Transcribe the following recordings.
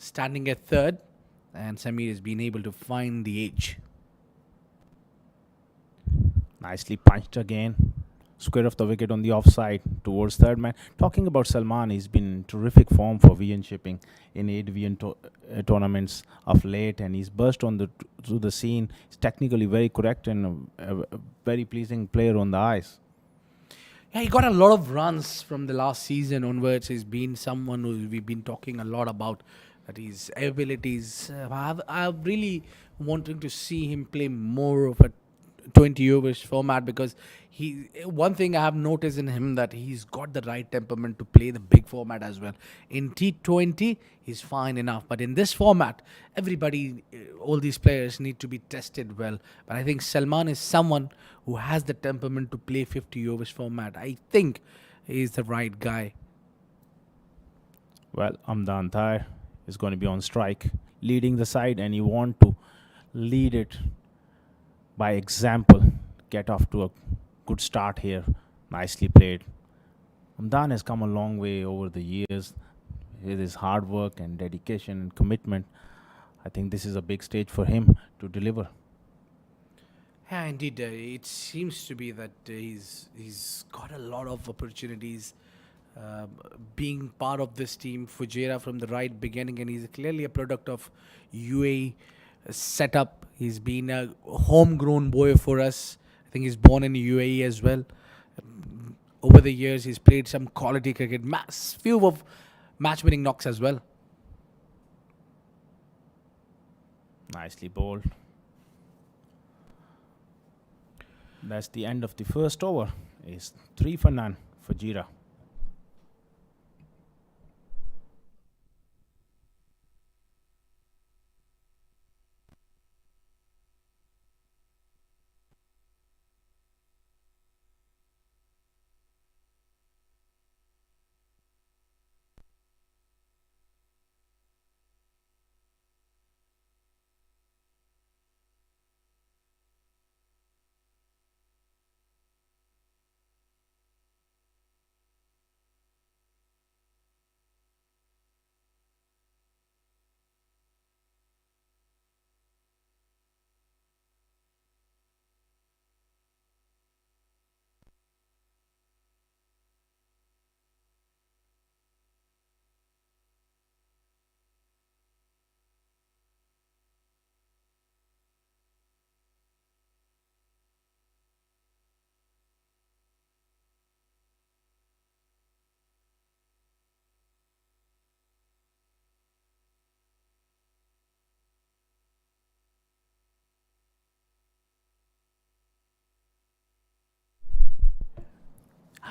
standing at third, and Samir has been able to find the edge. Nicely punched again. Square of the wicket on the offside towards third man. Talking about Salman, he's been in terrific form for VN shipping in 8 VN tournaments of late, and he's burst on to the scene. He's technically very correct and a very pleasing player on the eyes. Yeah, he got a lot of runs from the last season onwards. He's been someone who we've been talking a lot about. That his abilities. I've really wanting to see him play more of a 20 overs format, because one thing I have noticed in him, that he's got the right temperament to play the big format as well. In T20 he's fine enough, but in this format everybody, all these players need to be tested well. But I think Salman is someone who has the temperament to play 50 overs format. I think he's the right guy. Well, Amdan Thair is going to be on strike, leading the side, and you want to lead it by example. Get off to a good start here. Nicely played. Amdan has come a long way over the years with his hard work and dedication and commitment. I think this is a big stage for him to deliver. Yeah, indeed. It seems to be that he's got a lot of opportunities, uh, being part of this team, Fujairah, from the right beginning, and he's clearly a product of UAE setup. He's been a homegrown boy for us. I think he's born in UAE as well. Over the years, he's played some quality cricket, few of match-winning knocks as well. Nicely bowled. That's the end of the first over. It's 3 for none for Jira.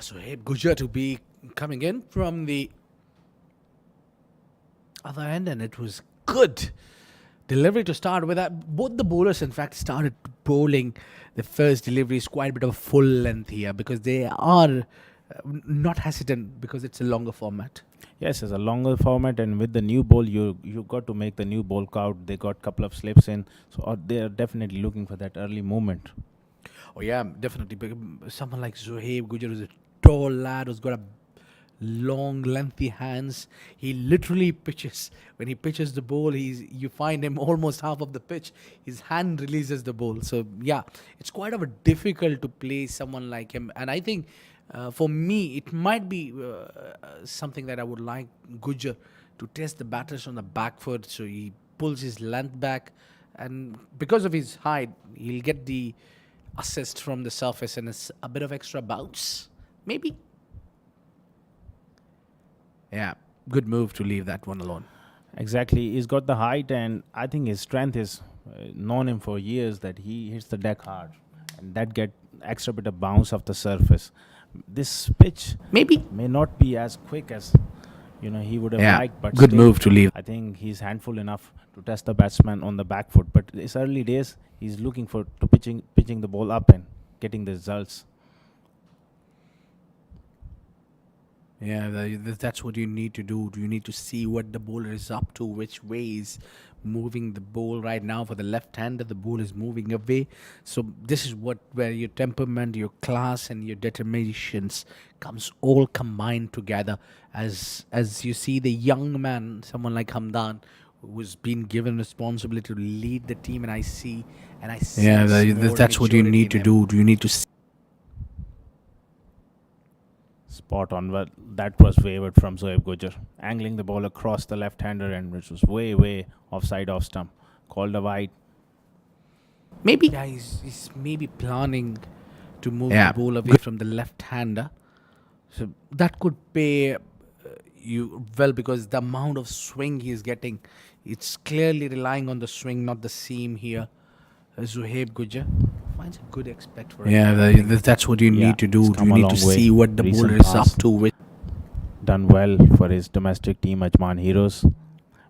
So Heb Gujar to be coming in from the other end, and it was good delivery to start with. That both the bowlers, in fact, started bowling the first deliveries quite a bit of full length here, because they are not hesitant, because it's a longer format. Yes, it's a longer format, and with the new ball, you got to make the new ball count. They got couple of slips in, so they are definitely looking for that early movement. Oh yeah, definitely. Someone like Zohaib Gujar is a tall lad who's got a long, lengthy hands. He literally pitches. When he pitches the ball, you find him almost half of the pitch. His hand releases the ball. So yeah, it's quite of a difficult to play someone like him. And I think, for me, it might be something that I would like Gujar to test the batters on the back foot. So he pulls his length back, and because of his height, he'll get the assist from the surface, and it's a bit of extra bounce, maybe. Yeah, good move to leave that one alone. Exactly, he's got the height, and I think his strength is known him for years that he hits the deck hard, and that get extra bit of bounce off the surface. This pitch Maybe. may not be as quick as he would have Yeah, liked, but good still, move to leave. I think he's handful enough to test the batsman on the back foot. But it's early days. He's looking for to pitching the ball up and getting the results. Yeah, that's what you need to do. You need to see what the bowler is up to, which way is moving the ball right now. For the left hander, the ball is moving away. So this is where your temperament, your class, and your determinations comes all combined together. As you see the young man, someone like Hamdan, who's been given responsibility to lead the team, and I see and I Yeah, sense more that's what you maturity need in to him. do. You need to spot on. Well, that was wavered from Zoeb Gujar, angling the ball across the left-hander end, which was way offside off stump. Called a wide. Maybe yeah, he's maybe planning to move the Yeah, ball away from the left-hander, so that could pay you well, because the amount of swing he is getting, it's clearly relying on the swing, not the seam here. Zuhaib Gujar finds a good expect for it. yeah, I think that's what you yeah, need to he's do. come You a need to long way. see what the bowler Recent is up past. to. Which done well for his domestic team, Ajman Heroes.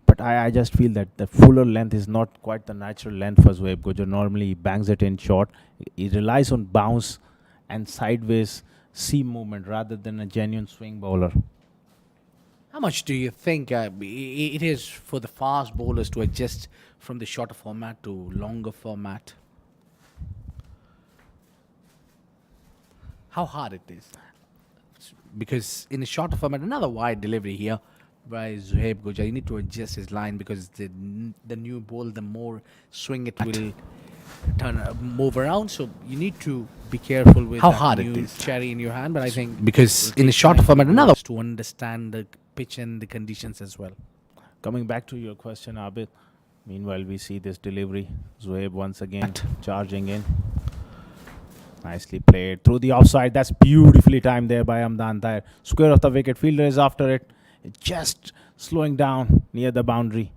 But I just feel that the fuller length is not quite the natural length for Zoeb Gujar. Normally, he bangs it in short. He relies on bounce and sideways seam movement rather than a genuine swing bowler. How much do you think it is for the fast bowlers to adjust from the shorter format to longer format? How hard it is? Because in a shorter format, another wide delivery here by Zuhaib Gujar, you need to adjust his line, because the new ball, the more swing it will move around. So you need to be careful with How that hard it new is? cherry in your hand. But I think Because it'll in a take shorter time for format, another. bowlers to understand the pitch and the conditions as well. Coming back to your question, Abid. Meanwhile, we see this delivery. Zoeb once again charging in. Nicely played through the offside. That's beautifully timed there by Amdan Tair. Square of the wicket. Fielder is after it. Just slowing down near the boundary.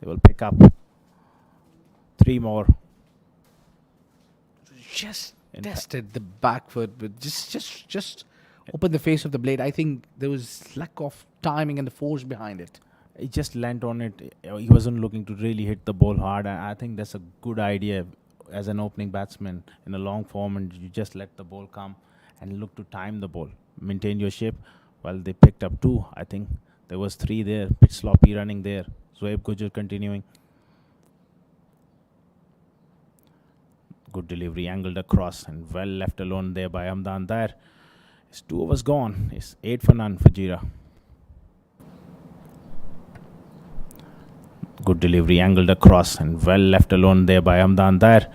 They will pick up three more. Just In fa- tested the back foot, but just open the face of the blade. I think there was lack of timing and the force behind it. He just leant on it. He wasn't looking to really hit the ball hard. I think that's a good idea as an opening batsman in a long form, and you just let the ball come and look to time the ball, maintain your shape. Well, they picked up two. I think there was three there. Bit sloppy running there. Zoeb Gujar continuing. Good delivery, angled across and well left alone there by Amdan Dair. It's 2 overs gone. It's 8 for none for Fujairah. Good delivery, angled across and well left alone there by Amdan Dair.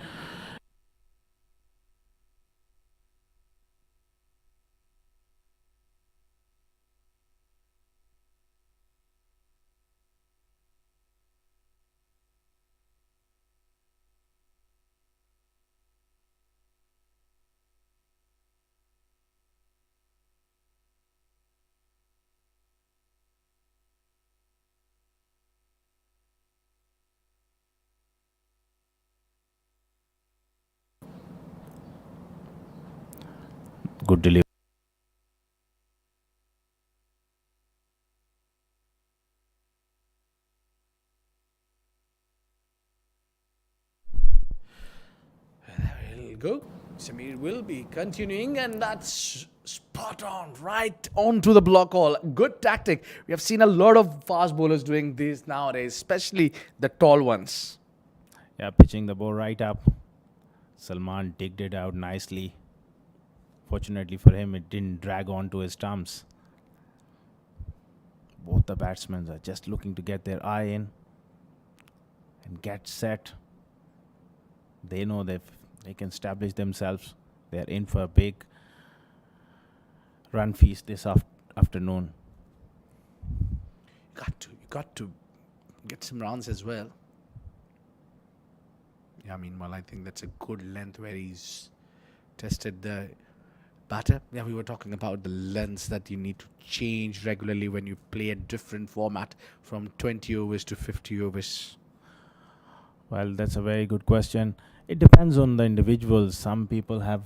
Good delivery. We'll go. Samir will be continuing, and that's spot on, right onto the block hole. Good tactic. We have seen a lot of fast bowlers doing this nowadays, especially the tall ones. Yeah, pitching the ball right up. Salman digged it out nicely. Fortunately for him, it didn't drag on to his stumps. Both the batsmen are just looking to get their eye in and get set. They know that they can establish themselves. They're in for a big run feast this afternoon. You got to get some runs as well. Yeah, meanwhile, I think that's a good length where he's tested the batter. Yeah, we were talking about the lengths that you need to change regularly when you play a different format from 20 overs to 50 overs. Well, that's a very good question. It depends on the individuals. Some people have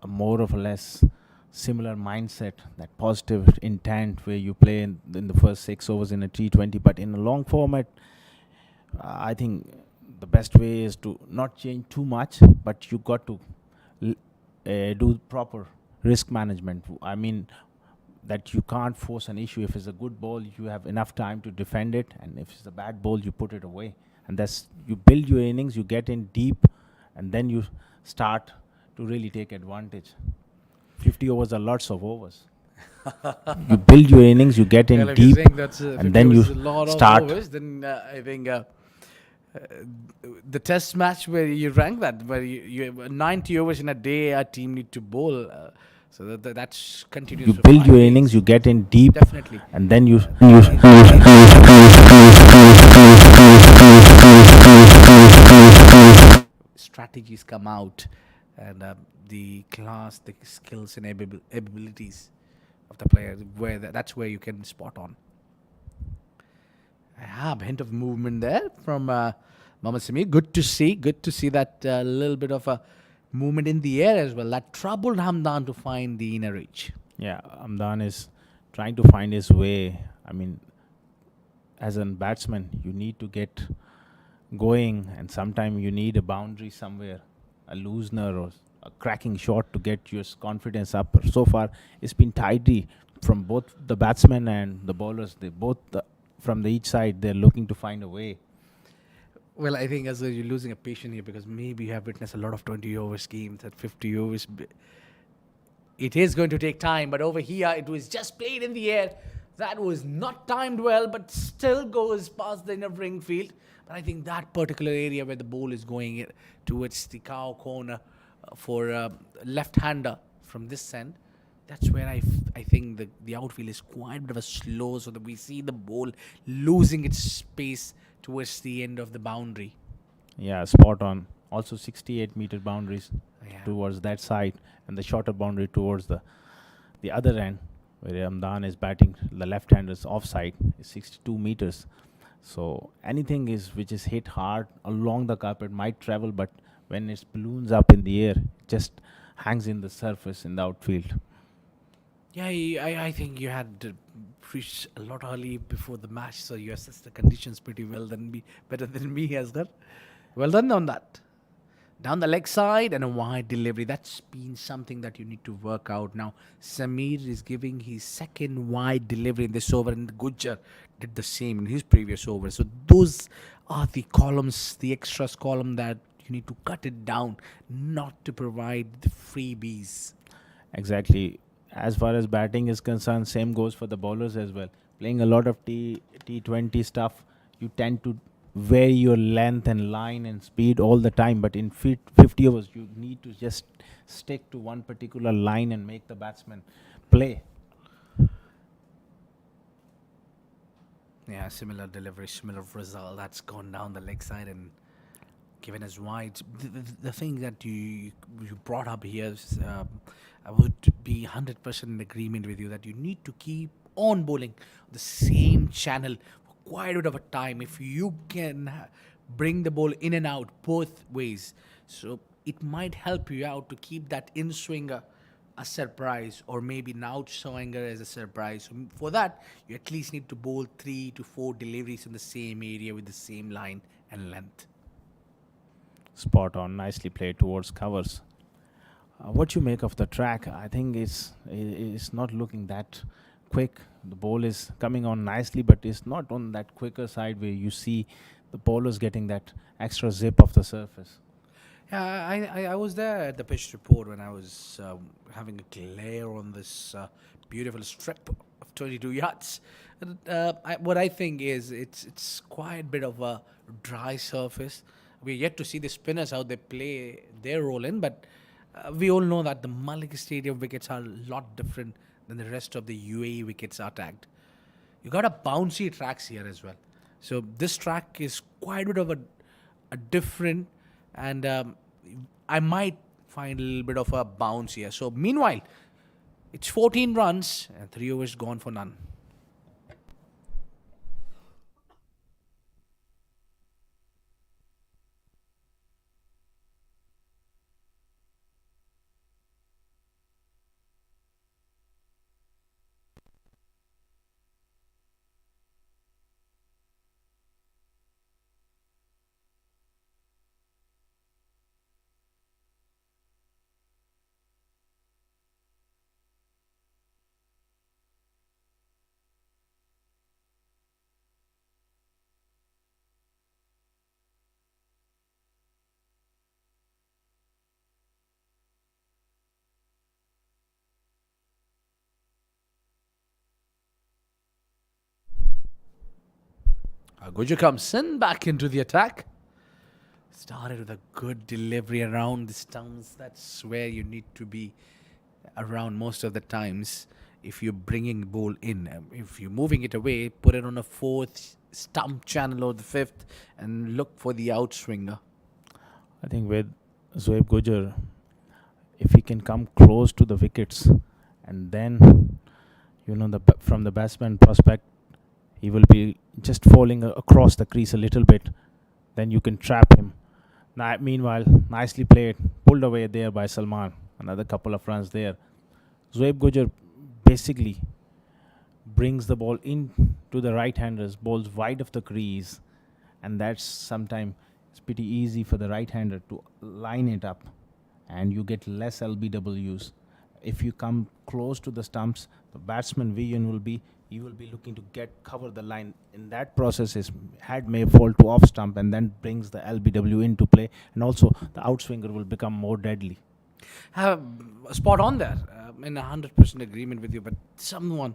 a more or less similar mindset, that positive intent where you play in the first 6 overs in a T20. But in a long format, I think the best way is to not change too much, but you got to do proper risk management. I mean, that you can't force an issue. If it's a good ball, you have enough time to defend it, and if it's a bad ball, you put it away. And that's, you build your innings, you get in deep, and then you start to really take advantage. 50 overs are lots of overs. You build your innings, you get Well, in if you're deep, saying that's and 50 then you overs is a lot of start. overs, then I think uh, the test match where you rank that, where you have 90 overs in a day, a team need to bowl. So that's continuous You for build your five innings, days. you get in deep, Definitely. and then you That is very strategies come out, and the class, the skills and abilities of the player, where that's where you can spot on. I have a hint of movement there from Mohammad Sami. Good to see. Good to see that little bit of a movement in the air as well. That troubled Hamdan to find the inner reach. yeah, Amdan is trying to find his way. I mean, as a batsman, you need to get going, and sometimes you need a boundary somewhere, a loosener or a cracking shot to get your confidence up. So far, it's been tidy from both the batsmen and the bowlers. They both from the each side, they're looking to find a way. Well, I think as you're losing a patient here because maybe you have witnessed a lot of 20 over schemes at 50 overs. It is going to take time, but over here it was just played in the air. That was not timed well, but still goes past the inner ring field. But I think that particular area where the ball is going towards the cow corner for left-hander from this end, that's where I think the outfield is quite a bit of a slow, so that we see the ball losing its space towards the end of the boundary. Yeah, spot on. Also, 68-meter boundaries Yeah. towards that side, and the shorter boundary towards the other end, where Ramdan is batting. The left-hander's offside is 62 meters. So anything is which is hit hard along the carpet might travel, but when it balloons up in the air, it just hangs in the surface in the outfield. Yeah, I think you had to preach a lot early before the match, so you assessed the conditions pretty well than me, better than me as well. Well done on that. Down the leg side and a wide delivery. That's been something that you need to work out. Now, Samir is giving his second wide delivery in this over, and Gujjar did the same in his previous over. So, those are the columns, the extras column that you need to cut it down, not to provide the freebies. Exactly. As far as batting is concerned, same goes for the bowlers as well. Playing a lot of T20 stuff, you tend to vary your length and line and speed all the time. But in 50 overs, you need to just stick to one particular line and make the batsman play. Yeah, similar delivery, similar result. That's gone down the leg side and given as wide. The thing that you brought up here is, I would be 100% in agreement with you that you need to keep on bowling the same channel for quite a bit of a time. If you can bring the ball in and out both ways, so it might help you out to keep that in swinger a surprise, or maybe an out swinger as a surprise. So for that, you at least need to bowl 3 to 4 deliveries in the same area with the same line and length. Spot on, nicely played towards covers. What you make of the track? I think it's not looking that quick. The ball is coming on nicely, but it's not on that quicker side where you see the bowlers getting that extra zip of the surface. Yeah, I was there at the pitch report when I was having a glare on this beautiful strip of 22 yards. And, what I think is it's quite a bit of a dry surface. We're yet to see the spinners how they play their role in, but we all know that the Malek Stadium wickets are a lot different than the rest of the UAE wickets are tagged. You got a bouncy tracks here as well. So this track is quite a bit of a different, and I might find a little bit of a bounce here. So meanwhile, it's 14 runs and 3 overs gone for none. Guja comes in back into the attack. Started with a good delivery around the stumps. That's where you need to be around most of the times. If you're bringing the ball in, if you're moving it away, put it on a fourth stump channel or the fifth, and look for the outswinger. I think with Zoeb Gujar, if he can come close to the wickets, and then from the batsman prospect, he will be just falling across the crease a little bit. Then you can trap him. Meanwhile, nicely played, pulled away there by Salman. Another couple of runs there. Zoeb Gujar basically brings the ball in to the right-handers, balls wide of the crease, and that's sometimes it's pretty easy for the right-hander to line it up, and you get less LBWs. If you come close to the stumps, the batsman vision will be he will be looking to cover the line. In that process, his head may fall to off stump and then brings the LBW into play, and also the outswinger will become more deadly. Spot on there. I'm in 100% agreement with you, but someone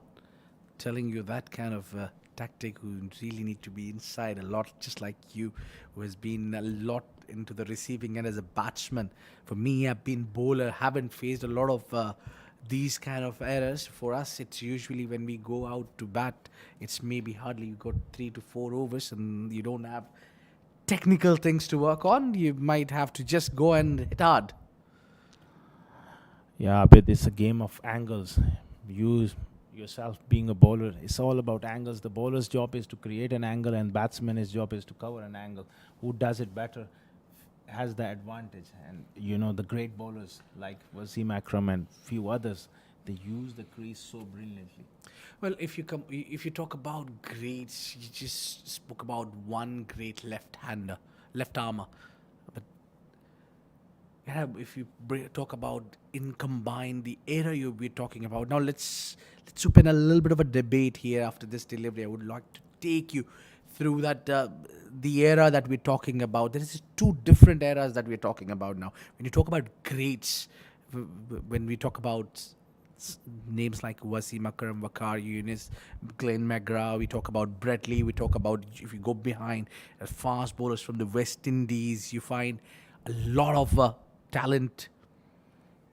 telling you that kind of tactic who really need to be inside a lot, just like you, who has been a lot into the receiving end as a batsman. For me, I've been bowler, haven't faced a lot of these kind of errors. For us, it's usually when we go out to bat, it's maybe hardly you got 3 to 4 overs and you don't have technical things to work on. You might have to just go and hit hard. Yeah, but it's a game of angles. You yourself being a bowler, it's all about angles. The bowler's job is to create an angle, and batsman's job is to cover an angle. Who does it better has the advantage. And the great bowlers like Wasim Akram and few others, they use the crease so brilliantly. Well, if you talk about greats, you just spoke about one great left-hander, left armer. But if you talk about combine the era you'll be talking about, now let's open a little bit of a debate here after this delivery. I would like to take you through that the era that we're talking about. There is 2 different eras that we're talking about now. When you talk about greats, when we talk about names like Wasim Akram, Waqar Younis, Glenn McGrath, we talk about Brett Lee, we talk about, if you go behind, fast bowlers from the West Indies, you find a lot of talent.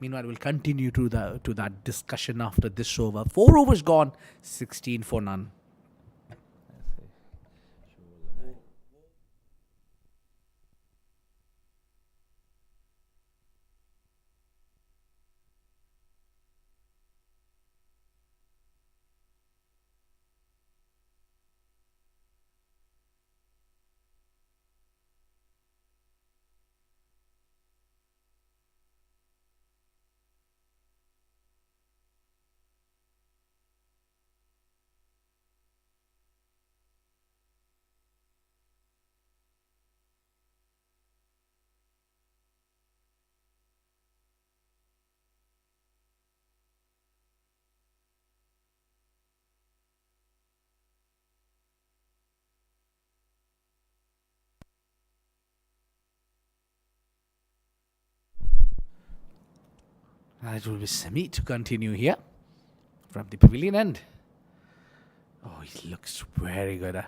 Meanwhile, we'll continue to that discussion after this over. 4 overs gone, 16 for none. It will be Semi to continue here from the pavilion end. Oh, he looks very good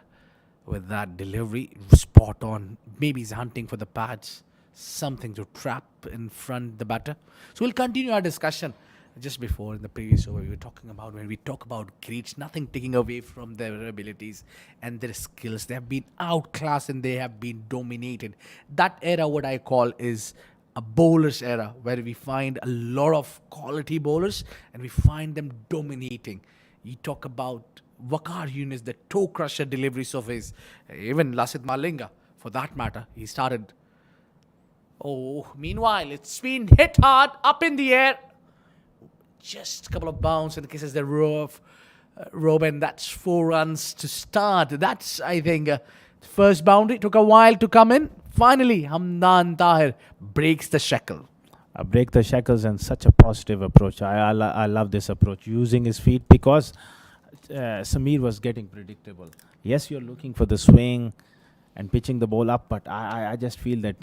with that delivery. Spot on. Maybe he's hunting for the pads. Something to trap in front the batter. So we'll continue our discussion. Just before in the previous over, we were talking about when we talk about greats, nothing taking away from their abilities and their skills. They have been outclassed and they have been dominated. That era, what I call, is a bowler's era, where we find a lot of quality bowlers and we find them dominating. You talk about Waqar Younis, the toe crusher deliveries of his, even Lasit Malinga, for that matter. He started. Oh, meanwhile, it's been hit hard up in the air. Just a couple of bounce in the cases the Robin. That's 4 runs to start. That's, I think, first boundary. Took a while to come in. Finally, Hamdan Tahir breaks the shackle. Break the shackles, and such a positive approach. I love this approach, using his feet, because Samir was getting predictable. Yes, you're looking for the swing and pitching the ball up, but I just feel that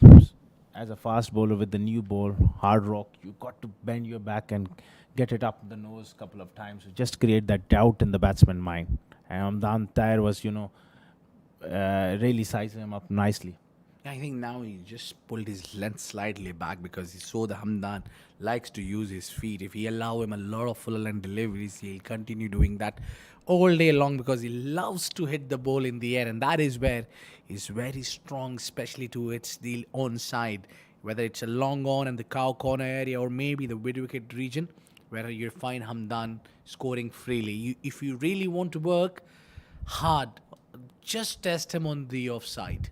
as a fast bowler with the new ball, hard rock, you got to bend your back and get it up the nose a couple of times. Just create that doubt in the batsman's mind. And Hamdan Tahir was, really size him up nicely. I think now he just pulled his length slightly back because he saw the Hamdan likes to use his feet. If he allow him a lot of full length deliveries, he'll continue doing that all day long because he loves to hit the ball in the air, and that is where he's very strong, especially to its the on side, whether it's a long on in the cow corner area or maybe the mid wicket region, where you find Hamdan scoring freely. If you really want to work hard, just test him on the offside.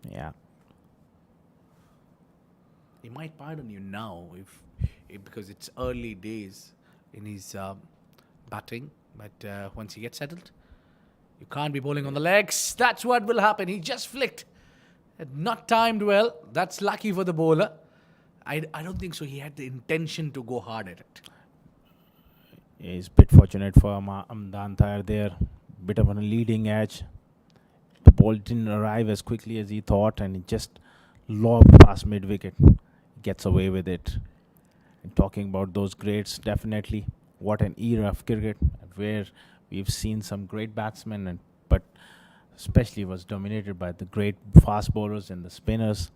Yeah. He might pardon you now if because it's early days in his batting. But once he gets settled, you can't be bowling on the legs. That's what will happen. He just flicked, not timed well. That's lucky for the bowler. I don't think so. He had the intention to go hard at it. He's a bit fortunate for Amdan Thayer there. Bit of a leading edge. The ball didn't arrive as quickly as he thought, and he just lobbed past mid wicket. Gets away with it. And talking about those greats, definitely what an era of cricket where we've seen some great batsmen, but especially was dominated by the great fast bowlers and the spinners.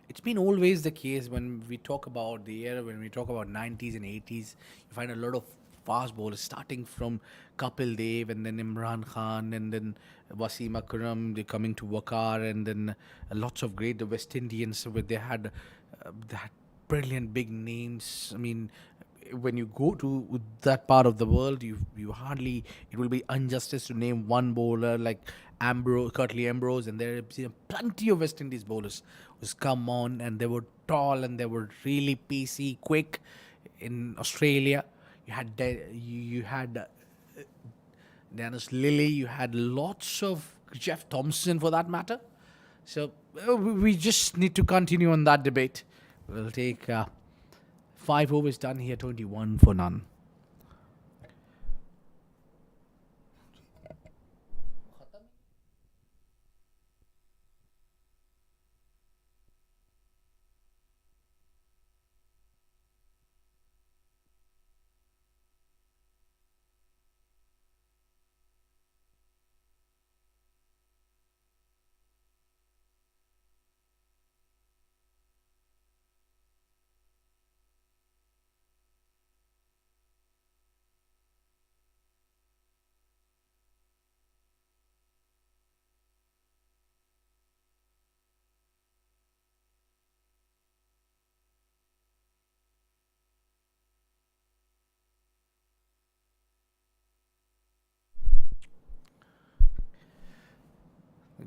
It's been always the case when we talk about the era, when we talk about 90s and 80s, you find a lot of fast bowlers starting from Kapil Dev and then Imran Khan and then Wasim Akram, they coming to Waqar, and then lots of great the West Indians where they had brilliant big names. I mean, when you go to that part of the world, you hardly, it will be injustice to name one bowler like Curtly Ambrose, and there are plenty of West Indies bowlers who's come on and they were tall and they were really pacey, quick. In Australia, you had Dennis Lilly, you had lots of Jeff Thompson for that matter. So we just need to continue on that debate. We'll take 5 overs done here, 21 for none.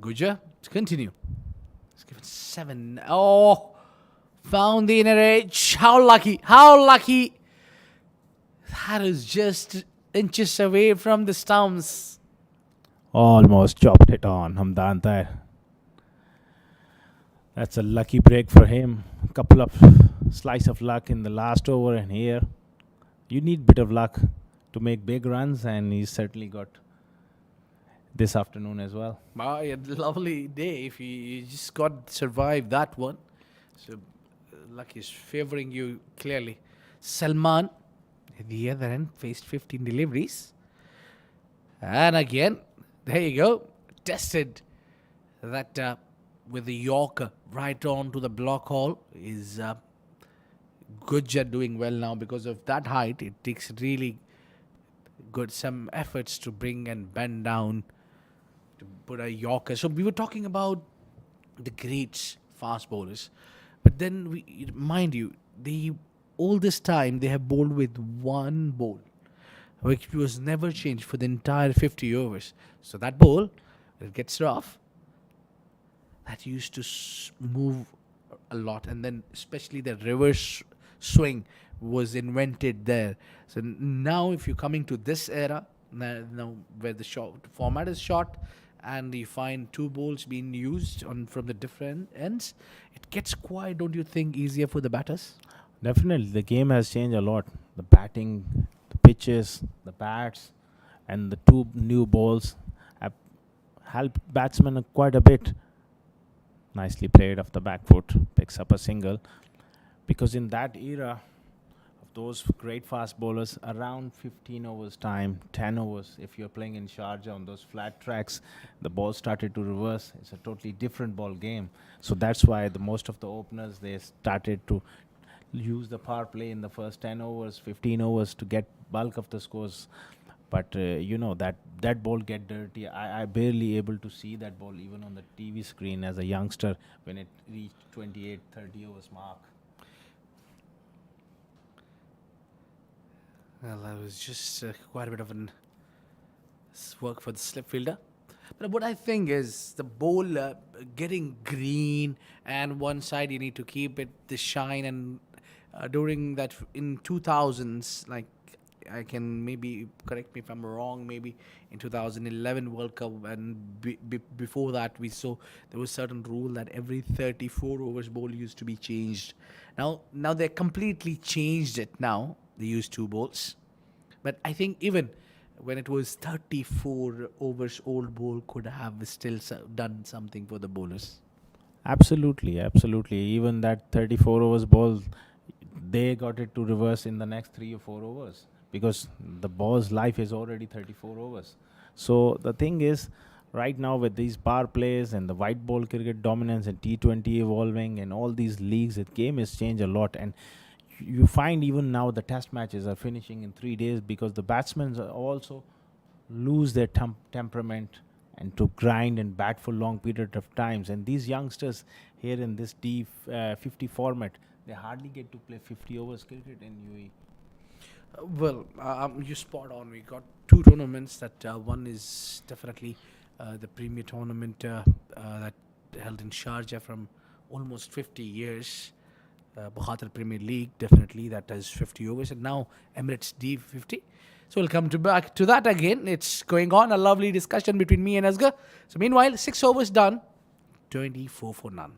Guja, let's continue. Let's give it 7. Oh, found the inner edge. How lucky! How lucky! That is just inches away from the stumps. Almost chopped it on Hamdan Thayer. That's a lucky break for him. Couple of slice of luck in the last over, and here you need bit of luck to make big runs, and he's certainly got this afternoon as well. Wow, a lovely day if you just got survived that one. So luck is favoring you clearly. Salman, at the other end, faced 15 deliveries. And again, there you go. Tested that with the Yorker right on to the block hole. Is Gujjar doing well now because of that height? It takes really good some efforts to bring and bend down to put a Yorker. So we were talking about the greats fast bowlers, but then mind you, all this time they have bowled with one bowl, which was never changed for the entire 50 overs. So that bowl, it gets rough. That used to move a lot, and then especially the reverse swing was invented there. So now, if you're coming to this era, now where the format is short, and you find two bowls being used from the different ends, it gets quite, don't you think, easier for the batters? Definitely, the game has changed a lot. The batting, the pitches, the bats, and the two new balls have helped batsmen quite a bit. Nicely played off the back foot, picks up a single. Because in that era of those great fast bowlers around 15 overs time, 10 overs. If you're playing in Sharjah on those flat tracks, the ball started to reverse. It's a totally different ball game. So that's why the most of the openers they started to use the power play in the first 10 overs, 15 overs to get bulk of the scores. But that ball get dirty. I barely able to see that ball even on the TV screen as a youngster when it reached 28, 30 overs mark. Well, that was just quite a bit of an work for the slip fielder. But what I think is the bowl getting green, and one side you need to keep it the shine. And during that in 2000s, like I can maybe correct me if I'm wrong. Maybe in 2011 World Cup, and before that we saw there was certain rule that every 34 overs bowl used to be changed. Now they completely changed it. Now they use two bowls, but I think even when it was 34 overs, old bowl could have still done something for the bowlers. Absolutely, absolutely. Even that 34 overs ball, they got it to reverse in the next 3 or 4 overs because the ball's life is already 34 overs. So the thing is, right now with these power plays and the white ball cricket dominance and T20 evolving and all these leagues, the game has changed a lot. And you find even now the test matches are finishing in 3 days because the batsmen also lose their temperament and to grind and bat for long period of times. And these youngsters here in this D50 format, they hardly get to play 50 overs cricket in UAE. Well, you spot on. We got two tournaments. That one is definitely the premier tournament that held in Sharjah from almost 50 years. Bukhatar Premier League, definitely that has 50 overs, and now Emirates D50. So we'll come back to that again. It's going on, a lovely discussion between me and Asghar. So meanwhile, 6 overs done, 24 for none.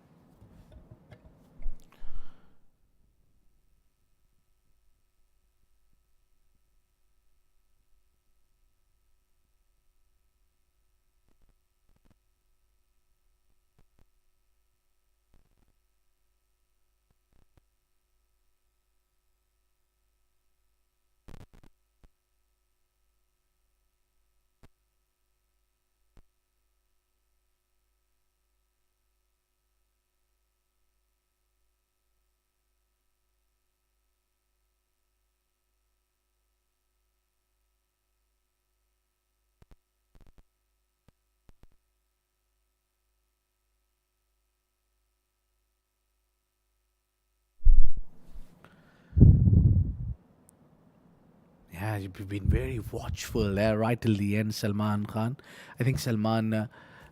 Yeah, you've been very watchful there right till the end, Salman Khan. I think Salman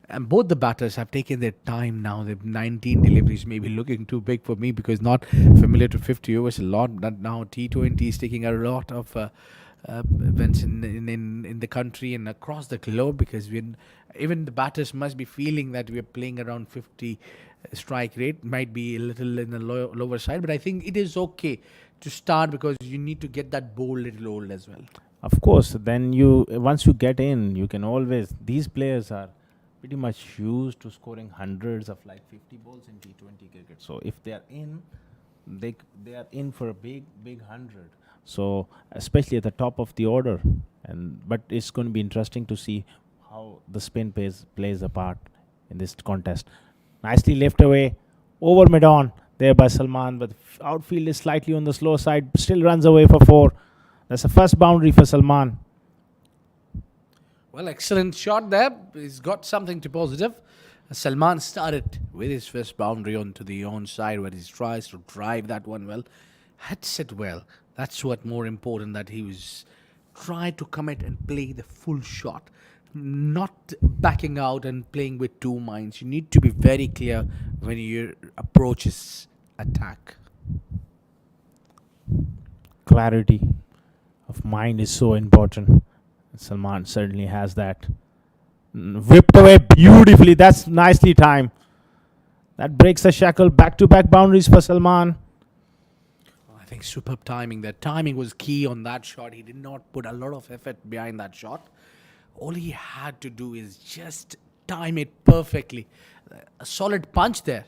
and both the batters have taken their time now. The 19 deliveries may be looking too big for me because not familiar to 50 overs a lot. But now T20 is taking a lot of events in the country and across the globe because even the batters must be feeling that we are playing around 50 strike rate. Might be a little in the lower side, but I think it is okay to start because you need to get that bowl little old as well. Of course, then you once you get in, you can always. These players are pretty much used to scoring hundreds of like 50 balls in T20 cricket. So if they are in, they are in for a big hundred. So especially at the top of the order, and but it's going to be interesting to see how the spin plays a part in this contest. Nicely left away over mid on there by Salman, but the outfield is slightly on the slow side. Still runs away for 4. That's the first boundary for Salman. Well, excellent shot there. He's got something to positive. Salman started with his first boundary onto the onside where he tries to drive that one well. Had set well. That's what more important, that he was tried to commit and play the full shot, not backing out and playing with two minds. You need to be very clear when you approach his attack. Clarity of mind is so important. Salman certainly has that. Whipped away beautifully. That's nicely timed. That breaks the shackle. Back-to-back boundaries for Salman. I think superb timing. That timing was key on that shot. He did not put a lot of effort behind that shot. All he had to do is just time it perfectly. A solid punch there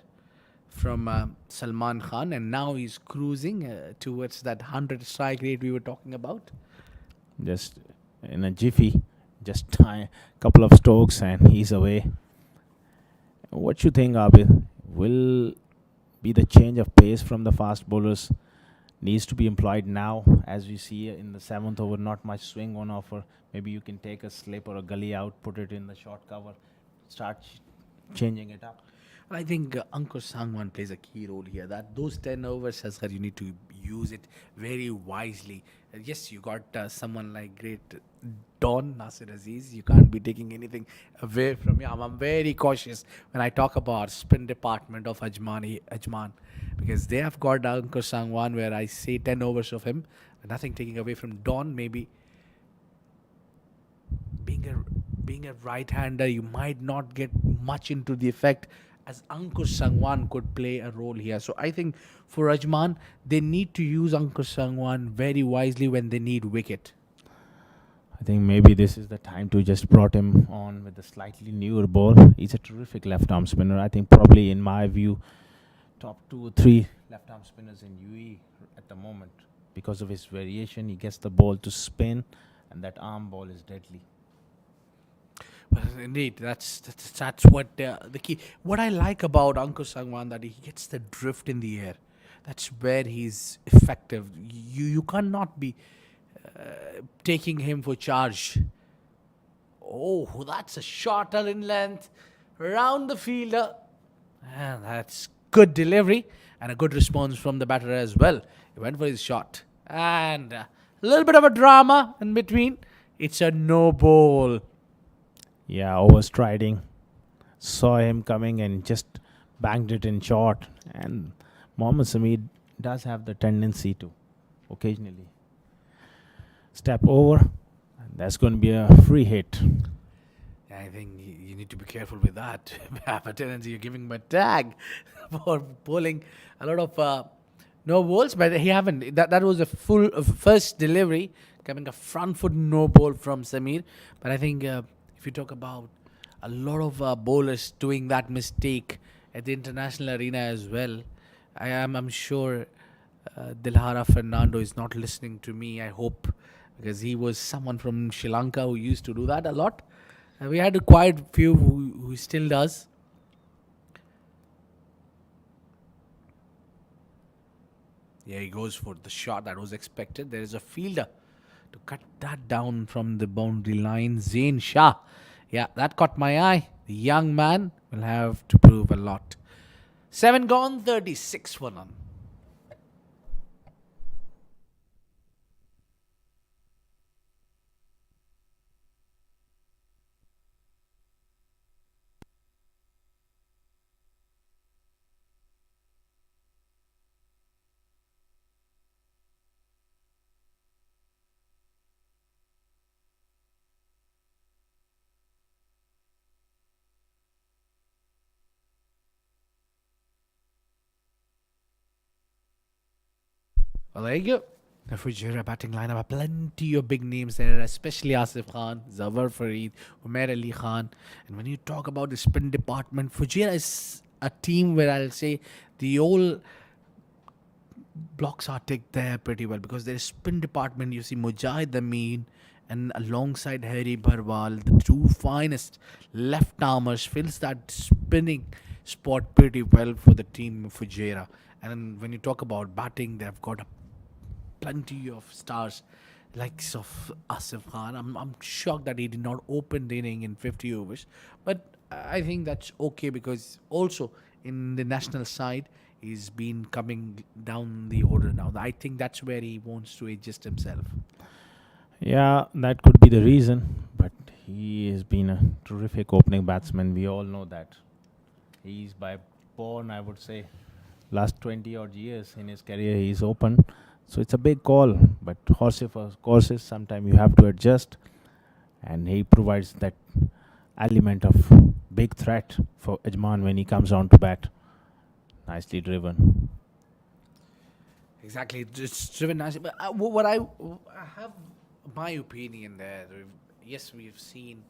from Salman Khan, and now he's cruising towards that 100 strike rate we were talking about. Just in a jiffy, just tie a couple of strokes and he's away. What you think, Abid? Will be the change of pace from the fast bowlers needs to be employed now, as we see in the seventh over, not much swing on offer. Maybe you can take a slip or a gully out, put it in the short cover, start changing it up. I think Ankur Sangwan plays a key role here. That those 10 overs, Asghar, you need to use it very wisely. Yes, you got someone like great Don Nasir Aziz. You can't be taking anything away from him. I'm very cautious when I talk about spin department of Ajman, because they have got Ankur Sangwan where I say 10 overs of him. Nothing taking away from Don. Maybe being a right-hander, you might not get much into the effect as Ankur Sangwan could play a role here. So I think for Ajman, they need to use Ankur Sangwan very wisely when they need wicket. I think maybe this is the time to just brought him on with a slightly newer ball. He's a terrific left arm spinner. I think probably in my view, top 2 or 3 left arm spinners in UAE at the moment. Because of his variation, he gets the ball to spin, and that arm ball is deadly. Well, indeed, that's what the key. What I like about Ankur Sangwan, that he gets the drift in the air. That's where he's effective. You cannot be taking him for charge. Oh, that's a shorter in length, round the fielder, and that's good delivery and a good response from the batter as well. He went for his shot, and a little bit of a drama in between. It's a no ball. Yeah, overstriding. Saw him coming and just banged it in short. And Mohammad Samir does have the tendency to occasionally step over. And that's going to be a free hit. I think you need to be careful with that. Have a tendency you're giving him a tag for bowling a lot of no balls, but he haven't. That was a full first delivery, coming a front foot no ball from Samir. But I think if you talk about a lot of bowlers doing that mistake at the international arena as well, I'm sure Dilhara Fernando is not listening to me. I hope, because he was someone from Sri Lanka who used to do that a lot. We had a quite few who still does. Yeah, he goes for the shot that was expected. There is a fielder to cut that down from the boundary line. Zain Shah. Yeah, that caught my eye. The young man will have to prove a lot. 7 gone, 36 for none. Well, there you go. The Fujairah batting lineup, plenty of big names there, especially Asif Khan, Zawar Fareed, Umair Ali Khan. And when you talk about the spin department, Fujairah is a team where I'll say the whole blocks are ticked there pretty well, because their spin department, you see Mujahid Amin and alongside Harry Barwal, the 2 finest left armers, fills that spinning spot pretty well for the team of Fujairah. And when you talk about batting, they've got a plenty of stars likes of Asif Khan. I'm shocked that he did not open the inning in 50 overs, but I think that's okay, because also in the national side he's been coming down the order now. I think that's where he wants to adjust himself. Yeah, that could be the reason. But he has been a terrific opening batsman. We all know that. He's by born, I would say, last 20 odd years in his career, he's open. So it's a big call. But horses for courses, sometimes you have to adjust. And he provides that element of big threat for Ajman when he comes on to bat. Nicely driven. Exactly, it's driven nicely. But what I have my opinion there. Yes, we've seen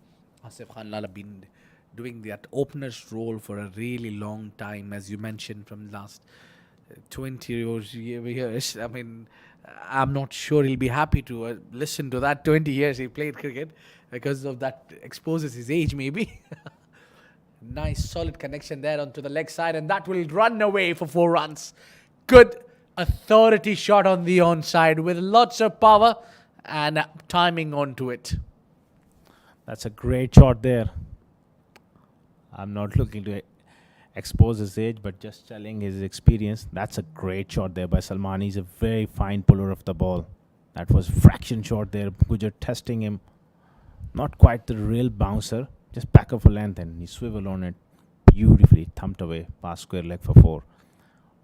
Asif Khan Lala been doing that opener's role for a really long time, as you mentioned, from last 20 years. I mean, I'm not sure he'll be happy to listen to that 20 years he played cricket, because of that exposes his age, maybe. Nice solid connection there onto the leg side, and that will run away for 4 runs. Good authority shot on the onside with lots of power and timing onto it. That's a great shot there. I'm not looking to expose his age, but just telling his experience. That's a great shot there by Salman. He's a very fine puller of the ball. That was fraction shot there. Gujar testing him. Not quite the real bouncer, just back of a length, and he swivel on it beautifully, thumped away past square leg for 4.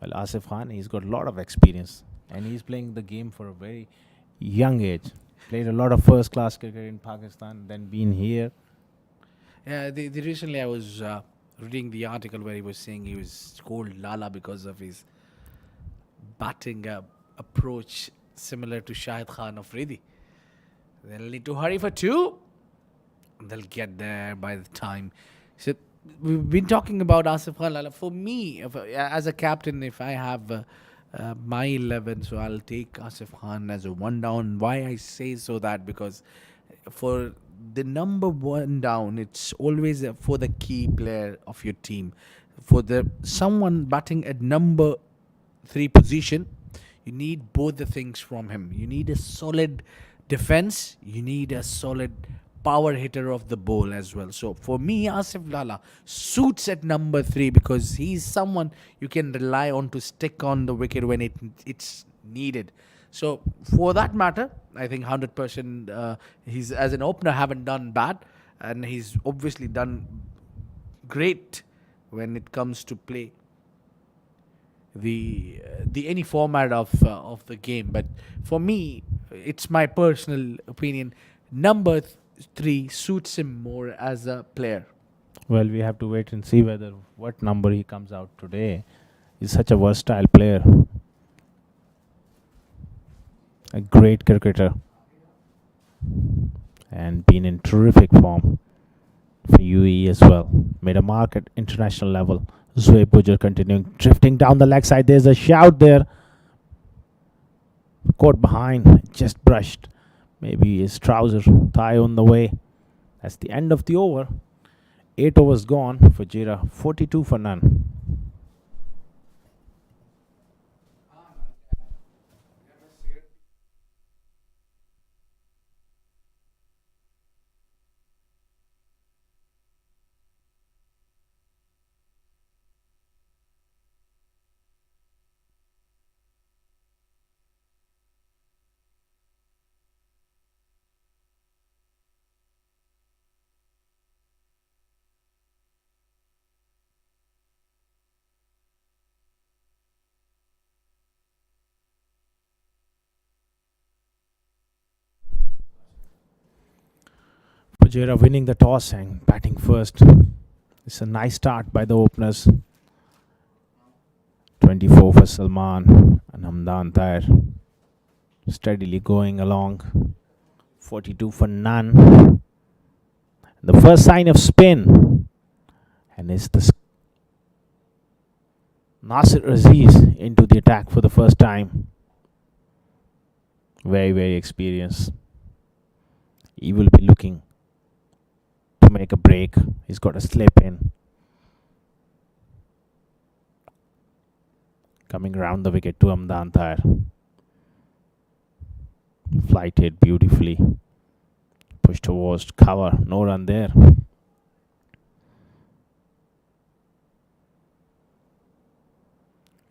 Well, Asif Khan, he's got a lot of experience, and he's playing the game for a very young age. Played a lot of first class cricket in Pakistan, then been here. Yeah, recently I was reading the article where he was saying he was called Lala because of his batting approach similar to Shahid Khan of Ridi. They'll need to hurry for 2. They'll get there by the time. So we've been talking about Asif Khan Lala. For me, as a captain, if I have my 11, so I'll take Asif Khan as a 1 down. Why I say so that because for the number 1 down, it's always for the key player of your team. For the someone batting at number 3 position, you need both the things from him. You need a solid defense. You need a solid power hitter of the ball as well. So for me, Asif Lala suits at number 3 because he's someone you can rely on to stick on the wicket when it's needed. So for that matter, I think 100% he's as an opener haven't done bad, and he's obviously done great when it comes to play the any format of the game. But for me, it's my personal opinion. Number 3 suits him more as a player. Well, we have to wait and see whether what number he comes out today. He's such a versatile player, a great cricketer, and been in terrific form for UAE as well. Made a mark at international level. Zoe Bujar continuing drifting down the leg side. There's a shout there. Caught behind, just brushed. Maybe his trouser thigh on the way. That's the end of the over. 8 overs gone. Fujairah 42 for none. Fujairah winning the toss and batting first. It's a nice start by the openers. 24 for Salman and Hamdan Tair. Steadily going along. 42 for none. The first sign of spin. And it's the Nasir Aziz into the attack for the first time. Very, very experienced. He will be looking to make a break. He's got a slip in. Coming round the wicket to Hamdan Tair. Flighted beautifully. Pushed towards cover. No run there.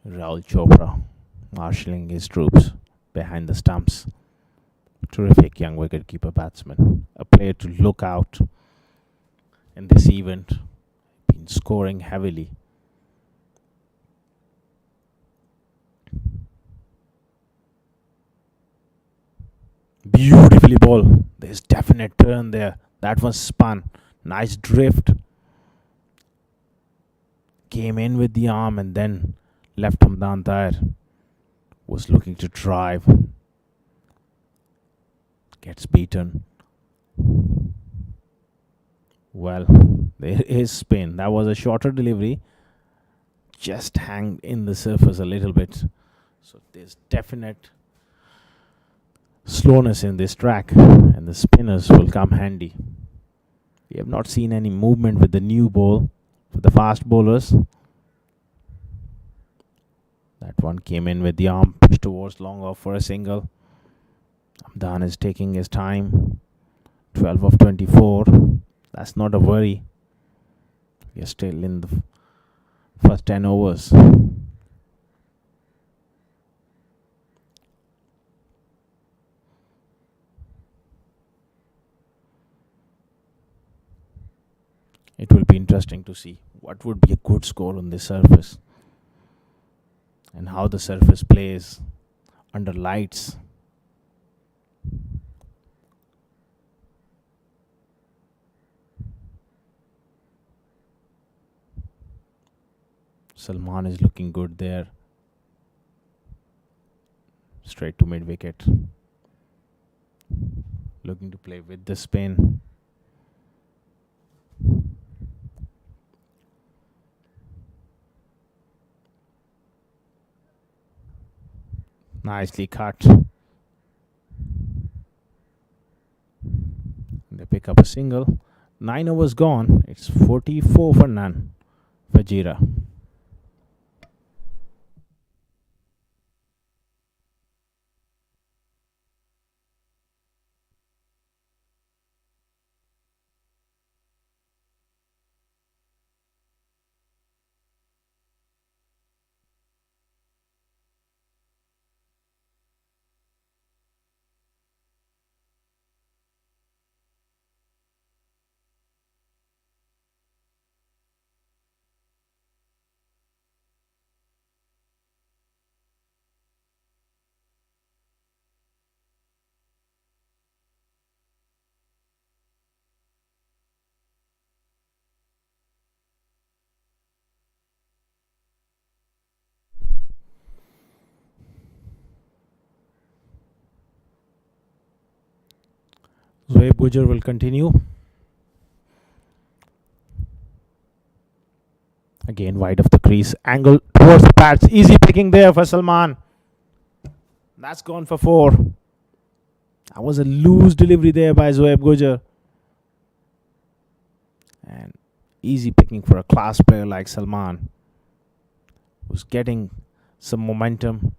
Rahul Chopra marshalling his troops behind the stumps. Terrific young wicketkeeper batsman. A player to look out in this event. Been scoring heavily. Beautifully ball. There's definite turn there. That was spun. Nice drift. Came in with the arm and then left Hamdan Tair. Was looking to drive. Gets beaten. Well, there is spin. That was a shorter delivery, just hanged in the surface a little bit. So there's definite slowness in this track, and the spinners will come handy. We have not seen any movement with the new ball for the fast bowlers. That one came in with the arm pushed towards long off for a single. Amdan is taking his time. 12 of 24. That's not a worry. We are still in the first 10 overs. It will be interesting to see what would be a good score on this surface and how the surface plays under lights. Salman is looking good there. Straight to mid wicket. Looking to play with the spin. Nicely cut. They pick up a single. 9 overs gone. It's 44 for none. Fujairah. Zoeb Gujar will continue. Again, wide of the crease. Angle towards the pads. Easy picking there for Salman. That's gone for 4. That was a loose delivery there by Zoeb Gujar. And easy picking for a class player like Salman, who's getting some momentum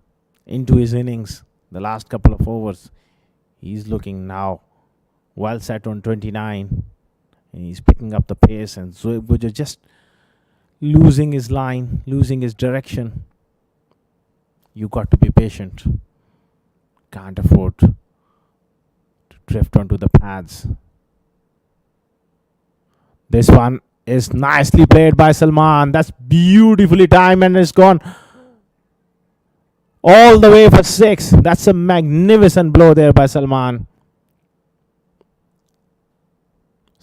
into his innings the last couple of overs. He's looking now well set on 29, and he's picking up the pace, and Zoeb Gujar just losing his line, losing his direction. You got to be patient. Can't afford to drift onto the pads. This one is nicely played by Salman. That's beautifully timed, and it's gone all the way for 6. That's a magnificent blow there by Salman.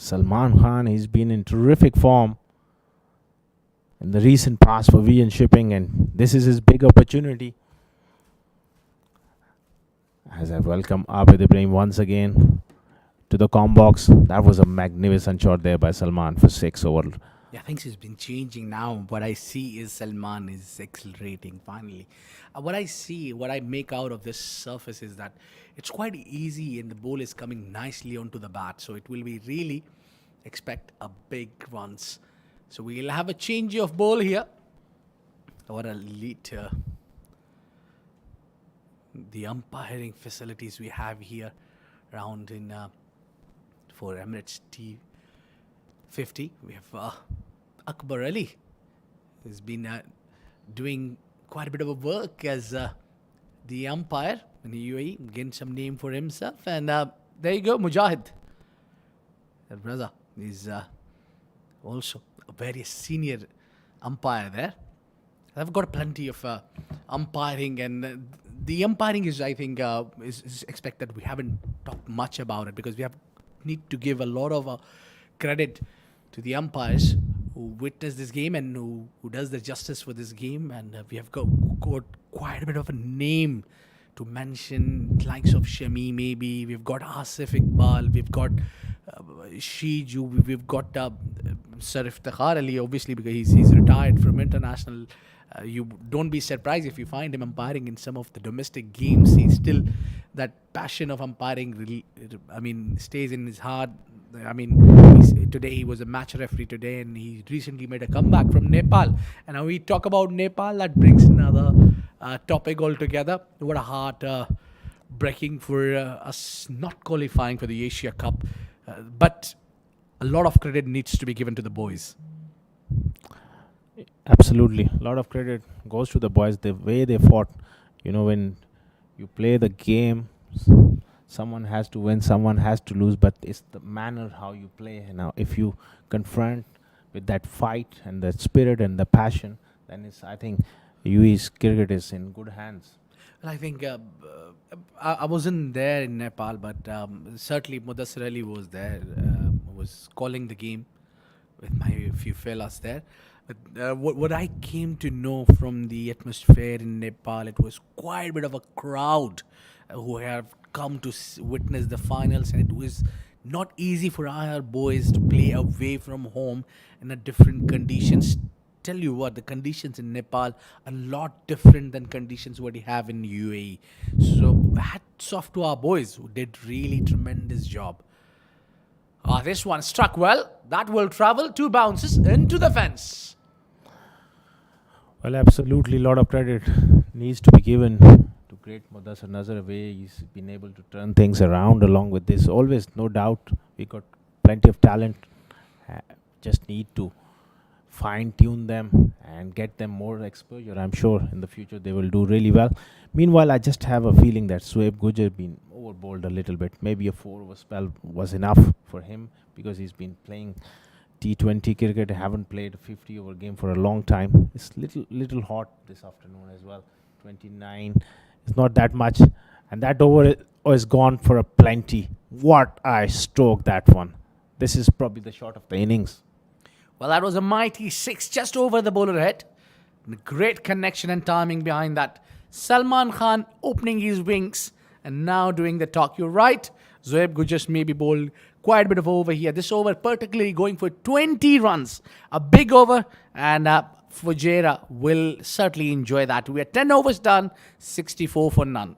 Salman Khan, he's been in terrific form in the recent past for VN Shipping, and this is his big opportunity. As I welcome Abid Ibrahim once again to the com box. That was a magnificent shot there by Salman for 6 over. Yeah, things has been changing now. What I see is Salman is accelerating finally. What I see, what I make out of this surface is that it's quite easy and the ball is coming nicely onto the bat. So it will be really expect a big runs. So we'll have a change of ball here. What a lead. The umpiring facilities we have here around in for Emirates D50. We have Akbar Ali, who's been doing quite a bit of work as the umpire in the UAE, getting some name for himself. And there you go, Mujahid. That brother is also a very senior umpire there. I've got plenty of umpiring, and the umpiring is, I think, is expected. We haven't talked much about it because we need to give a lot of credit to the umpires who witness this game and who does the justice for this game. And we have got quite a bit of a name to mention, likes of Shami maybe. We've got Asif Iqbal. We've got Shiju. We've got Sir Iftikhar Ali, obviously, because he's retired from international. You don't be surprised if you find him umpiring in some of the domestic games. He's still that passion of umpiring. I mean, stays in his heart. I mean, today he was a match referee today, and he recently made a comeback from Nepal. And now we talk about Nepal. That brings another topic altogether. What a heart breaking for us not qualifying for the Asia Cup. But a lot of credit needs to be given to the boys. Absolutely. A lot of credit goes to the boys. The way they fought, when you play the game, someone has to win, someone has to lose, but it's the manner how you play. Now, if you confront with that fight and the spirit and the passion, then I think UAE's cricket is in good hands. Well, I think I wasn't there in Nepal, but certainly Mudassir Ali was there, was calling the game with my few fellas there. But what I came to know from the atmosphere in Nepal, it was quite a bit of a crowd who have come to witness the finals, and it was not easy for our boys to play away from home in a different conditions. Tell you what, the conditions in Nepal are a lot different than conditions what we have in UAE. So hats off to our boys who did really tremendous job. This one struck well. That will travel 2 bounces into the fence. Well, absolutely, a lot of credit needs to be given to great Mudassir Nazar. Way he's been able to turn things around along with this. Always, no doubt, we got plenty of talent. Just need to fine tune them and get them more exposure. I'm sure in the future they will do really well. Meanwhile, I just have a feeling that Shoaib Gujar been overbowled a little bit. Maybe a 4-over spell was enough for him because he's been playing T20 cricket. Haven't played a 50-over game for a long time. It's little hot this afternoon as well. 29. It's not that much, and that over is gone for a plenty. What I stroke that one. This is probably the shot of the innings. Well, that was a mighty 6 just over the bowler head. Great connection and timing behind that. Salman Khan opening his wings and now doing the talk. You're right. Shoaib Gujar maybe bowled quite a bit of over here. This over particularly going for 20 runs. A big over, and Fujairah will certainly enjoy that. We are 10 overs done, 64 for none.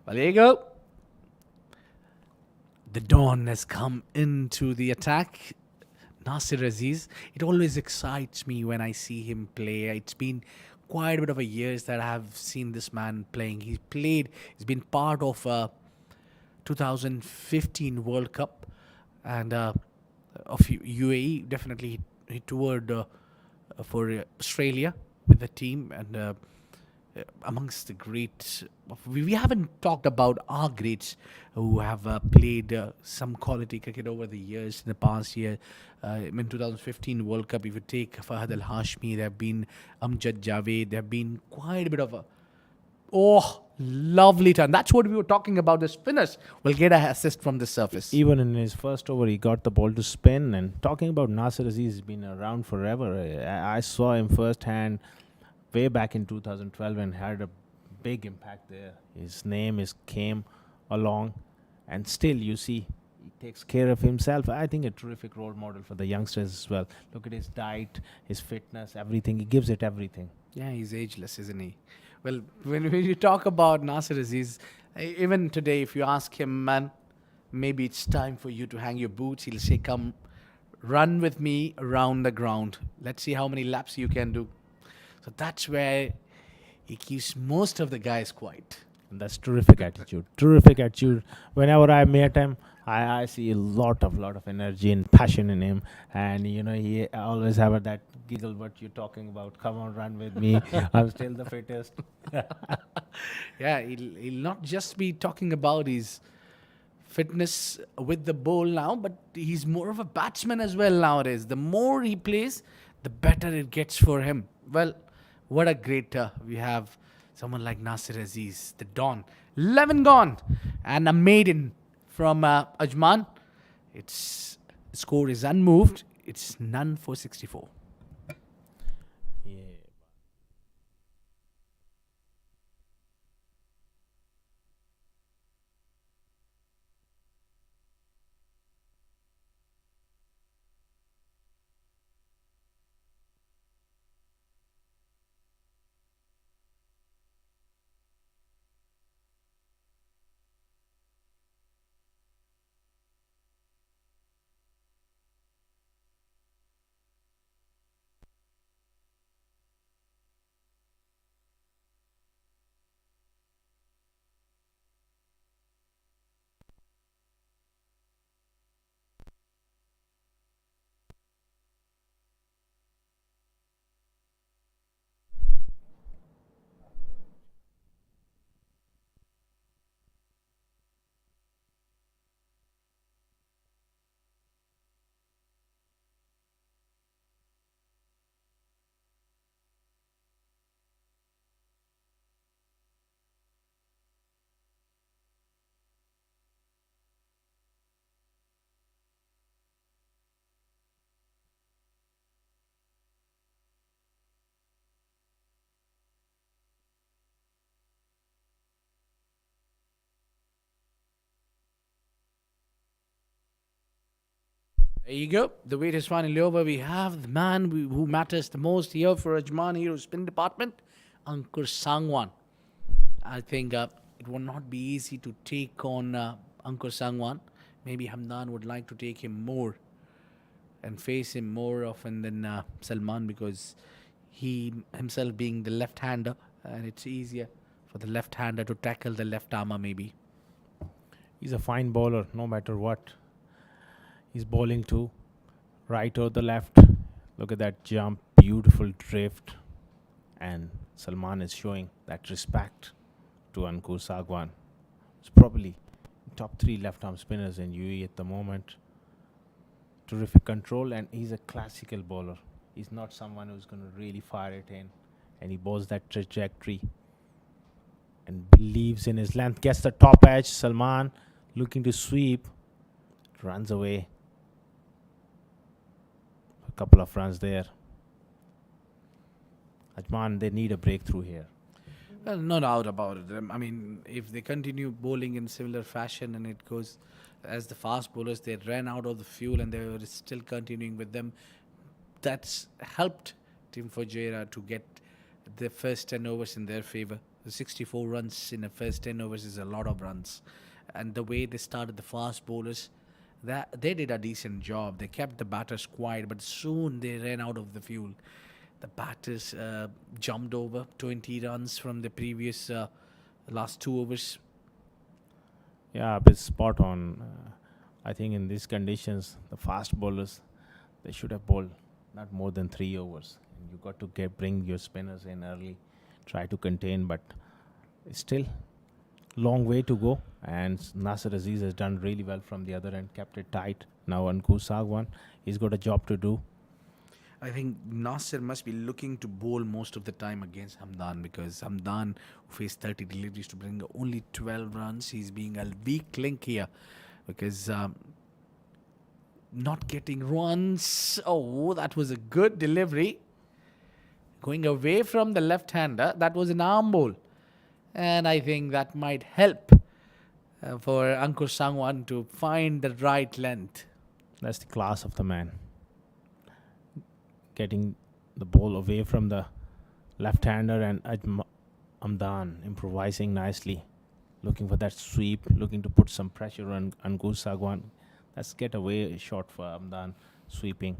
Well, there you go. The dawn has come into the attack. Nasir Aziz, it always excites me when I see him play. It's been quite a bit of a years that I have seen this man playing. He's been part of 2015 World Cup and of UAE. Definitely he toured for Australia with the team, and amongst the greats. We haven't talked about our greats who have played some quality cricket over the years in the past year. In 2015 World Cup, if you take Fahad Al Hashmi, there have been Amjad Javed, there have been quite a bit of a lovely turn. That's what we were talking about. The spinners will get a assist from the surface. Even in his first over, he got the ball to spin. And talking about Nasir Aziz, he's been around forever. I saw him firsthand way back in 2012 and had a big impact there. His name came along, and still you see he takes care of himself. I think a terrific role model for the youngsters as well. Look at his diet, his fitness, everything. He gives it everything. Yeah, he's ageless, isn't he? Well, when you talk about Nasir Aziz, even today, if you ask him, man, maybe it's time for you to hang your boots, he'll say, come, run with me around the ground. Let's see how many laps you can do. So that's where he keeps most of the guys quiet. And that's terrific attitude. Terrific attitude. Whenever I met him, I see a lot of energy and passion in him, and he always have that giggle. What you're talking about? Come on, run with me. I'm still the fittest. Yeah, he'll not just be talking about his fitness with the ball now, but he's more of a batsman as well nowadays. The more he plays, the better it gets for him. Well, what a great we have someone like Nasir Aziz, the Don. 11 gone, and a maiden from Ajman. Its score is unmoved. It's none for 64. Yeah. There you go. The wait is finally over. We have the man who matters the most here for Ajman Hero Spin Department, Ankur Sangwan. I think it will not be easy to take on Ankur Sangwan. Maybe Hamdan would like to take him more and face him more often than Salman, because he himself being the left-hander, and it's easier for the left-hander to tackle the left armor maybe. He's a fine bowler, no matter what. He's bowling to right or the left. Look at that jump, beautiful drift, and Salman is showing that respect to Ankur Sagwan. It's probably top three left-arm spinners in UAE at the moment. Terrific control, and he's a classical bowler. He's not someone who's going to really fire it in, and he bowls that trajectory and believes in his length. Gets the top edge. Salman looking to sweep, runs away. A couple of runs there. Ajman, they need a breakthrough here. Well, no doubt about it. I mean, if they continue bowling in similar fashion and it goes as the fast bowlers, they ran out of the fuel and they were still continuing with them. That's helped Team Fujairah to get the first 10 overs in their favor. The 64 runs in the first 10 overs is a lot of runs. And the way they started the fast bowlers, that they did a decent job. They kept the batters quiet, but soon they ran out of the fuel. The batters jumped over 20 runs from the previous last 2 overs. Yeah, but spot on. I think in these conditions, the fast bowlers, they should have bowled not more than 3 overs. And you got to bring your spinners in early, try to contain, but it's still long way to go. And Nasir Aziz has done really well from the other end, kept it tight. Now Ankur Sagwan, he's got a job to do. I think Nasir must be looking to bowl most of the time against Hamdan, because Hamdan, who faced 30 deliveries to bring only 12 runs, he's being a weak link here because not getting runs. Oh, that was a good delivery. Going away from the left-hander, that was an arm ball. And I think that might help for Ankur Sangwan to find the right length. That's the class of the man. Getting the ball away from the left-hander, and Amdan improvising nicely, looking for that sweep, looking to put some pressure on Ankur Sagwan. Let's get away shot for Amdan sweeping.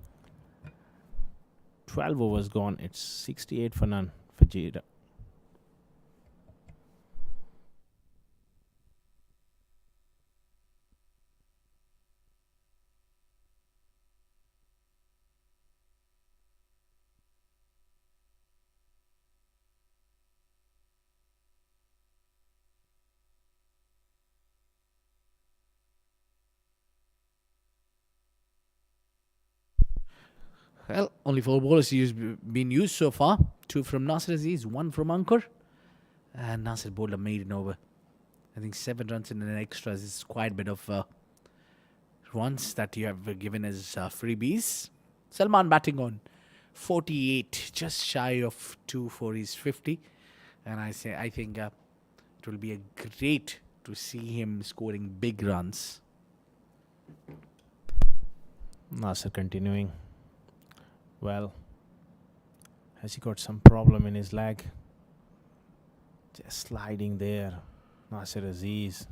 12 overs gone. It's 68 for none for Jada. Well, only 4 bowlers been used so far. 2 from Nasir Aziz, 1 from Ankur. And Nasir bowled a maiden over. I think 7 runs in an extras is quite a bit of runs that you have given as freebies. Salman batting on 48, just shy of 2 for his 50. And I think it will be a great to see him scoring big runs. Nasir continuing. Well, has he got some problem in his leg? Just sliding there. Nasir Aziz.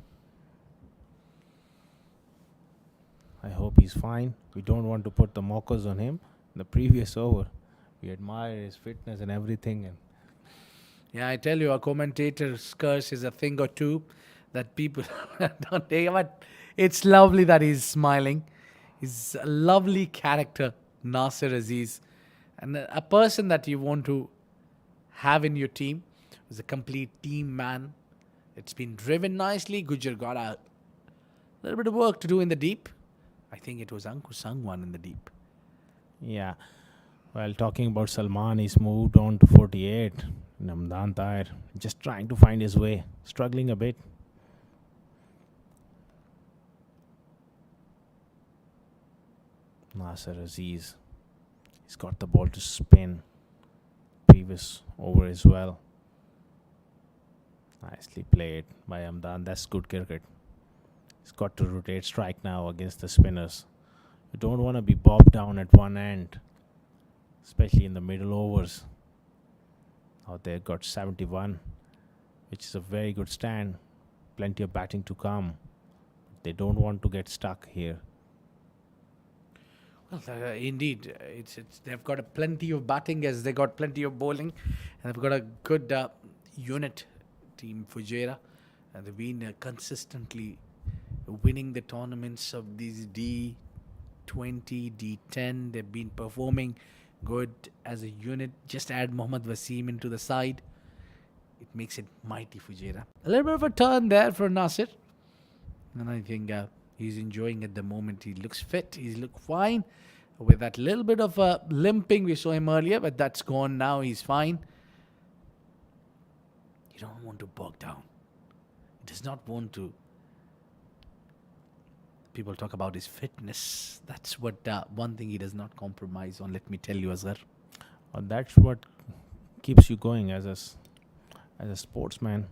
I hope he's fine. We don't want to put the mockers on him. In the previous over, we admire his fitness and everything. And Yeah, I tell you, a commentator's curse is a thing or two that people don't take. But it's lovely that he's smiling. He's a lovely character, Nasir Aziz. And a person that you want to have in your team is a complete team man. It's been driven nicely. Gujar got a little bit of work to do in the deep. I think it was Ankur Sangh one in the deep. yeah, well, talking about Salman, he's moved on to 48. Namdan Tair, just trying to find his way, struggling a bit. Nasir Aziz, he's got the ball to spin. Previous over as well. Nicely played by Amdan. That's good cricket. He's got to rotate strike now against the spinners. You don't want to be bobbed down at one end, especially in the middle overs. Out there got 71, which is a very good stand. Plenty of batting to come. They don't want to get stuck here. Well, indeed, they've got a plenty of batting as they got plenty of bowling, and they've got a good unit team, Fujairah, and they've been consistently winning the tournaments of these D20, D10. They've been performing good as a unit. Just add Mohammad Wasim into the side, it makes it mighty Fujairah. A little bit of a turn there for Nasir, and I think he's enjoying at the moment. He looks fit. He looks fine. With that little bit of limping we saw him earlier, but that's gone now. He's fine. You don't want to bog down. He does not want to. People talk about his fitness. That's what one thing he does not compromise on. Let me tell you, Azhar. That's what keeps you going as a sportsman.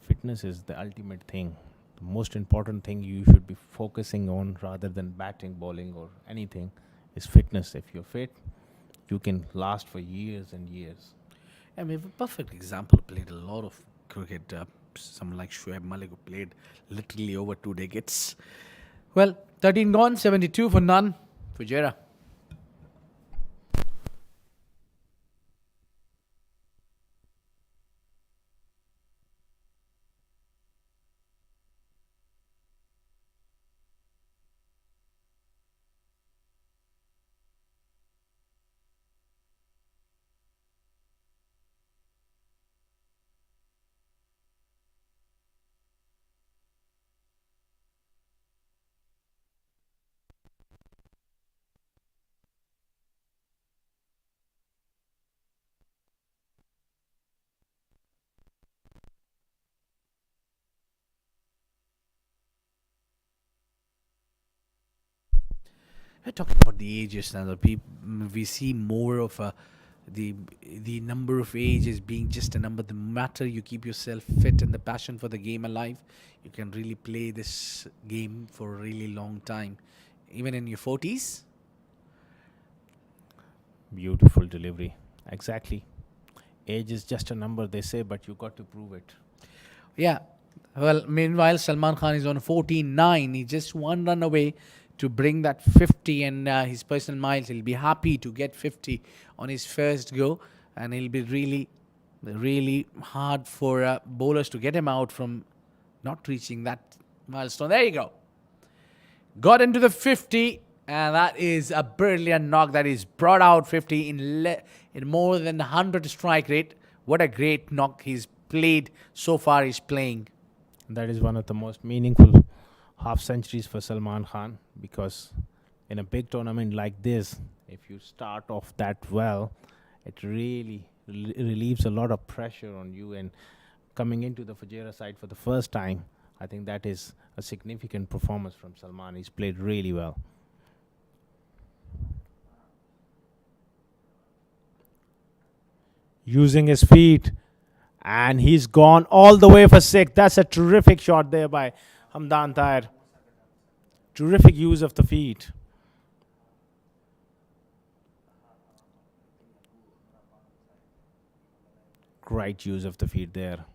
Fitness is the ultimate thing. The most important thing you should be focusing on rather than batting, bowling or anything is fitness. If you're fit, you can last for years and years. I mean, a perfect example played a lot of cricket. Someone like Malek who played literally over 2 decades. Well, 13 gone, 72 for none. Fujairah. We're talking about the ages now. We see more of the number of ages being just a number. The matter you keep yourself fit and the passion for the game alive, you can really play this game for a really long time, even in your 40s. Beautiful delivery. Exactly. Age is just a number, they say, but you got to prove it. Yeah. Well, meanwhile, Salman Khan is on 14-9. He's just 1 run away to bring that 50 and his personal miles. He'll be happy to get 50 on his first go, and it'll be really, really hard for bowlers to get him out from not reaching that milestone. There you go. Got into the 50, and that is a brilliant knock. That is brought out 50 in more than 100 strike rate. What a great knock he's played so far. He's playing. That is one of the most meaningful half centuries for Salman Khan, because in a big tournament like this, If you start off that well, it really relieves a lot of pressure on you. And coming into the Fujairah side for the first time, I think that is a significant performance from Salman. He's played really well. Using his feet, and he's gone all the way for six. That's a terrific shot there by Hamdan Tahir. Terrific use of the feet. Great use of the feet there.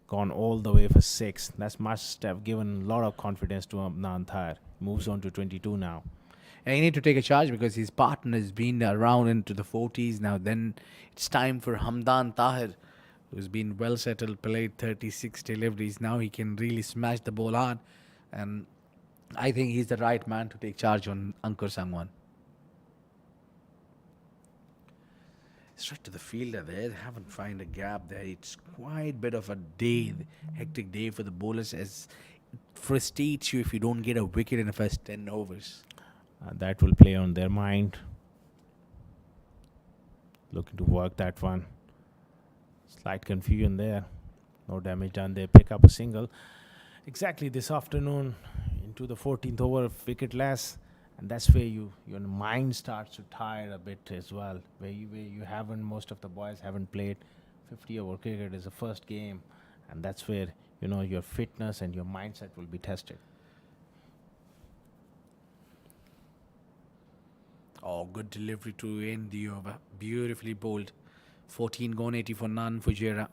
Gone all the way for six. That must have given a lot of confidence to Hamdan Tahir. Moves on to 22 now. And he need to take a charge because his partner has been around into the 40s now. Then it's time for Hamdan Tahir, who's been well settled, played 36 deliveries. Now he can really smash the ball hard. And I think he's the right man to take charge on Ankur Sangwan. Straight to the fielder there. They haven't found a gap there. It's quite a bit of a day, hectic day for the bowlers, as it frustrates you if you don't get a wicket in the first 10 overs. That will play on their mind. Looking to work that one. Slight confusion there. No damage done. They pick up a single. Exactly this afternoon into the 14th over, wicket less. And that's where your mind starts to tire a bit as well. Where you haven't, most of the boys haven't played 50-over cricket. Is the first game. And that's where, your fitness and your mindset will be tested. Oh, good delivery to end the over. Beautifully bowled. 14 gone, 80 for none, Fujairah.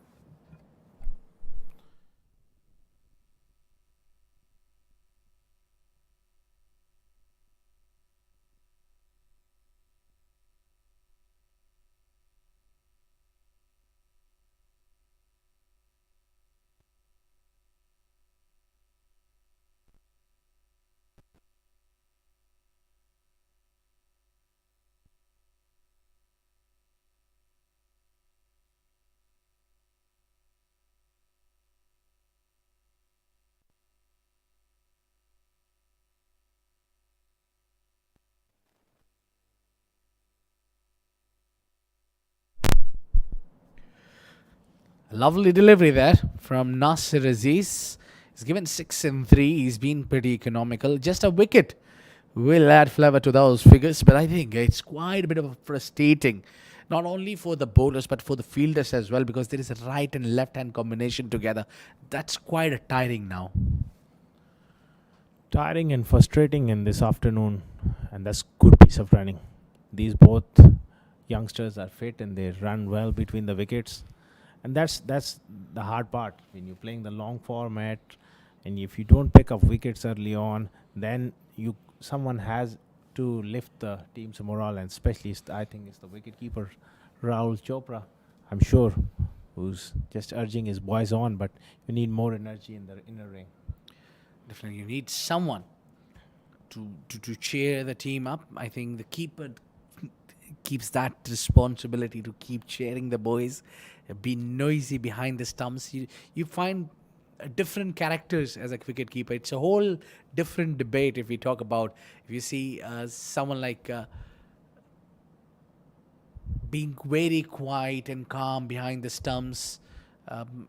Lovely delivery there from Nasir Aziz. He's given 6 and 3. He's been pretty economical. Just a wicket will add flavor to those figures, but I think it's quite a bit of frustrating, not only for the bowlers but for the fielders as well, because there is a right and left hand combination together. That's quite a tiring now. Tiring and frustrating in this afternoon, and that's good piece of running. These both youngsters are fit and they run well between the wickets, and that's the hard part when you're playing the long format. And if you don't pick up wickets early on, then someone has to lift the team's morale, and especially I think it's the wicketkeeper Rahul Chopra, I'm sure, who's just urging his boys on. But you need more energy in the inner ring. Definitely, you need someone to cheer the team up. I think the keeper keeps that responsibility to keep cheering the boys, be noisy behind the stumps. You find different characters as a wicket keeper. It's a whole different debate if we talk about, if you see someone like being very quiet and calm behind the stumps,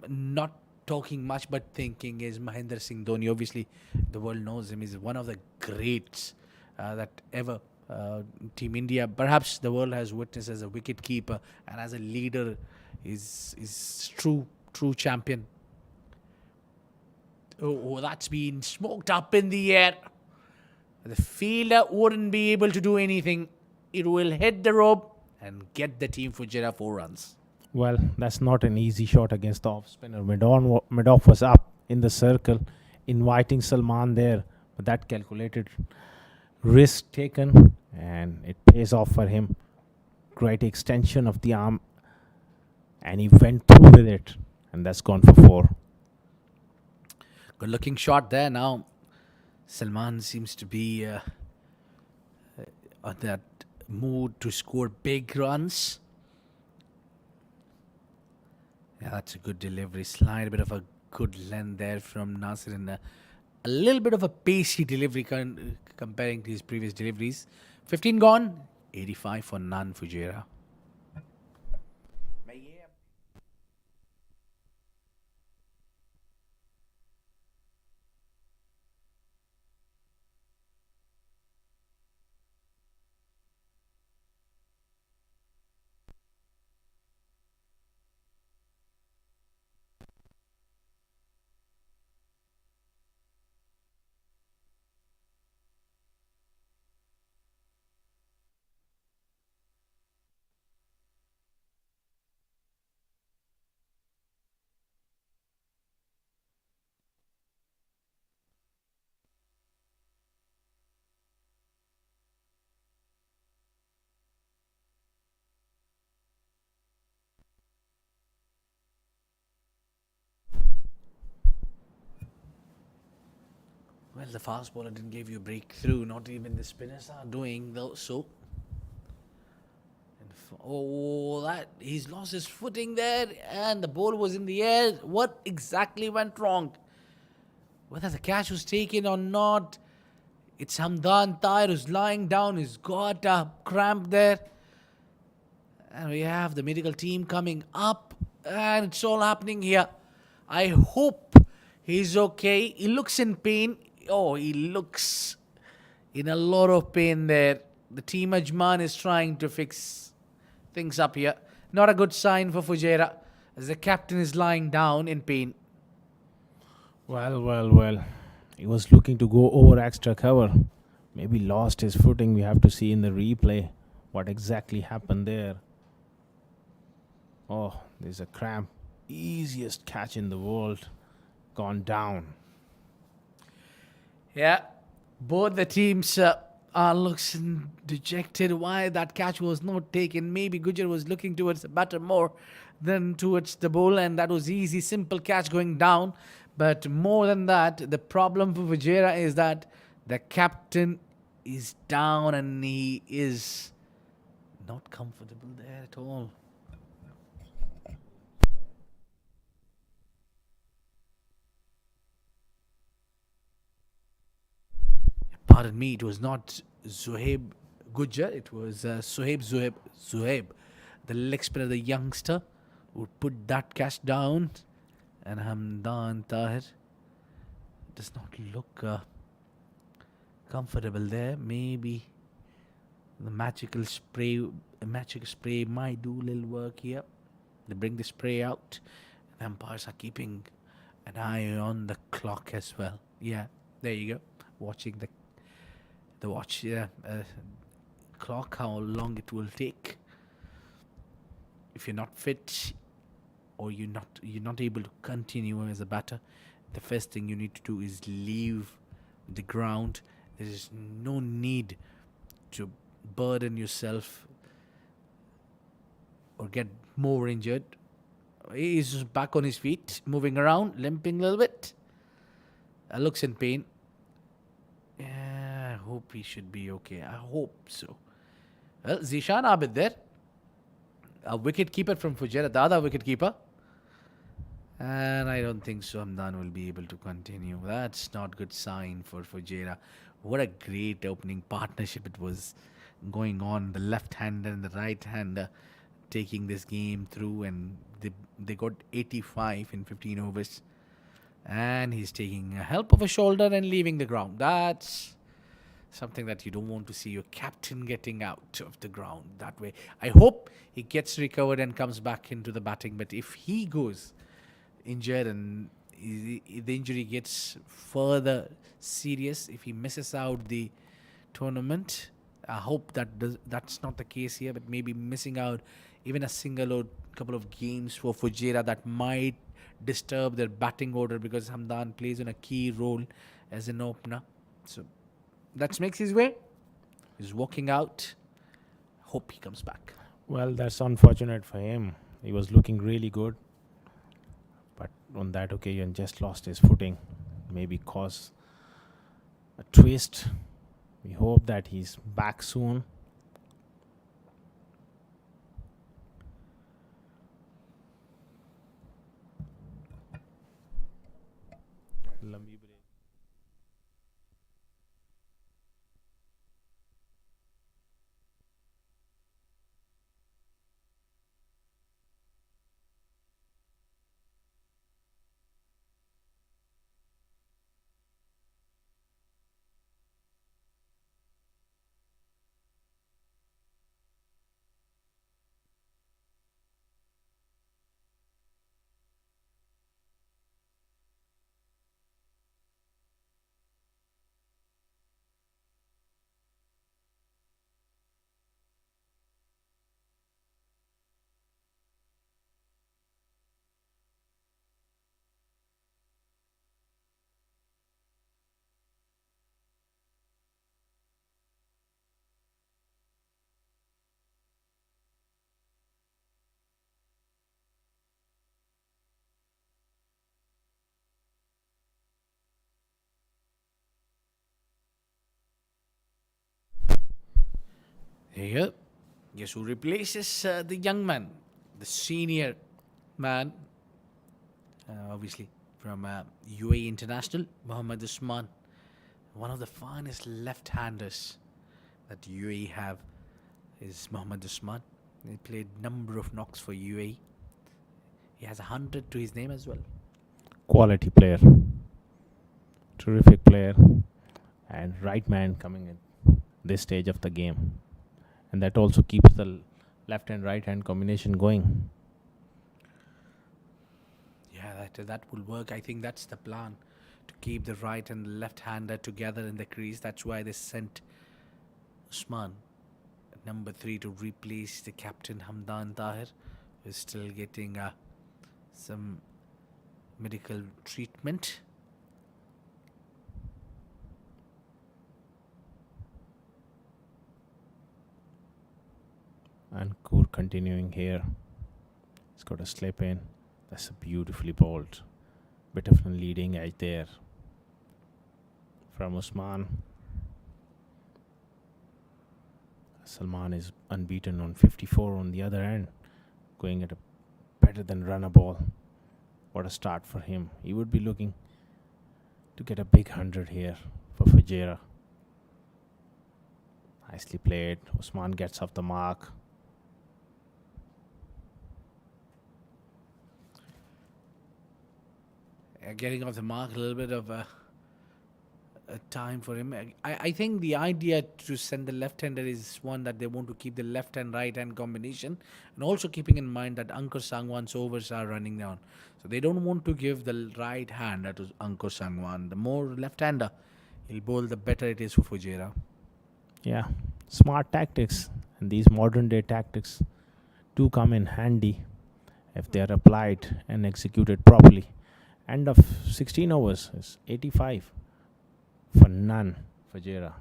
not talking much but thinking, is Mahendra Singh Dhoni. Obviously, the world knows him. He's one of the greats that ever Team India, perhaps the world has witnessed as a wicket keeper and as a leader. Is true champion. Oh, that's been smoked up in the air. The fielder wouldn't be able to do anything. It will hit the rope and get the team Fujairah 4 runs. Well, that's not an easy shot against the off spinner. Madoff was up in the circle, inviting Salman there, but that calculated risk taken, and it pays off for him. Great extension of the arm, and he went through with it, and that's gone for 4. Good looking shot there. Now Salman seems to be on that mood to score big runs. Yeah, that's a good delivery. Slide, a bit of a good length there from Nasir, and A little bit of a pacey delivery comparing to his previous deliveries. 15 gone, 85 for none, Fujairah. Well, the fast bowler didn't give you a breakthrough. Not even the spinners are doing though. So, oh, that he's lost his footing there, and the ball was in the air. What exactly went wrong? Whether the catch was taken or not, it's Hamdan Tahir who's lying down. He's got a cramp there, and we have the medical team coming up, and it's all happening here. I hope he's okay. He looks in pain. Oh, he looks in a lot of pain there. The team Ajman is trying to fix things up here. Not a good sign for Fujairah, as the captain is lying down in pain. Well. He was looking to go over extra cover. Maybe lost his footing. We have to see in the replay what exactly happened there. Oh, there's a cramp. Easiest catch in the world. Gone down. Yeah, both the teams are looking dejected why that catch was not taken. Maybe Gujar was looking towards the batter more than towards the bowler, and that was easy, simple catch going down. But more than that, the problem for Fujairah is that the captain is down and he is not comfortable there at all. Pardon me, it was not Zuhaib Gujar, it was Zuhaib, the leg spinner, the youngster, who put that catch down. And Hamdan Tahir does not look comfortable there. Maybe the magic spray might do a little work here. They bring the spray out, and umpires are keeping an eye on the clock as well. Yeah, there you go. Watching the watch, yeah, clock, how long it will take. If you're not fit or you're not able to continue as a batter, the first thing you need to do is leave the ground. There is no need to burden yourself or get more injured. He's back on his feet, moving around, limping a little bit. Looks in pain. Yeah, I hope he should be okay. I hope so. Well, Zishan Abid there, a wicket keeper from Fujairah, the other wicket keeper. And I don't think so. Hamdan will be able to continue. That's not good sign for Fujairah. What a great opening partnership it was going on. The left hander and the right hander taking this game through, and they got 85 in 15 overs. And he's taking a help of a shoulder and leaving the ground. That's something that you don't want to see your captain getting out of the ground that way. I hope he gets recovered and comes back into the batting. But if he goes injured and the injury gets further serious, if he misses out the tournament, I hope that's not the case here. But maybe missing out even a single or couple of games for Fujairah, that might disturb their batting order, because Hamdan plays in a key role as an opener. So that makes his way. He's walking out. Hope he comes back. Well, that's unfortunate for him. He was looking really good, but on that occasion just lost his footing. Maybe cause a twist. We hope that he's back soon. लंबी break. Here, guess who replaces the young man, the senior man, obviously from UAE International, Mohammad Usman, one of the finest left-handers that UAE have is Mohammad Usman. He played number of knocks for UAE. He has 100 to his name as well. Quality player, terrific player, and right man coming in this stage of the game. And that also keeps the left and right hand combination going. Yeah, that will work. I think that's the plan, to keep the right and left-hander together in the crease. That's why they sent Usman at number 3 to replace the captain Hamdan Tahir, who is still getting some medical treatment. And Kur continuing here. He's got a slip in. That's a beautifully bowled. Bit of a leading edge there from Usman. Salman is unbeaten on 54 on the other end, going at a better than runner ball. What a start for him. He would be looking to get a big 100 here for Fujairah. Nicely played. Usman gets off the mark. Getting off the mark, a little bit of a time for him. I think the idea to send the left-hander is one that they want to keep the left and right-hand combination, and also keeping in mind that Ankur Sangwan's overs are running down. So they don't want to give the right-hander to Ankur Sangwan. The more left-hander he'll bowl, the better it is for Fujairah. Yeah, smart tactics. And these modern day tactics do come in handy if they are applied and executed properly. End of 16 overs is 85 for none for Fujairah.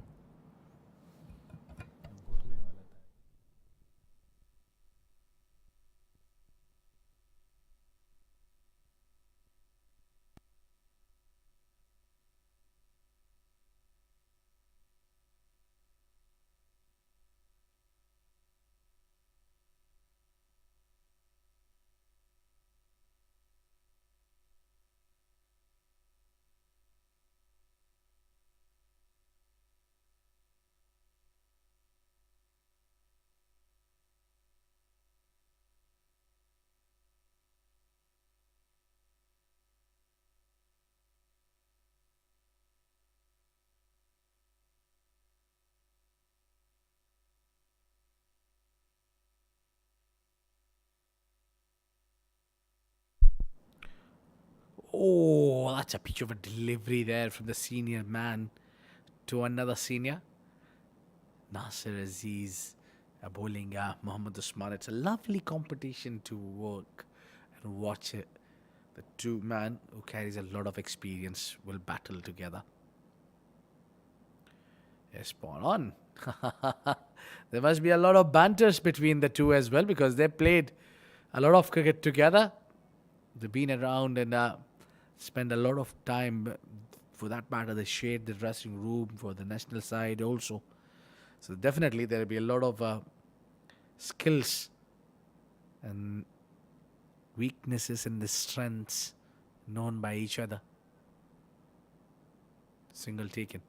Oh, that's a picture of a delivery there from the senior man to another senior. Nasir Aziz bowling Mohammad Usman. It's a lovely competition to work and watch it. The two men who carries a lot of experience will battle together. Yes, spot on. There must be a lot of banters between the two as well, because they played a lot of cricket together. They've been around and spend a lot of time. For that matter, they shared the dressing room for the national side also. So definitely there will be a lot of skills and weaknesses and the strengths known by each other. Single taken.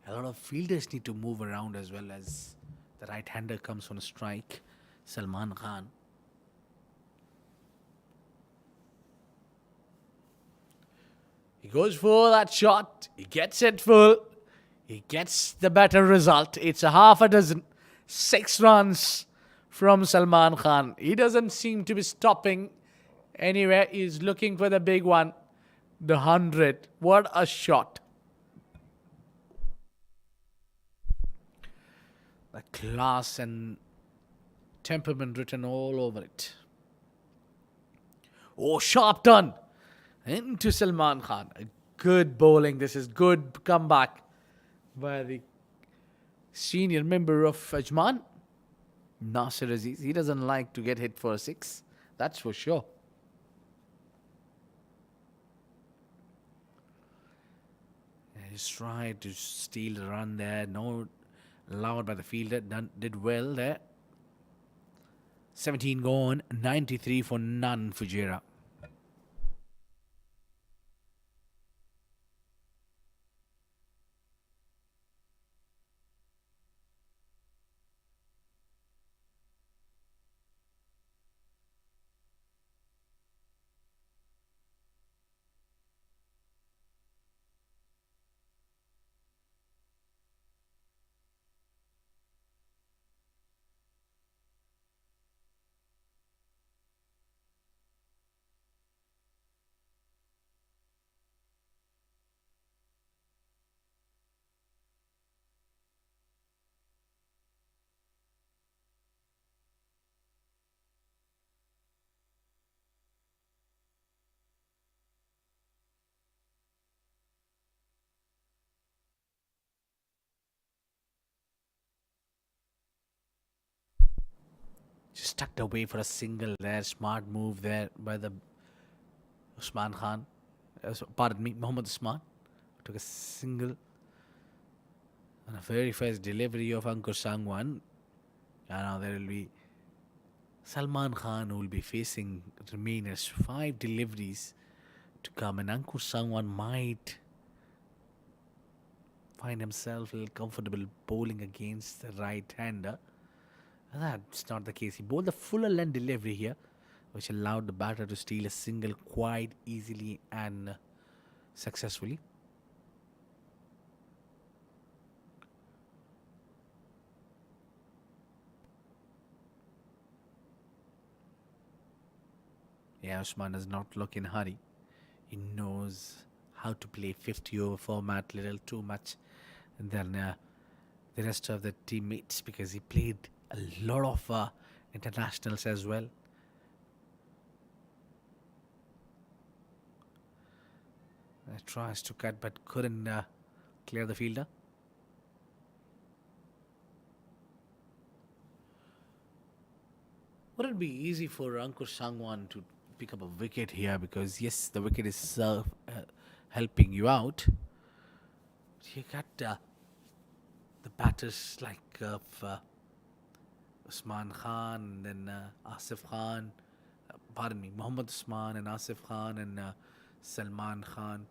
A lot of fielders need to move around as well as the right-hander comes on a strike. Salman Khan. He goes for that shot. He gets it full. He gets the better result. It's a half a dozen. 6 runs from Salman Khan. He doesn't seem to be stopping anywhere. He's looking for the big one. The 100. What a shot. The class and temperament written all over it. Oh, sharp turn into Salman Khan. Good bowling. This is good comeback by the senior member of Ajman. Nasir Aziz, he doesn't like to get hit for a six. That's for sure. He's tried to steal the run there. No allowed by the fielder. Did well there. 17 gone. 93 for none, Fujairah. Just tucked away for a single there. Smart move there by the Usman Khan. Pardon me, Muhammad Usman. Took a single. And a very fast delivery of Ankur Sangwan. And now there will be Salman Khan who will be facing remainers. 5 deliveries to come. And Ankur Sangwan might find himself a little comfortable bowling against the right-hander. That's not the case. He bowled the fuller length delivery here, which allowed the batter to steal a single quite easily and successfully. Yeah, Usman does not look in a hurry. He knows how to play 50 over format a little too much than the rest of the teammates because he played a lot of internationals as well. Tries to cut but couldn't clear the fielder. Would it be easy for Ankur Sangwan to pick up a wicket here? Because yes, the wicket is helping you out. You got the batters like Usman Khan, then Asif Khan, pardon me, Muhammad Usman and Asif Khan and Salman Khan,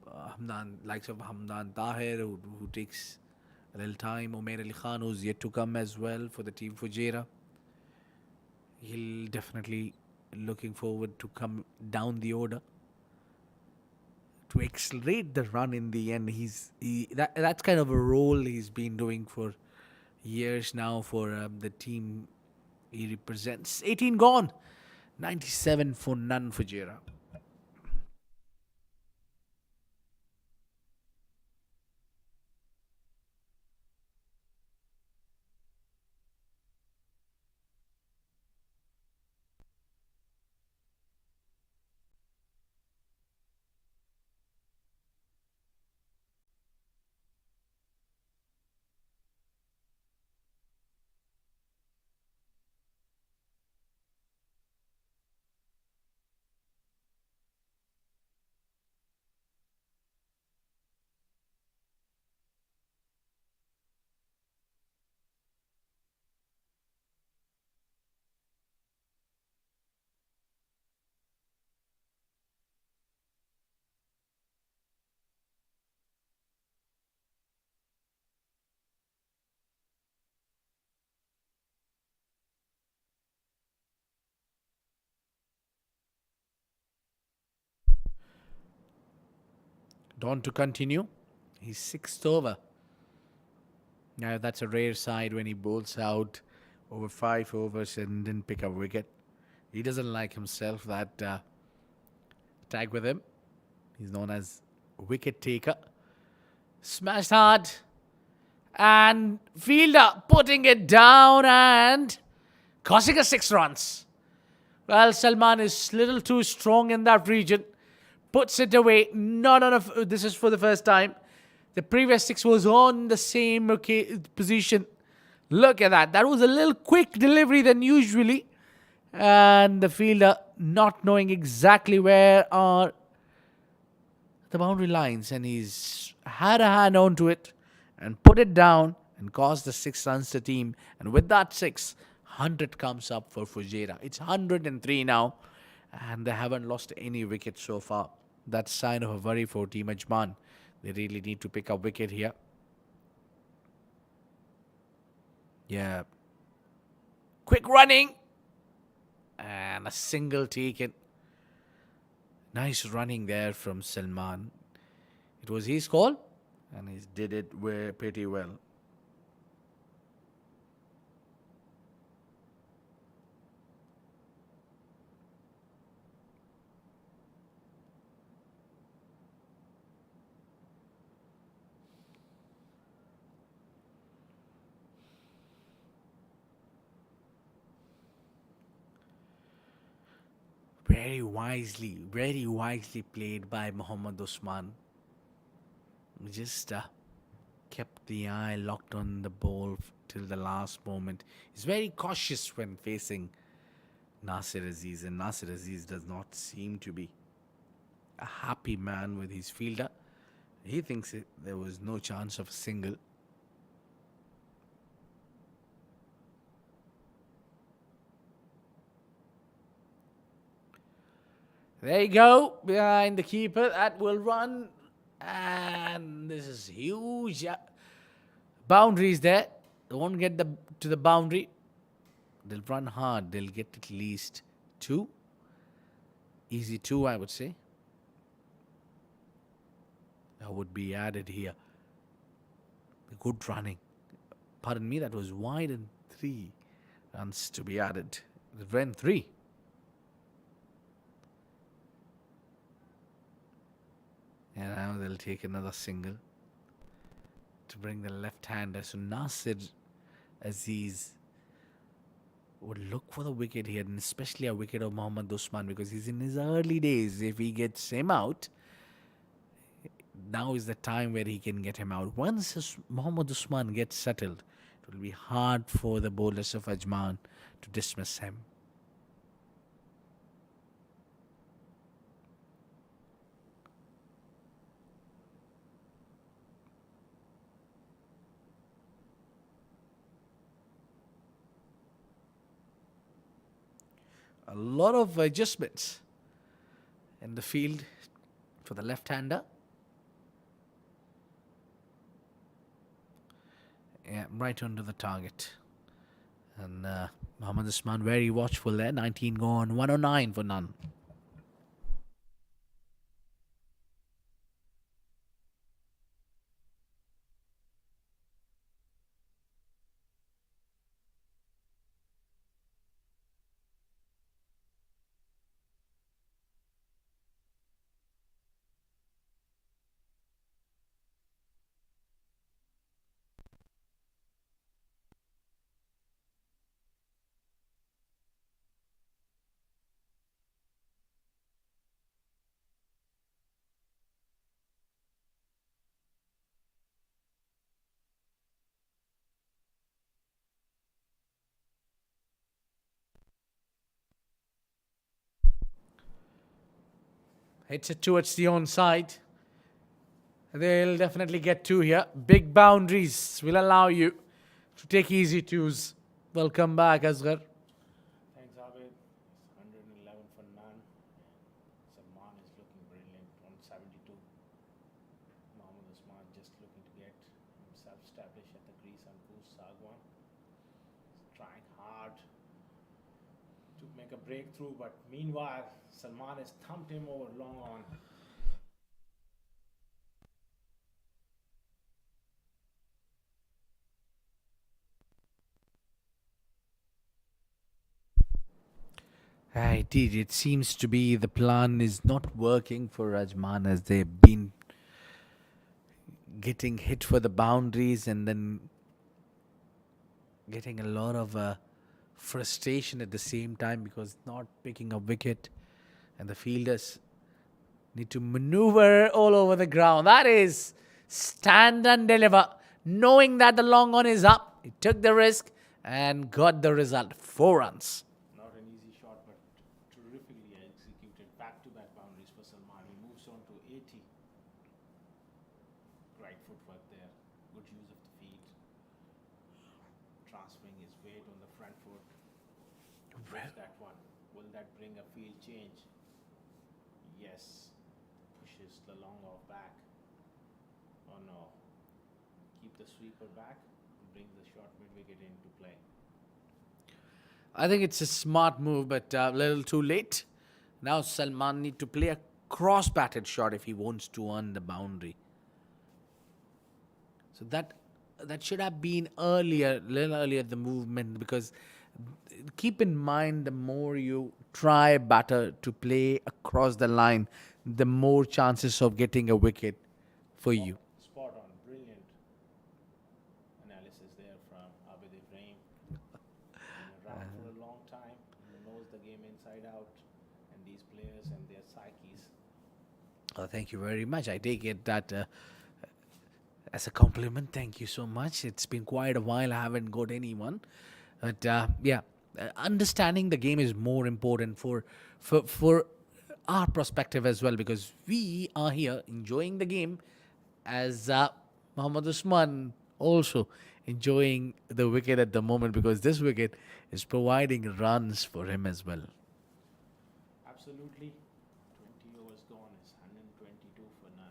Hamdan, likes of Hamdan Tahir, who takes a little time, Umair Ali Khan, who's yet to come as well for the team Fujairah. He'll definitely looking forward to come down the order to accelerate the run in the end. That's kind of a role he's been doing for years now for the team he represents. 18 gone, 97 for none for Fujairah. Dawn to continue. He's sixth over. Now that's a rare side when he bowls out over 5 overs and didn't pick a wicket. He doesn't like himself that tag with him. He's known as wicket taker. Smashed hard. And fielder putting it down and causing a 6 runs. Well, Salman is little too strong in that region. Puts it away. Not enough. This is for the first time. The previous 6 was on the same position. Look at that. That was a little quick delivery than usually. And the fielder not knowing exactly where are the boundary lines. And he's had a hand onto it and put it down and caused the 6 runs to team. And with that 100 comes up for Fujairah. It's 103 now. And they haven't lost any wicket so far. That's sign of a worry for Team Ajman. They really need to pick up wicket here. Yeah. Quick running. And a single taken. Nice running there from Salman. It was his call. And he did it pretty well. Very wisely played by Muhammad Usman. Just kept the eye locked on the ball till the last moment. He's very cautious when facing Nasir Aziz, and Nasir Aziz does not seem to be a happy man with his fielder. He thinks there was no chance of a single. There you go, behind the keeper. That will run. And this is huge. Boundaries there. They won't get to the boundary. They'll run hard. They'll get at least 2. Easy 2, I would say. That would be added here. Good running. Pardon me, that was wide and 3 runs to be added. It ran 3. And now they'll take another single to bring the left-hander. So Nasir Aziz would look for the wicket here, and especially a wicket of Mohammad Usman, because he's in his early days. If he gets him out, now is the time where he can get him out. Once Mohammad Usman gets settled, it will be hard for the bowlers of Ajman to dismiss him. A lot of adjustments in the field for the left-hander. Yeah, right under the target. And Mohammad Usman very watchful there. 19 gone, 109 for none. Hits it towards the onside. They'll definitely get 2 here. Big boundaries will allow you to take easy 2s. Welcome back, Asghar. Thanks, Abid. 111 for none. Salman is looking brilliant on 72. Mohammad Usman just looking to get himself established at the crease on Goose Sagwan. He's trying hard to make a breakthrough, but meanwhile, Salman has thumped him over long on. Indeed, it seems to be the plan is not working for Ajman, as they've been getting hit for the boundaries and then getting a lot of frustration at the same time because not picking a wicket, and the fielders need to maneuver all over the ground. That is stand and deliver. Knowing that the long on is up, He took the risk and got the result. 4 runs. Not an easy shot, but terrifically executed. Back-to-back boundaries for Salman. He moves on to 80. Right footwork there. Good use of the feet. Transferring his weight on the front foot. Where's that one? Will that bring a field change? Yes. Pushes the long off back. Oh no. Keep the sweeper back. Bring the short mid-wicket into play. I think it's a smart move, but a little too late. Now Salman need to play a cross-batted shot if he wants to earn the boundary. So that should have been earlier, little earlier the movement, because keep in mind the more you try batter to play across the line, the more chances of getting a wicket for you. Spot on. Brilliant analysis there from Abid Ibrahim. Been around for a long time. Knows the game inside out. And these players and their psyches. Thank you very much. I take it that as a compliment. Thank you so much. It's been quite a while. I haven't got anyone, but understanding the game is more important for our perspective as well, because we are here enjoying the game as Muhammad Usman also enjoying the wicket at the moment, because this wicket is providing runs for him as well. Absolutely. 20 overs gone is 122 for none.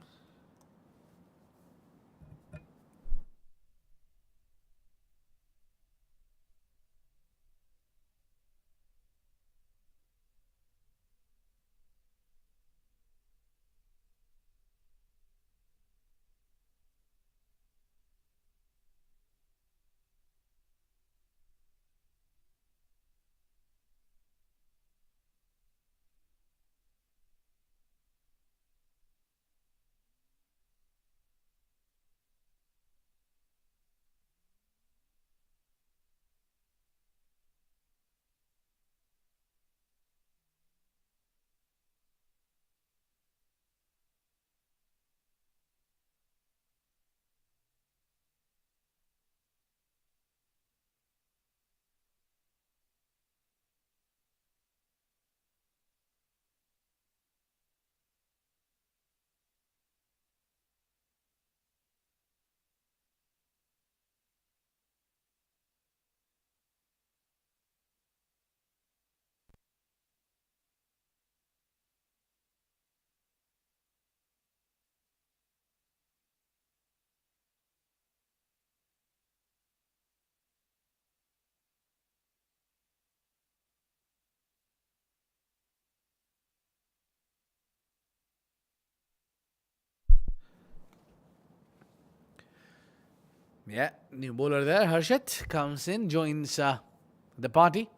Yeah, new bowler there. Harshit comes in, joins the party.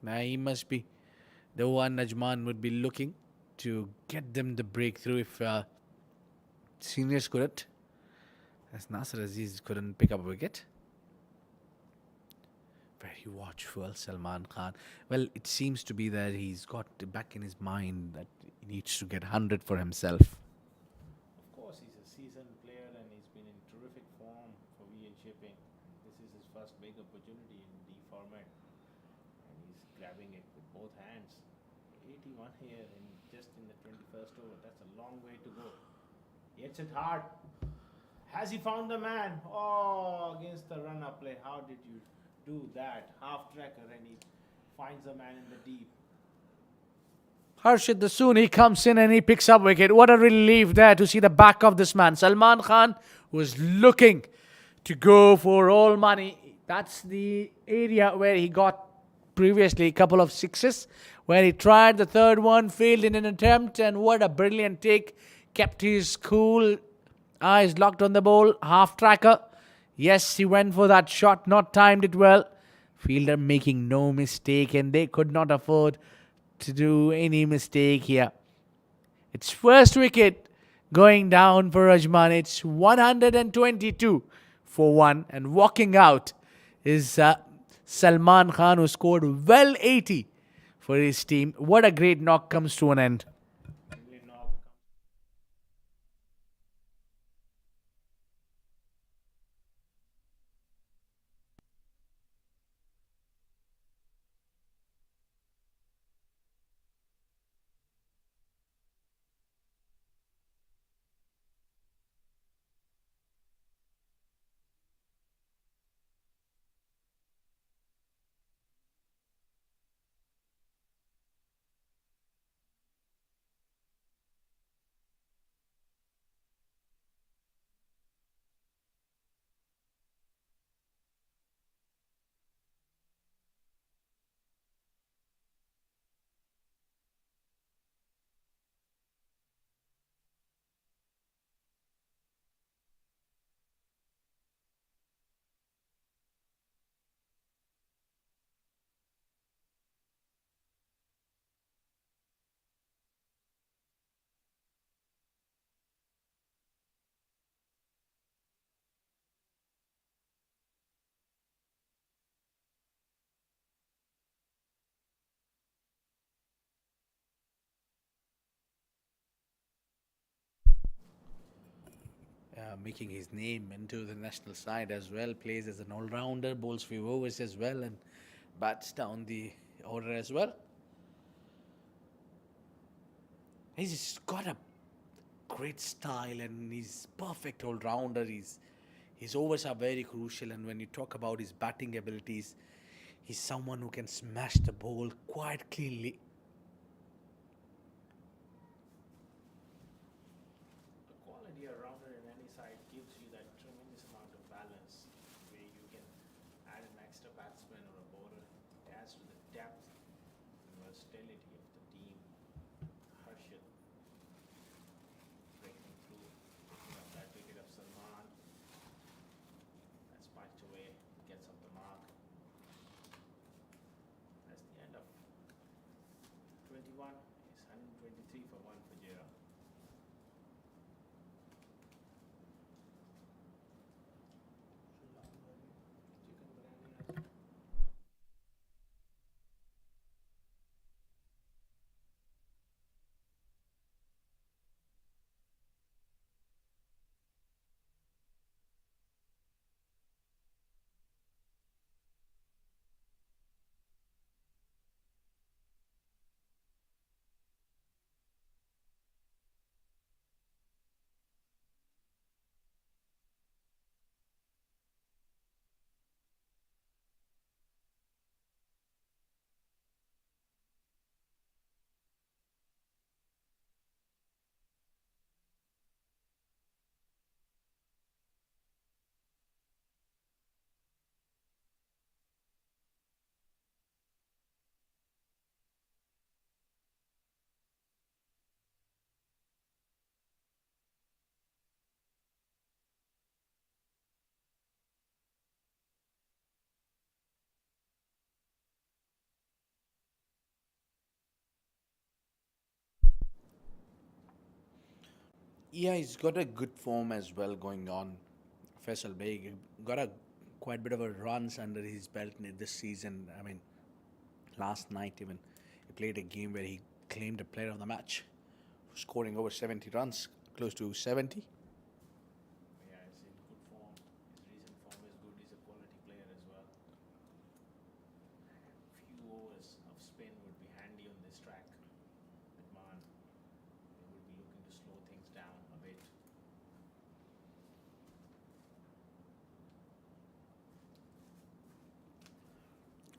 Now he must be the one Ajman would be looking to get them the breakthrough if seniors couldn't. As Nasser Aziz couldn't pick up a wicket. Very watchful, Salman Khan. Well, it seems to be that he's got back in his mind that he needs to get 100 for himself. Of course, he's a seasoned player and he's been in terrific form for VN Shipping. This is his first big opportunity in D format, and he's grabbing it with both hands. 81 here in just in the 21st over. That's a long way to go. Hits it hard. Has he found the man? Oh, against the run-up play. How did you do that? Half tracker, and he finds the man in the deep. Harshit, the soon he comes in and he picks up wicket. What a relief there to see the back of this man. Salman Khan was looking to go for all money. That's the area where he got previously a couple of sixes, where he tried the third one, failed in an attempt, and what a brilliant take. Kept his cool, eyes locked on the ball, half tracker. Yes, he went for that shot, not timed it well. Fielder making no mistake, and they could not afford to do any mistake here. It's first wicket going down for Ajman. It's 122 for 1, and walking out is Salman Khan, who scored well 80 for his team. What a great knock comes to an end. Brilliant knock. making his name into the national side as well. Plays as an all-rounder, bowls few overs as well, and bats down the order as well. He's just got a great style and he's perfect all-rounder. His overs are very crucial, and when you talk about his batting abilities, he's someone who can smash the ball quite cleanly. A quality rounder in any side gives you that tremendous amount of balance, where you can add an extra batsman or a bowler. It adds to the depth and versatility of the team. Harshit breaking through, picking up that wicket of Salman. That's punched away, gets off the mark. That's the end of 21. It's 123 for one Fujairah. Chicken biryani. Yeah, he's got a good form as well going on. Faisal Beg got a quite bit of a runs under his belt this season. I mean, last night even he played a game where he claimed a player of the match, scoring over 70 runs, close to 70. Yeah, he's in good form. His recent form is good. He's a quality player as well. Few overs of spin would be handy on this track. Ajman, they would be looking to slow things down a bit.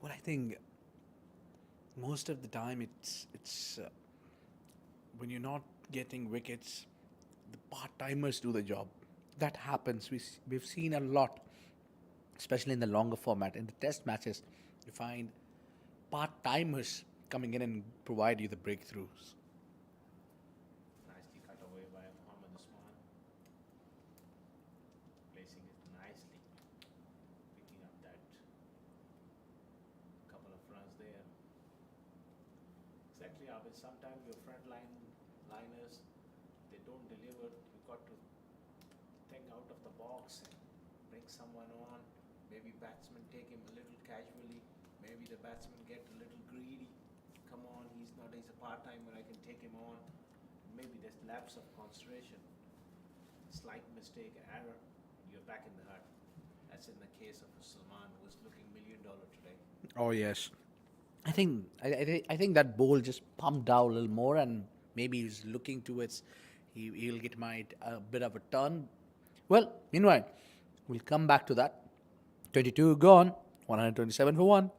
Well, I think most of the time it's when you're not getting wickets, the part timers do the job. That happens. We've seen a lot, especially in the longer format. In the test matches, you find part timers coming in and provide you the breakthroughs. Nicely cut away by Muhammad Usman, placing it nicely, picking up that couple of runs there. Exactly, Abid. Sometimes your front liners, they don't deliver. You got to think out of the box and bring someone on. Maybe batsmen take him a little casually. Maybe the batsmen get a little greedy. Come on, he's a part timer. I can take him on. Maybe there's lapse of concentration, slight mistake, error, and you're back in the hut. That's in the case of Salman, who was looking $1 million today. Oh yes, I think that ball just pumped out a little more, and maybe he's looking towards he'll get might a bit of a turn. Well, meanwhile, we'll come back to that. 22 gone, 127 for one.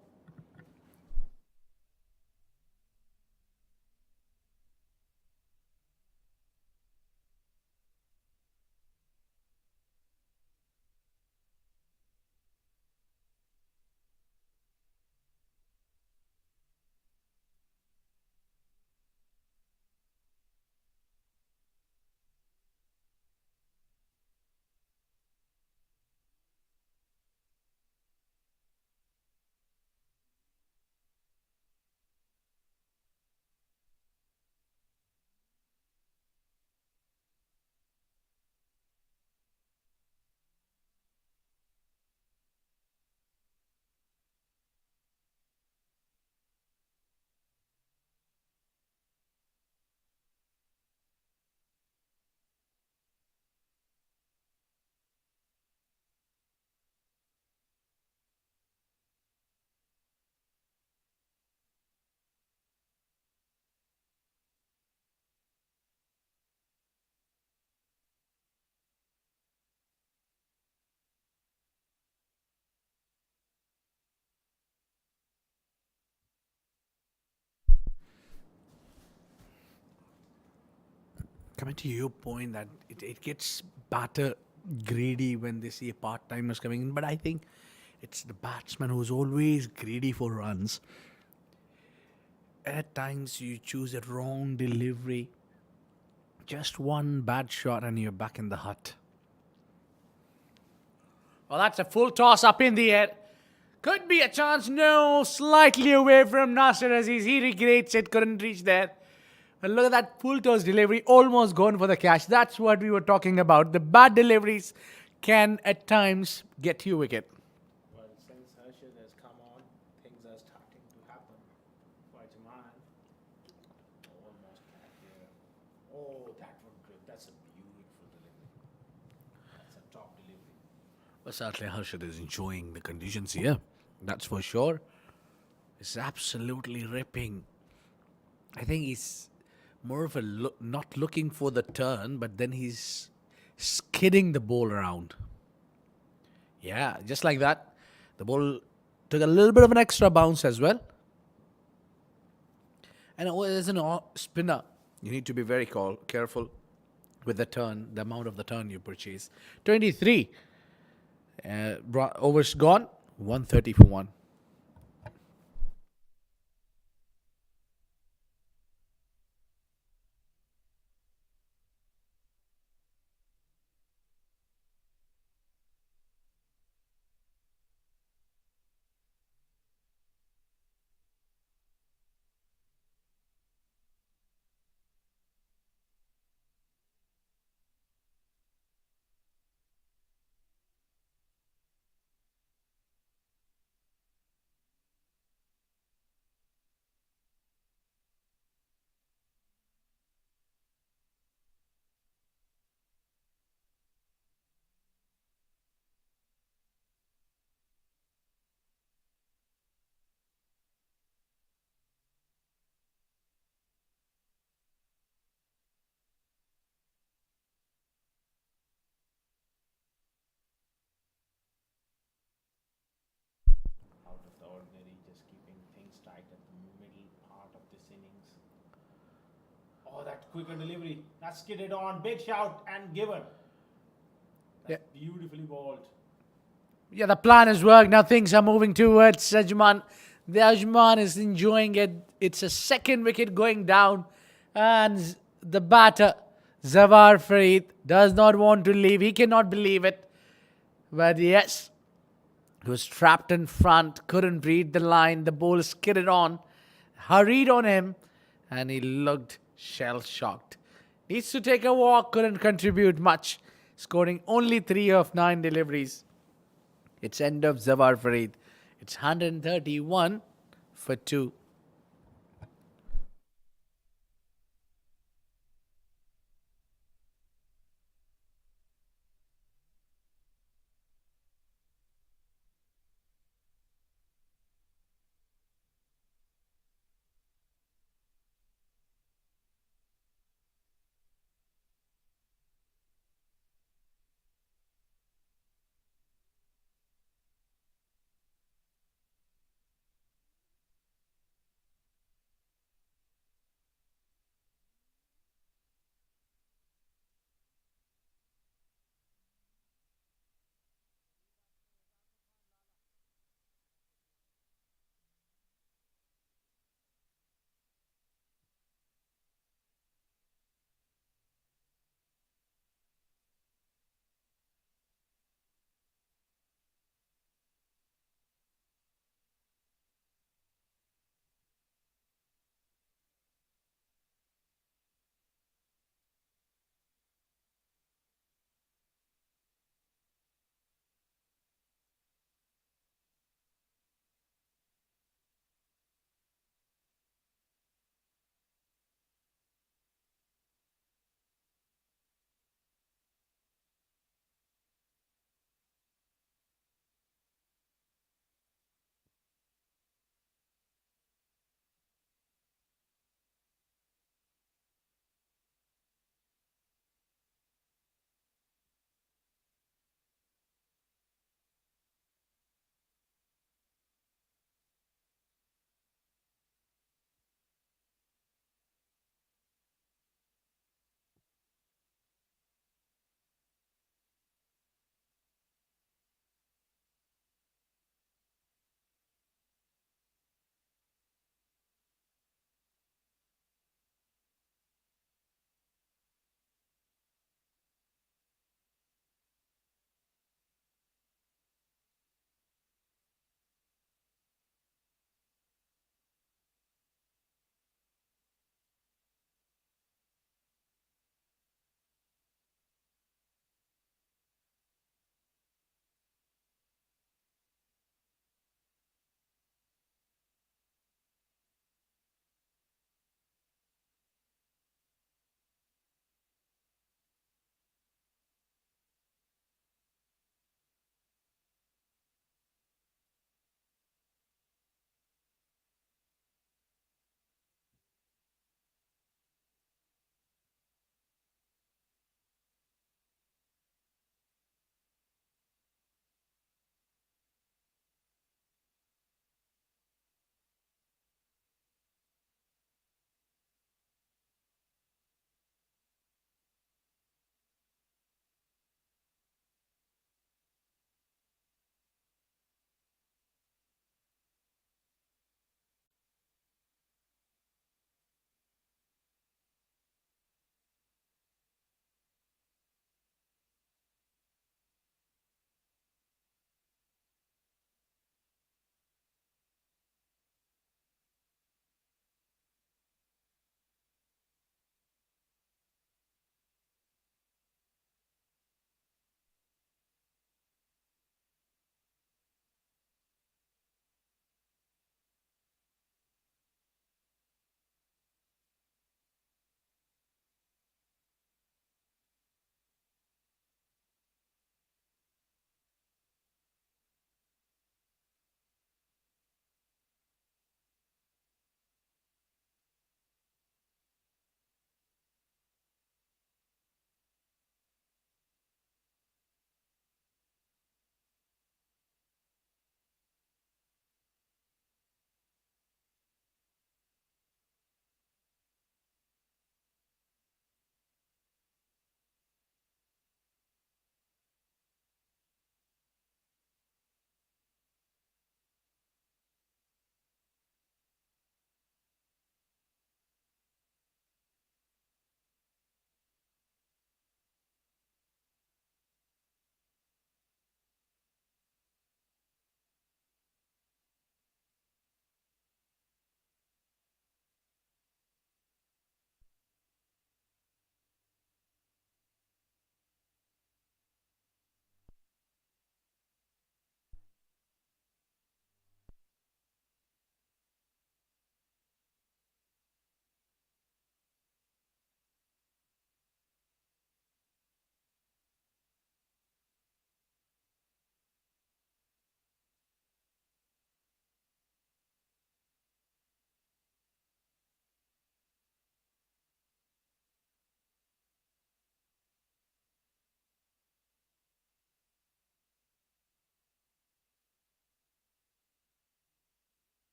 coming to your point that it gets batter greedy when they see a part timers coming in, but I think it's the batsman who's always greedy for runs. At times, you choose a wrong delivery, just one bad shot, and you're back in the hut. Well, that's a full toss up in the air. Could be a chance. No, slightly away from Nasser Aziz. He regrets it, couldn't reach there. And look at that full toss delivery, almost gone for the catch. That's what we were talking about. The bad deliveries can at times get you wicket. Well, since Harshad has come on, things are starting to happen for Ajman. Almost back here. Oh, that one good. That's a beautiful delivery. That's a top delivery. Well, certainly Harshad is enjoying the conditions here. That's for sure. It's absolutely ripping. I think he's more of a not looking for the turn, but then he's skidding the ball around. Yeah, just like that. The ball took a little bit of an extra bounce as well. And as an spinner, you need to be very careful with the turn, the amount of the turn you purchase. 23 overs gone, 130 for one. Out of the ordinary, just keeping things tight at the middle part of this innings. Oh, that quicker delivery. That's skidded on. Big shout and given. Yeah. That's beautifully bowled. Yeah, the plan has worked. Now things are moving towards Ajman. The Ajman is enjoying it. It's a second wicket going down. And the batter, Zawar Farid, does not want to leave. He cannot believe it. But yes, he was trapped in front, couldn't read the line. The ball skidded on, hurried on him, and he looked shell shocked. Needs to take a walk, couldn't contribute much, scoring only 3 of 9 deliveries. It's end of Zawar Farid. It's 131 for 2.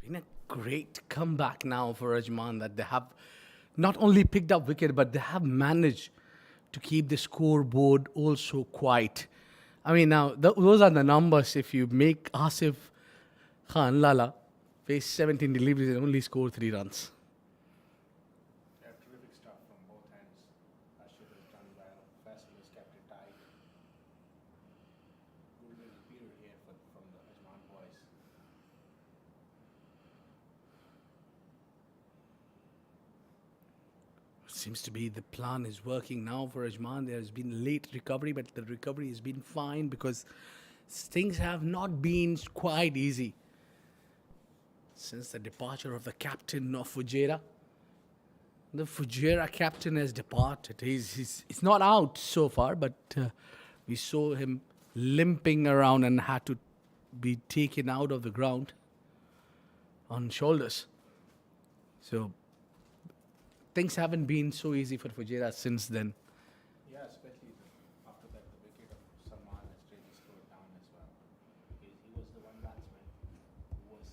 Been a great comeback now for Ajman that they have not only picked up wicket but they have managed to keep the scoreboard also quiet. I mean, now those are the numbers. If you make Asif Khan Lala face 17 deliveries and only score 3 runs. Yeah, terrific stuff from both ends. Ashit has done well. Faisal has kept it tight. Good little period here from the Ajman boys. Seems to be the plan is working now for Ajman. There has been late recovery, but the recovery has been fine because things have not been quite easy since the departure of the captain of Fujairah. The Fujairah captain has departed. He's not out so far, but we saw him limping around and had to be taken out of the ground on shoulders. So things haven't been so easy for Fujairah since then. Yeah, especially after that, the wicket of Salman has really slowed down as well. He was the one batsman who was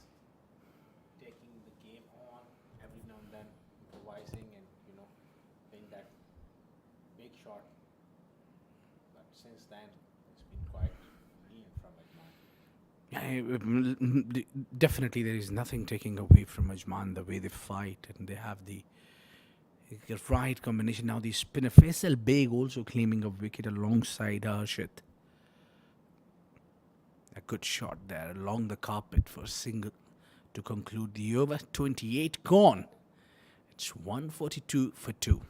taking the game on every now and then, improvising and playing that big shot. But since then, it's been quite lean from Ajman. Definitely, there is nothing taking away from Ajman the way they fight and they have the right combination. Now the spinner Faisal Beg also claiming a wicket alongside Harshit. A good shot there along the carpet for a single to conclude the over. 28 gone. It's 142 for 2.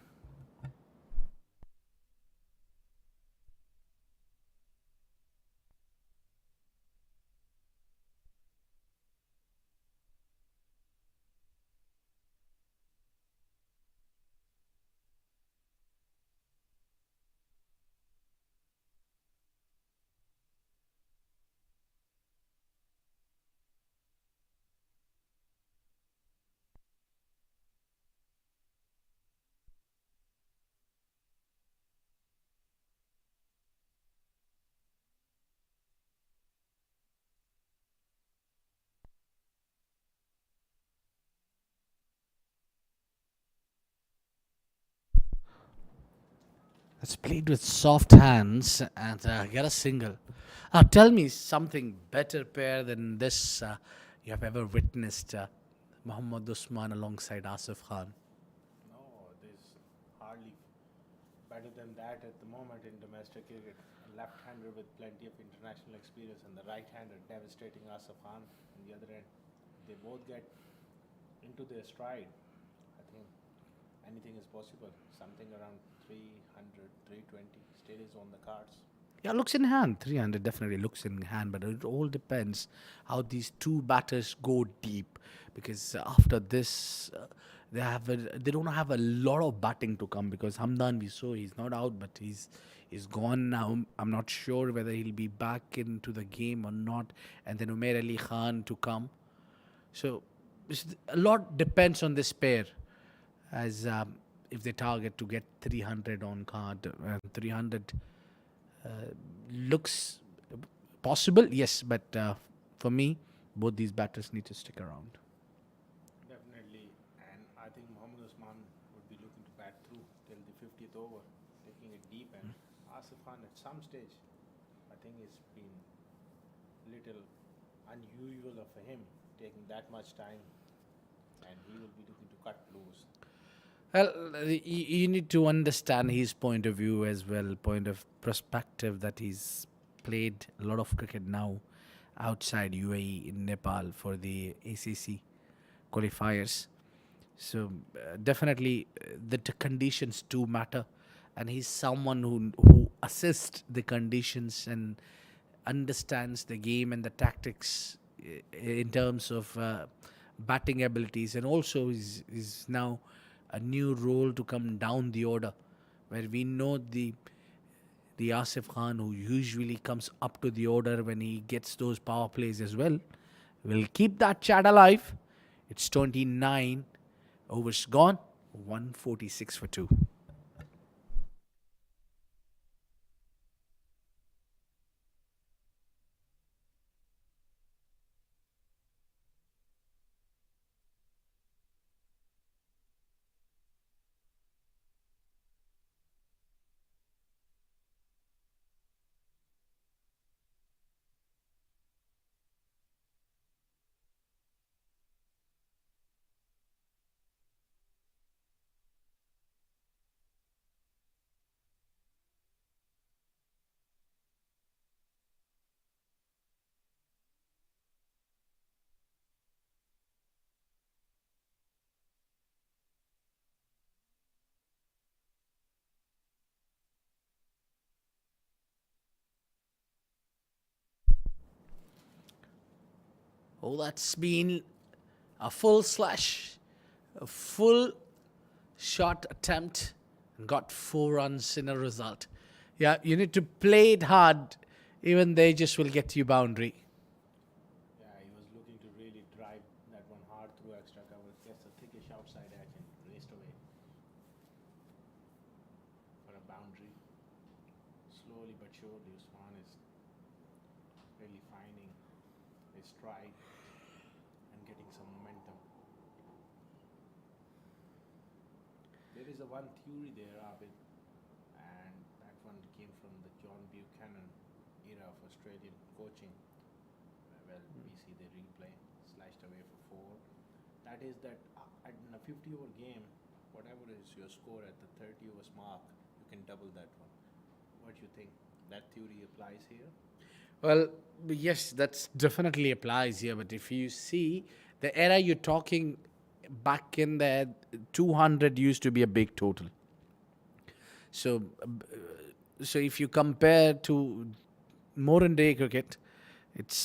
Let's play it with soft hands and get a single. Tell me something better pair than this you have ever witnessed. Muhammad Usman alongside Asif Khan. No, there's hardly better than that at the moment in domestic cricket. A left-hander with plenty of international experience and the right-hander devastating Asif Khan on the other end. They both get into their stride. I think anything is possible. Something around 300, 320 still is on the cards. Yeah, looks in hand. 300 definitely looks in hand, but it all depends how these two batters go deep. Because after this, they don't have a lot of batting to come. Because Hamdan we saw he's not out, but he's gone now. I'm not sure whether he'll be back into the game or not. And then Umair Ali Khan to come. So a lot depends on this pair, as if they target to get 300 on card. 300 uh, looks possible, yes, but for me, both these batters need to stick around. Definitely, and I think Mohammad Usman would be looking to bat through till the 50th over, taking it deep. And Asif Khan at some stage, I think it's been little unusual for him taking that much time, and he will be looking to cut loose. Well, you need to understand his point of view as well, point of perspective that he's played a lot of cricket now outside UAE in Nepal for the ACC qualifiers. So definitely the conditions do matter, and he's someone who assists the conditions and understands the game and the tactics in terms of batting abilities, and also is now a new role to come down the order, where we know the Asif Khan who usually comes up to the order when he gets those power plays as well. Will keep that chat alive. It's 29 overs gone, 146 for 2. Oh, that's been a full slash, a full shot attempt, and got 4 runs in a result. Yeah, you need to play it hard. Even they just will get you boundary. Yeah, he was looking to really drive that one hard through extra cover. Gets a thickish outside edge and raced away for a boundary. Slowly but surely, Usman is really finding his stride and getting some momentum. There is a one theory there, Abid, and that one came from the John Buchanan era of Australian coaching. Well, we see the replay, slashed away for four. That is that in a 50-over game, whatever is your score at the 30 overs mark, you can double that one. What do you think? That theory applies here? Well, yes, that's definitely applies here. But if you see the era you're talking back in there, 200 used to be a big total. So, so if you compare to modern day cricket,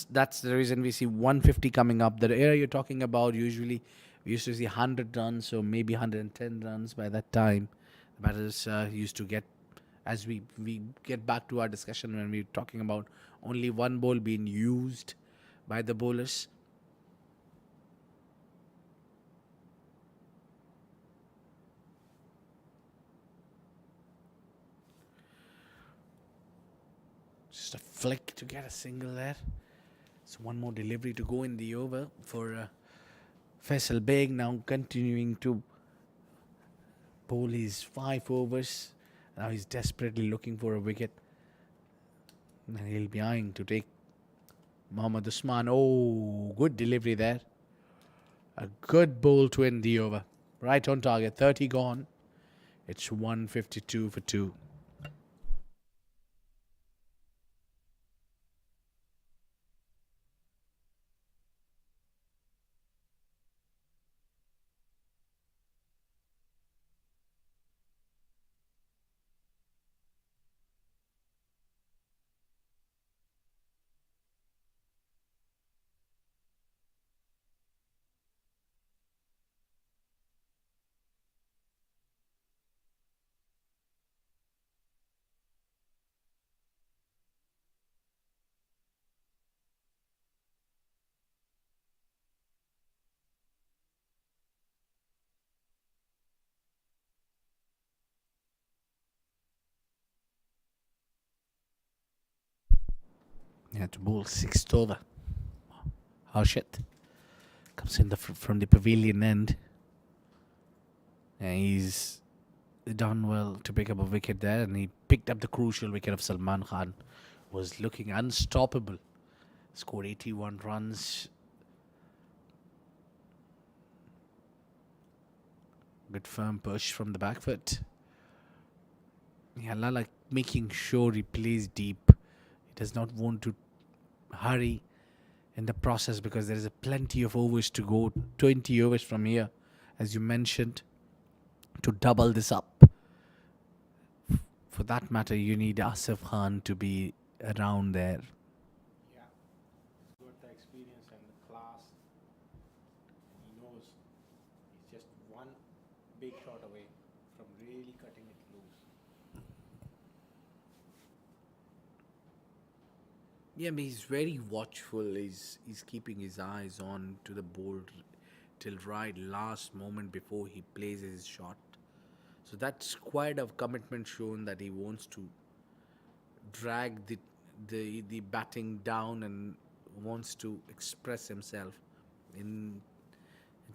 that's the reason we see 150 coming up. The era you're talking about, usually we used to see 100 runs or maybe 110 runs by that time. The batters used to get, as we get back to our discussion when we we're talking about only one ball being used by the bowlers. Just a flick to get a single there. So one more delivery to go in the over for Faisal Beg, now continuing to bowl his 5 overs. Now he's desperately looking for a wicket. And he'll be eyeing to take Mohammad Usman. Oh, good delivery there. A good bowl to end the over. Right on target. 30 gone. It's 152 for 2. Yeah, to bowl 6th over. Harshit comes in from the pavilion end. And he's done well to pick up a wicket there, and he picked up the crucial wicket of Salman Khan. Was looking unstoppable. Scored 81 runs. Good firm push from the back foot. Yeah, Lala making sure he plays deep. He does not want to hurry in the process because there is a plenty of overs to go. 20 overs from here, as you mentioned, to double this up. For that matter, you need Asif Khan to be around there. Yeah, he's got the experience and the class. And he knows he's just one big shot away from really cutting it loose. Yeah, but he's very watchful. He's keeping his eyes on to the ball till right last moment before he plays his shot. So that's quite a commitment shown that he wants to drag the batting down and wants to express himself in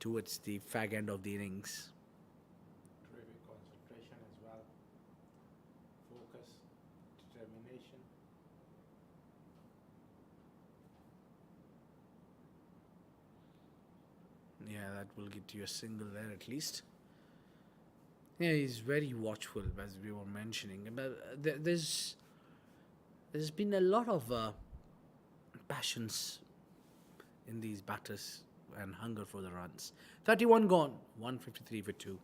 towards the fag end of the innings. Terrific concentration as well. Focus, determination. Yeah, that will get you a single there at least. Yeah, he's very watchful, as we were mentioning. But there's been a lot of passions in these batters and hunger for the runs. 31 gone, 153 for 2.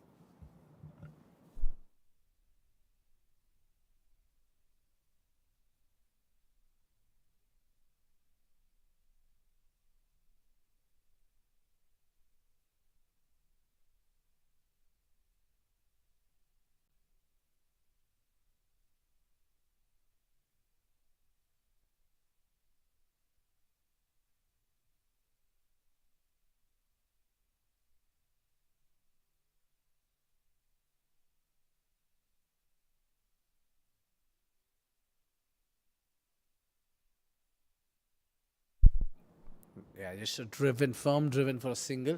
Yeah, just a driven, firm driven for a single.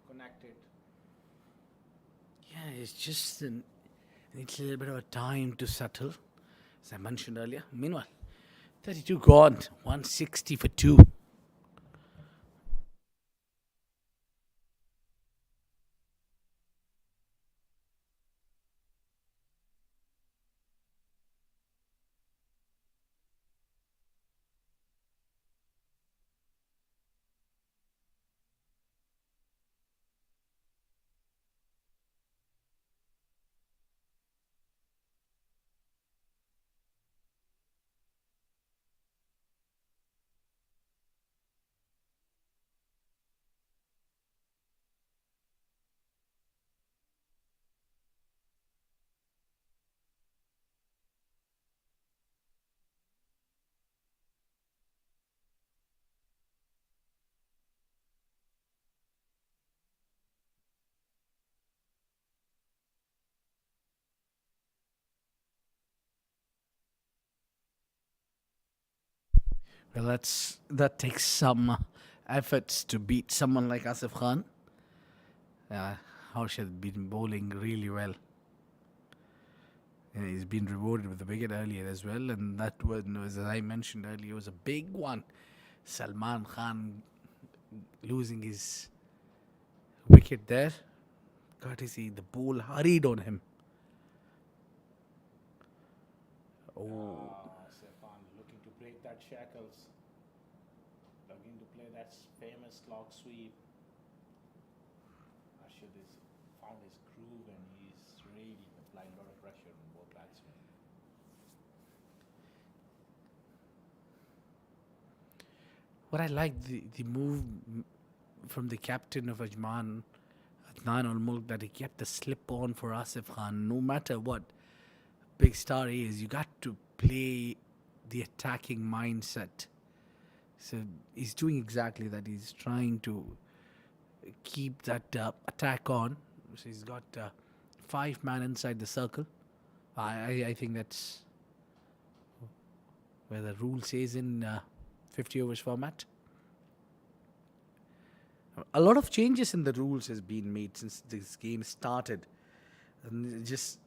Connected. Yeah, it's just needs a little bit of a time to settle, as I mentioned earlier. Meanwhile, 32 gone, 160 for two. Well, that takes some efforts to beat someone like Asif Khan. Uh, Harsh has been bowling really well. And he's been rewarded with a wicket earlier as well, and that one was, as I mentioned earlier, was a big one. Salman Khan losing his wicket there, courtesy the ball hurried on him. Oh, Stefan looking to break that shackles, looking to play that famous clock sweep. Arshad has found his groove and he's really applying a lot of pressure on both batsmen. what I like the move from the captain of Ajman, Adnan Ul Mulk, that he kept the slip on for Asif Khan. No matter what big star he is, you got to play the attacking mindset. So he's doing exactly that. He's trying to keep that attack on. So he's got 5 man inside the circle. I think that's where the rule says in 50 overs format. A lot of changes in the rules has been made since this game started. And just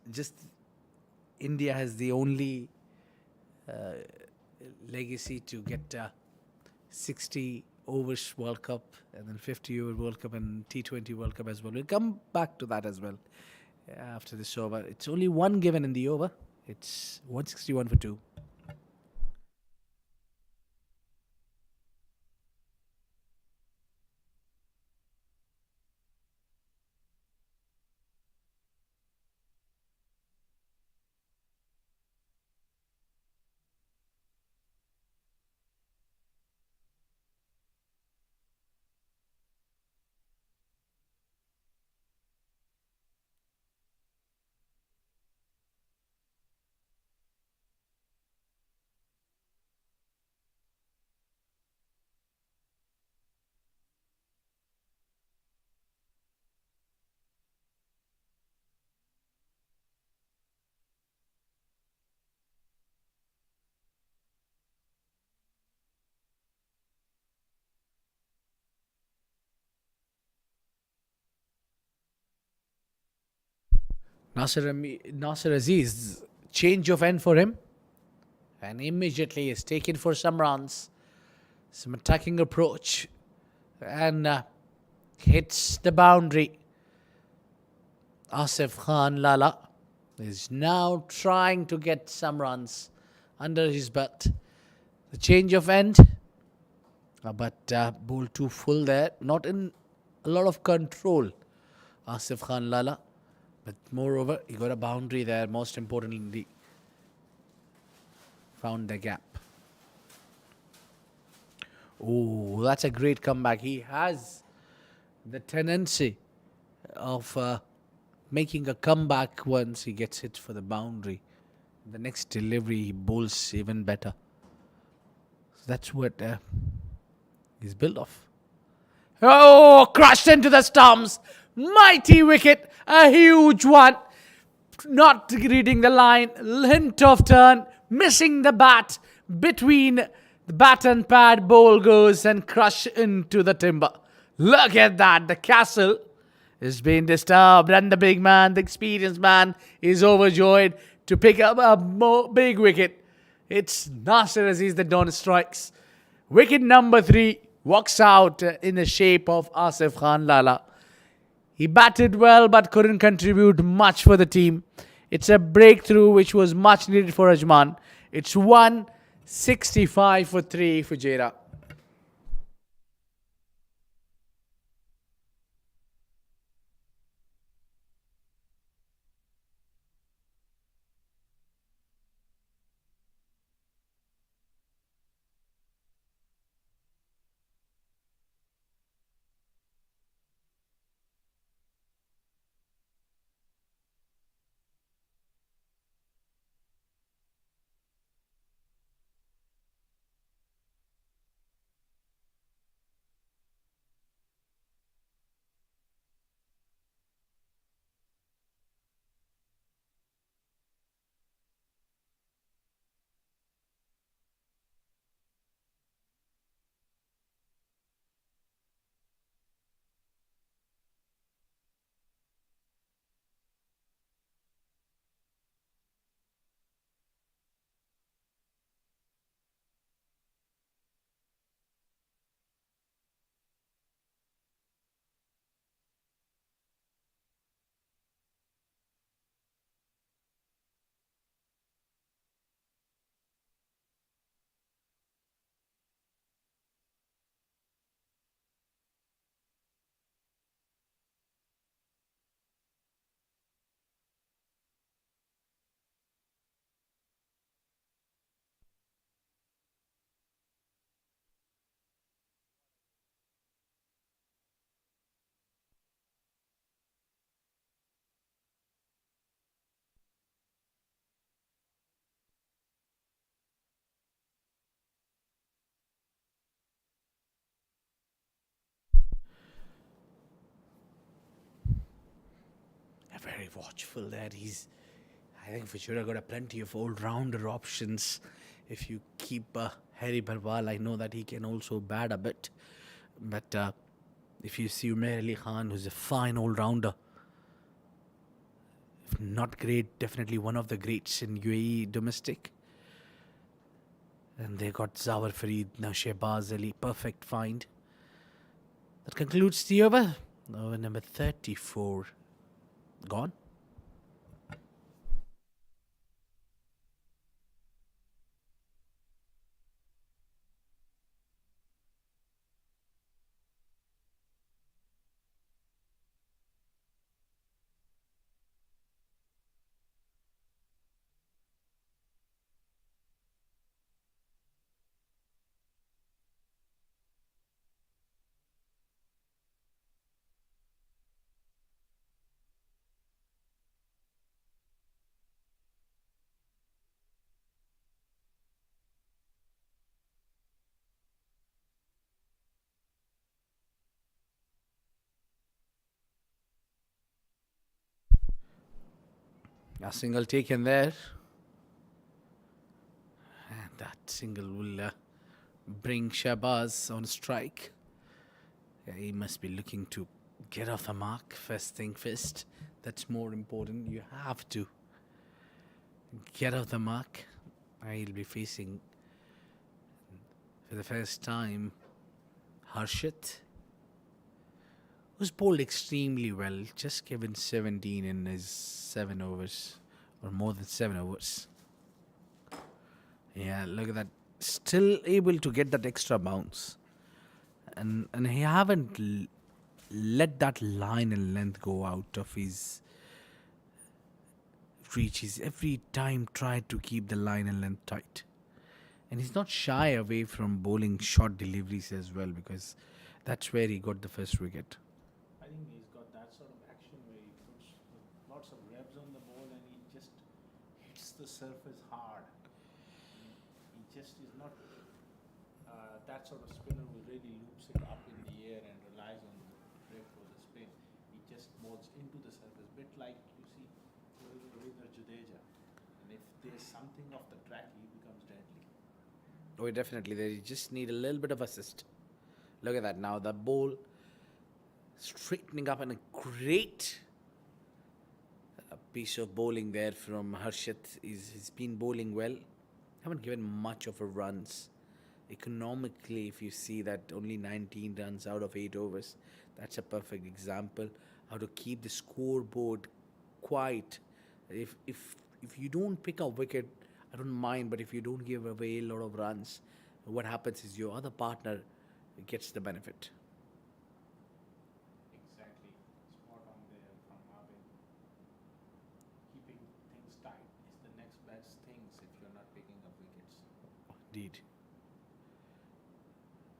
India has the only uh, legacy to get 60 overs World Cup and then 50 over World Cup and T20 World Cup as well. We'll come back to that as well after this over. It's only one given in the over. It's 161 for two. Nasser Aziz, change of end for him, and immediately is taken for some runs, some attacking approach, and hits the boundary. Asif Khan Lala is now trying to get some runs under his belt. The change of end, but ball too full there, not in a lot of control. Asif Khan Lala, but moreover, he got a boundary there. Most importantly, found the gap. Oh, that's a great comeback. He has the tendency of making a comeback once he gets hit for the boundary. The next delivery, he bowls even better. So that's what he's built off. Oh, crashed into the stumps. Mighty wicket. A huge one. Not reading the line. Hint of turn. Missing the bat. Between the bat and pad, ball goes and crush into the timber. Look at that. The castle is being disturbed, and the big man, the experienced man, is overjoyed to pick up a big wicket. It's Nasser Aziz that Don strikes. Wicket number 3 walks out in the shape of Asif Khan Lala. He batted well but couldn't contribute much for the team. It's a breakthrough which was much needed for Ajman. It's 165 for 3 Fujairah. Very watchful there. I think Fujairah got a plenty of all-rounder options. If you keep Harry Barwal, I know that he can also bat a bit. But if you see Umair Ali Khan, who's a fine all-rounder, if not great, definitely one of the greats in UAE domestic. And they got Zawar Farid, now Shehbaz Ali, perfect find. That concludes the over. Over number 34 gone. A single taken there. And that single will bring Shahbaz on strike. Yeah, he must be looking to get off the mark. First thing first. That's more important. You have to get off the mark. I'll be facing for the first time Harshit, who's bowled extremely well, just given 17 in his 7 overs, or more than 7 overs. Yeah, look at that. Still able to get that extra bounce. And he haven't let that line and length go out of his reach. He's every time tried to keep the line and length tight. And he's not shy away from bowling short deliveries as well, because that's where he got the first wicket. I think he's got that sort of action where he puts lots of revs on the ball and he just hits the surface hard. He just is not that sort of spinner who really loops it up in the air and relies on the rev for the spin. He just bowls into the surface, bit like you see Ravindra Jadeja. And if there's something off the track, he becomes deadly. Oh, definitely. They just need a little bit of assist. Look at that now. The ball straightening up, and a great piece of bowling there from Harshit. He's been bowling well. Haven't given much of a runs. Economically, if you see that only 19 runs out of 8 overs, that's a perfect example how to keep the scoreboard quiet. If you don't pick a wicket, I don't mind, but if you don't give away a lot of runs, what happens is your other partner gets the benefit. Exactly. Spot on there from Abid. Keeping things tight is the next best things if you're not picking up wickets. Indeed.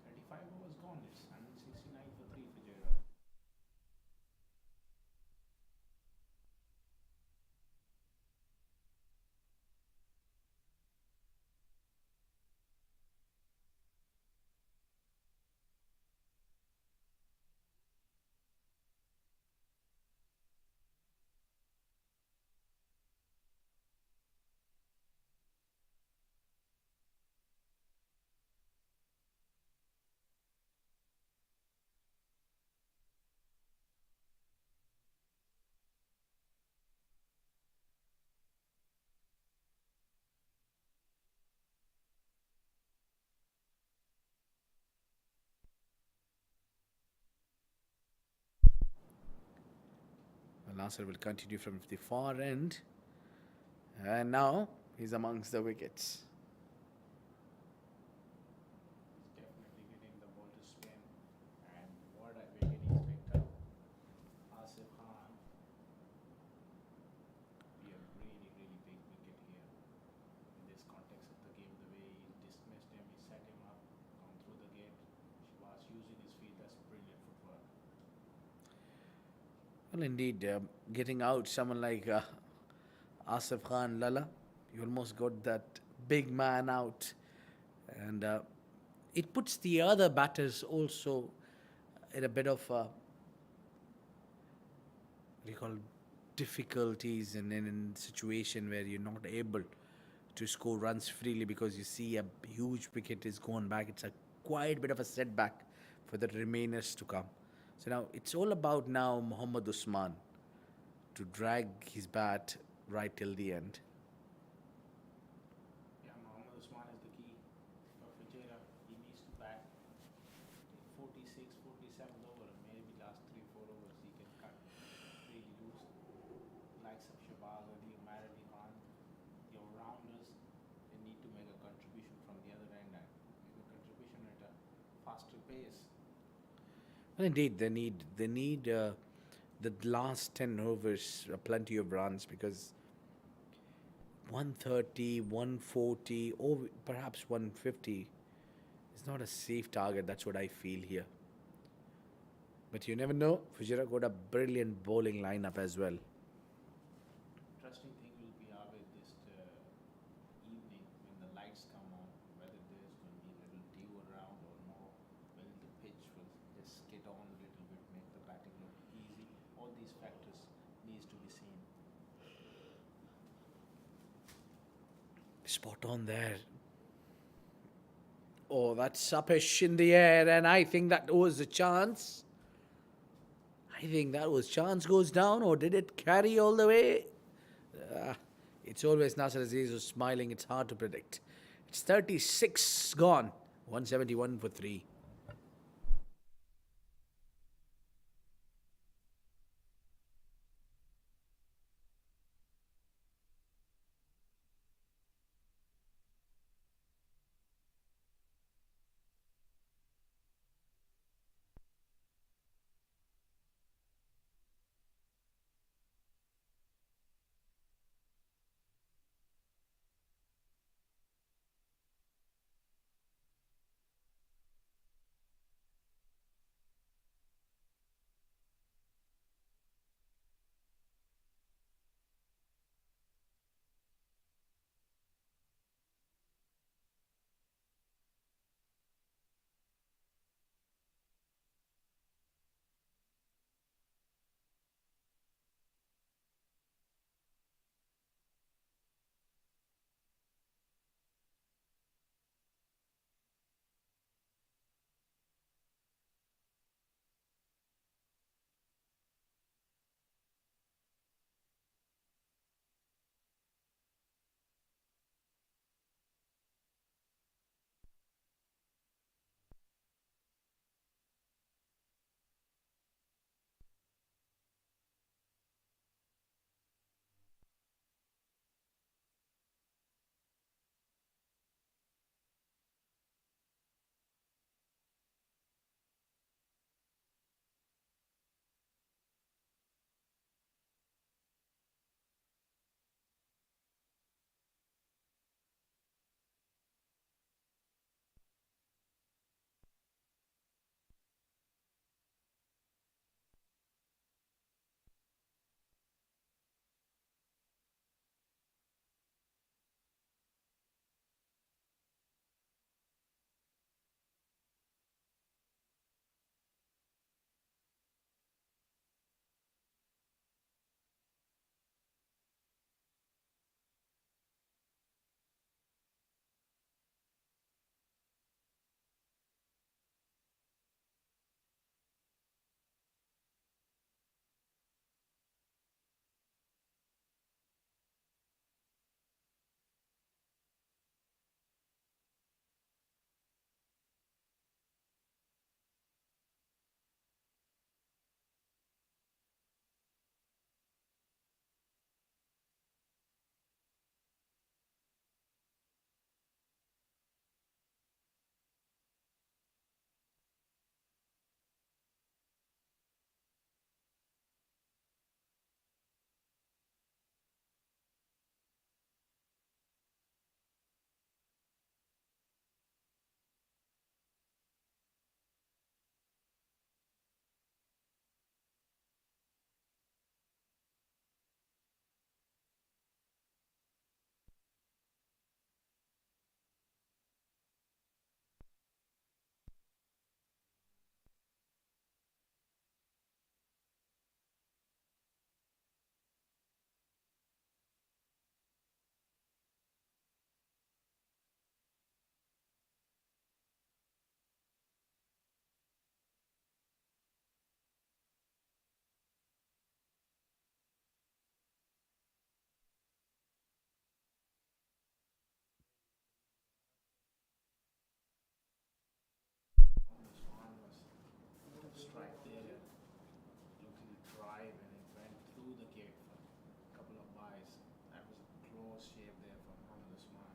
35 overs gone. It's 169 for 3 Fujairah. Nasser will continue from the far end, and now he's amongst the wickets. He's definitely getting the ball to spin. And what a wicket he's picked up. Asif Khan. Be a really, really big wicket here. In this context of the game, the way he dismissed him, he set him up, gone through the gate. Shibas using his feet, that's brilliant footwork. Well, indeed, getting out someone like Asif Khan Lala, you almost got that big man out, and it puts the other batters also in a bit of what do you call difficulties, and in a situation where you're not able to score runs freely because you see a huge wicket is gone back. It's a quite bit of a setback for the remainers to come. So now it's all about now Muhammad Usman to drag his bat right till the end. Yeah, Mohammad Usman is the key for Fujairah. He needs to bat 46, 47th over, and maybe last 3, 4 overs he can cut really loose. Likes of Shabazz Ali, Umar Ali Khan, your rounders, they need to make a contribution from the other end and make a contribution at a faster pace. Well, indeed, they need the last 10 overs, plenty of runs, because 130, 140, or perhaps 150 is not a safe target. That's what I feel here. But you never know. Fujairah got a brilliant bowling lineup as well. Interesting thing will be Abid this evening when the lights come on, whether there's going to be a little dew around or no, whether the pitch will just skid on a little bit, make the batting look easy. All these factors needs to be seen. Spot on there. Oh, that's uppish in the air, and I think that was a chance. I think that was chance goes down, or did it carry all the way? Ah, it's always Nasser Aziz who's smiling. It's hard to predict. It's 36 gone. 171 for three. Strike there, looking to drive, and it went through the gate for a couple of buys. That was a close shave there for Mohammad Usman.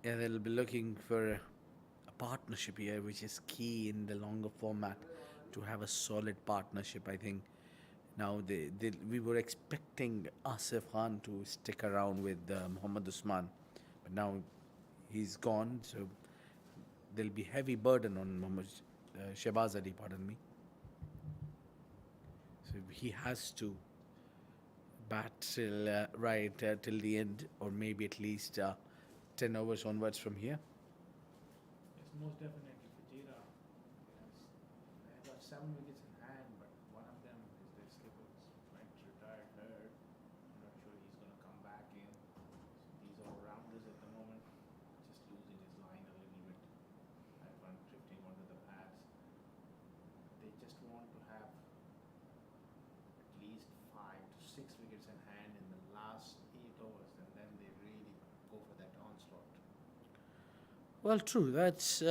Yeah, they'll be looking for a partnership here, which is key in the longer format to have a solid partnership. I think now we were expecting Asif Khan to stick around with Muhammad Usman, but now he's gone, so there'll be heavy burden on Muhammad Shehbaz Ali, pardon me. So he has to bat till till the end, or maybe at least 10 overs onwards from here. Yes, most definitely. Fujairah has they got 7 wickets in hand, but one of them is their skipper went retired hurt. I'm not sure he's going to come back in. So these are rounders at the moment, just losing his line a little bit. That one drifting onto the pads. They just Well, true. That's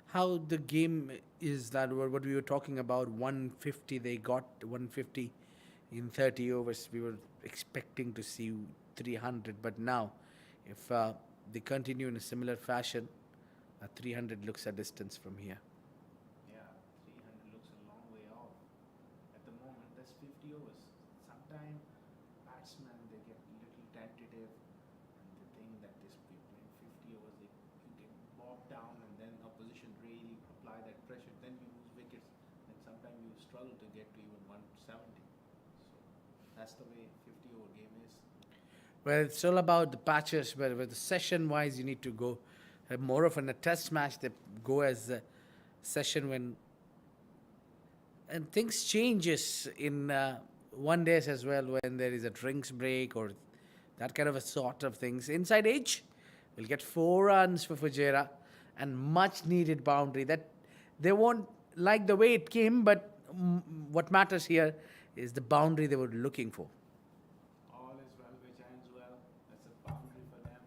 how the game is. That what we were talking about. 150. They got 150 in 30 overs. We were expecting to see 300, but now, if they continue in a similar fashion, 300 looks a distance from here. Yeah, 300 looks a long way off. At the moment, that's 50 overs. Sometimes batsmen they get a little tentative and they think that this people in 50 overs they you get bogged down and then opposition really apply that pressure. Then you lose wickets. And sometimes you struggle to get to even 170. So that's the way 50-over game is. Well, it's all about the patches, but with the session wise, you need to go more of a test match. They go as a session when and things changes in one days as well when there is a drinks break or that kind of a sort of things. Inside edge, we'll get 4 runs for Fujairah and much needed boundary. That they won't like the way it came, but what matters here is the boundary they were looking for. All is well which ends well. That's a boundary for them.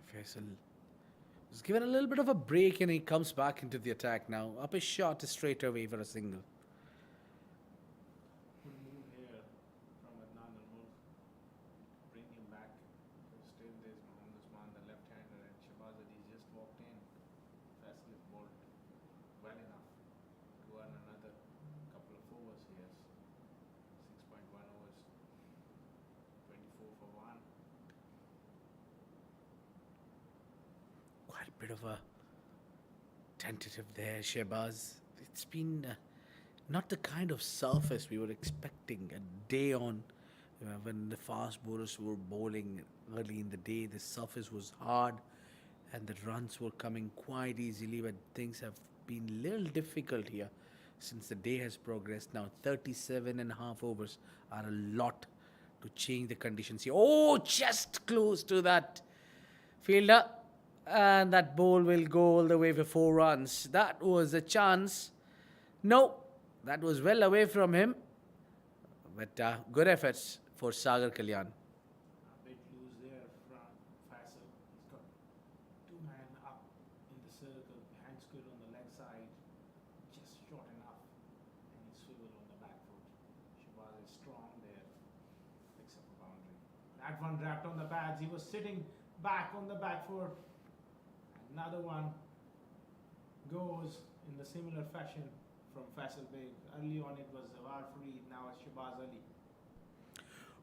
Faisal was given a little bit of a break and he comes back into the attack now. Up his shot straight away for a single. Good move here from Adnan Almur. Bring him back. Still there's Mohammad Usman, the left-hander, and Shabaz Ali just walked in. Faisal is bowled well enough to earn another couple of overs. He has 6.1 overs, 24 for 1. Quite a bit of a tentative there, Shehbaz. It's been not the kind of surface we were expecting a day on when the fast bowlers were bowling early in the day. The surface was hard and the runs were coming quite easily, but things have been a little difficult here since the day has progressed. Now, 37 and a half overs are a lot to change the conditions here. Oh, just close to that fielder, and that ball will go all the way for 4 runs. That was a chance. No, that was well away from him, but good efforts for Sagar Kalyan. A bit loose there from Faisal. He's got two men up in the circle, hand square on the leg side, just short enough, and he swivel on the back foot. Shabaz is strong there, picks up a boundary. That one wrapped on the pads. He was sitting back on the back foot. Another one goes in the similar fashion from Faisal Beg. Early on it was Zawar Fareed, now it's Shabaz Ali.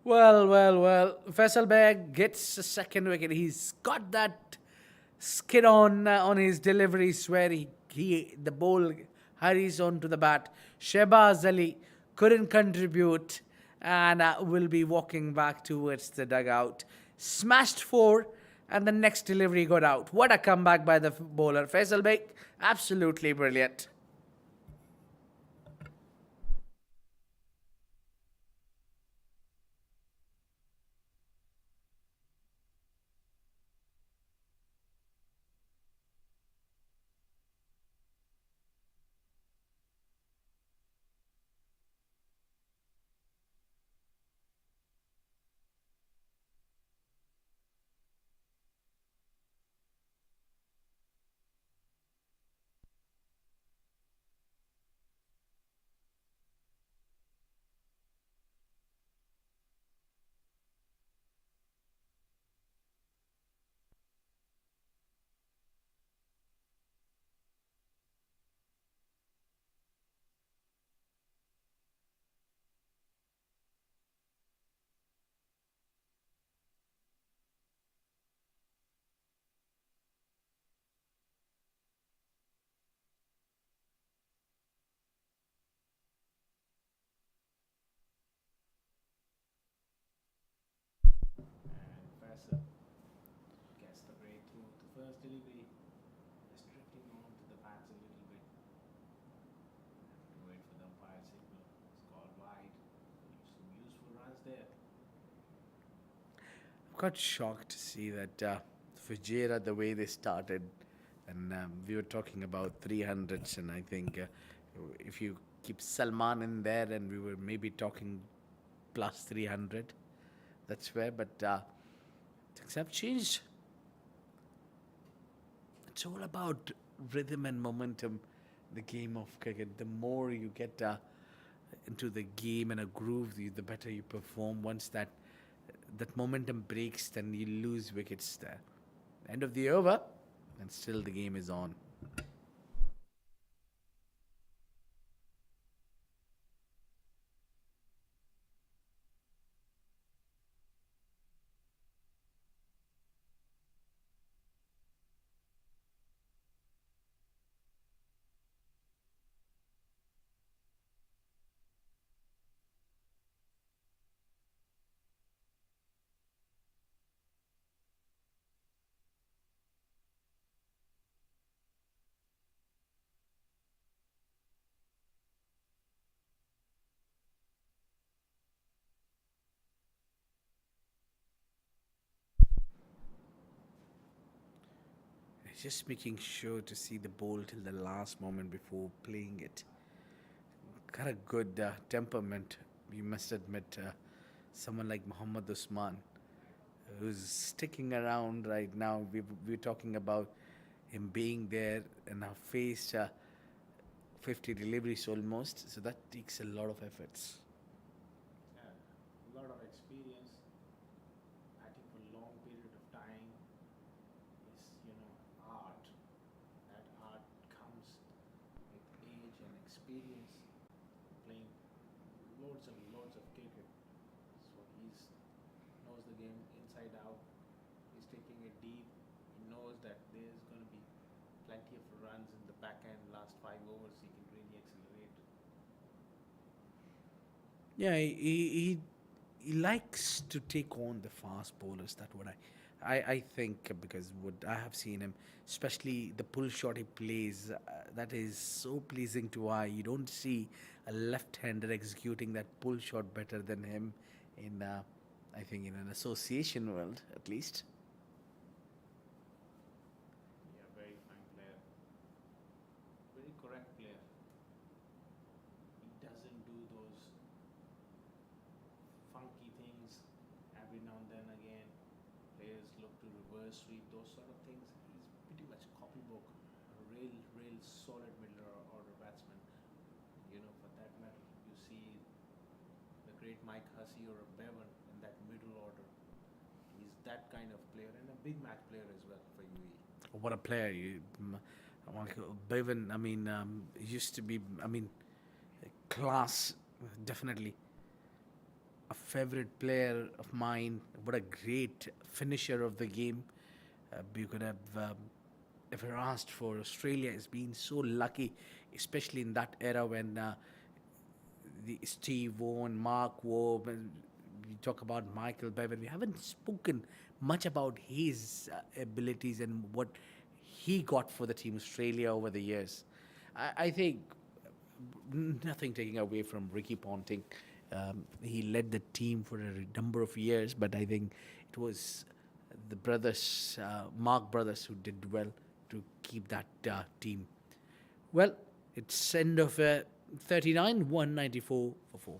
Well. Faisal Beg gets a second wicket. He's got that skid on his deliveries where he the ball hurries onto the bat. Shehbaz Ali couldn't contribute and will be walking back towards the dugout. Smashed 4 and the next delivery got out. What a comeback by the bowler. Faisal Beg, absolutely brilliant. Quite shocked to see that Fujairah, the way they started, and we were talking about 300s, and I think if you keep Salman in there, and we were maybe talking plus 300, that's where, but things have changed. It's all about rhythm and momentum, the game of cricket. The more you get into the game and a groove, the better you perform. Once that momentum breaks, then you lose wickets there. End of the over, and still the game is on. Just making sure to see the ball till the last moment before playing it. Got a good temperament, you must admit. Someone like Muhammad Usman, who's sticking around right now. We're talking about him being there and have faced 50 deliveries almost. So that takes a lot of efforts. Yeah, a lot of experience, batting for long period of time is, art. That art comes with age and experience, playing loads and loads of cricket. So he's knows the game inside out. He's taking it deep. He knows that there's going to be plenty of runs in the back end. Last 5 overs, he can really accelerate. Yeah, he likes to take on the fast bowlers. That what I think because what I have seen him, especially the pull shot he plays, that is so pleasing to eye. You don't see a left-hander executing that pull shot better than him in, I think, in an association world at least. Yeah, very fine player, very correct player. He doesn't do those funky things every now and then again. Players look to reverse sweep, those sort of things. He's pretty much copybook, a real solid middle order batsman. For that matter, you see the great Mike Hussey or a Bevan in that middle order. He's that kind of player and a big match player as well for UAE. What a player! Michael Bevan. I mean, used to be. I mean, class definitely a favorite player of mine. What a great finisher of the game. You could have ever asked for. Australia has been so lucky, especially in that era when the Steve Vaughan, Mark Waugh, and we talk about Michael Bevan. We haven't spoken much about his abilities and what he got for the team Australia over the years. I think nothing taking away from Ricky Ponting. He led the team for a number of years, but I think it was the brothers, Mark brothers, who did well to keep that team. Well, it's end of 39, 194 for 4.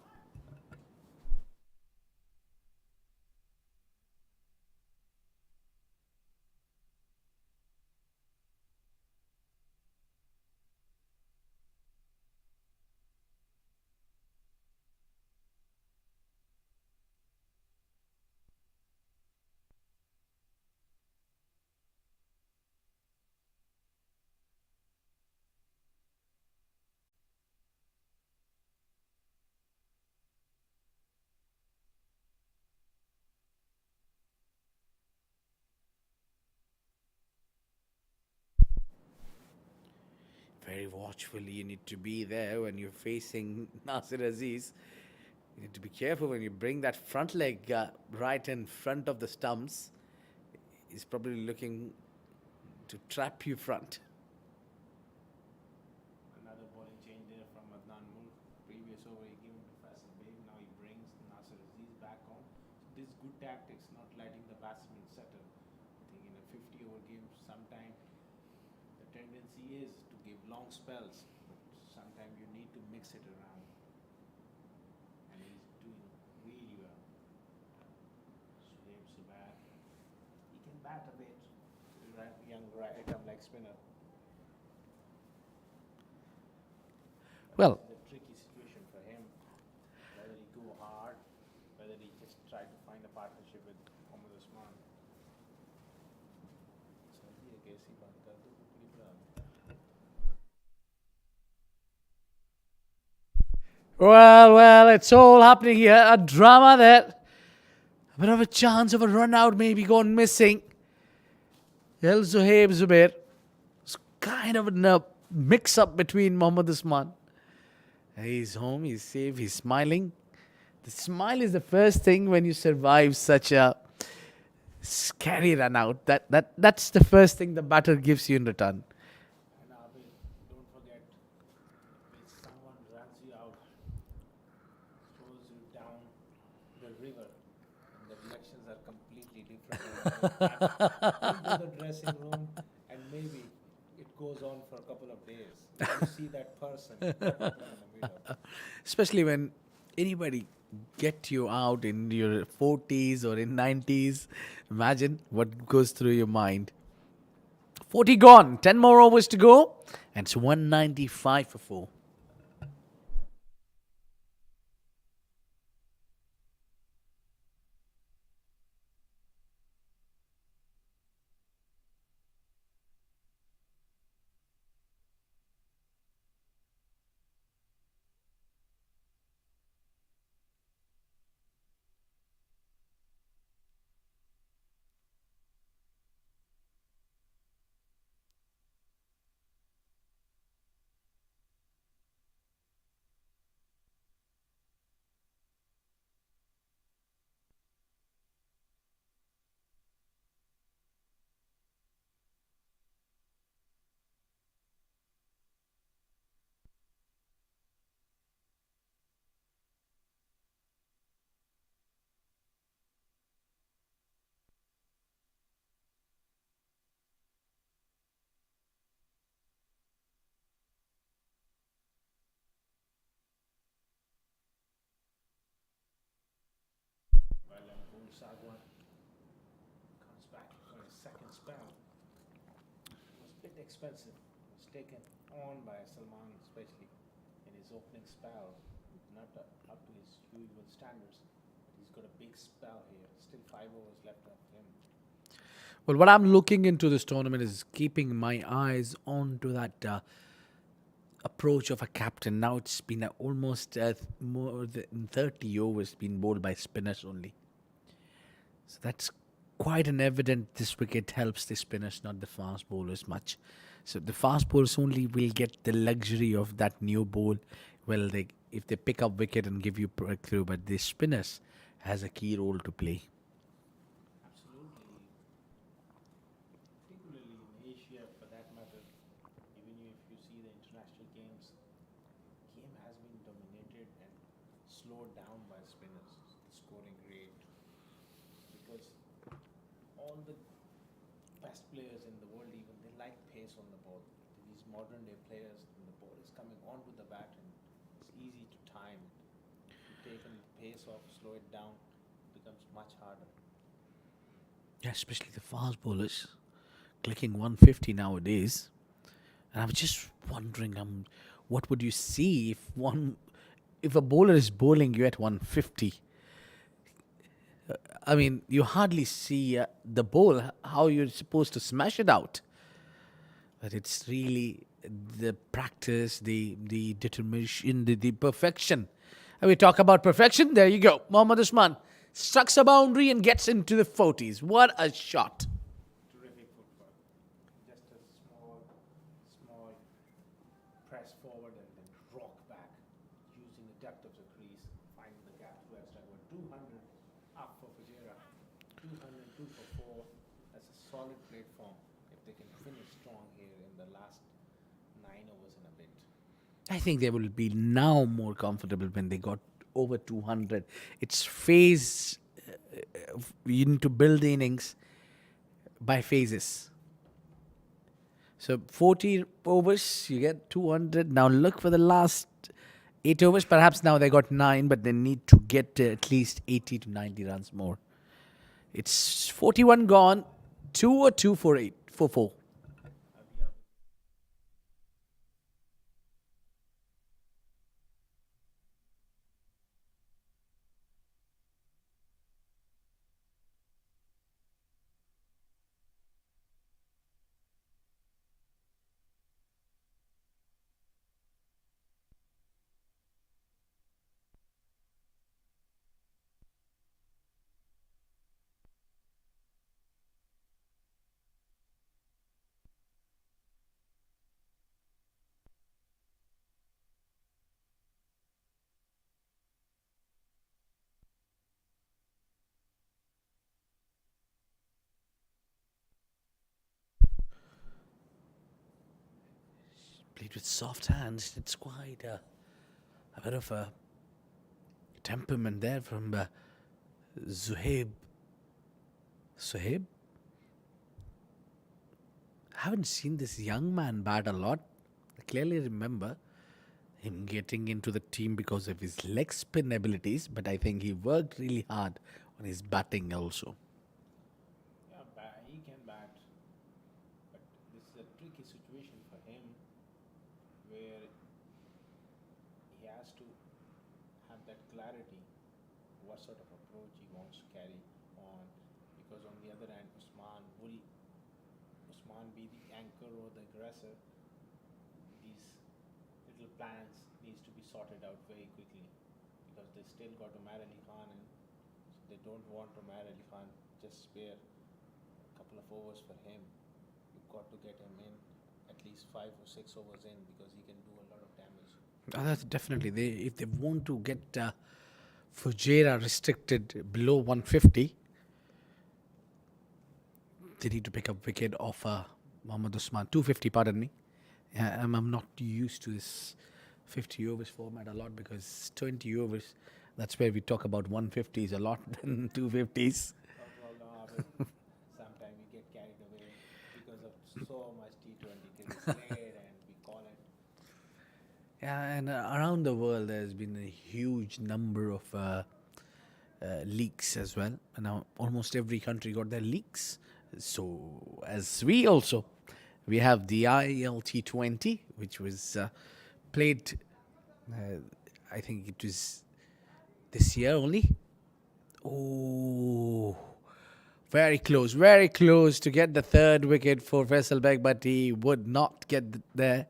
Very watchfully, you need to be there when you're facing Nasir Aziz. You need to be careful when you bring that front leg right in front of the stumps. He's probably looking to trap you front. Another bowling change there from Adnan Mulk. Previous over he gave him to Faisal Babe. Now he brings Nasir Aziz back on. So this is good tactics, not letting the batsman settle. I think in a 50-over game, sometimes the tendency is to give long spells, but sometimes you need to mix it around, and he's doing really well. Swaps the bat. He can bat a bit. Young right-arm leg spinner. Well, This is a tricky situation for him. Whether he go hard, whether he just try to find a partnership with Mohammad Usman. चलिए कैसी बात कर दो कुकड़ी पड़ा. well, it's all happening here. A drama there. A bit of a chance of a run out maybe gone missing. El Zuhaib Zubair. It's kind of a mix up between Mohammad Usman. He's home, he's safe, he's smiling. The smile is the first thing when you survive such a scary run out. That's the first thing the batter gives you in return. And Abid, don't forget, if someone runs you out, throws you down the river, and the reactions are completely different. Into the dressing room, and maybe it goes on for a couple of days. You see that person in the middle. Especially when anybody get you out in your 40s or in 90s. Imagine what goes through your mind. 40 gone, 10 more overs to go, and it's 195 for 4. Well, Ajman comes back for his second spell. It was a bit expensive. It was taken on by Salman, especially in his opening spell. Not up to his usual standards. He's got a big spell here. Still 5 overs left of him. Well, what I'm looking into this tournament is keeping my eyes on to that approach of a captain. Now it's been almost more than 30 overs been bowled by spinners only. So that's quite an evident this wicket helps the spinners, not the fast bowlers much. So the fast bowlers only will get the luxury of that new ball. Well, they if they pick up wicket and give you breakthrough, but the spinners has a key role to play. Absolutely. Particularly in Asia, for that matter, even if you see the international games, game has been dominated and slowed down by spinners. The scoring rate, because all the best players in the world, even they like pace on the ball. These modern day players, when the ball is coming onto the bat and it's easy to time. You take the pace off, slow it down, it becomes much harder. Yeah, especially the fast bowlers clicking 150 nowadays. And I'm just wondering, what would you see if a bowler is bowling you at 150? I mean, you hardly see the ball, how you're supposed to smash it out. But it's really the practice, the determination, the perfection. And we talk about perfection. There you go. Mohammad Usman strucks a boundary and gets into the 40s. What a shot. Terrific footwork. Just a small press forward and then rock back using the depth of the crease, finding the gap to extra. 200 up for Fujairah. 202 for 4. That's a solid platform if they can finish strong here in the last 9 overs and a bit. I think they will be now more comfortable when they got over 200. It's phase you need to build the innings by phases. So 40 overs, you get 200. Now look for the last 8 overs. Perhaps now they got 9, but they need to get at least 80 to 90 runs more. It's 41 gone, 2 or 2 for 8 for 4. Played with soft hands. It's quite a bit of a temperament there from Zuhaib. Zuhaib? Haven't seen this young man bat a lot. I clearly remember him getting into the team because of his leg spin abilities, but I think he worked really hard on his batting also. Yeah, he can bat, but this is a tricky situation for him where he has to have that clarity what sort of approach he wants to carry on, because on the other hand Usman be the anchor or the aggressor. These little plans needs to be sorted out very quickly, because they still got Umar Ali Khan, and so they don't want Umar Ali Khan just spare a couple of overs for him. You've got to get him in at least 5 or 6 overs in, because he can do a lot of damage. That's definitely if they want to get Fujairah restricted below 150, they need to pick up wicket of Mohammad Usman. 250, pardon me. Yeah, I'm not used to this 50 overs format a lot because 20 overs, that's where we talk about 150s a lot than 250s. No, sometimes we get carried away because of so much T20 cricket played, and we call it. Yeah, and around the world, there's been a huge number of leaks as well. And now almost every country got their leaks. So, as we have the ILT20, which was played, uh, I think it was this year only. Oh, very close to get the third wicket for Faisal Beg, but he would not get there.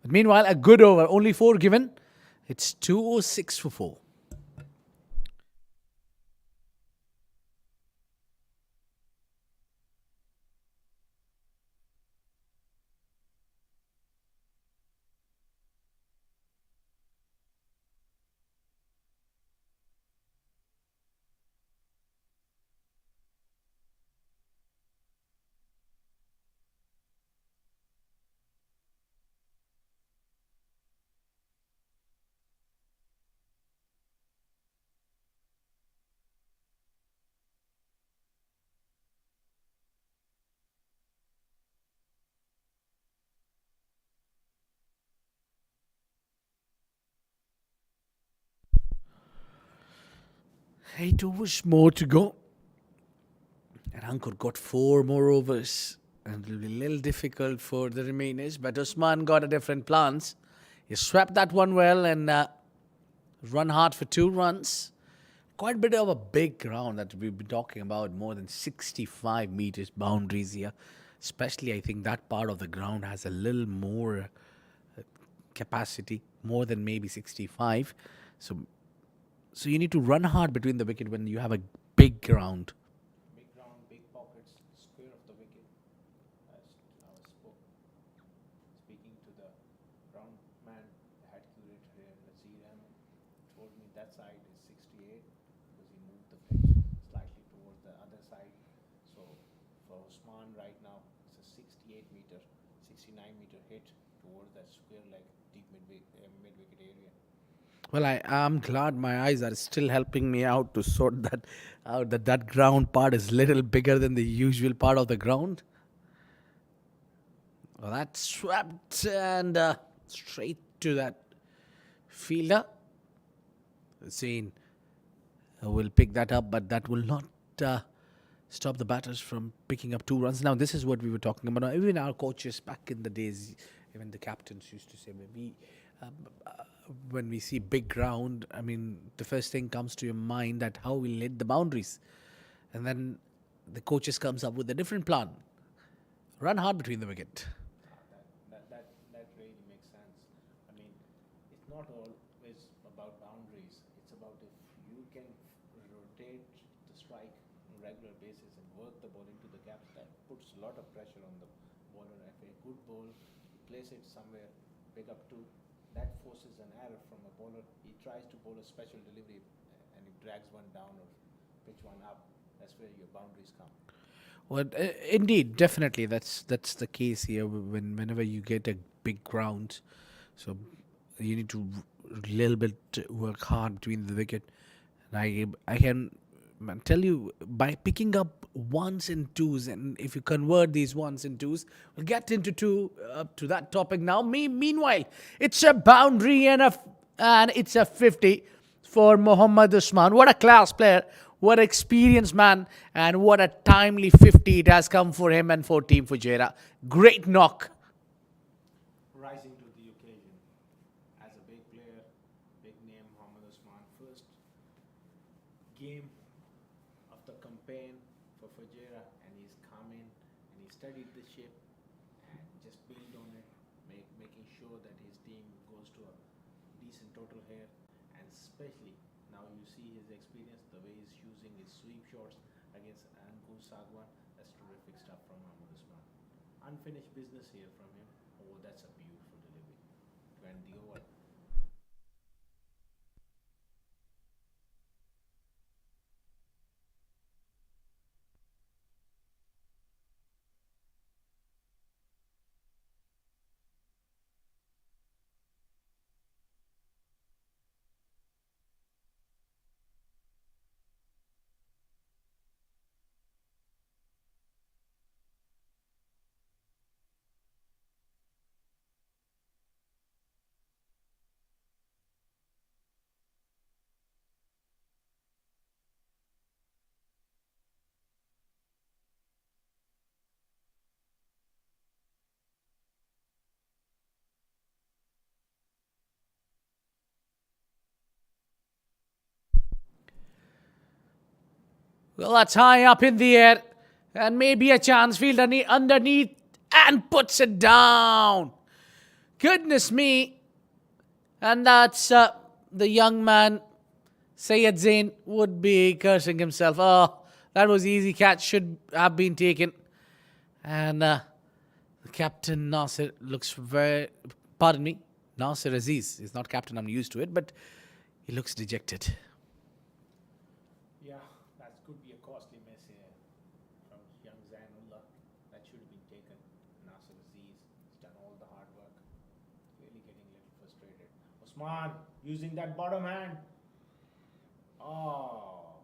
But meanwhile, a good over, only 4 given. It's 206 for 4. 8 overs more to go. And Ankur got 4 more overs. And it'll be a little difficult for the remainers. But Usman got a different plans. He swept that one well and run hard for 2 runs. Quite a bit of a big ground that we've been talking about, more than 65 meters boundaries here. Especially, I think that part of the ground has a little more capacity, more than maybe 65. So, so you need to run hard between the wicket when you have a big ground. Big ground, big pockets, square of the wicket. As I was speaking to the ground man, the head curator here, Nazir Ahmed, told me that side is 68 because he moved the pitch slightly towards the other side. So for Usman right now, it's a 68 meter, 69 meter hit towards that square leg deep mid wicket area. Well, I'm glad my eyes are still helping me out to sort that out. That ground part is little bigger than the usual part of the ground. Well, that swept and straight to that fielder. Zane will pick that up, but that will not uh, stop the batters from picking up 2 runs. Now, this is what we were talking about. Even our coaches back in the days, even the captains used to say, um, uh, when we see big ground, I mean, the first thing comes to your mind that how we'll hit the boundaries. And then the coaches comes up with a different plan. Run hard between the wicket. That really makes sense. I mean, it's not always about boundaries. It's about if you can rotate the strike on a regular basis and work the ball into the gaps, that puts a lot of pressure on the bowler. If a good ball, you place it somewhere, pick up two, that forces an error from a bowler. He tries to bowl a special delivery and he drags one down or pitch one up. That's where your boundaries come. Well, indeed, definitely, that's the case here. Whenever you get a big ground, so you need to little bit work hard between the wicket. And I can tell you by picking up ones and twos, and if you convert these ones and twos, we'll get into to that topic now. Meanwhile, it's a boundary and it's a 50 for Mohammad Usman. What a class player! What an experienced man, and what a timely 50 it has come for him and for Team Fujairah. Great knock. Rising to the occasion. As a big player, big name, Mohammad Usman, first game of the campaign for Fujairah, and he's come in and he studied the ship and just build on it, making sure that his team goes to a decent total here. And especially now you see his experience, the way he's using his sweep shots against Ajman. That's terrific stuff from Mohammad Usman. Unfinished business here from him. Oh, that's a beautiful delivery to end the over. Well, that's high up in the air, and maybe a chance field underneath, and puts it down. Goodness me. And that's the young man, Sayed Zain, would be cursing himself. Oh, that was easy catch, should have been taken. And the captain, Nasir, looks very, pardon me, Nasir Aziz is not captain, I'm used to it, but he looks dejected. Yeah, that could be a costly miss here from young Zainullah. That should have been taken. Nasir Aziz has done all the hard work. Really getting a little frustrated. Osman using that bottom hand. Oh.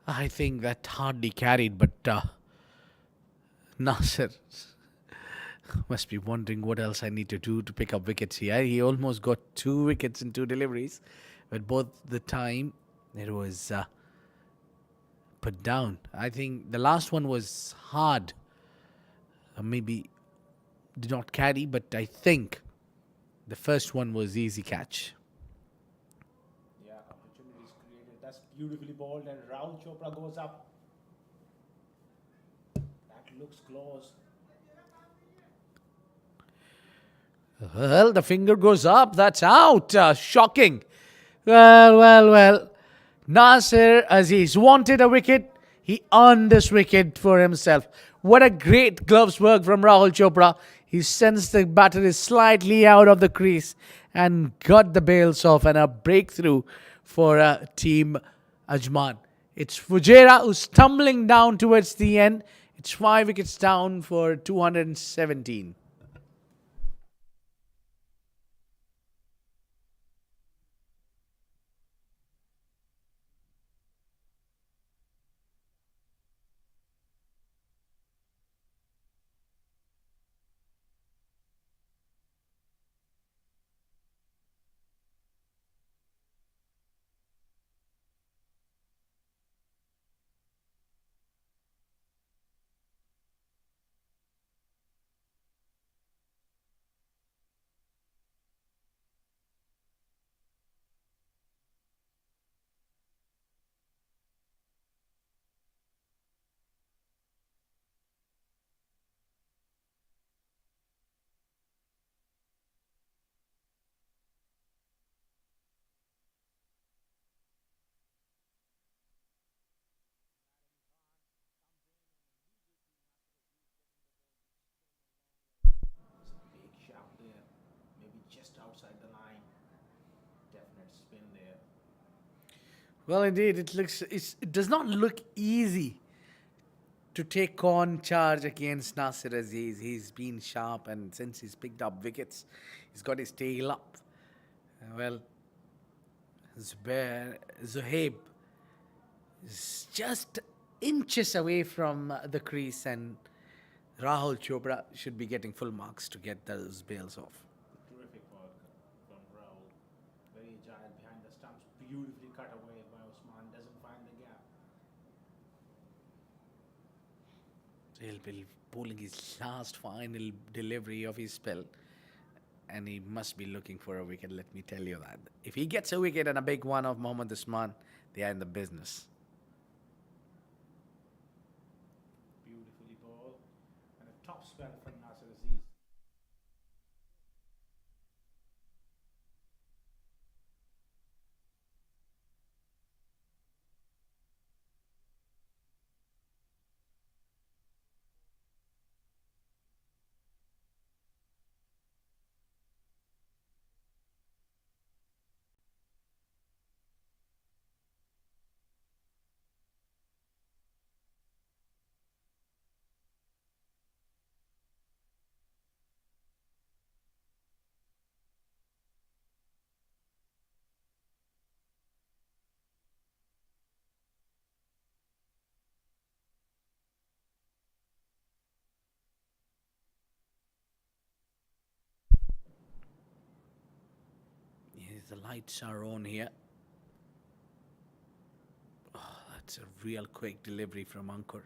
I think that hardly carried, but Nasir must be wondering what else I need to do to pick up wickets here. He almost got 2 wickets in 2 deliveries, but both the time it was put down. I think the last one was hard. Maybe did not carry, but I think the first one was easy catch. Yeah, opportunities created. That's beautifully bowled, and Rahul Chopra goes up. That looks close. Well, the finger goes up. That's out. Shocking. Well. Nasir Aziz wanted a wicket. He earned this wicket for himself. What a great gloves work from Rahul Chopra. He sensed the batter is slightly out of the crease and got the bails off, and a breakthrough for Team Ajman. It's Fujairah who's tumbling down towards the end. It's 5 wickets down for 217. spin there. Well, indeed, it does not look easy to take on charge against Nasir Aziz. He's been sharp, and since he's picked up wickets, he's got his tail up. Well, Zuhaib is just inches away from the crease, and Rahul Chopra should be getting full marks to get those bails off. Terrific ball from Raul. Very agile behind the stumps. Beautifully cut away by Usman. Doesn't find the gap. He'll be bowling his last final delivery of his spell, and he must be looking for a wicket. Let me tell you that. If he gets a wicket and a big one of Mohammad Usman, they are in the business. Beautifully ball. And a top spell from Nasir Aziz. Yes, the lights are on here. Oh, that's a real quick delivery from Ankur.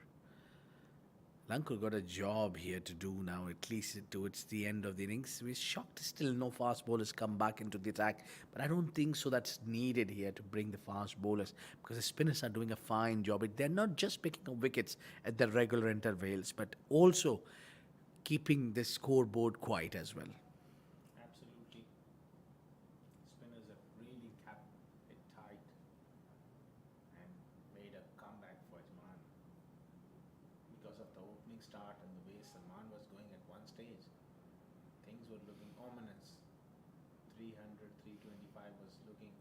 Ankur got a job here to do now, at least towards the end of the innings. We're shocked still no fast bowlers come back into the attack, but I don't think so that's needed here to bring the fast bowlers because the spinners are doing a fine job. They're not just picking up wickets at the regular intervals, but also keeping the scoreboard quiet as well. Absolutely. Spinners have really kept it tight and made a comeback for Ajman because of the opening start and the way Salman was going at one stage. Things were looking ominous. 300, 325 was looking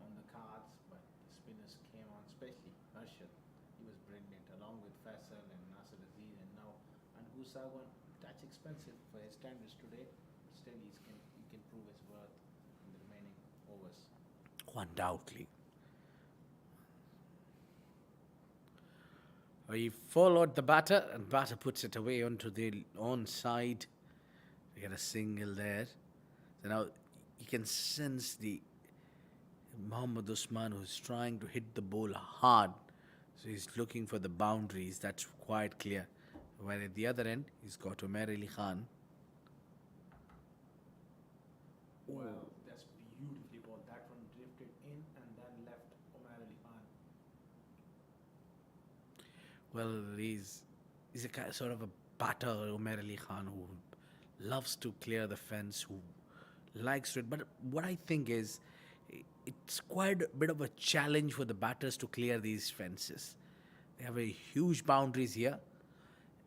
on the cards, but the spinners came on, especially Harshad. He was brilliant, along with Faisal and Nasir Aziz, and now Ankur Sarwan. Touch expensive for his standards today. Still, he can prove his worth in the remaining overs. Undoubtedly. He followed the batter, and batter puts it away onto the onside. We get a single there. So now you can sense the Mohammad Usman who's trying to hit the ball hard. So he's looking for the boundaries. That's quite clear. While at the other end, he's got Umar Ali Khan. Well, that's beautifully ball. That one drifted in and then left Omar Ali Khan. Well, he's sort of a batter, Umar Ali Khan, who loves to clear the fence, who likes to it. But what I think is, it's quite a bit of a challenge for the batters to clear these fences. They have a huge boundaries here,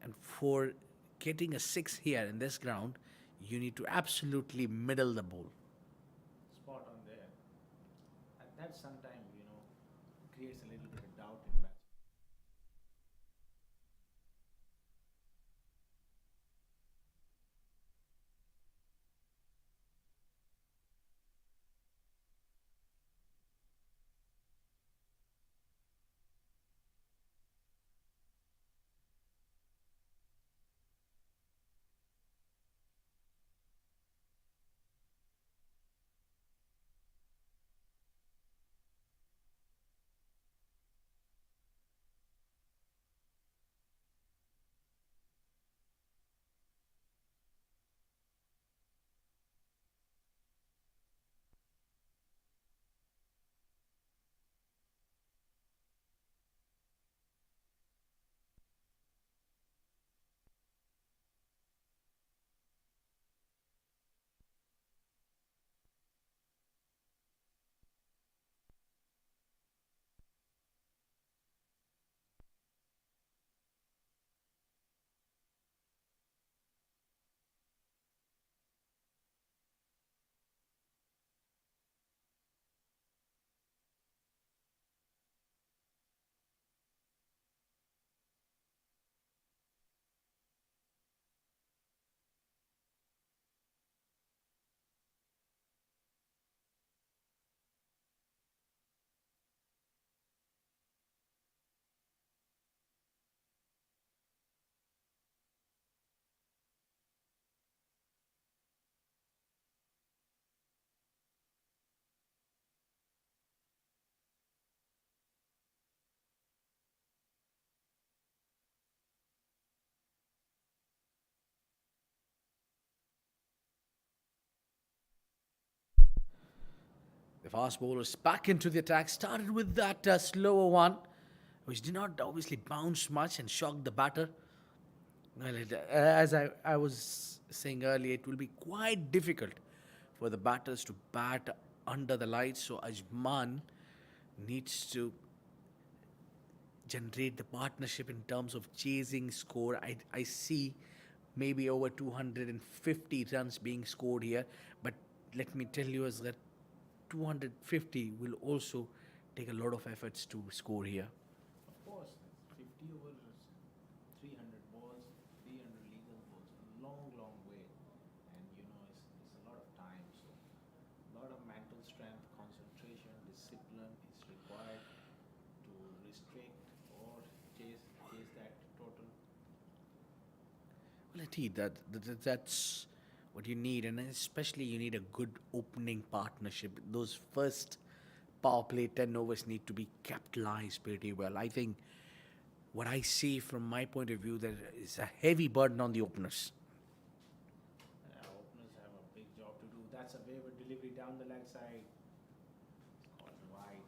and for getting a six here in this ground, you need to absolutely middle the ball. Spot on there. And that sometimes, creates a little bit of doubt in bats. The fast bowlers back into the attack, started with that slower one, which did not obviously bounce much and shock the batter. Well, as I was saying earlier, it will be quite difficult for the batters to bat under the lights. So Ajman needs to generate the partnership in terms of chasing score. I see maybe over 250 runs being scored here, but let me tell you is that 250 will also take a lot of efforts to score here. Of course, 50 overs, 300 balls, 300 legal balls, a long, long way. And it's a lot of time. So, a lot of mental strength, concentration, discipline is required to restrict or chase that total. Well, indeed, that's what you need, and especially you need a good opening partnership. Those first power play 10 overs need to be capitalized pretty well. I think what I see from my point of view, there is a heavy burden on the openers. Openers have a big job to do. That's a waiver delivery down the leg side. It's called wide.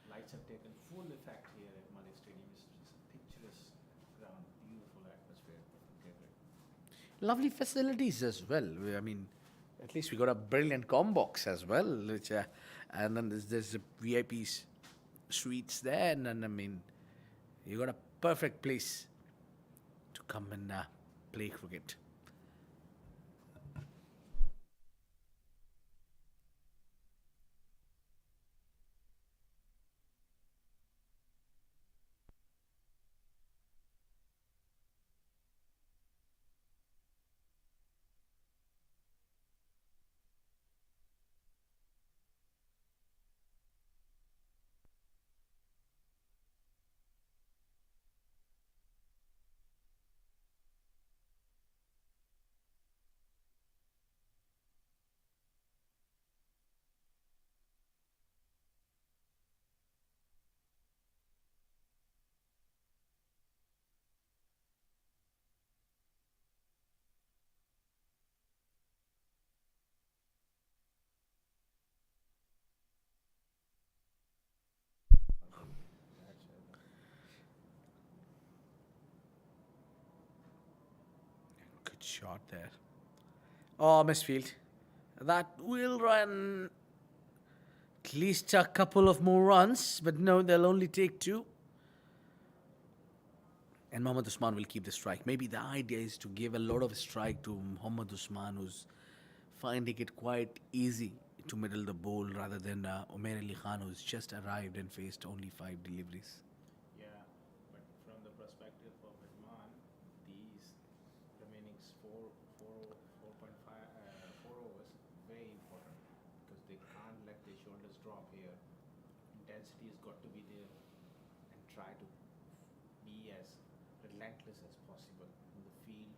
Lights have taken full effect here at Malek Stadium. It's a picturesque ground, beautiful atmosphere. Get it. Lovely facilities as well. I mean, at least we got a brilliant com box as well, which and then there's the VIPs suites there, and then I mean, you got a perfect place to come and play cricket. Good shot there. Oh, misfield. That will run at least a couple of more runs, but no, they'll only take two. And Mohammad Usman will keep the strike. Maybe the idea is to give a lot of strike to Mohammad Usman, who's finding it quite easy to middle the bowl rather than Umair Ali Khan, who's just arrived and faced only five deliveries. Yeah, but from the perspective of Ajman, these remaining 4 overs, very important because they can't let their shoulders drop here. Intensity has got to be there and try to be as relentless as possible in the field,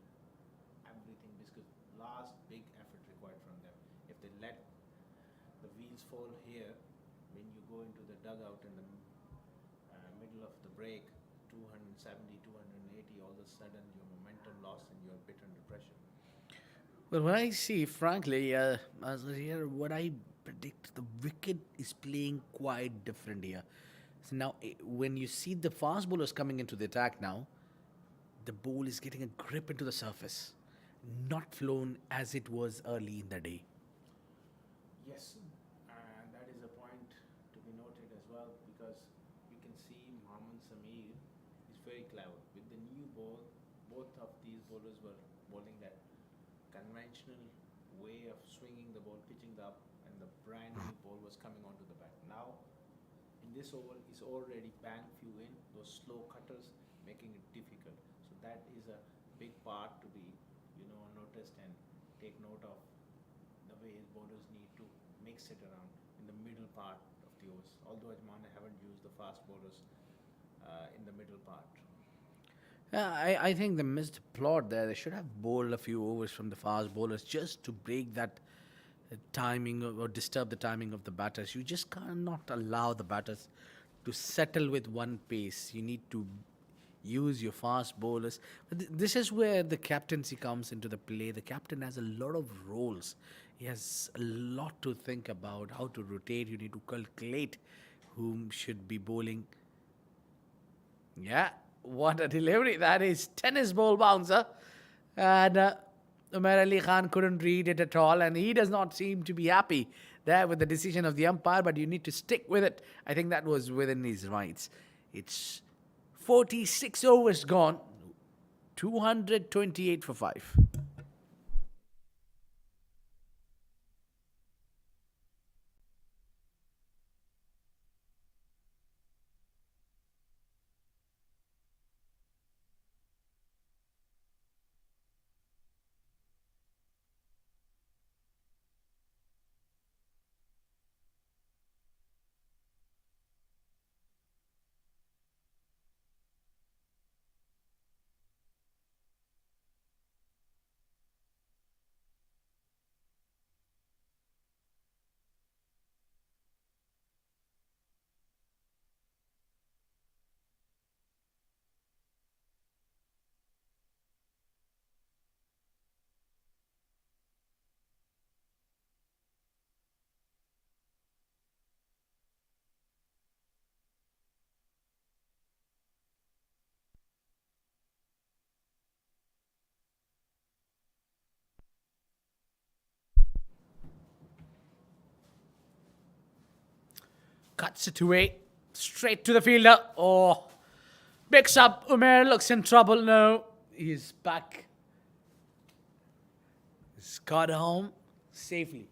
everything because last big effort required from them. If they let the wheels fall here, when you go into the dugout in the middle of the break, 270, 280, all of a sudden your momentum lost and you're a bit under pressure. Well, what I see, frankly, as here, what I predict, the wicket is playing quite different here. So now, when you see the fast bowlers coming into the attack now, the ball is getting a grip into the surface, not flown as it was early in the day. Yes, and that is a point to be noted as well because you can see Mohammad Samir is very clever. With the new ball, both of these bowlers were bowling that conventional way of swinging the ball, pitching the up, and the brand new ball was coming onto the bat. Now, in this over, is already bang few in, those slow cutters making it difficult. So that is a big part to be, noticed and take note of the way bowlers need to mix it around in the middle part of the overs. Although Ajman haven't used the fast bowlers in the middle part. Yeah, I think they missed the plot there. They should have bowled a few overs from the fast bowlers just to break that timing or disturb the timing of the batters. You just cannot allow the batters to settle with one pace. You need to use your fast bowlers. But this is where the captaincy comes into the play. The captain has a lot of roles. He has a lot to think about, how to rotate. You need to calculate whom should be bowling. Yeah, what a delivery. That is tennis ball bouncer. And Umar Ali Khan couldn't read it at all, and he does not seem to be happy there with the decision of the umpire, but you need to stick with it. I think that was within his rights. It's 46 overs gone, 228 for 5. Cuts it away, straight to the fielder. Oh, picks up. Umair looks in trouble. No, he's back. He's got home safely.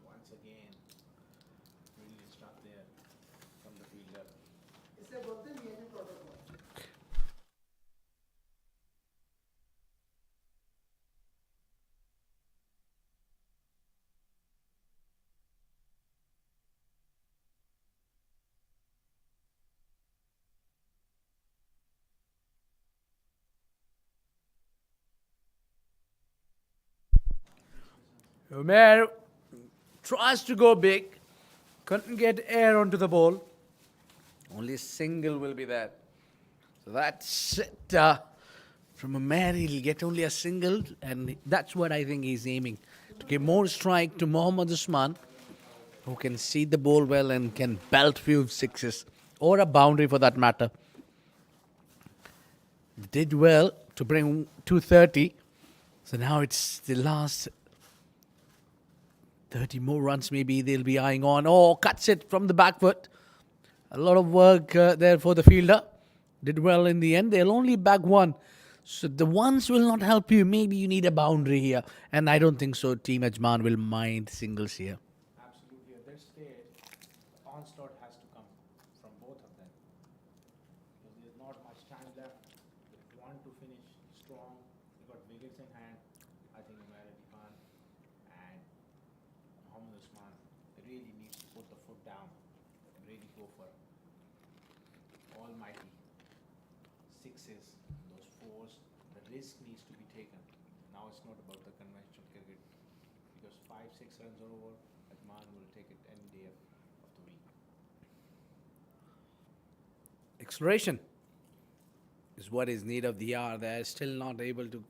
Once again, really struck there from the fielder. Umair tries to go big, couldn't get air onto the ball. Only a single will be there. So that's it. From Umair, he'll get only a single, and that's what I think he's aiming to give more strike to Mohammad Usman, who can see the ball well and can belt few sixes or a boundary for that matter. Did well to bring 230. So now it's the last 30 more runs, maybe they'll be eyeing on. Oh, cuts it from the back foot. A lot of work there for the fielder. Did well in the end. They'll only bag one. So the ones will not help you. Maybe you need a boundary here. And I don't think so. Team Ajman will mind singles here. Absolutely, at that stage, the onslaught has to come from both of them because there's not much time left. They want to finish strong. They got wickets in hand. I think Malek and Mohammad Usman really needs to put the foot down and really go for almighty sixes, those fours. The risk needs to be taken. Now it's not about the conventional cricket because 5-6 runs are over. Ajman will take it any day of the week. Acceleration is what is need of the hour. They're still not able to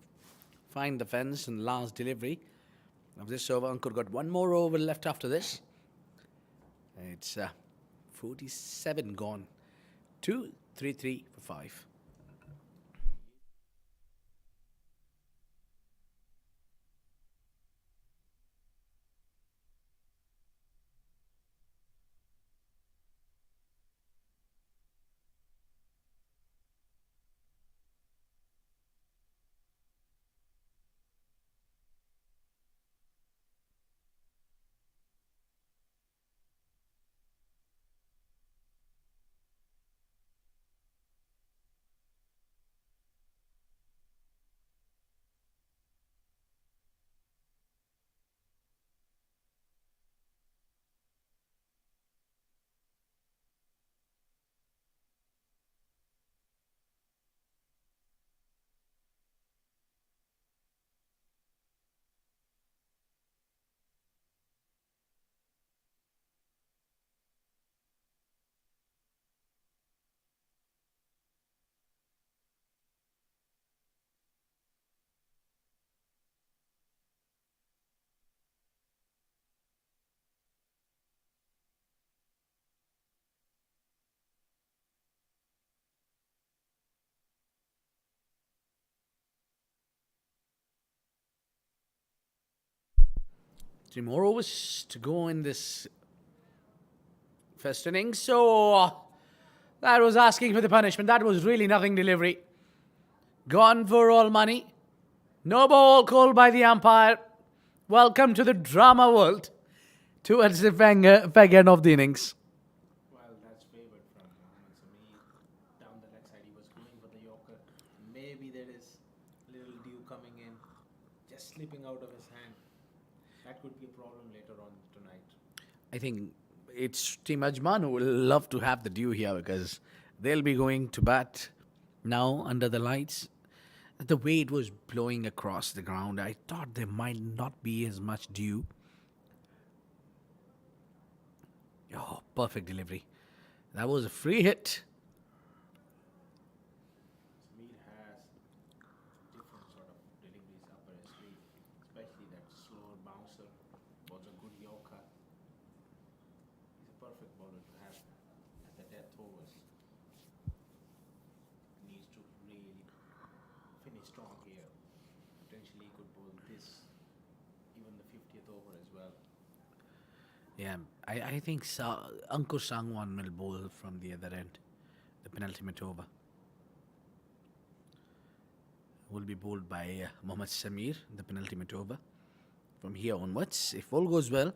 find the fence in last delivery of this over. Ankur got one more over left after this. It's 47 gone. 2-3-3 for 5. Three more overs to go in this first innings. So that was asking for the punishment. That was really nothing delivery. Gone for all money. No ball called by the umpire. Welcome to the drama world. Towards the fag end of the innings. Well, that's favored from Mohammad Sameer. Down the leg side, he was going for the Yorker. Maybe there is little dew coming in, just slipping out of his hand. That could be a problem later on tonight. I think it's Team Ajman who will love to have the dew here because they'll be going to bat now under the lights. The way it was blowing across the ground, I thought there might not be as much dew. Oh, perfect delivery. That was a free hit. Sameer has different sort of deliveries up her sleeve, especially that slower bouncer was a good Yorker. He's a perfect bowler to have at the death overs. Needs to really finish strong here. Potentially he could bowl this, even the 50th over as well. Yeah, I think Ankur Sangwan will bowl from the other end. The penultimate over will be bowled by Mohammad Sameer, the penultimate over. From here onwards, if all goes well.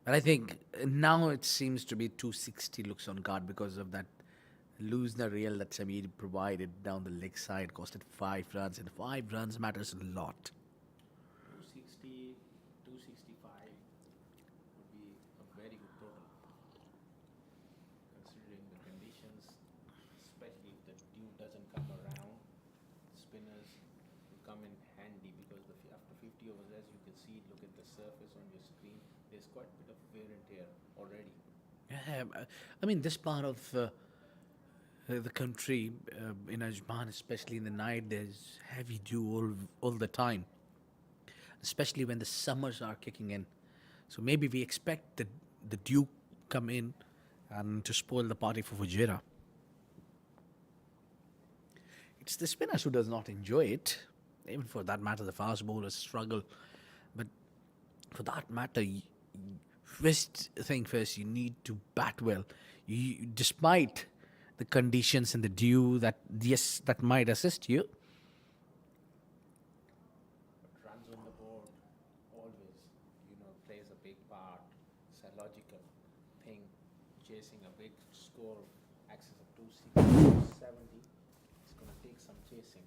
But I think now it seems to be 260 looks on card because of that loosener reel that Sameer provided down the leg side. Costed 5 runs, and 5 runs matters a lot. 260, 265 would be a very good total, considering the conditions, especially if the dew doesn't come around. Spinners will come in handy because after 50 overs, as you can see, look at the surface on your screen. There's quite a bit of wear and tear already. Yeah, I mean, this part of the country, in Ajman, especially in the night, there's heavy dew all the time, especially when the summers are kicking in. So maybe we expect the dew come in and to spoil the party for Fujairah. It's the spinners who does not enjoy it. Even for that matter, the fast bowlers struggle. But for that matter, first thing first, you need to bat well. Despite the conditions and the dew, that yes, that might assist you. But runs on the board always, plays a big part. Psychological thing, chasing a big score, access of 260, 270. It's going to take some chasing.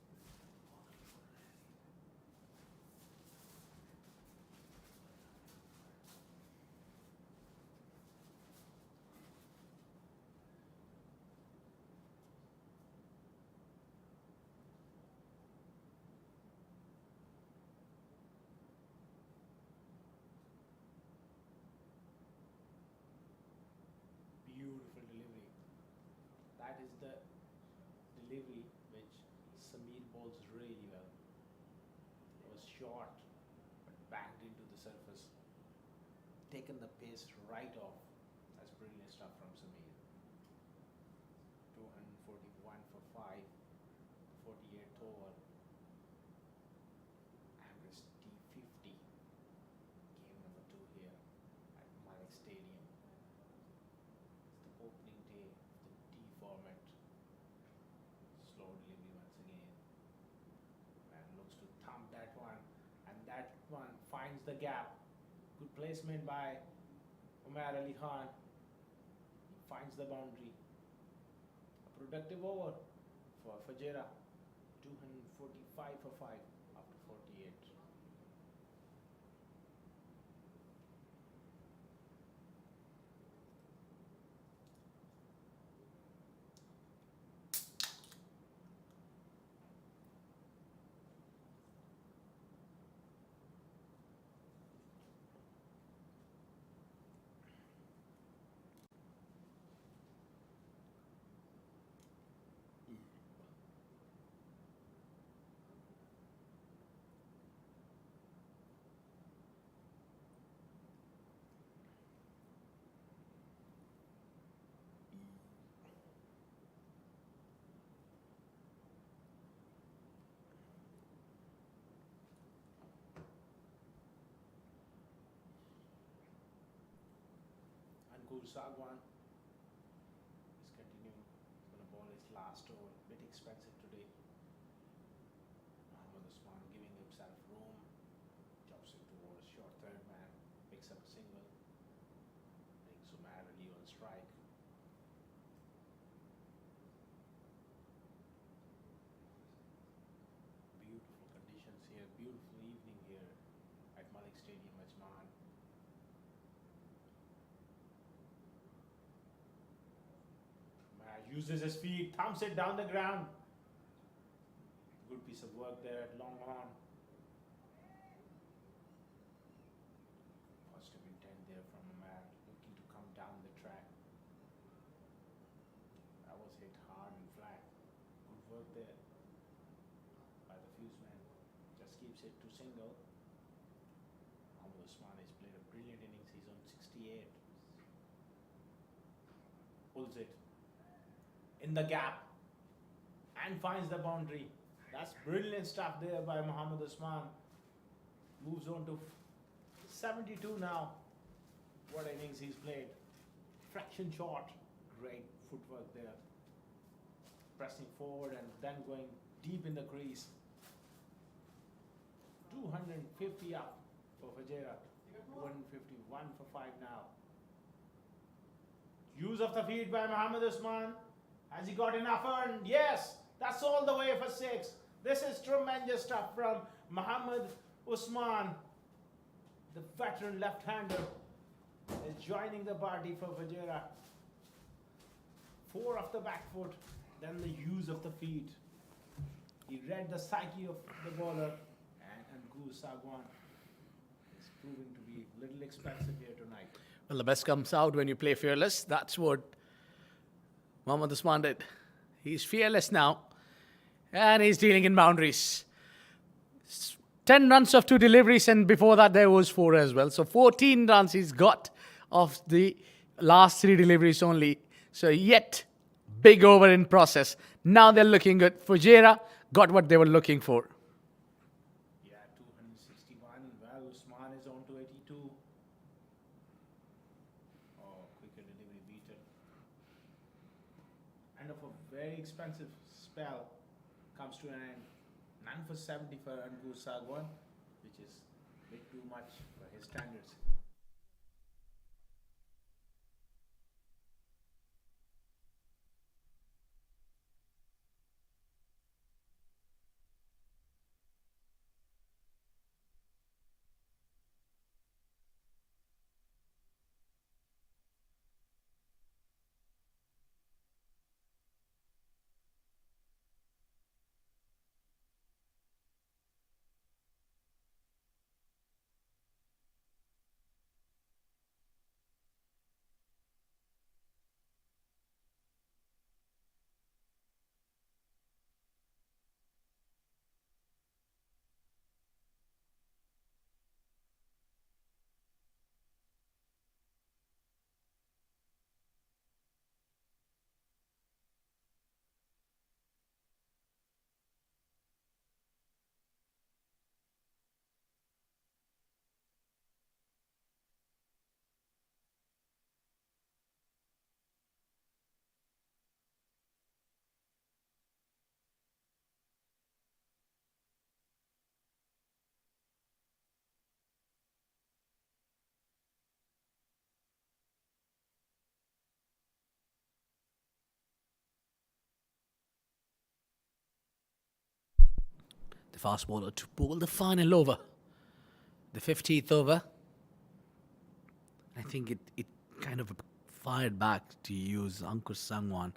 Beautiful delivery. That is the delivery which Sameer bowls really well. It was short, but banged into the surface. Taken the pace right off. That's brilliant stuff from Sameer. 241 for 5, 48th over. Emirates D50. Game number 2 here at Malek Stadium. It's the opening day of the D format. Slow delivery once again. Man looks to thump that one, and that one finds the gap. Good placement by Umar Ali Khan. He finds the boundary. A productive over for Fujairah. 245 for 5 after 48. Ankur Sagwan is continuing. He's going to ball his last over. Bit expensive today. Mohammad Usman giving himself room. Chops it towards short third man. Picks up a single. Brings Umar Ali on strike. Beautiful conditions here. Beautiful evening here at Malek Stadium, Ajman. Umar uses his feet, thumps it down the ground. Good piece of work there at long on. Positive intent there from Umar, looking to come down the track. That was hit hard and flat. Good work there by the fuse man. Just keeps it to single. Mohammad Usman has played a brilliant innings. He's on 68. Pulls it in the gap and finds the boundary. That's brilliant stuff there by Mohammad Usman. Moves on to 72 now. What innings he's played. Fraction short. Great footwork there. Pressing forward and then going deep in the crease. 250 up for Fujairah. 151 for 5 now. Use of the feet by Mohammad Usman. Has he got enough earned? Yes, that's all the way for 6. This is tremendous stuff from Mohammad Usman. The veteran left-hander is joining the party for Fujairah. 4 off the back foot, then the use of the feet. He read the psyche of the bowler, and Ankur Sagwan is proving to be a little expensive here tonight. Well, the best comes out when you play fearless. That's what Mohammad Usman did. He's fearless now. And he's dealing in boundaries. 10 runs of 2 deliveries, and before that there was 4 as well. So 14 runs he's got of the last 3 deliveries only. So yet, big over in process. Now they're looking good. Fujairah got what they were looking for. Yeah, 261. Well, Usman is on to 82. Oh, quicker delivery beater. End of a very expensive spell comes to an end. 9 for 70 for Ankur Sagwan, which is a bit too much for his standards. The fast bowler to bowl the final over. The 50th over. I think it kind of fired back to use Ankur Sangwan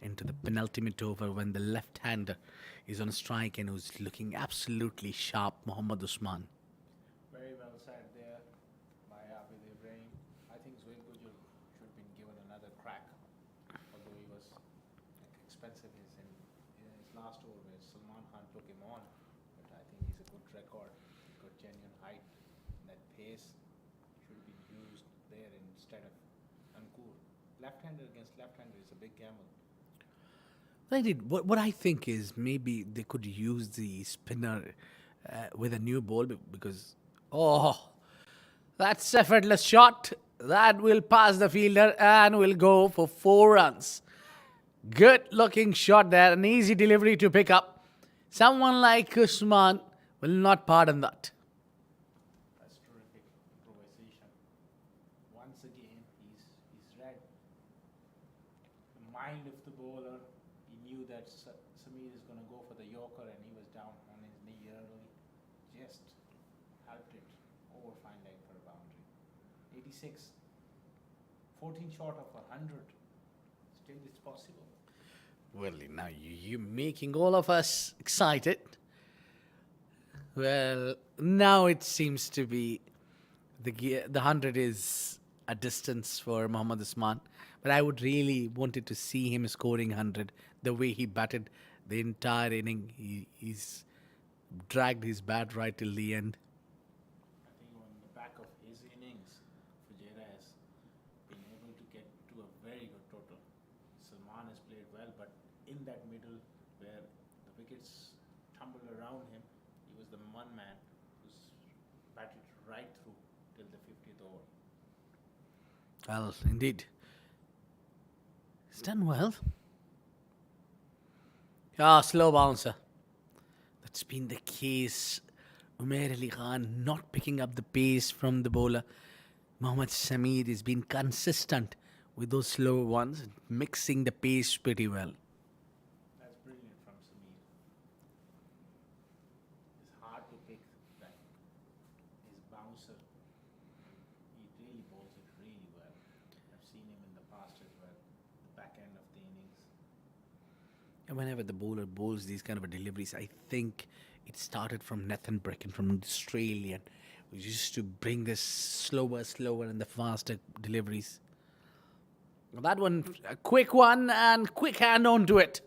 into the penultimate over when the left-hander is on strike and who's looking absolutely sharp, Mohammad Usman. Very well said there by Abid Ibrahim. I think Zohaib Gujjar should have been given another crack, although he was expensive in his last over where Salman Khan took him on. But I think he's a good record, good genuine height. That pace should be used there instead of Ankur. Left-hander against left-hander is a big gamble. They did. What I think is maybe they could use the spinner with a new ball because, oh, that's effortless shot. that will pass the fielder and will go for 4 runs. Good looking shot there, an easy delivery to pick up. Someone like Usman will not pardon that. That's terrific improvisation. Once again, he's read the mind of the bowler. He knew that Samir is going to go for the Yorker, and he was down on his knee early. Just helped it over fine leg for a boundary. 86, 14 short of 100. Still, it's possible. Well, now you're making all of us excited. Well, now it seems to be the 100 is a distance for Mohammad Usman. But I would really wanted to see him scoring 100. The way he batted the entire inning, he's dragged his bat right till the end. I think on the back of his innings, Fujairah has been able to get to a very good total. Salman has played well, but in that middle where the wickets tumbled around him, he was the one man who's batted right through till the 50th over. Well, indeed. He's done well. Slow bouncer. That's been the case. Umair Ali Khan not picking up the pace from the bowler. Mohammad Samir has been consistent with those slow ones, mixing the pace pretty well. That's brilliant from Samir. It's hard to pick that his bouncer. He really bowls it really well. I've seen him in the past as well, the back end of the innings. And whenever the bowler bowls these kind of deliveries, I think it started from Nathan Bracken from Australian, who used to bring this slower, and the faster deliveries. That one, a quick one and quick hand onto it.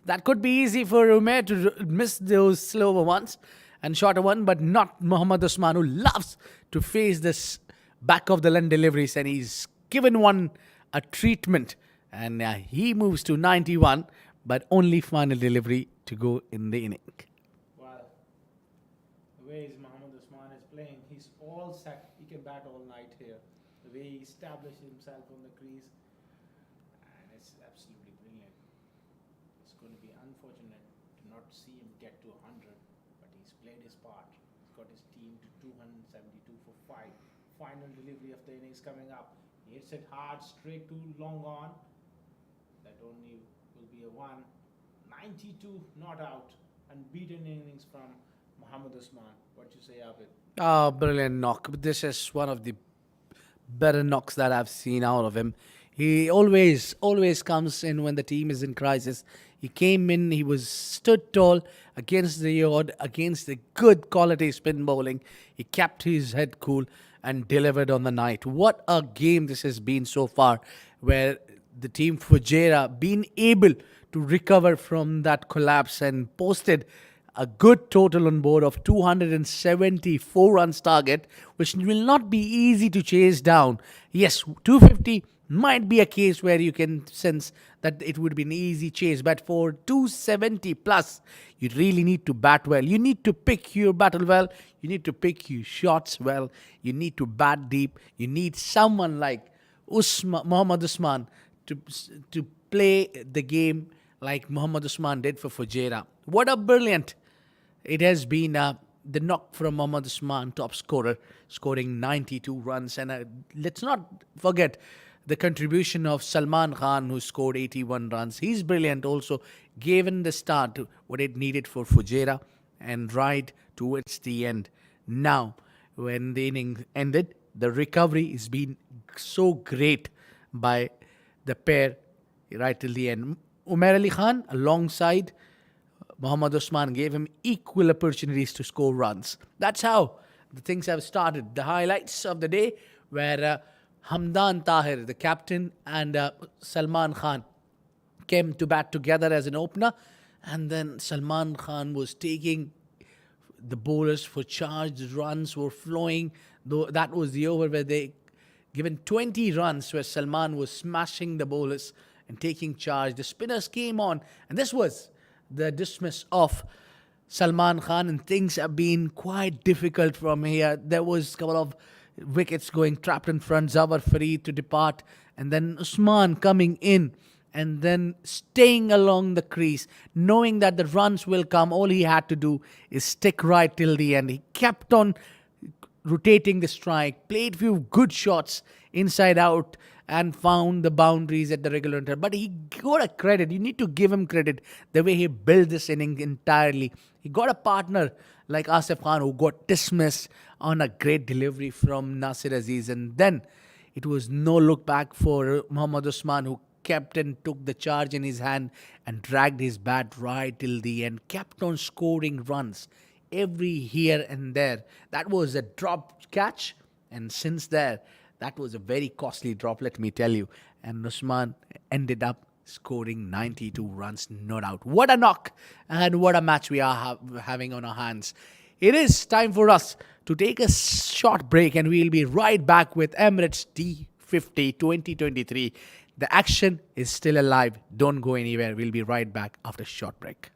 That could be easy for Umair to miss those slower ones and shorter one, but not Mohammad Usman, who loves to face this back of the line deliveries, and he's given one a treatment, and he moves to 91, but only final delivery to go in the inning. Well, the way Mohammad Usman is playing, he's all set. He can bat all night here. The way he established himself on the crease, and it's absolutely brilliant. It's going to be unfortunate to not see him get to 100, but he's played his part. He's got his team to 272 for 5. Final delivery of the innings coming up. He hits it hard, straight to long on. That only will be a 192 not out, unbeaten innings from Mohammad Usman. What you say, Abid? Brilliant knock. But this is one of the better knocks that I've seen out of him. He always comes in when the team is in crisis. He came in, he was stood tall against the odd, against the good quality spin bowling. He kept his head cool and delivered on the night. What a game this has been so far, where the team Fujairah been able to recover from that collapse and posted a good total on board of 274 runs target, which will not be easy to chase down. Yes, 250 might be a case where you can sense that it would be an easy chase, but for 270 plus, you really need to bat well. You need to pick your battle well. You need to pick your shots well. You need to bat deep. You need someone like Mohammad Usman to play the game like Mohammad Usman did for Fujairah. What a brilliant it has been. The knock from Mohammad Usman, top scorer, scoring 92 runs. And let's not forget the contribution of Salman Khan, who scored 81 runs. He's brilliant also, given the start what it needed for Fujairah and right towards the end. Now, when the inning ended, the recovery has been so great by the pair right till the end. Umair Ali Khan, alongside Mohammad Usman, gave him equal opportunities to score runs. That's how the things have started. The highlights of the day were Hamdan Tahir, the captain, and Salman Khan came to bat together as an opener, and then Salman Khan was taking the bowlers for charge. The runs were flowing. Though that was the over where they given 20 runs, where Salman was smashing the bowlers and taking charge. The spinners came on, and this was the dismiss of Salman Khan, and things have been quite difficult from here. There was a couple of wickets going trapped in front, Zawar Farid to depart, and then Usman coming in and then staying along the crease, knowing that the runs will come. All he had to do is stick right till the end. He kept on rotating the strike, played few good shots inside out, and found the boundaries at the regular interval. But he got a credit. You need to give him credit the way he built this inning entirely. He got a partner like Asif Khan who got dismissed on a great delivery from Nasir Aziz, and then it was no look back for Muhammad Usman, who kept and took the charge in his hand and dragged his bat right till the end, kept on scoring runs every here and there. That was a drop catch, and since there, that was a very costly drop, let me tell you. And Usman ended up scoring 92 runs, no doubt. What a knock, and what a match we are having on our hands. It is time for us to take a short break, and we'll be right back with Emirates D50 2023. The action is still alive. Don't go anywhere. We'll be right back after a short break.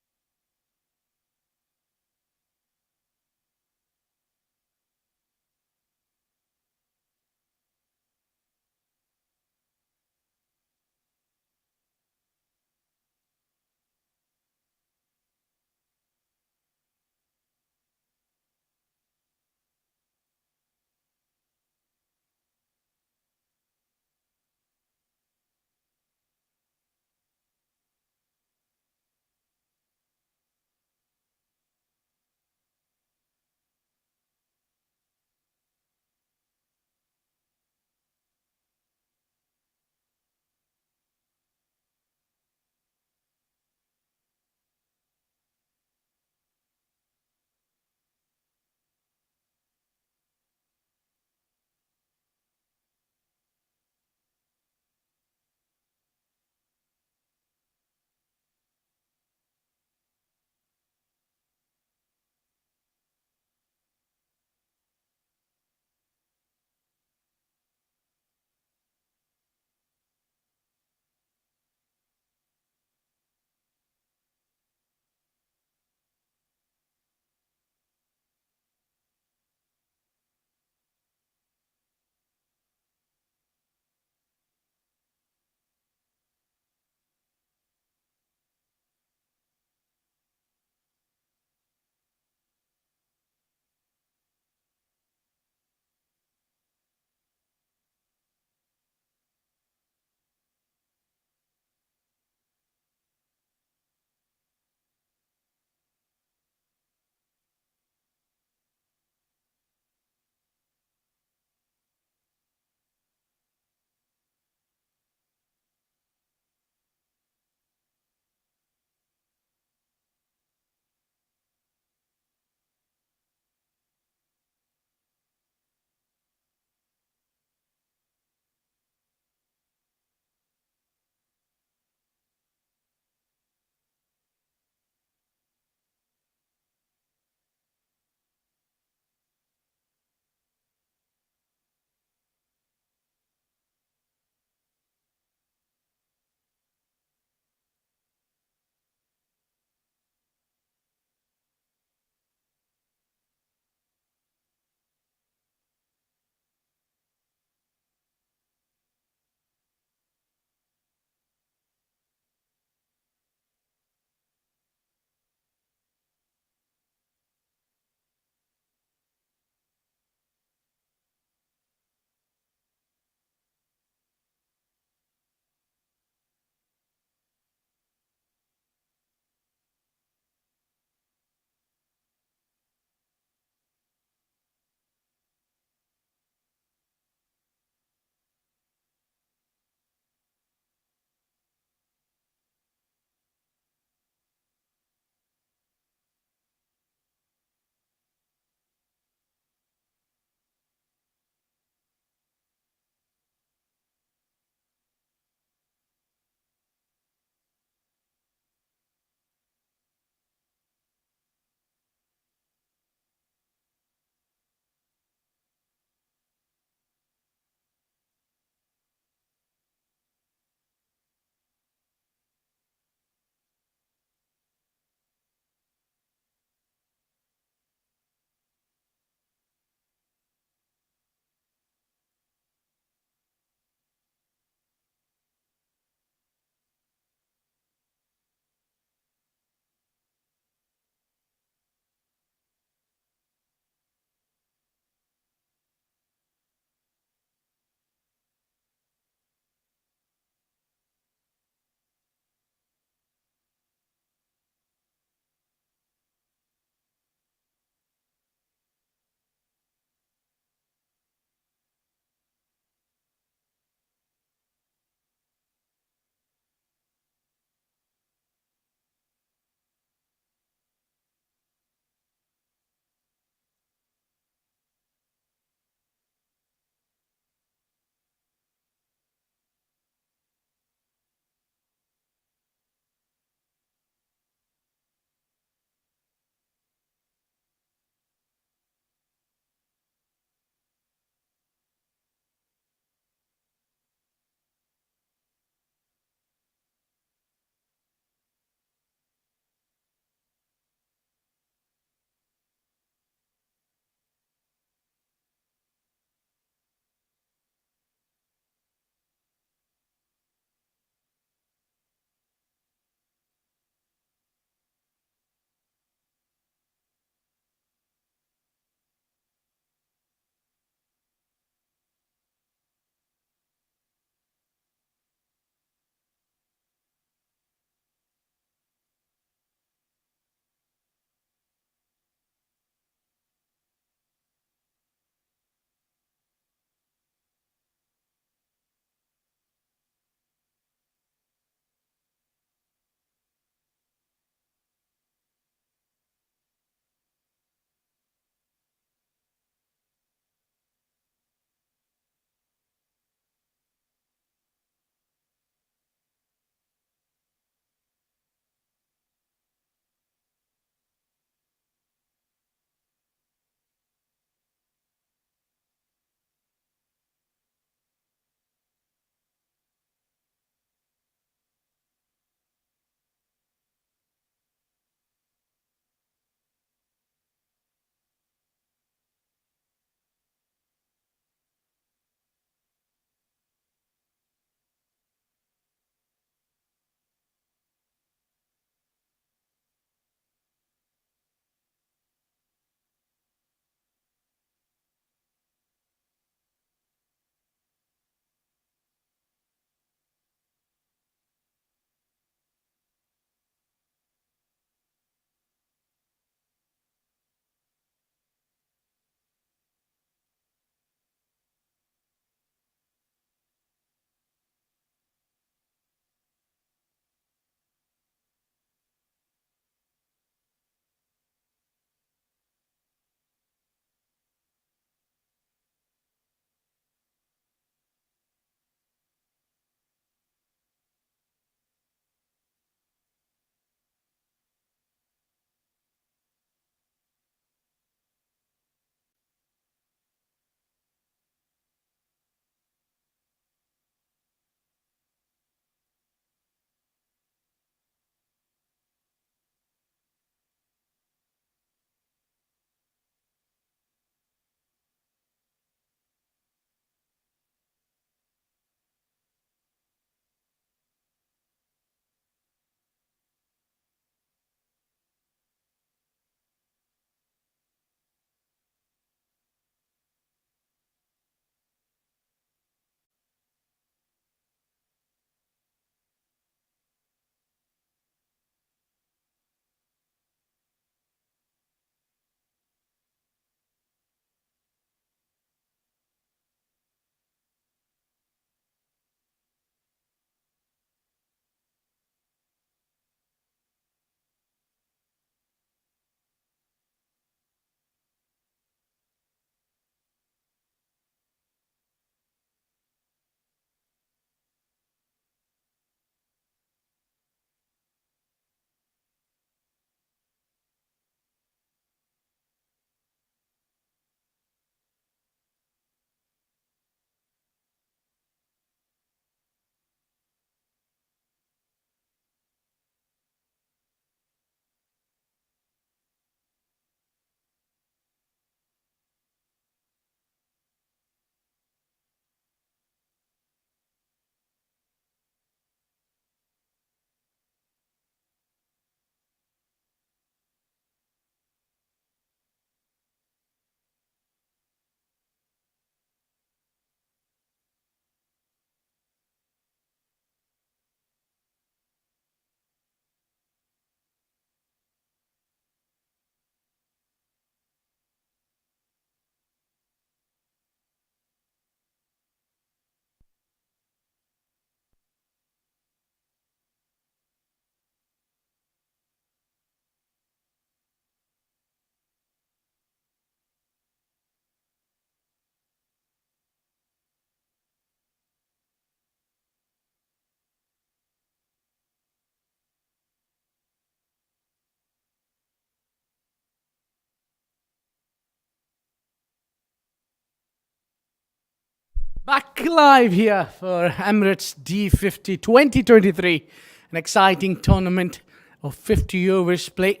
live here for Emirates D50 2023, an exciting tournament of 50 overs play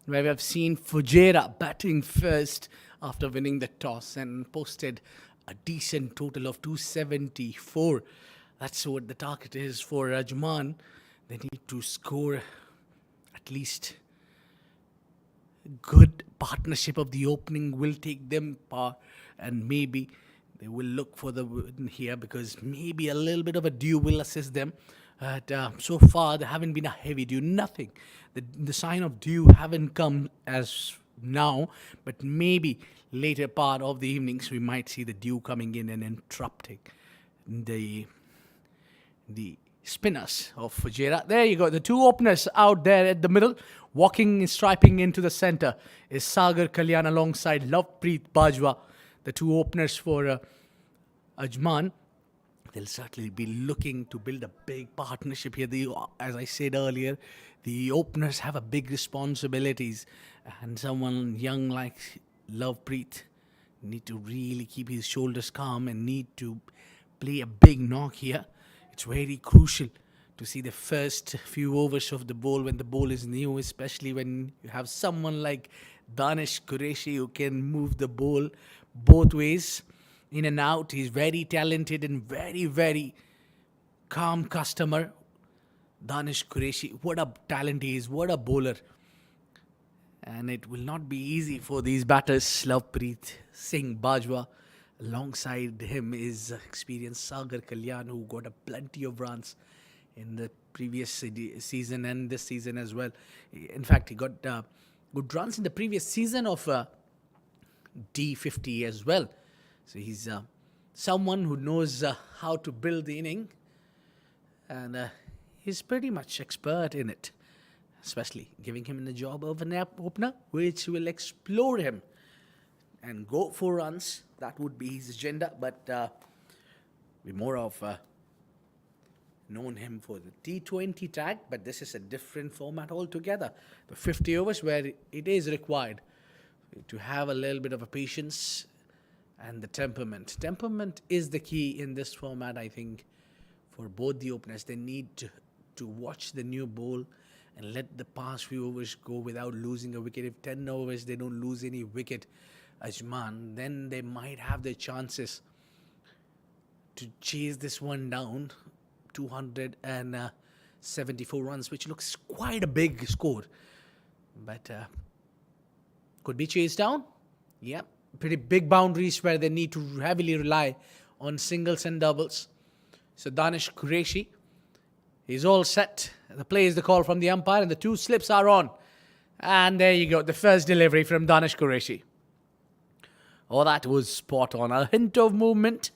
where we have seen Fujairah batting first after winning the toss and posted a decent total of 274. That's what the target is for Ajman. They need to score at least good partnership of the opening will take them par, and maybe they will look for the win here because maybe a little bit of a dew will assist them. But so far, there haven't been a heavy dew, nothing. The sign of dew haven't come as now, but maybe later part of the evenings we might see the dew coming in and interrupting the spinners of Fujairah. There you go. The two openers out there at the middle, walking, striping into the center, is Sagar Kalyan alongside Lovepreet Bajwa. The two openers for Ajman. They'll certainly be looking to build a big partnership here. As I said earlier, the openers have a big responsibilities, and someone young like Lovepreet need to really keep his shoulders calm and need to play a big knock here. It's very crucial to see the first few overs of the ball when the ball is new, especially when you have someone like Danish Qureshi who can move the ball both ways, in and out. He's very talented and very, very calm customer. Danish Qureshi, what a talent he is, what a bowler. And it will not be easy for these batters. Lovepreet Singh Bajwa. Alongside him is experienced Sagar Kalyan, who got a plenty of runs in the previous season and this season as well. In fact, he got good runs in the previous season of D50 as well. So he's someone who knows how to build the inning, and he's pretty much expert in it, especially giving him the job of an opener, which will explore him and go for runs. That would be his agenda, but we more of known him for the T20 tag, but this is a different format altogether. The 50 overs where it is required to have a little bit of a patience and the temperament. Temperament is the key in this format, I think, for both the openers. They need to watch the new ball and let the past few overs go without losing a wicket. If 10 overs they don't lose any wicket, Ajman, then they might have their chances to chase this one down. 274 runs, which looks quite a big score, but could be chased down. Yeah, pretty big boundaries where they need to heavily rely on singles and doubles. So Danish Qureshi is all set. The play is the call from the umpire, and the two slips are on. And there you go, the first delivery from Danish Qureshi. Oh, that was spot on. A hint of movement.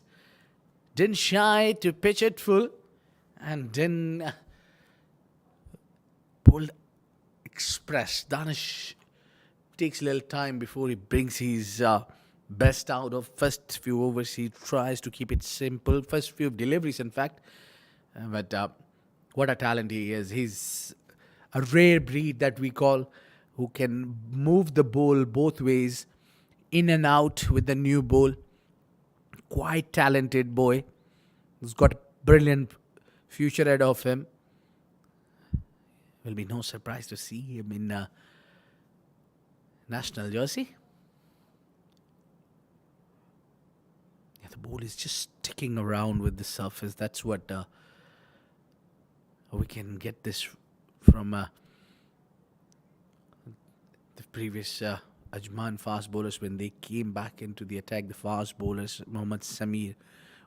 Didn't shy to pitch it full. And then pulled express. Danish takes a little time before he brings his best out of first few overs. He tries to keep it simple. First few deliveries, in fact. But what a talent he is. He's a rare breed that we call, who can move the ball both ways, in and out with the new ball. Quite talented boy. He's got a brilliant future ahead of him. Will be no surprise to see him in national jersey. Yeah, the ball is just sticking around with the surface. That's what we can get this from the previous Ajman fast bowlers. When they came back into the attack, the fast bowlers, Mohammad Samir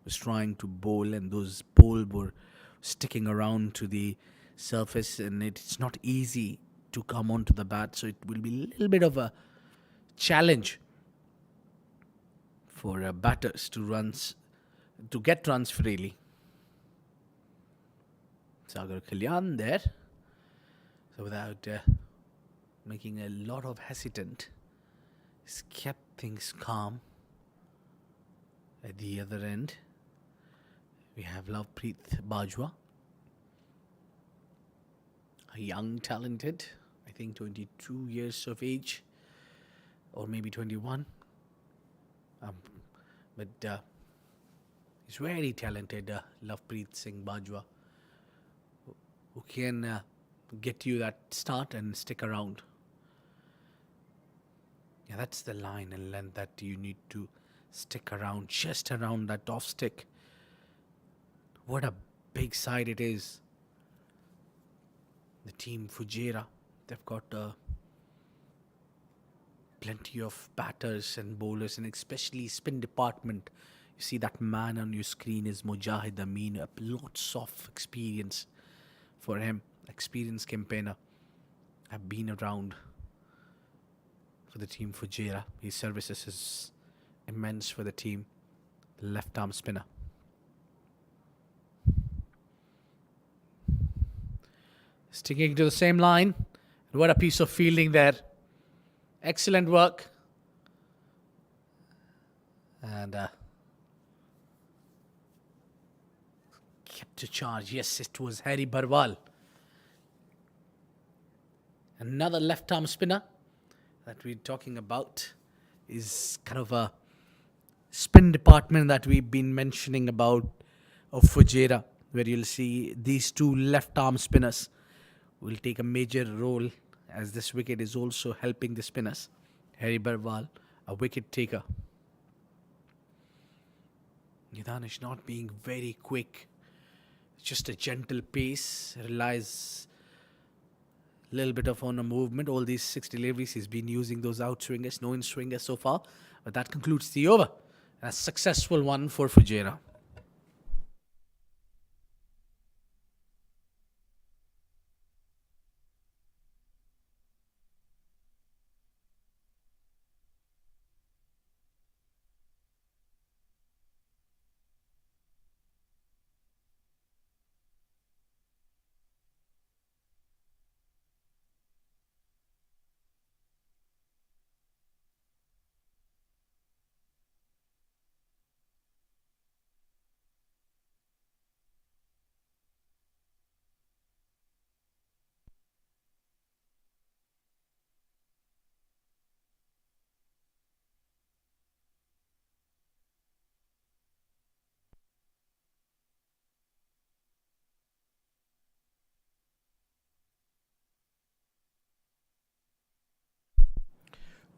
was trying to bowl, and those ball were sticking around to the surface, and it's not easy to come onto the bat, so it will be a little bit of a challenge for batters to get runs freely. Sagar Kalyan there, so without making a lot of hesitant, he's kept things calm. At the other end, we have Lovepreet Bajwa, a young, talented, I think 22 years of age, or maybe 21. But He's very talented, Lovepreet Singh Bajwa, who can get you that start and stick around. Yeah, that's the line and length that you need to stick around, just around that off stick. What a big side it is. The team Fujairah, they've got plenty of batters and bowlers, and especially spin department. You see that man on your screen is Mujahid Amin. Lots of experience for him. Experienced campaigner. Have been around for the team Fujairah. His services is immense for the team. Left arm spinner. Sticking to the same line. What a piece of fielding there. Excellent work. And kept to charge. Yes, it was Harry Barwal. Another left arm spinner that we're talking about is kind of a spin department that we've been mentioning about of Fujairah, where you'll see these two left arm spinners will take a major role, as this wicket is also helping the spinners. Harry Barwal, a wicket taker. Nidanish not being very quick, just a gentle pace, relies a little bit of on a movement. All these 6 deliveries, he's been using those out swingers, no in swingers so far. But that concludes the over. A successful one for Fujairah.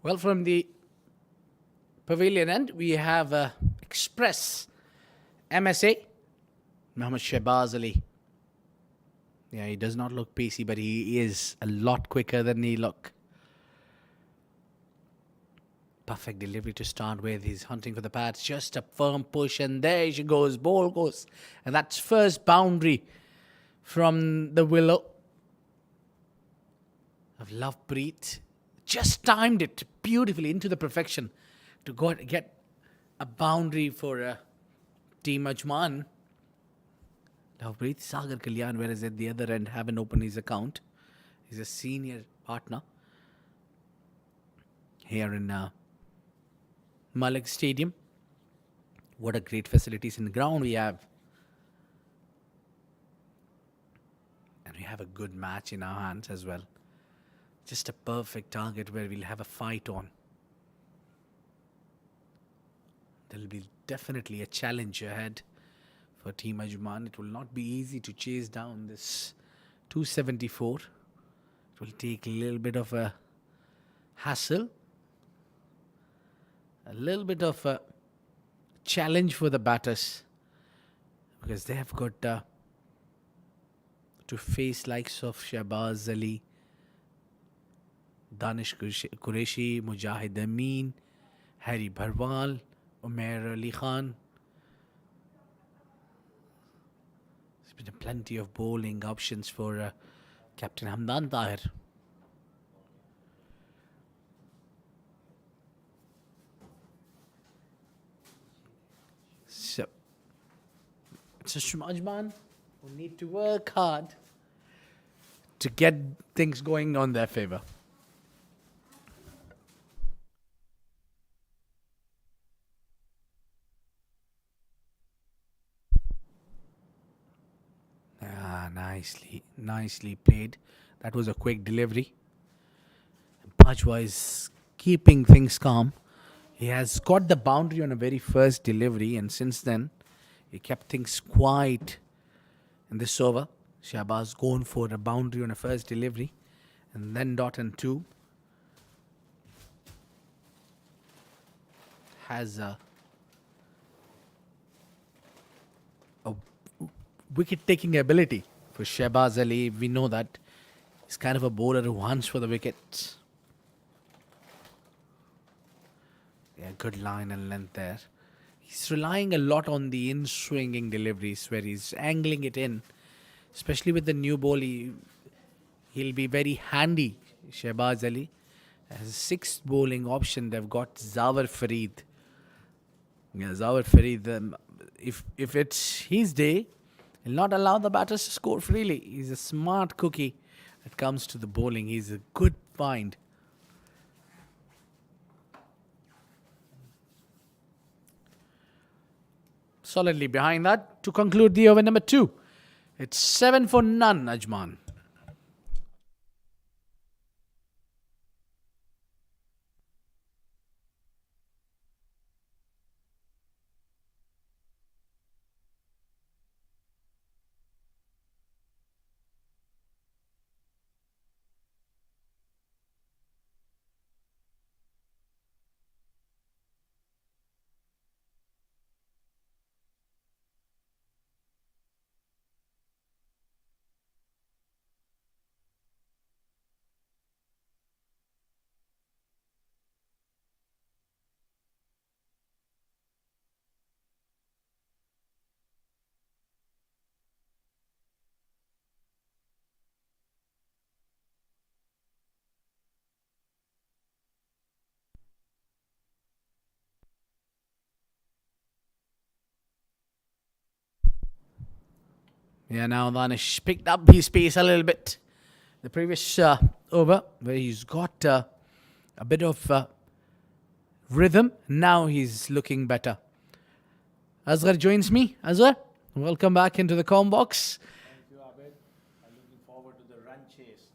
Well, from the pavilion end, we have Express MSA, Mohammad Shehbaz Ali. Yeah, he does not look pacey, but he is a lot quicker than he look. Perfect delivery to start with. He's hunting for the pads. Just a firm push, and there she goes. Ball goes. And that's first boundary from the willow of Lovepreet. Just timed it beautifully into the perfection to go and get a boundary for Team Ajman. Lovepreet, Sagar Kalyan, whereas at the other end, haven't opened his account. He's a senior partner here in Malek Stadium. What a great facilities in the ground we have. And we have a good match in our hands as well. Just a perfect target where we'll have a fight on. There'll be definitely a challenge ahead for Team Ajman. It will not be easy to chase down this 274. It will take a little bit of a hassle, a little bit of a challenge for the batters, because they have got to face likes of Shehbaz Ali, Danish Qureshi, Mujahid Amin, Harry Barwal, Umair Ali Khan. There's been plenty of bowling options for Captain Hamdan Tahir. So, it's a Ajman who need to work hard to get things going on their favour. Nicely played. That was a quick delivery. Bajwa is keeping things calm. He has got the boundary on a very first delivery, and since then, He kept things quiet in this over. Shahbaz going for a boundary on a first delivery, and then dot and two has a wicket taking ability for Shahbaz Ali. We know that he's kind of a bowler who hunts for the wickets. Yeah, good line and length there. He's relying a lot on the in-swinging deliveries where he's angling it in. Especially with the new ball, he'll be very handy, Shehbaz Ali. As a sixth bowling option, they've got Zawar Farid. Yeah, Zawar Farid, if it's his day, he'll not allow the batters to score freely. He's a smart cookie when it comes to the bowling. He's a good find. Solidly behind that to conclude the over number 2. It's 7 for none, Ajman. Yeah, now Danish picked up his pace a little bit. The previous over, where he's got a bit of rhythm. Now he's looking better. Asghar joins me. Asghar, welcome back into the com box. Thank you, Abid. I'm looking forward to the run chase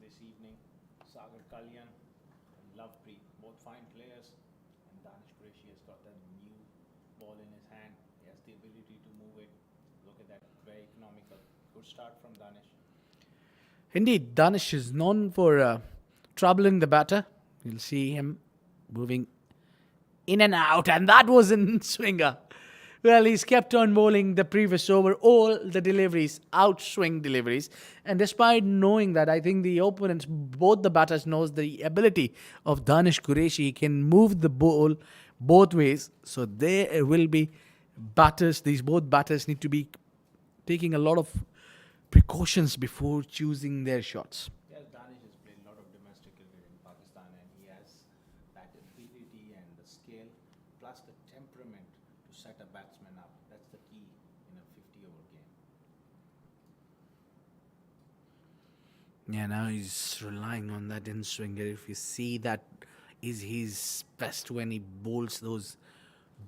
this evening. Sagar Kalyan and Lovepreet, both fine players. And Danish Qureshi has got that new ball in his hand. He has the ability to move it. Look at that, very economical. Good start from Danish. Indeed, Danish is known for troubling the batter. You'll see him moving in and out, and that was in swinger. Well, he's kept on bowling the previous over, all the deliveries, outswing deliveries. And despite knowing that, I think the opponents, both the batters knows the ability of Danish Qureshi. He can move the ball both ways. So there will be batters, these both batters need to be taking a lot of precautions before choosing their shots. Yes, Danish has played a lot of domestic cricket in Pakistan and he has that ability and the skill plus the temperament to set a batsman up. That's the key in a 50-over game. Yeah, now he's relying on that in swinger. If you see that is his best when he bowls those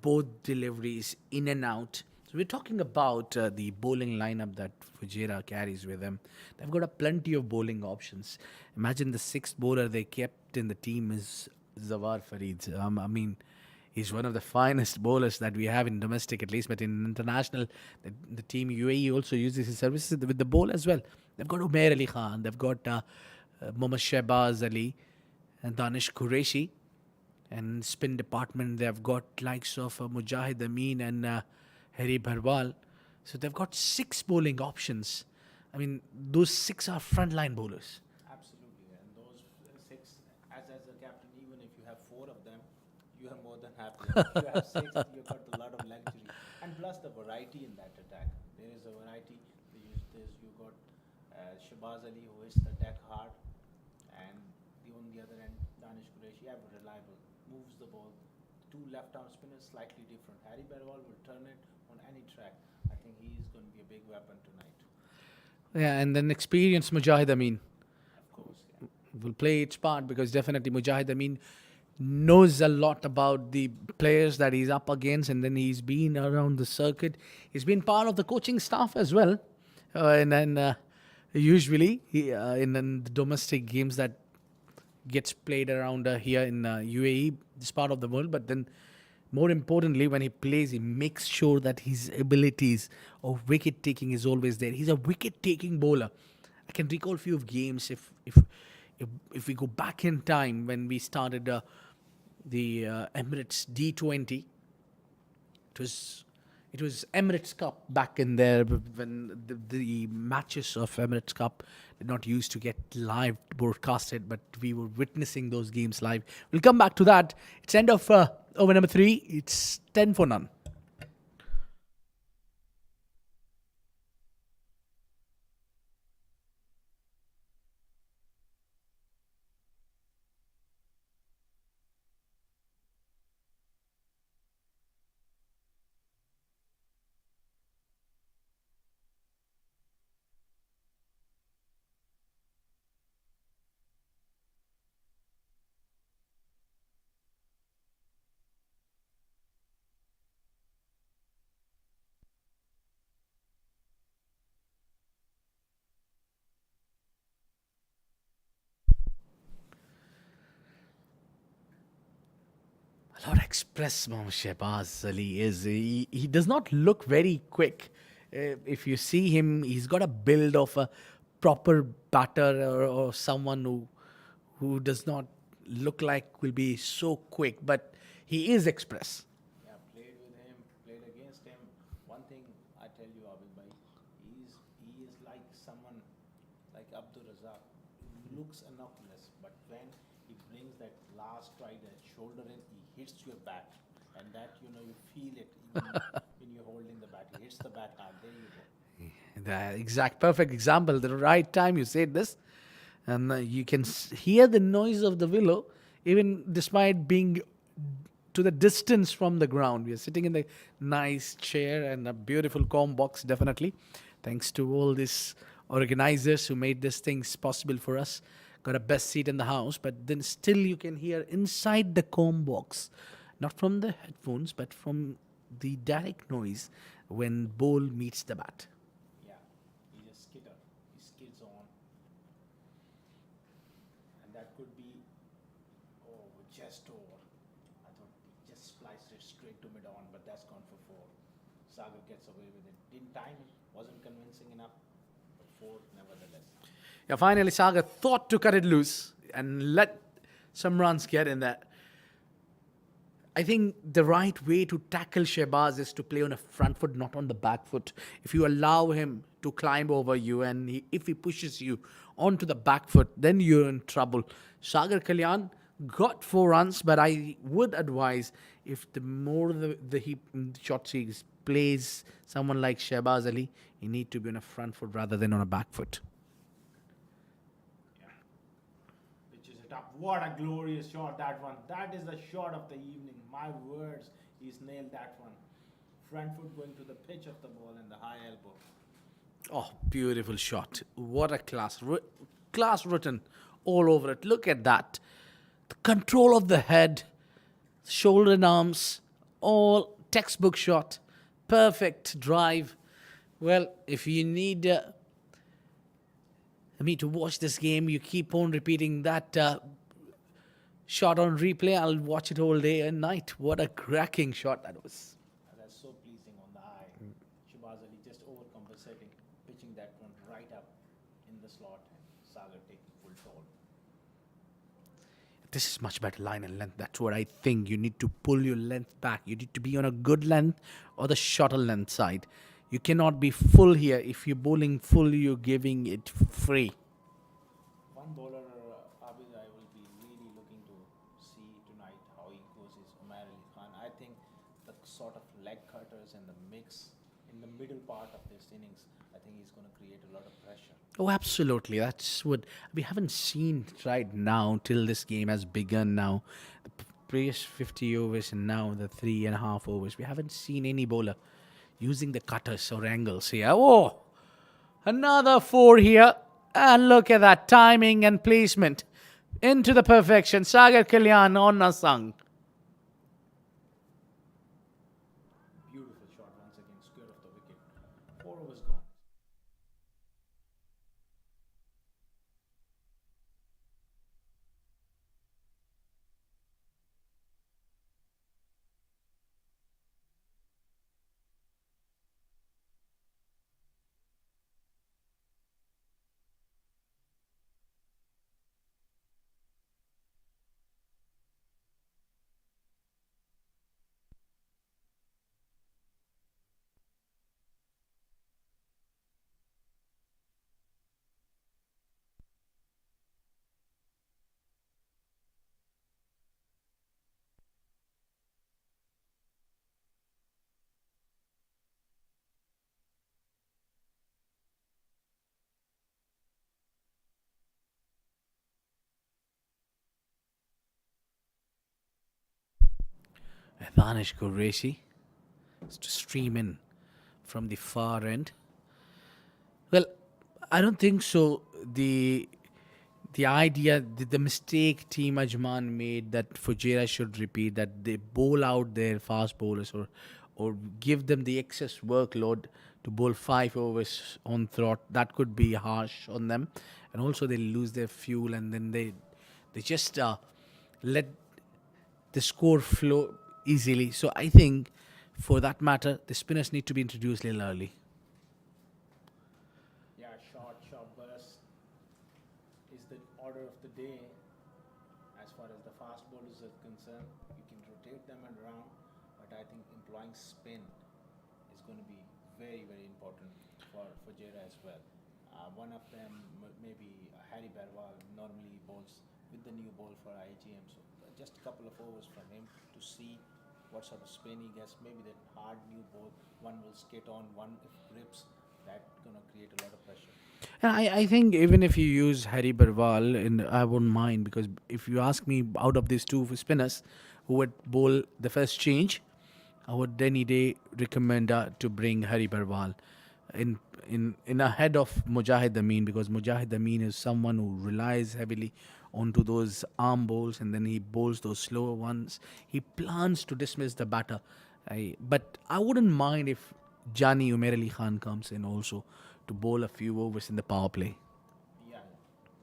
both deliveries in and out. So we're talking about the bowling lineup that Fujairah carries with them. They've got a plenty of bowling options. Imagine the sixth bowler they kept in the team is Zawar Farid. I mean, he's one of the finest bowlers that we have in domestic at least, but in international, the team UAE also uses his services with the bowl as well. They've got Umair Ali Khan, they've got Mohammad Shehbaz Ali and Danish Qureshi. And spin department, they've got likes of Mujahid Amin and Harry Bharwal. So they've got 6 bowling options. I mean, those 6 are frontline bowlers. Absolutely, and those six, as a captain, even if you have 4 of them, you are more than happy. If you have 6, you've got a lot of luxury, and plus the variety in that attack. There is a variety. You got Shahbaz Ali who hits the deck hard, and on the other end, Danish Qureshi, reliable, moves the ball. 2 left-arm spinners, slightly different. Harry Barwal will turn it on any track. I think he is going to be a big weapon tonight. Yeah, and then experienced Mujahid Amin Of course, yeah. will play its part because definitely Mujahid Amin knows a lot about the players that he's up against, and then he's been around the circuit. He's been part of the coaching staff as well. And then usually in the domestic games that gets played around here in UAE, this part of the world, but then More importantly, when he plays, he makes sure that his abilities of wicket taking is always there. He's a wicket taking bowler. I can recall a few of games if we go back in time when we started the Emirates D20. It was Emirates Cup back in there when the matches of Emirates Cup did not used to get live broadcasted, but we were witnessing those games live. We'll come back to that. It's end of over number 3. It's 10 for none. A lot express Mohammad Shehbaz Ali is. He does not look very quick. If you see him, he's got a build of a proper batter or someone who does not look like will be so quick, but he is express. Yeah, played with him, played against him. One thing I tell you, Abid bhai, he is like someone like Abdul Razak. He looks innocuous, but when he brings that last stride, that shoulder in, he hits your bat, and that you feel it even when you're holding the bat. He hits the bat hard. There you go. The exact perfect example. The right time you said this, and you can hear the noise of the willow, even despite being to the distance from the ground. We are sitting in the nice chair and a beautiful comb box, definitely. Thanks to all these organizers who made these things possible for us. Got a best seat in the house, but then still you can hear inside the comb box, not from the headphones, but from the direct noise when ball meets the bat. Yeah, he's a skidder. He skids on, and that could be just over. I thought he just spliced it straight to mid on, but that's gone for four. Sagar gets away with it. Didn't time it, wasn't convincing enough, but four nevertheless. Yeah, finally Saga thought to cut it loose and let some runs get in there. I think the right way to tackle Shehbaz is to play on a front foot, not on the back foot. If you allow him to climb over you and if he pushes you onto the back foot, then you're in trouble. Sagar Kalyan got 4 runs, but I would advise if the more the shots he plays someone like Shehbaz Ali, he need to be on a front foot rather than on a back foot. Yeah. Pitches it up. What a glorious shot that one. That is the shot of the evening. My words, he's nailed that one. Front foot going to the pitch of the ball and the high elbow. Oh, beautiful shot. What a class. Class written all over it. Look at that. The control of the head, shoulder and arms, all textbook shot. Perfect drive. Well, if you need me to watch this game, you keep on repeating that shot on replay. I'll watch it all day and night. What a cracking shot that was. That's so pleasing on the eye. Shehbaz Ali just overcompensating, pitching that one right up in the slot, and Sagar taking full toll. This is much better line and length. That's what I think. You need to pull your length back. You need to be on a good length or the shorter length side. You cannot be full here. If you're bowling full, you're giving it free. One bowler, Abid, I will be really looking to see tonight how he goes is Umar Ali Khan. I think the sort of leg cutters and the mix in the middle part of this innings, I think he's going to create a lot of pressure. Oh, absolutely. That's what we haven't seen right now till this game has begun now. The previous 50 overs and now the 3.5 overs. We haven't seen any bowler using the cutters or angles here. Oh, another 4 here. And look at that timing and placement. Into the perfection. Sagar Kalyan on Nasang. Beautiful shot once again, square of the wicket. 4 overs gone. Danish Qureshi to stream in from the far end. Well, I don't think so. The idea, the mistake Team Ajman made that Fujairah should repeat, that they bowl out their fast bowlers or give them the excess workload to bowl 5 overs on trot. That could be harsh on them, and also they lose their fuel, and then they just let the score flow easily. So I think, for that matter, the spinners need to be introduced a little early. Yeah, short burst is the order of the day as far as the fast bowlers are concerned. You can rotate them around, but I think employing spin is going to be very important for Jera as well. One of them, maybe Harry Barwal, normally bowls with the new ball for IGM. So just a couple of overs from him to see what sort of spin he gets. Maybe that hard new ball, one will skate on, one if grips, that gonna create a lot of pressure. And I think even if you use Harry Barwal, and I won't mind, because if you ask me, out of these two spinners who would bowl the first change, I would any day recommend to bring Harry Barwal in ahead of Mujahid Amin, because Mujahid Amin is someone who relies heavily onto those arm bowls, and then he bowls those slower ones. He plans to dismiss the batter. But I wouldn't mind if Jani Umer Ali Khan comes in also to bowl a few overs in the power play. Yeah,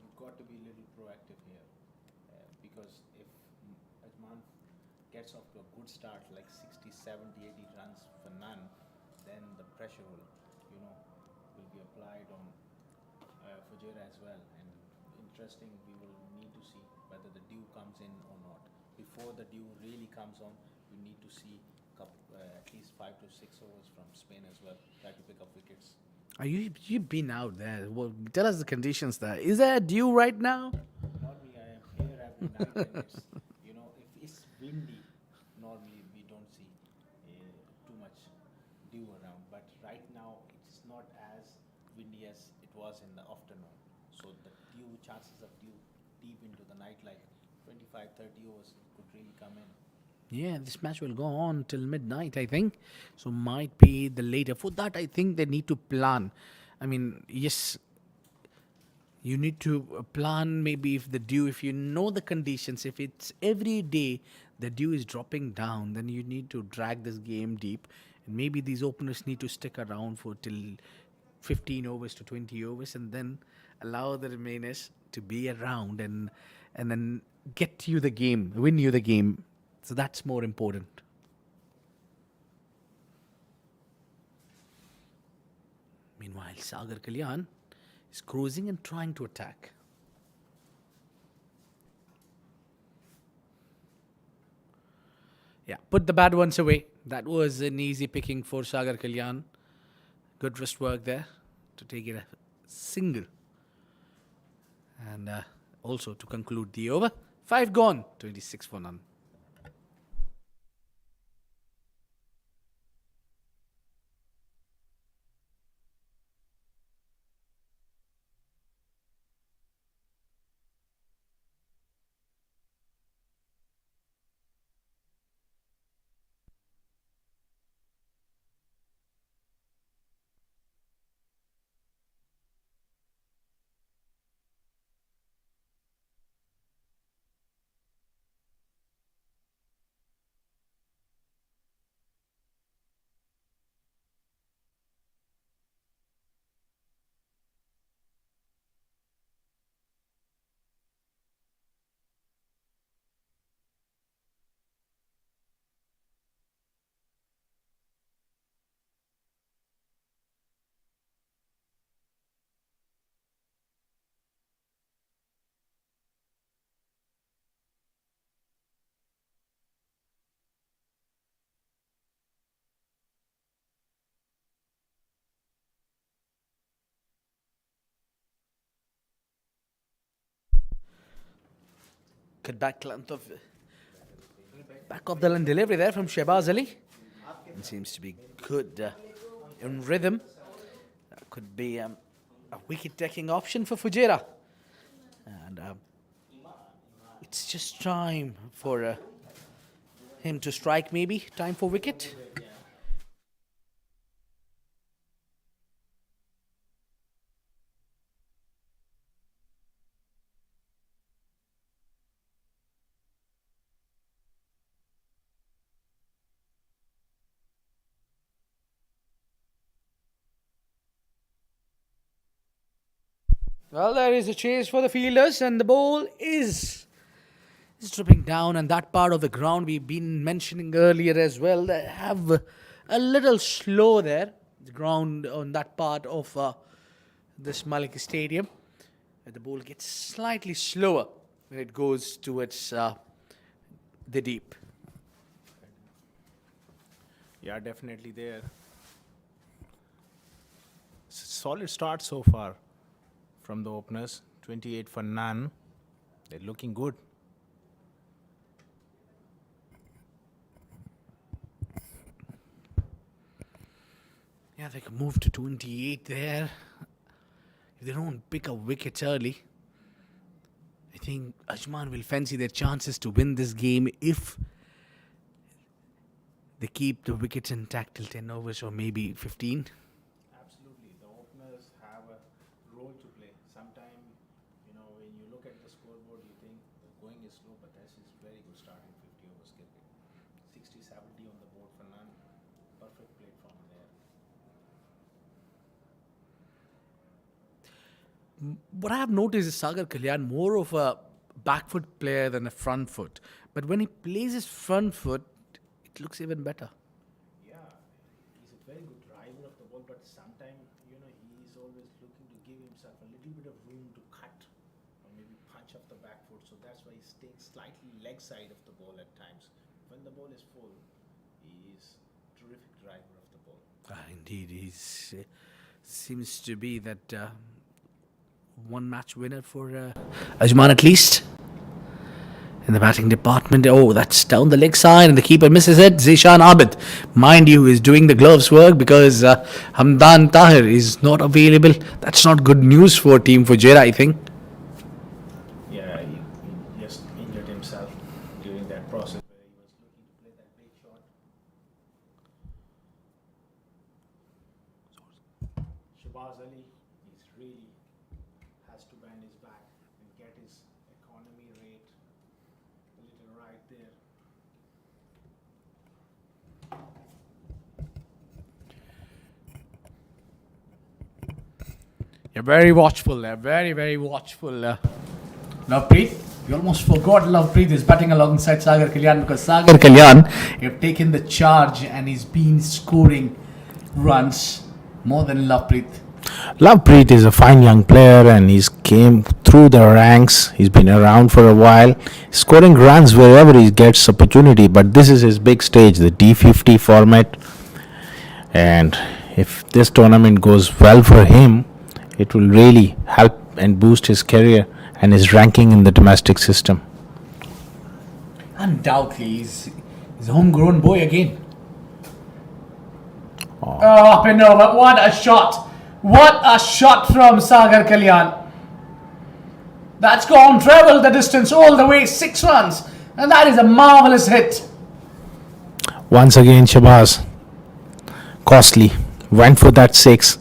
you've got to be a little proactive here because if Ajman gets off to a good start, like 60, 70, 80 runs for none, then the pressure will be applied on Fujairah as well. And interesting, we will need to see whether the dew comes in or not. Before the dew really comes on, you need to see at least 5 to 6 overs from Spain as well, try to pick up wickets. Are you've been out there? Well, tell us the conditions there. Is there a dew right now? Normally, I am here every night, and it's if it's windy, normally we don't see too much dew around. But right now, it's not as windy as it was in the afternoon. So the chances of dew deep into the night, like 25, 30 overs, could really come in. Yeah, this match will go on till midnight, I think. So might be the later. For that, I think they need to plan. I mean, yes, you need to plan, maybe if the dew, if you know the conditions, if it's every day the dew is dropping down, then you need to drag this game deep. And maybe these openers need to stick around for till 15 overs to 20 overs, and then allow the remainers to be around, and then get you the game, win you the game. So that's more important. Meanwhile, Sagar Kalyan is cruising and trying to attack. Yeah, put the bad ones away. That was an easy picking for Sagar Kalyan. Good wrist work there to take it a single. And also to conclude the over. 5 gone, 26 for none. Good back of the line delivery there from Shehbaz Ali. It seems to be good in rhythm. That could be a wicket taking option for Fujairah. And it's just time for him to strike maybe. Time for wicket. Well, there is a chase for the fielders, and the ball is dripping down. And that part of the ground we've been mentioning earlier as well, they have a little slow there. The ground on that part of this Malek Stadium, the ball gets slightly slower when it goes towards the deep. Yeah, definitely there. Solid start so far from the openers. 28 for none. They're looking good. Yeah, they can move to 28 there. If they don't pick up wickets early, I think Ajman will fancy their chances to win this game if they keep the wickets intact till 10 overs or maybe 15. Absolutely. The openers have a role to play. Sometimes, when you look at the scoreboard, you think the going is slow, but this is very good start in 50 overs cricket. 60-70 on the board for none. Perfect platform there. What I have noticed is Sagar Kalyan more of a back foot player than a front foot. But when he plays his front foot, it looks even better. Yeah, he's a very good driver of the ball, but sometimes, he's always looking to give himself a little bit of room to cut or maybe punch off the back foot. So that's why he's staying slightly leg side of the ball at times. When the ball is full, he is terrific driver of the ball. Indeed, he seems to be that one match winner for Ajman at least. In the batting department, oh, that's down the leg side, and the keeper misses it. Zishan Abid, mind you, is doing the gloves work because Hamdan Tahir is not available. That's not good news for Team Fujairah, I think. Yeah, he just injured himself during that process where he was looking to play that big shot. Shabazz Ali, he's really has to bend his back and get his economy rate a little right there. You're very watchful there, very, very watchful. Lovepreet, you almost forgot Lovepreet is batting alongside Sagar Kalyan because Sagar Kalyan have taken the charge and he's been scoring runs more than Lovepreet. Lovepreet is a fine young player and he's came through the ranks. He's been around for a while, scoring runs wherever he gets opportunity. But this is his big stage, the D50 format. And if this tournament goes well for him, it will really help and boost his career and his ranking in the domestic system. Undoubtedly, he's a homegrown boy again. Oh, up and over. What a shot! What a shot from Sagar Kalyan. That's gone, traveled the distance all the way, 6 runs. And that is a marvellous hit. Once again, Shabazz, costly, went for that 6.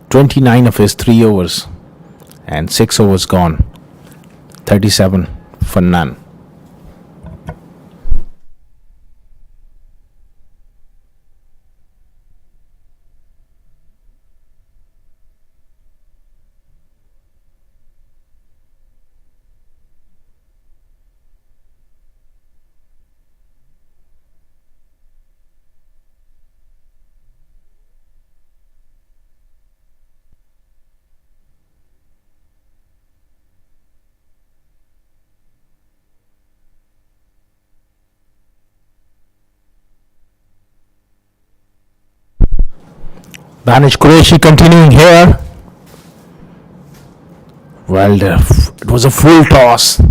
29 of his 3 overs and 6 overs gone. 37 for none. Danish Qureshi continuing here. Well, it was a full toss.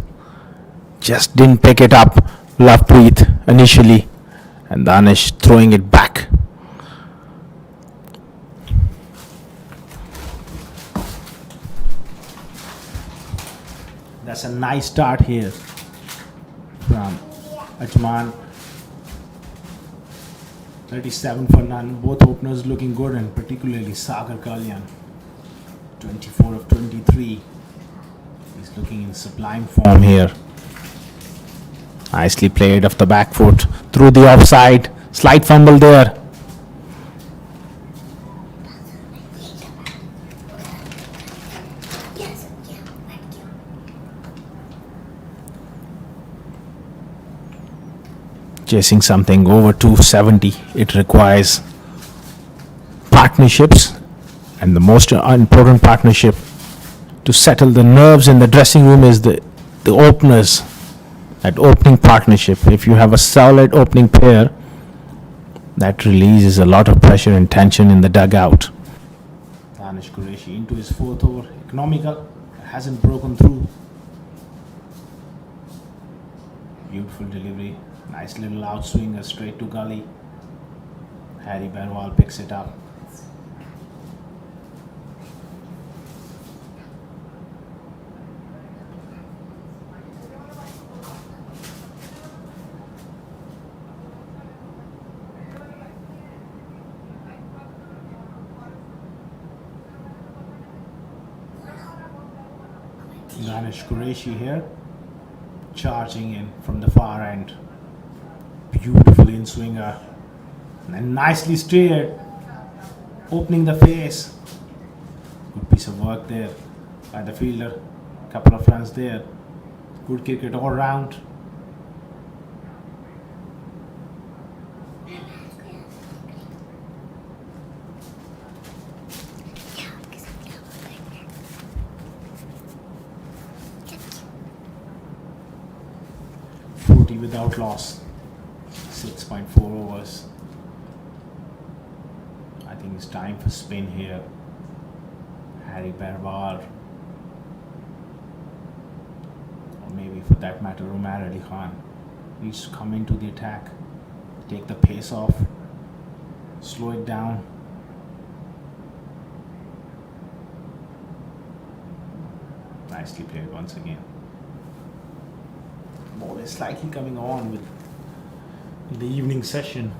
Just didn't pick it up. Lovepreet initially. And Danish throwing it back. That's a nice start here from Ajman. 37 for none. Both openers looking good, and particularly Sagar Kalyan, 24 of 23. He's looking in sublime form here. Nicely played off the back foot through the offside. Slight fumble there. Chasing something over 270, it requires partnerships, and the most important partnership to settle the nerves in the dressing room is the openers. That opening partnership. If you have a solid opening pair, that releases a lot of pressure and tension in the dugout. Danish Qureshi into his fourth over. Economical, hasn't broken through. Beautiful delivery. Nice little outswinger straight to gully. Harry Barwal picks it up. Danish Qureshi here, charging in from the far end. Beautiful in swinger, and nicely steered, opening the face. Good piece of work there by the fielder. Couple of runs there. Good cricket all round. Without loss, 6.4 overs. I think it's time for spin here. Harry Barwal, or maybe for that matter Umar Ali Khan, needs to come into the attack, take the pace off, slow it down. Nicely played once again. Ball is slightly coming on with the evening session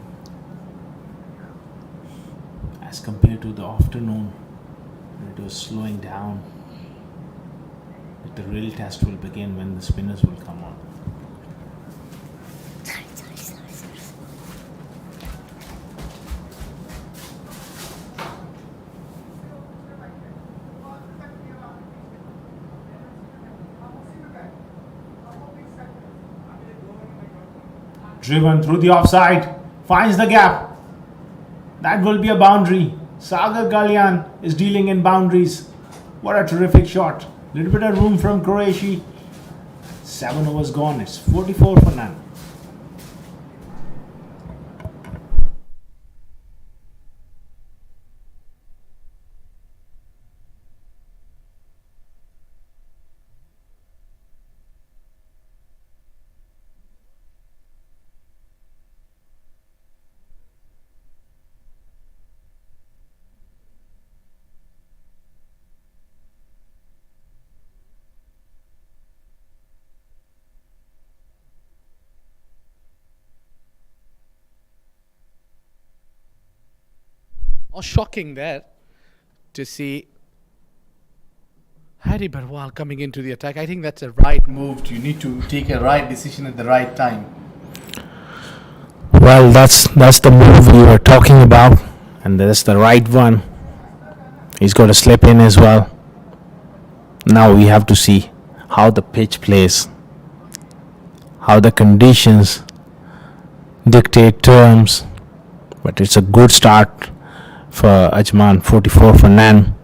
as compared to the afternoon, when it was slowing down. But the real test will begin when the spinners will come on. Driven through the offside, finds the gap. That will be a boundary. Sagar Kalyan is dealing in boundaries. What a terrific shot. Little bit of room from Qureshi. 7 overs gone. It's 44 for none. Or shocking there to see Harry Barwal coming into the attack. I think that's a right move. You need to take a right decision at the right time. Well, that's the move we were talking about, and that's the right one. He's got to slip in as well. Now we have to see how the pitch plays, how the conditions dictate terms. But it's a good start for Ajman, 44 for none.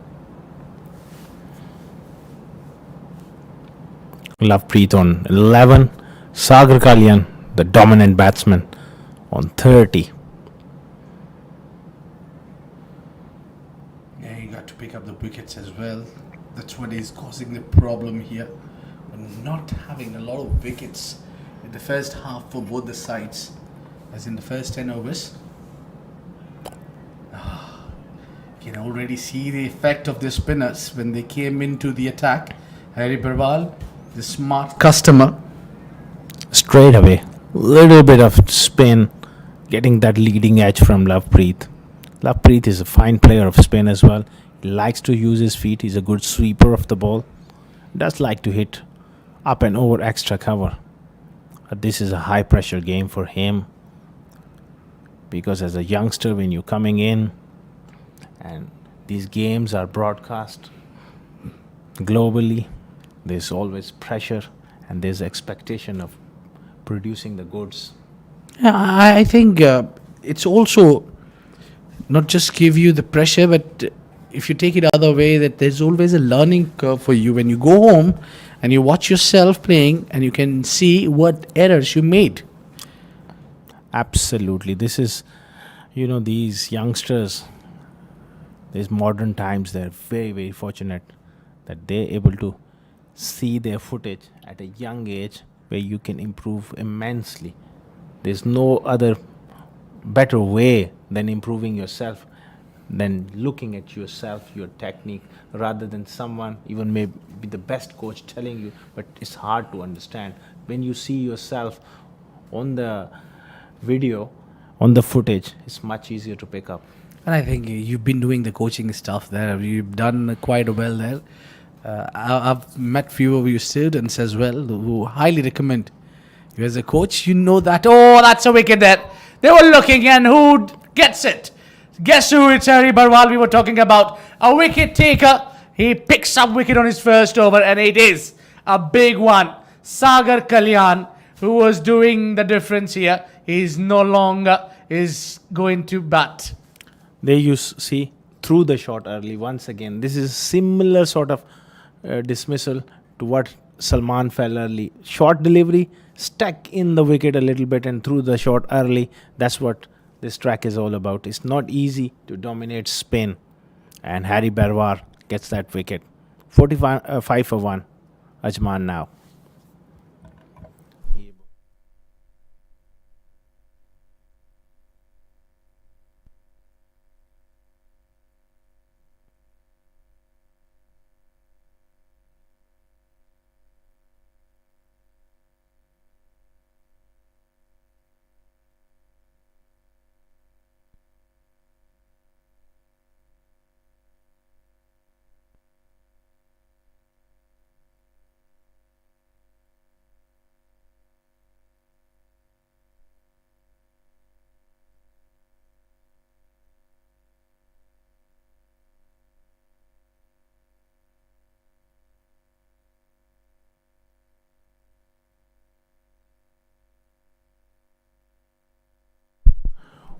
Lovepreet on 11. Sagar Kalyan, the dominant batsman, on 30. Yeah, he got to pick up the wickets as well. That's what is causing the problem here. We're not having a lot of wickets in the first half for both the sides, as in the first 10 overs. You can already see the effect of the spinners when they came into the attack. Harry Barwal, the smart customer. Straight away, little bit of spin getting that leading edge from Lovepreet. Lovepreet is a fine player of spin as well. He likes to use his feet. He's a good sweeper of the ball. Does like to hit up and over extra cover. But this is a high pressure game for him, because as a youngster, when you're coming in and these games are broadcast globally, there's always pressure and there's expectation of producing the goods. Yeah, I think it's also not just give you the pressure, but if you take it other way, that there's always a learning curve for you when you go home and you watch yourself playing and you can see what errors you made. Absolutely. This is, these youngsters, these modern times, they're very, very fortunate that they're able to see their footage at a young age where you can improve immensely. There's no other better way than improving yourself, than looking at yourself, your technique, rather than someone, even maybe the best coach, telling you, but it's hard to understand. When you see yourself on the video, on the footage, it's much easier to pick up. And I think you've been doing the coaching stuff there. You've done quite well there. I've met few of your students as well who highly recommend you as a coach. You know that, oh, that's a wicket there. They were looking, and who gets it? Guess who it's Harry Barwal we were talking about. A wicket taker. He picks up wicket on his first over, and it is a big one. Sagar Kalyan, who was doing the difference here, is no longer is going to bat. There you see, through the shot early once again. This is similar sort of dismissal to what Salman fell early. Short delivery, stuck in the wicket a little bit and threw the shot early. That's what this track is all about. It's not easy to dominate spin. And Harry Barwar gets that wicket. 45 for 1. Ajman now.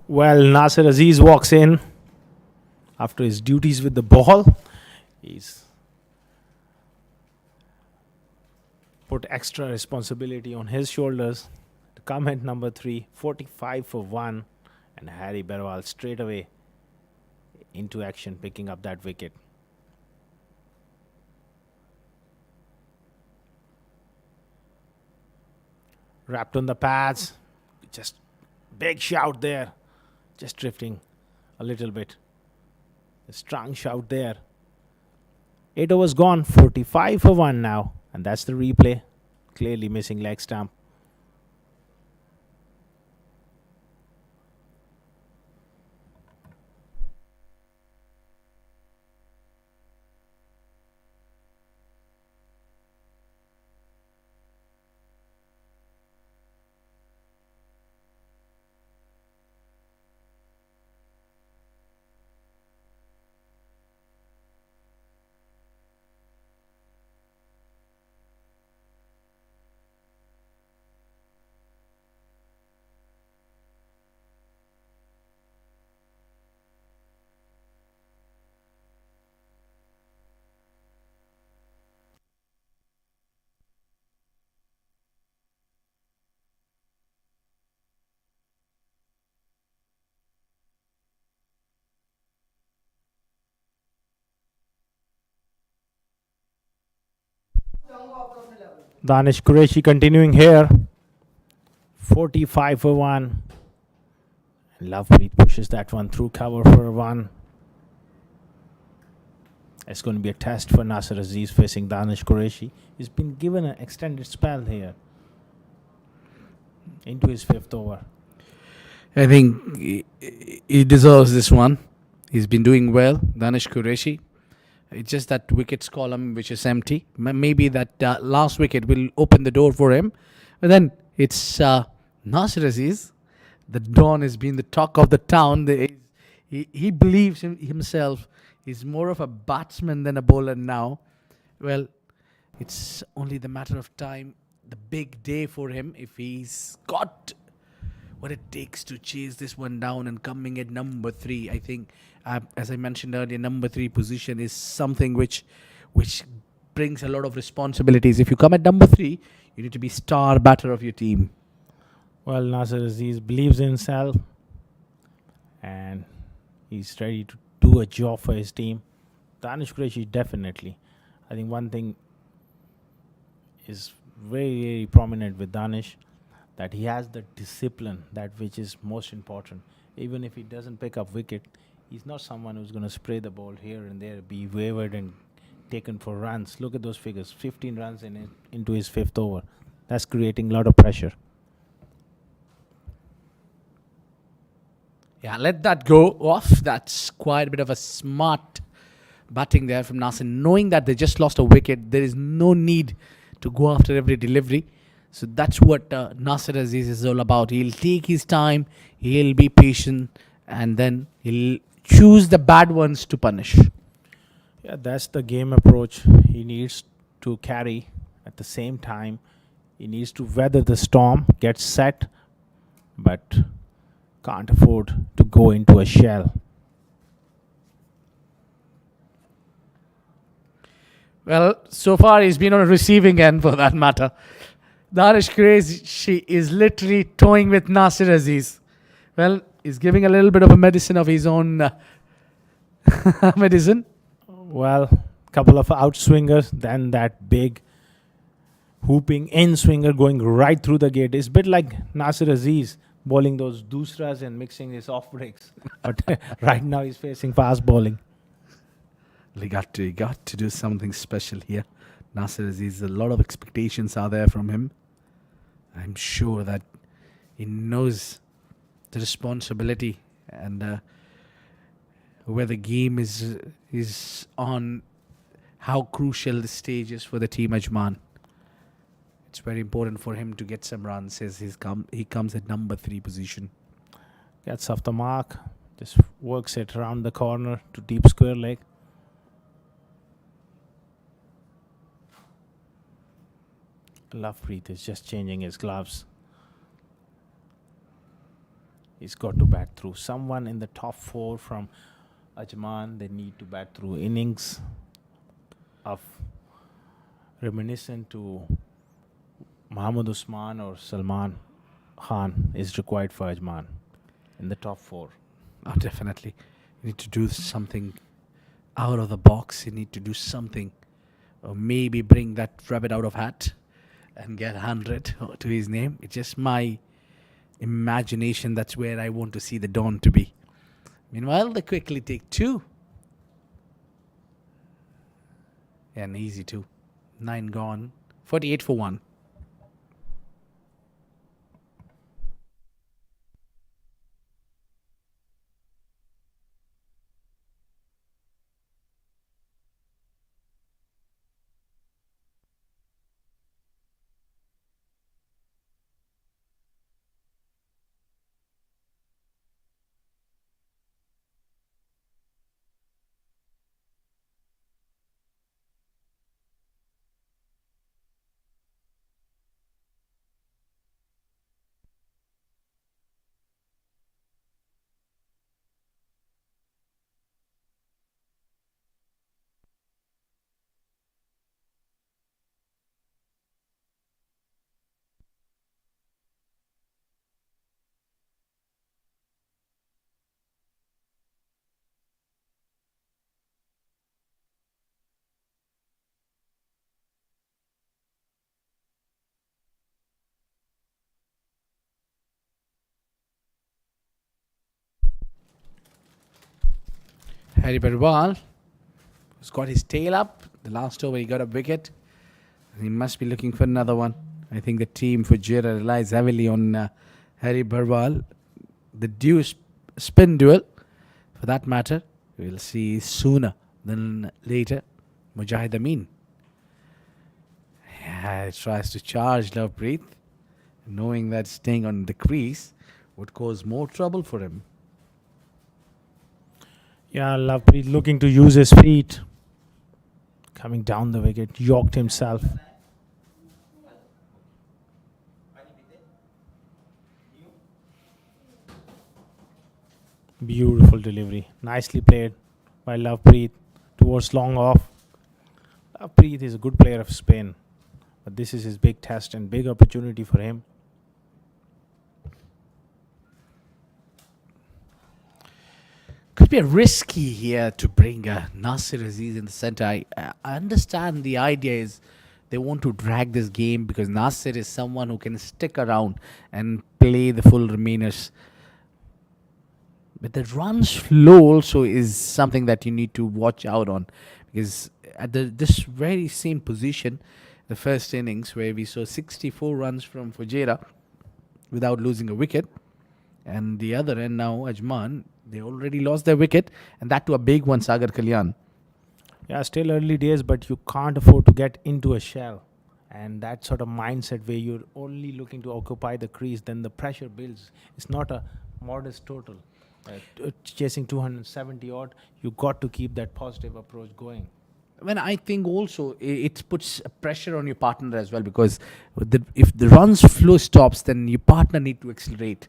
Well, Nasir Aziz walks in after his duties with the ball. He's put extra responsibility on his shoulders to come at number 3, 45 for 1, and Harry Barwal straight away into action, picking up that wicket. Wrapped on the pads, just big shout there. Just drifting a little bit. A strong shout there. 8 overs gone. 45 for 1 now. And that's the replay. Clearly missing leg stump. Danish Qureshi continuing here. 45 for 1. Lovepreet pushes that one through cover for 1. It's going to be a test for Nasir Aziz facing Danish Qureshi. He's been given an extended spell here into his 5th over. I think he deserves this one. He's been doing well, Danish Qureshi. It's just that wickets column which is empty. Maybe that last wicket will open the door for him. But then it's Nasir Aziz. The Don has been the talk of the town. He believes in himself. He's more of a batsman than a bowler now. Well, it's only the matter of time. The big day for him if he's got what it takes to chase this one down and coming at number three. I think, as I mentioned earlier, number three position is something which brings a lot of responsibilities. If you come at number three, you need to be star batter of your team. Well, Nasser Aziz believes in himself and he's ready to do a job for his team. Danish Qureshi, definitely. I think one thing is very, very prominent with Danish, that he has the discipline, that which is most important. Even if he doesn't pick up wicket, he's not someone who's going to spray the ball here and there, be wavered and taken for runs. Look at those figures, 15 runs into his fifth over. That's creating a lot of pressure. Yeah, let that go off. That's quite a bit of a smart batting there from Nasir. Knowing that they just lost a wicket, there is no need to go after every delivery. So that's what Nasir Aziz is all about. He'll take his time, he'll be patient, and then he'll choose the bad ones to punish. Yeah, that's the game approach he needs to carry. At the same time, he needs to weather the storm, get set, but can't afford to go into a shell. Well, so far he's been on a receiving end for that matter. Danish Qureshi is literally toying with Nasir Aziz. Well, he's giving a little bit of a medicine of his own medicine. Well, couple of outswingers, then that big hooping in swinger going right through the gate. It's a bit like Nasir Aziz bowling those doosras and mixing his off breaks. But right now he's facing fast bowling. He got to do something special here. Nasir Aziz, a lot of expectations are there from him. I'm sure that he knows the responsibility and where the game is on, how crucial the stage is for the team Ajman. It's very important for him to get some runs as he comes at number three position. Gets off the mark, just works it around the corner to deep square leg. Lovepreet is just changing his gloves. He's got to bat through. Someone in the top four from Ajman, they need to bat through innings of reminiscent to Muhammad Usman or Salman Khan is required for Ajman in the top four. Oh, definitely. You need to do something out of the box. You need to do something. Or maybe bring that rabbit out of hat and get 100 to his name. It's just my imagination. That's where I want to see the Dawn to be. Meanwhile, they quickly take two. Yeah, an easy two. 9 gone. 48 for 1. Harry Barwal, who's got his tail up. The last over, he got a wicket. And he must be looking for another one. I think the team Fujairah relies heavily on Harry Barwal. the spin duel, for that matter, we'll see sooner than later. Mujahid Amin, yeah, tries to charge Lovepreet, knowing that staying on the crease would cause more trouble for him. Yeah, Lovepreet looking to use his feet. Coming down the wicket, yorked himself. Beautiful delivery. Nicely played by Lovepreet towards long off. Lovepreet is a good player of spin, but this is his big test and big opportunity for him. Could be a risky here to bring Nasir Aziz in the center. I understand the idea is they want to drag this game because Nasir is someone who can stick around and play the full remainers. But the runs flow also is something that you need to watch out on, because at this very same position, the first innings where we saw 64 runs from Fujairah without losing a wicket, and the other end now Ajman, they already lost their wicket, and that to a big one, Sagar Kalyan. Yeah, still early days, but you can't afford to get into a shell. And that sort of mindset where you're only looking to occupy the crease, then the pressure builds. It's not a modest total. Chasing 270 odd, you got to keep that positive approach going. When I think also it puts a pressure on your partner as well, because if the runs flow stops, then your partner need to accelerate.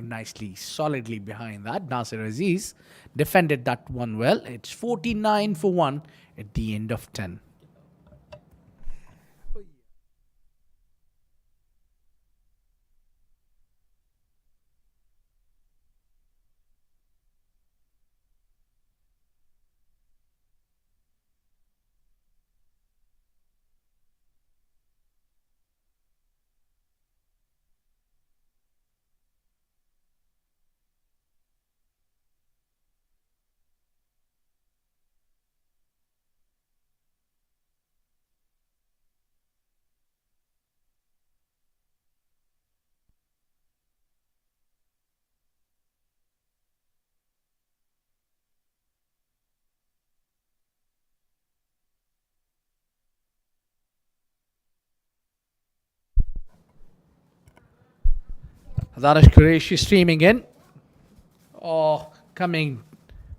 Nicely, solidly behind that, Nasir Aziz defended that one well. It's 49 for 1 at the end of 10. Darish Qureshi streaming in. Oh, coming.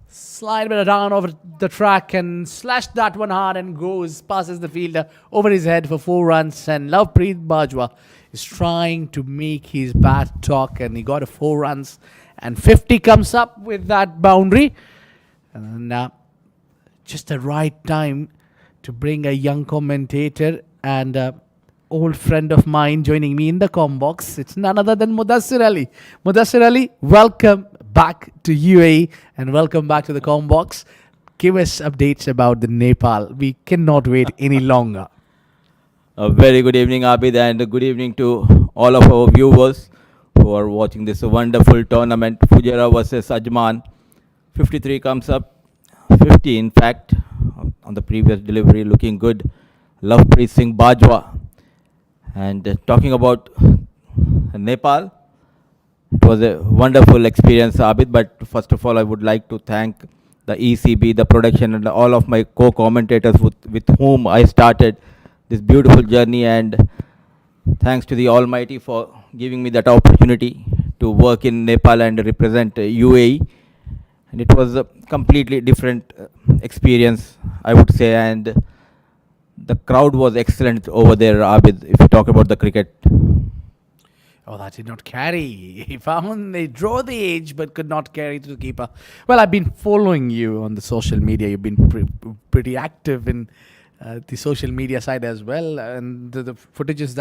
Slide bit down over the track and slash that one hard and goes, passes the fielder over his head for 4 runs. And Lovepreet Bajwa is trying to make his bat talk, and he got a 4 runs. And 50 comes up with that boundary. And just the right time to bring a young commentator and old friend of mine joining me in the com box. It's none other than Mudassir Ali. Mudassir Ali, welcome back to UAE and welcome back to the com box. Give us updates about the Nepal. We cannot wait any longer. A very good evening, Abid, and a good evening to all of our viewers who are watching this wonderful tournament. Fujairah versus Ajman. 53 comes up. 50, in fact, on the previous delivery, looking good. Lovepreet Singh Bajwa. And talking about Nepal, it was a wonderful experience, Abid. But first of all, I would like to thank the ECB, the production, and all of my co-commentators with whom I started this beautiful journey. And thanks to the Almighty for giving me that opportunity to work in Nepal and represent UAE. And it was a completely different experience, I would say. And the crowd was excellent over there, Abid, if you talk about the cricket. Oh, that did not carry. He found they draw the edge but could not carry to the keeper. Well, I've been following you on the social media. You've been pretty active in the social media side as well. And the footages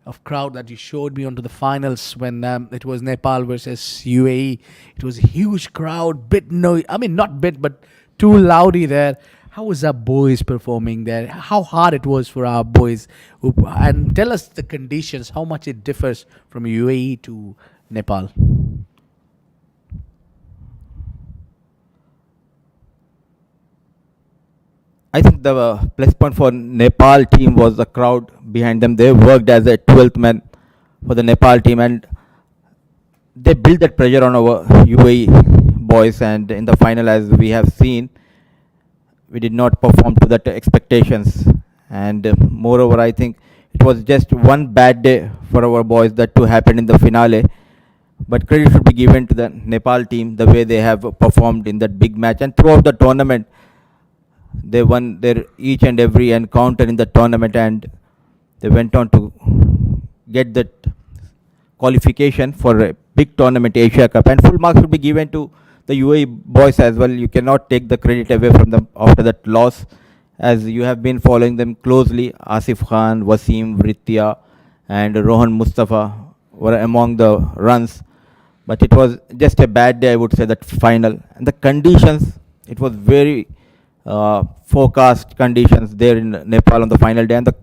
of crowd that you showed me onto the finals when it was Nepal versus UAE. It was a huge crowd, not bit, but too loudy there. How was our boys performing there? How hard it was for our boys? And tell us the conditions, how much it differs from UAE to Nepal. I think the plus point for Nepal team was the crowd behind them. They worked as a 12th man for the Nepal team, and they built that pressure on our UAE boys. And in the final, as we have seen, we did not perform to that expectations. And moreover, I think it was just one bad day for our boys that too happened in the finale. But credit should be given to the Nepal team, the way they have performed in that big match and throughout the tournament. They won their each and every encounter in the tournament, and they went on to get that qualification for a big tournament, Asia Cup. And full marks should be given to the UAE boys as well. You cannot take the credit away from them after that loss, as you have been following them closely. Asif Khan, Wasim, Vritya, and Rohan Mustafa were among the runs. But it was just a bad day, I would say, that final. And the conditions, it was very forecast conditions there in Nepal on the final day. And the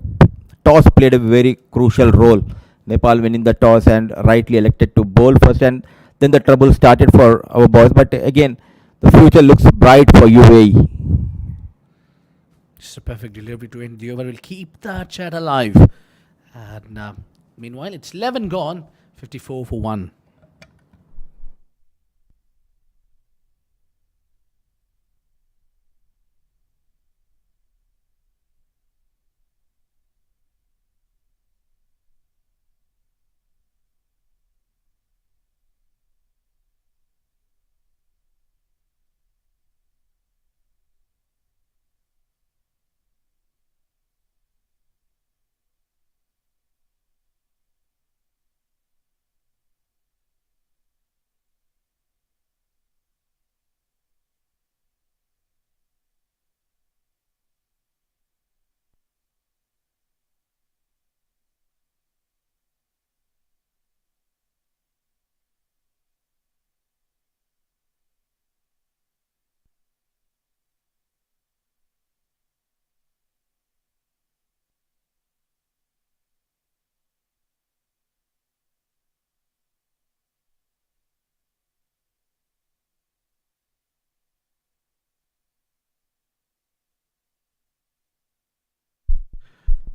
toss played a very crucial role. Nepal winning the toss and rightly elected to bowl first. And then the trouble started for our boys. But again, the future looks bright for UAE. Just a perfect delivery to end the over. Will keep that chat alive. And meanwhile, it's 11 gone, 54 for 1.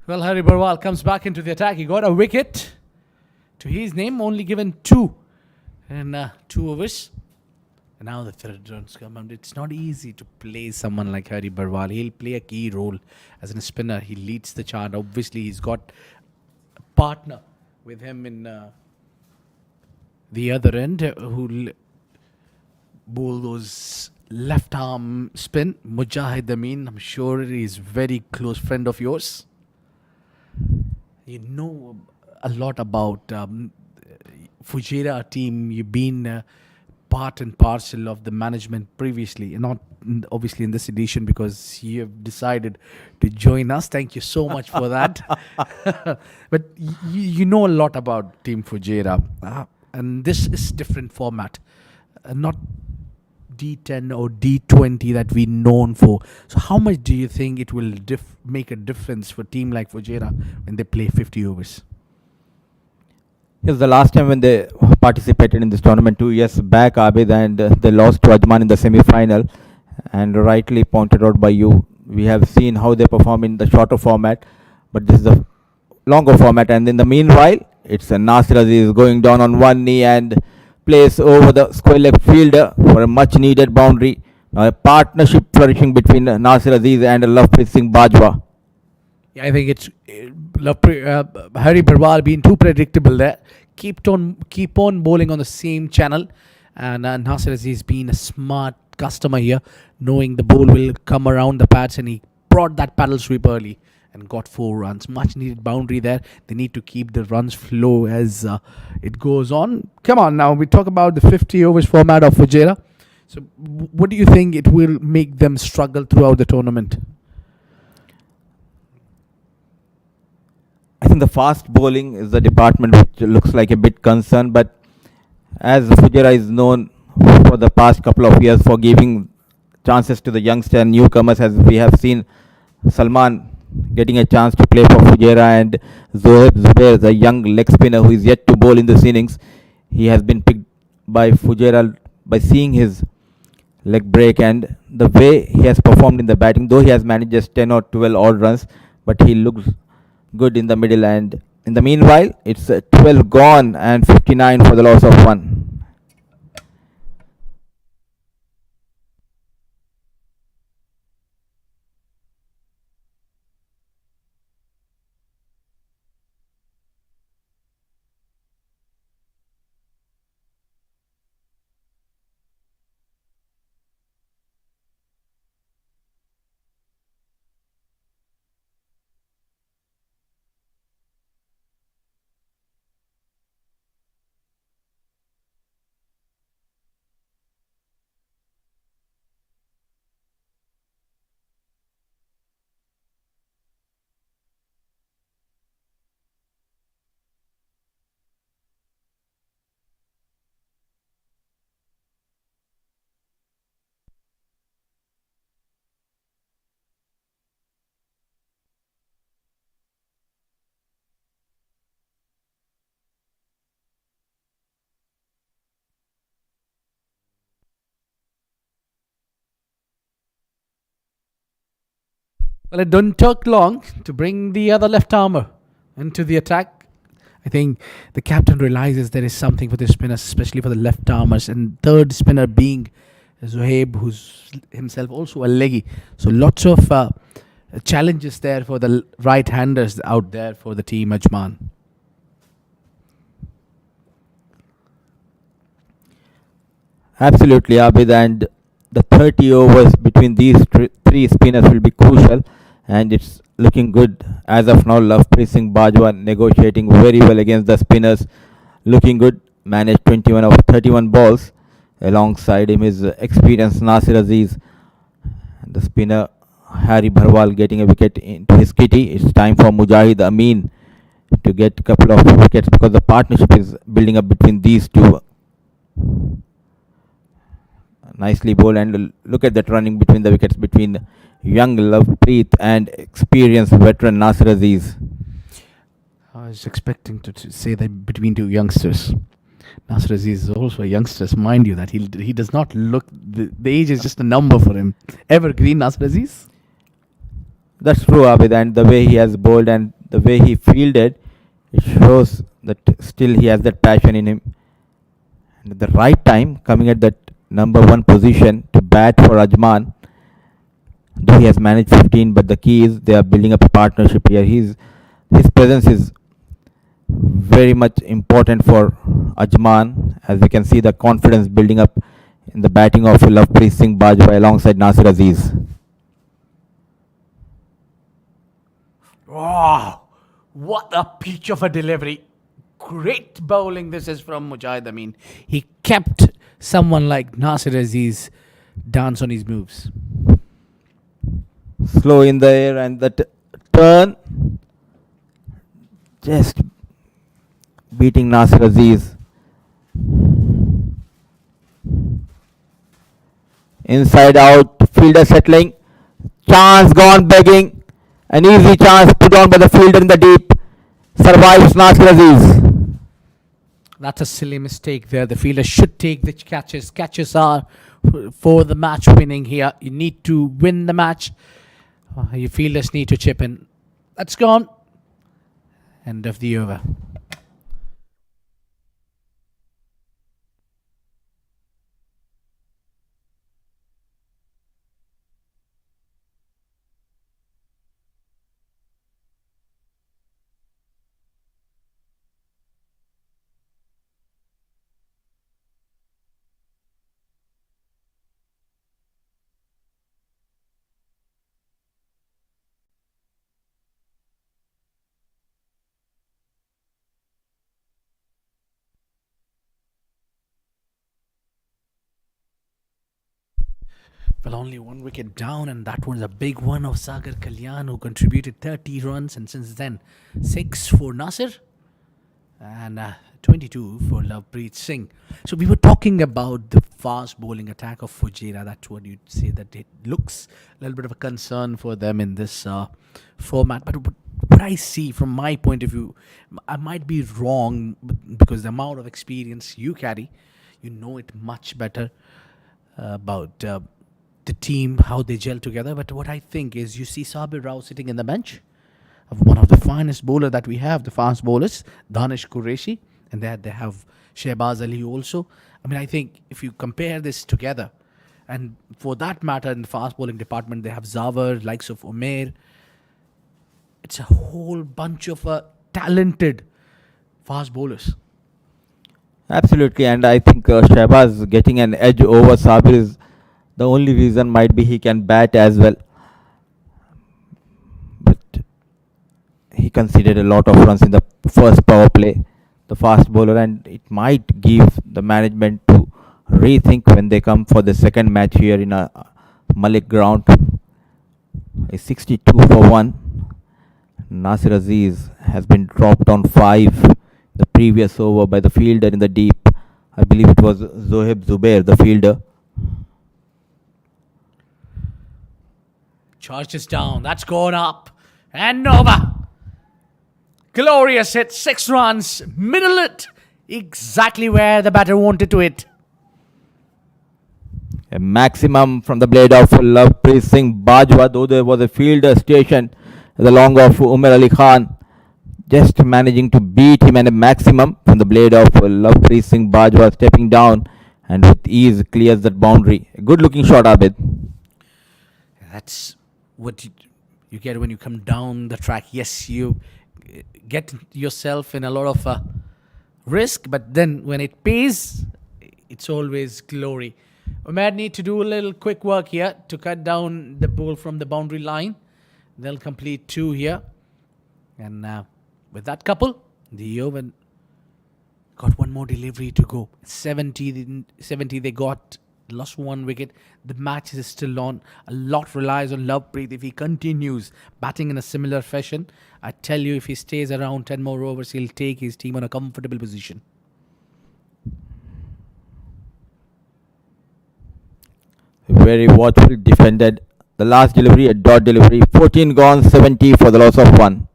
Well, Harry Barwal comes back into the attack. He got a wicket to his name, only given 2 in 2 overs. And now the third runs come. And it's not easy to play someone like Harry Barwal. He'll play a key role as a spinner. He leads the chart. Obviously, he's got a partner with him in the other end who'll bowl those left arm spin. Mujahid Amin, I'm sure he's very close friend of yours. You know a lot about Fujairah team. You've been part and parcel of the management previously, not obviously in this edition because you have decided to join us. Thank you so much for that. But you know a lot about Team Fujairah, and this is different format, not D10 or D20 that we're known for. So how much do you think it will make a difference for a team like Fujairah when they play 50 overs? Yes, the last time when they participated in this tournament 2 years back, Abid, and they lost to Ajman in the semi-final. And rightly pointed out by you, we have seen how they perform in the shorter format, but this is the longer format. And in the meanwhile, it's Nasir Aziz going down on one knee and plays over the square leg fielder for a much needed boundary. A partnership flourishing between Nasir Aziz and Lovepreet Singh Bajwa. Yeah, I think it's Harry Barwal being too predictable there. Keep on bowling on the same channel, and Nasir Aziz being a smart customer here, knowing the ball will come around the pads, and he brought that paddle sweep early and got 4 runs. Much needed boundary there. They need to keep the runs flow as it goes on. Come on now, we talk about the 50 overs format of Fujairah. So what do you think it will make them struggle throughout the tournament? I think the fast bowling is the department which looks like a bit concerned, but as Fujairah is known for the past couple of years for giving chances to the youngster and newcomers, as we have seen Salman getting a chance to play for Fujairah, and Zohaib Zubair, the young leg spinner who is yet to bowl in this innings. He has been picked by Fujairah by seeing his leg break, and the way he has performed in the batting, though he has managed just 10 or 12 odd runs, but he looks good in the middle. And in the meanwhile, it's 12 gone and 59 for the loss of one. Well, it didn't take long to bring the other left armer into the attack. I think the captain realizes there is something for the spinners, especially for the left armers, and third spinner being Zohaib, who's himself also a leggy. So lots of challenges there for the right-handers out there for the team Ajman. Absolutely, Abid, and the 30 overs between these three spinners will be crucial, and it's looking good as of now. Lovepreet Singh Bajwa negotiating very well against the spinners, looking good. Managed 21 of 31 balls. Alongside him is experienced Nasir Aziz, and the spinner Harry Bharwal getting a wicket into his kitty. It's time for Mujahid Amin to get a couple of wickets because the partnership is building up between these two. Nicely bowled, and look at that running between the wickets between young Lovepreet and experienced veteran Nasir Aziz. I was expecting to say that between two youngsters. Nasir Aziz is also a youngster. Mind you that he does not look. The age is just a number for him. Evergreen Nasir Aziz. That's true, Abid, and the way he has bowled and the way he fielded, it shows that still he has that passion in him. And at the right time, coming at that number one position to bat for Ajman, though he has managed 15, but the key is they are building up a partnership here. His presence is very much important for Ajman, as we can see the confidence building up in the batting of Lovepreet Singh Bajwa alongside Nasir Aziz. Wow, what a peach of a delivery. Great bowling this is from Mujahid Amin. He kept someone like Nasir Aziz dance on his moves. Slow in the air, and that turn just beating Nasir Aziz. Inside out, fielder settling. Chance gone begging. An easy chance put on by the fielder in the deep. Survives Nasir Aziz. That's a silly mistake there. The fielder should take the catches. Catches are for the match winning here. You need to win the match. Your fielders need to chip in. That's gone. End of the over. Well, only one wicket down, and that was a big one of Sagar Kalyan, who contributed 30 runs, and since then, 6 for Nasir and 22 for Lovepreet Singh. So we were talking about the fast bowling attack of Fujairah. That's what you'd say, that it looks a little bit of a concern for them in this format. But what I see from my point of view, I might be wrong because the amount of experience you carry, you know it much better. about the team, how they gel together. But what I think is, you see Sabir Rao sitting in the bench of one of the finest bowler that we have, the fast bowlers, Danish Qureshi, and they have Shehbaz Ali also. I mean, I think if you compare this together, and for that matter, in the fast bowling department, they have Zawar, likes of Umair. It's a whole bunch of talented fast bowlers. Absolutely, and I think Shehbaz getting an edge over Sabir is the only reason. Might be he can bat as well, but he conceded a lot of runs in the first power play, the fast bowler, and it might give the management to rethink when they come for the second match here in a Malek ground. A 62 for 1. Nasir Aziz has been dropped on 5 the previous over by the fielder in the deep. I believe it was Zoheb Zubair, the fielder. Charges down. That's gone up. And over. Glorious hit. 6 runs. Middle it. Exactly where the batter wanted to hit. A maximum from the blade of Lovepreet Singh Bajwa, though there was a fielder station the long of Umar Ali Khan, just managing to beat him, and a maximum from the blade of Lovepreet Singh Bajwa, stepping down and with ease clears that boundary. A good looking shot, Abid. That's what you get when you come down the track. Yes, you get yourself in a lot of risk, but then when it pays, it's always glory. We might need to do a little quick work here to cut down the ball from the boundary line. They'll complete 2 here. And with that couple, the Oven got one more delivery to go. 70 they got, lost 1 wicket. The match is still on. A lot relies on Lovepreet. If he continues batting in a similar fashion, I tell you, if he stays around 10 more overs, he'll take his team on a comfortable position. Very watchful defended. The last delivery, a dot delivery. 14 gone, 70 for the loss of 1.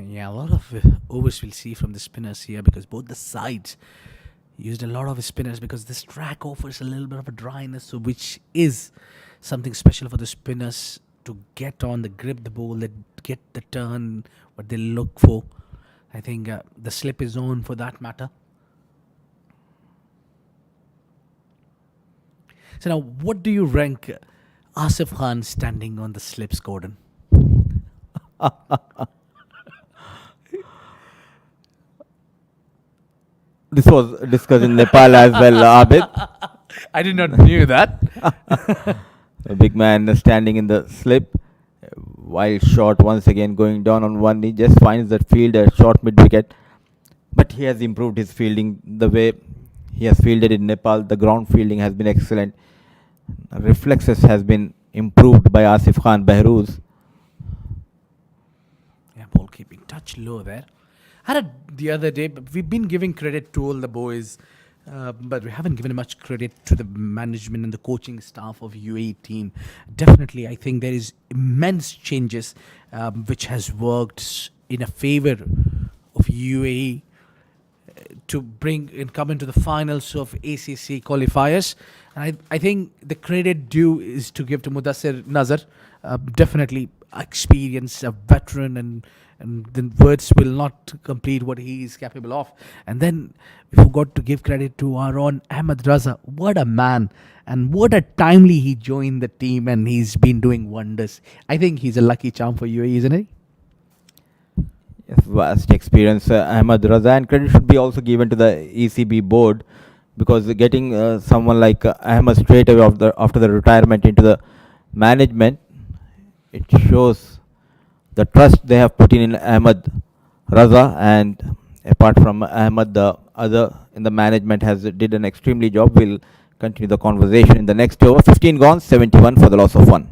Yeah, a lot of overs we'll see from the spinners here, because both the sides used a lot of spinners, because this track offers a little bit of a dryness, so which is something special for the spinners to get on the grip the ball, that get the turn, what they look for. I think the slip is on for that matter. So now, what do you rank Asif Khan standing on the slips, Gordon? This was discussed in Nepal as well, Abid. I did not knew that. A big man standing in the slip. Wild shot once again going down on one knee. Just finds that fielder short mid wicket. But he has improved his fielding. The way he has fielded in Nepal, the ground fielding has been excellent. Reflexes has been improved by Asif Khan Behrooz. Yeah, ball keeping touch low there. Had it the other day, but we've been giving credit to all the boys, but we haven't given much credit to the management and the coaching staff of UAE team. Definitely, I think there is immense changes which has worked in a favor of UAE to bring and come into the finals of ACC qualifiers. And I think the credit due is to give to Mudassir Nazar. Definitely experience, a veteran, and the words will not complete what he is capable of. And then we forgot to give credit to our own Ahmed Raza. What a man, and what a timely he joined the team, and he's been doing wonders. I think he's a lucky charm for UAE, isn't he? Vast experience, Ahmed Raza, and credit should be also given to the ECB board, because getting someone like Ahmed straight away after the retirement into the management It shows the trust they have put in Ahmed Raza, and apart from Ahmed, the other in the management has did an extremely job. We'll continue the conversation in the next over. 15 gone, 71 for the loss of one.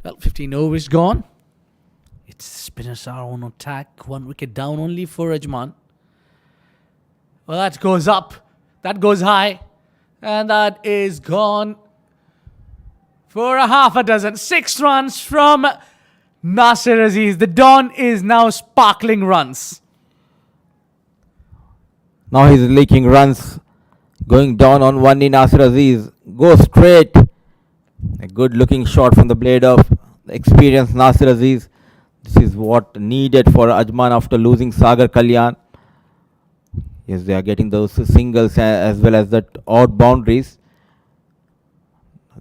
Well, 15 overs gone. Its spinners are on attack. 1 wicket down only for Ajman. Well, that goes up. That goes high. And that is gone for a half a dozen. 6 runs from Nasir Aziz. The Don is now sparkling runs. Now he's leaking runs, going down on one in Nasir Aziz. Go straight. A good looking shot from the blade of experienced Nasir Aziz. This is what needed for Ajman after losing Sagar Kalyan. Yes, they are getting those singles as well as the odd boundaries.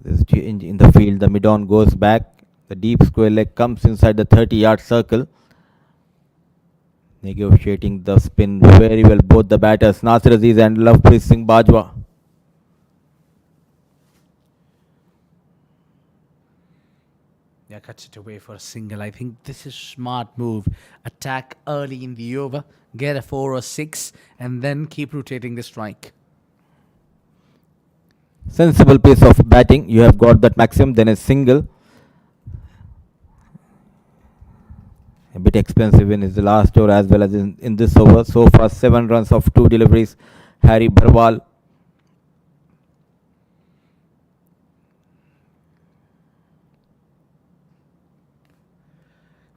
This change in the field. The mid-on goes back. The deep square leg comes inside the 30-yard circle. Negotiating the spin very well, both the batters, Nasir Aziz and Lovepreet Singh Bajwa. Yeah, cuts it away for a single. I think this is smart move. Attack early in the over, get a 4 or 6, and then keep rotating the strike. Sensible piece of batting. You have got that maximum, then a single. A bit expensive in his last over as well as in this over. So far, 7 runs of 2 deliveries. Harry Bharwal.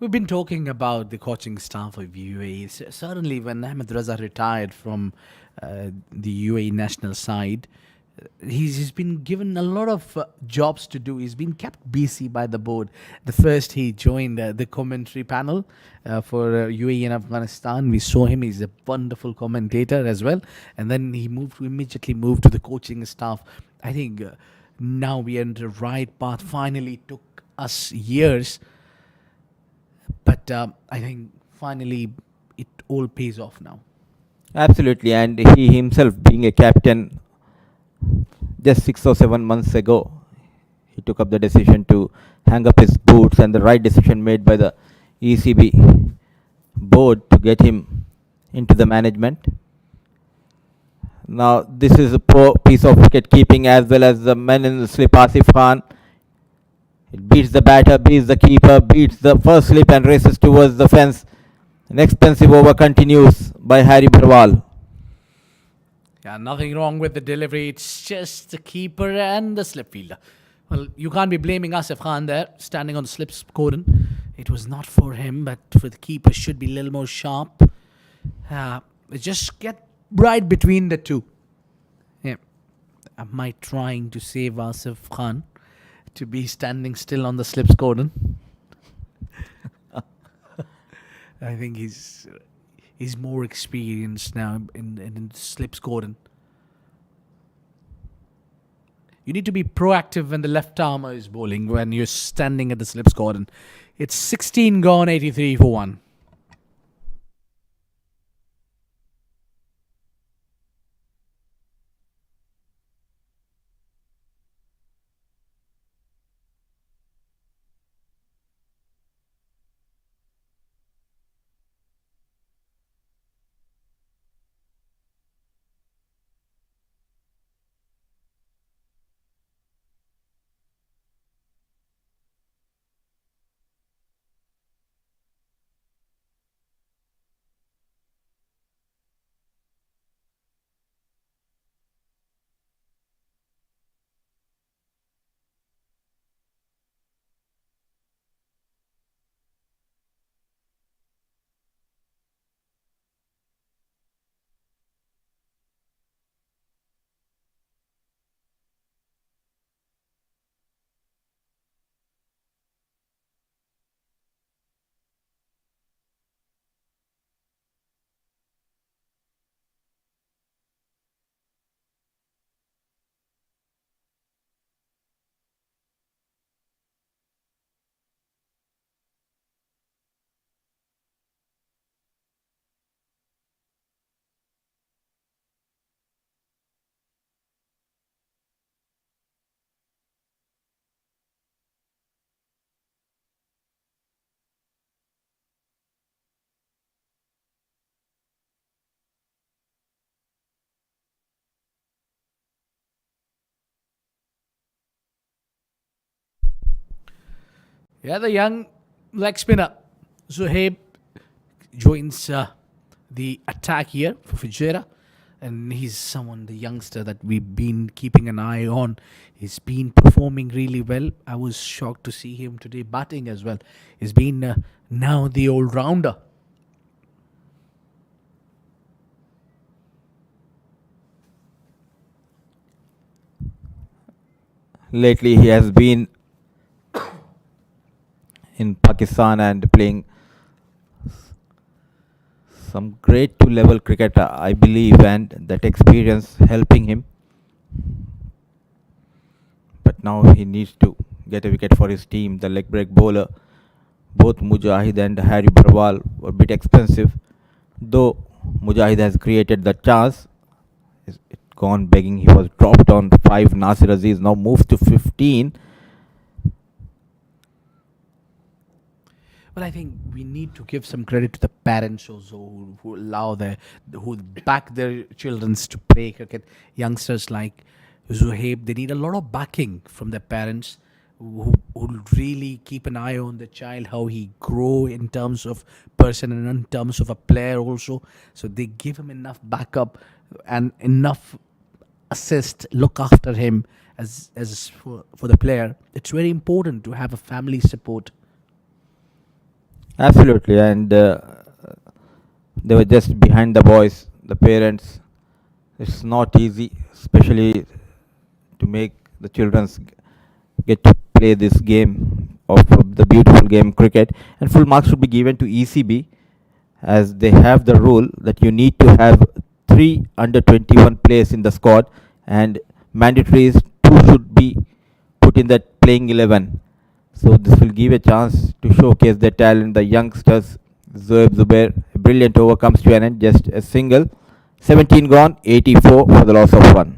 We've been talking about the coaching staff of UAE. Certainly, when Ahmed Raza retired from the UAE national side, he's been given a lot of jobs to do. He's been kept busy by the board. The first he joined the commentary panel for UAE and Afghanistan. We saw him. He's a wonderful commentator as well. And then he immediately moved to the coaching staff. I think now we are in the right path. Finally, took us years, but I think finally it all pays off now. Absolutely, and he himself being a captain just 6 or 7 months ago, he took up the decision to hang up his boots, and the right decision made by the ECB board to get him into the management. Now, this is a poor piece of wicket keeping as well as the man in the slip, Asif Khan. It beats the batter, beats the keeper, beats the first slip and races towards the fence. An expensive over continues by Harry Bharwal. Yeah, nothing wrong with the delivery. It's just the keeper and the slip fielder. Well, you can't be blaming Asif Khan there, standing on the slip cordon. It was not for him, but for the keeper, should be a little more sharp. Just get right between the two. Yeah. Am I trying to save Asif Khan to be standing still on the slips cordon? I think he's more experienced now in slips cordon. You need to be proactive when the left armer is bowling when you're standing at the slips cordon. It's 16 gone, 83 for 1. Yeah, the young leg spinner Zuhaib joins the attack here for Fujairah. And he's someone, the youngster that we've been keeping an eye on. He's been performing really well. I was shocked to see him today batting as well. He's been now the all rounder. Lately, he has been in Pakistan and playing some great two level cricket, I believe, and that experience helping him. But now he needs to get a wicket for his team. The leg break bowler, both Mujahid and Harry Barwal, were a bit expensive, though Mujahid has created the chance. It gone begging. He was dropped on 5. Nasir Aziz now moves to 15. Well, I think we need to give some credit to the parents also who allow who back their children to play cricket. Youngsters like Zuhaib, they need a lot of backing from their parents who really keep an eye on the child, how he grow in terms of person and in terms of a player also. So they give him enough backup and enough assist, look after him as for the player. It's very important to have a family support. Absolutely, and they were just behind the boys, the parents. It's not easy, especially to make the children get to play this game of the beautiful game cricket. And full marks should be given to ECB, as they have the rule that you need to have 3 under 21 players in the squad, and mandatory is 2 should be put in that playing 11. So this will give a chance to showcase their talent. The youngsters, Zoeb Zubair, a brilliant over comes to an end, just a single. 17 gone, 84 for the loss of 1.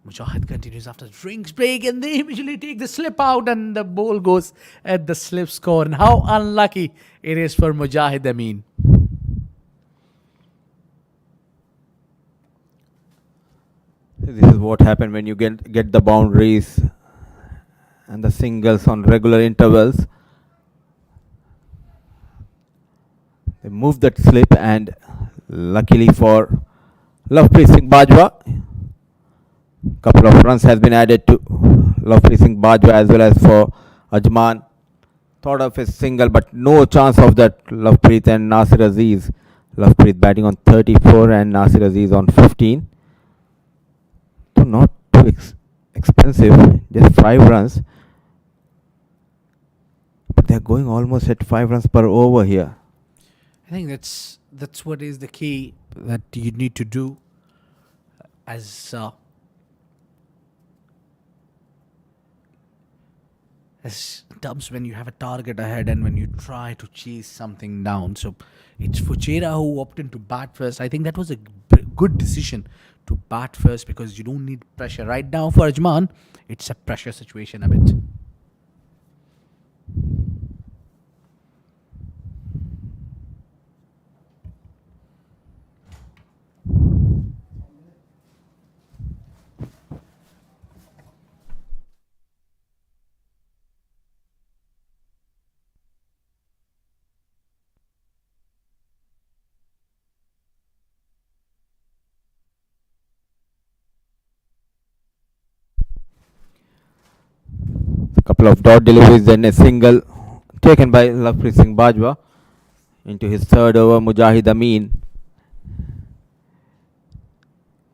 Mujahid continues after drinks break, and they immediately take the slip out, and the ball goes at the slip score. And how unlucky it is for Mujahid Amin. This is what happened when you get the boundaries and the singles on regular intervals. They move that slip, and luckily for Lovepreet Singh Bajwa, couple of runs has been added to Lovepreet Singh Bajwa as well as for Ajman. Thought of a single, but no chance of that. Lovepreet and Nasir Aziz. Lovepreet batting on 34 and Nasir Aziz on 15. So not too expensive, just 5 runs. But they're going almost at 5 runs per over here. I think that's what is the key that you need to do as terms when you have a target ahead and when you try to chase something down. So it's Fujairah who opted to bat first. I think that was a good decision to bat first because you don't need pressure. Right now for Ajman, it's a pressure situation a bit. A couple of dot deliveries, then a single taken by Lovepreet Singh Bajwa into his third over. Mujahid Amin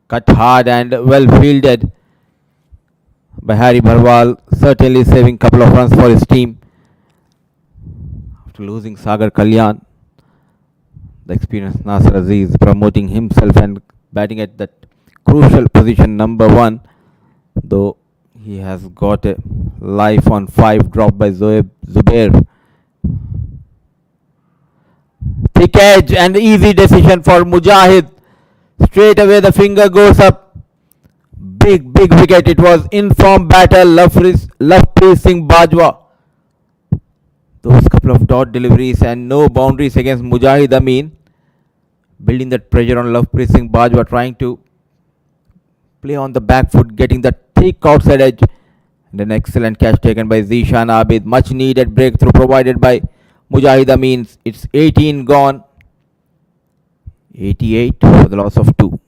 cut hard and well fielded by Harry Bharwal, certainly saving couple of runs for his team after losing Sagar Kalyan. The experienced Nasir Aziz promoting himself and batting at that crucial position number 1, though he has got a life on 5 dropped by Zubair. Thick edge and easy decision for Mujahid. Straight away the finger goes up. Big wicket. It was in-form batter Lovepreet Singh Bajwa. Those couple of dot deliveries and no boundaries against Mujahid Amin, building that pressure on Lovepreet Singh Bajwa, trying to play on the back foot, getting the thick outside edge. And an excellent catch taken by Zishan Abid. Much needed breakthrough provided by Mujahid Amin. It's 18 gone. 88 for the loss of 2.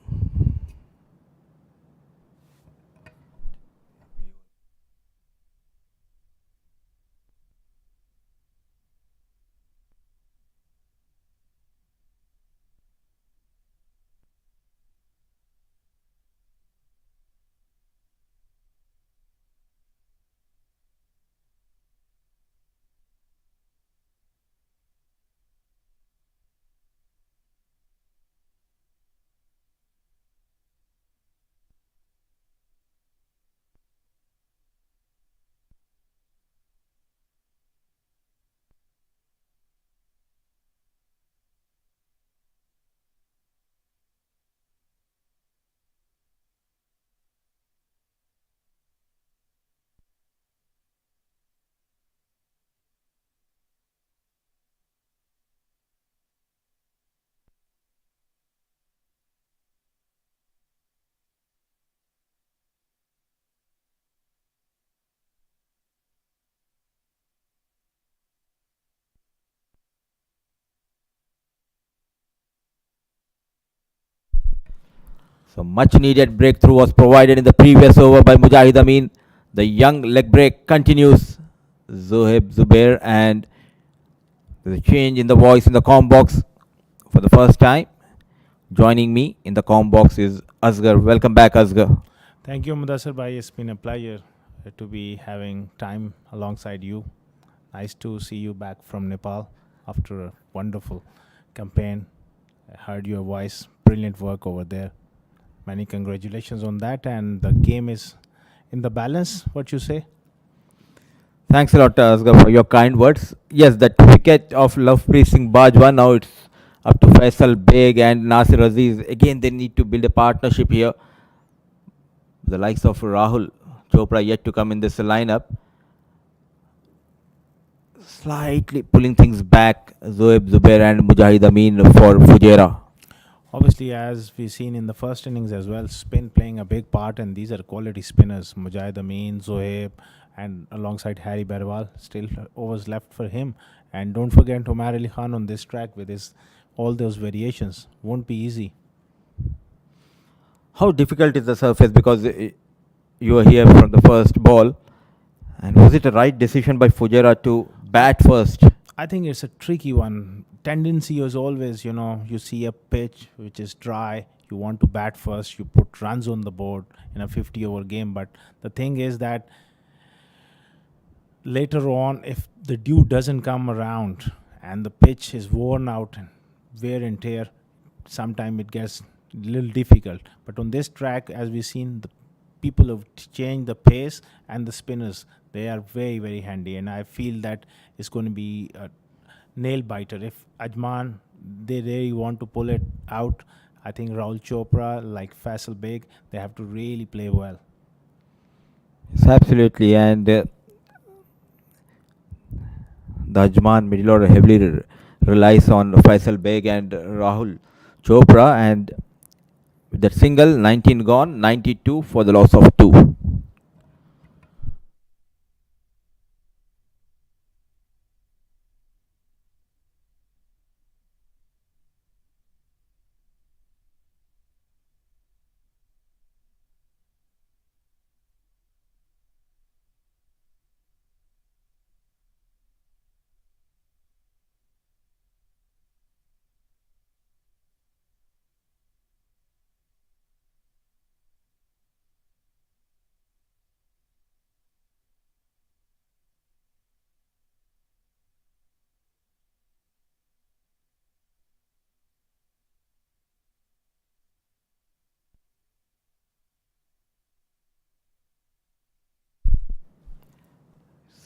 So much needed breakthrough was provided in the previous over by Mujahid Amin. The young leg break continues. Zohaib Zubair, and there's a change in the voice in the comm box for the first time. Joining me in the comm box is Asghar. Welcome back, Asghar. Thank you, Mudassar Bhai. It's been a pleasure to be having time alongside you. Nice to see you back from Nepal after a wonderful campaign. I heard your voice. Brilliant work over there. Many congratulations on that. And the game is in the balance, what you say? Thanks a lot, Asghar, for your kind words. Yes, that wicket of Lovepreet Singh Bajwa, now it's up to Faisal Beg and Nasir Aziz. Again, they need to build a partnership here. The likes of Rahul Chopra yet to come in this lineup. Slightly pulling things back, Zoeb Zubair and Mujahid Amin for Fujairah. Obviously, as we've seen in the first innings as well, spin playing a big part, and these are quality spinners. Mujahid Amin, Zohaib, and alongside Harry Barwal, still overs left for him. And don't forget Omar Ali Khan on this track with his all those variations. Won't be easy. How difficult is the surface because you were here from the first ball? And was it a right decision by Fujairah to bat first? I think it's a tricky one. Tendency is always, you see a pitch which is dry, you want to bat first, you put runs on the board in a 50 over game. But the thing is that later on, if the dew doesn't come around and the pitch is worn out and wear and tear, sometimes it gets a little difficult. But on this track, as we've seen, the people have changed the pace, and the spinners, they are very, very handy. And I feel that it's going to be a nail biter. If Ajman, they really want to pull it out, I think Rahul Chopra, like Faisal Beg, they have to really play well. Yes, absolutely. And the Ajman middle order heavily relies on Faisal Beg and Rahul Chopra. And with that single, 19 gone, 92 for the loss of 2.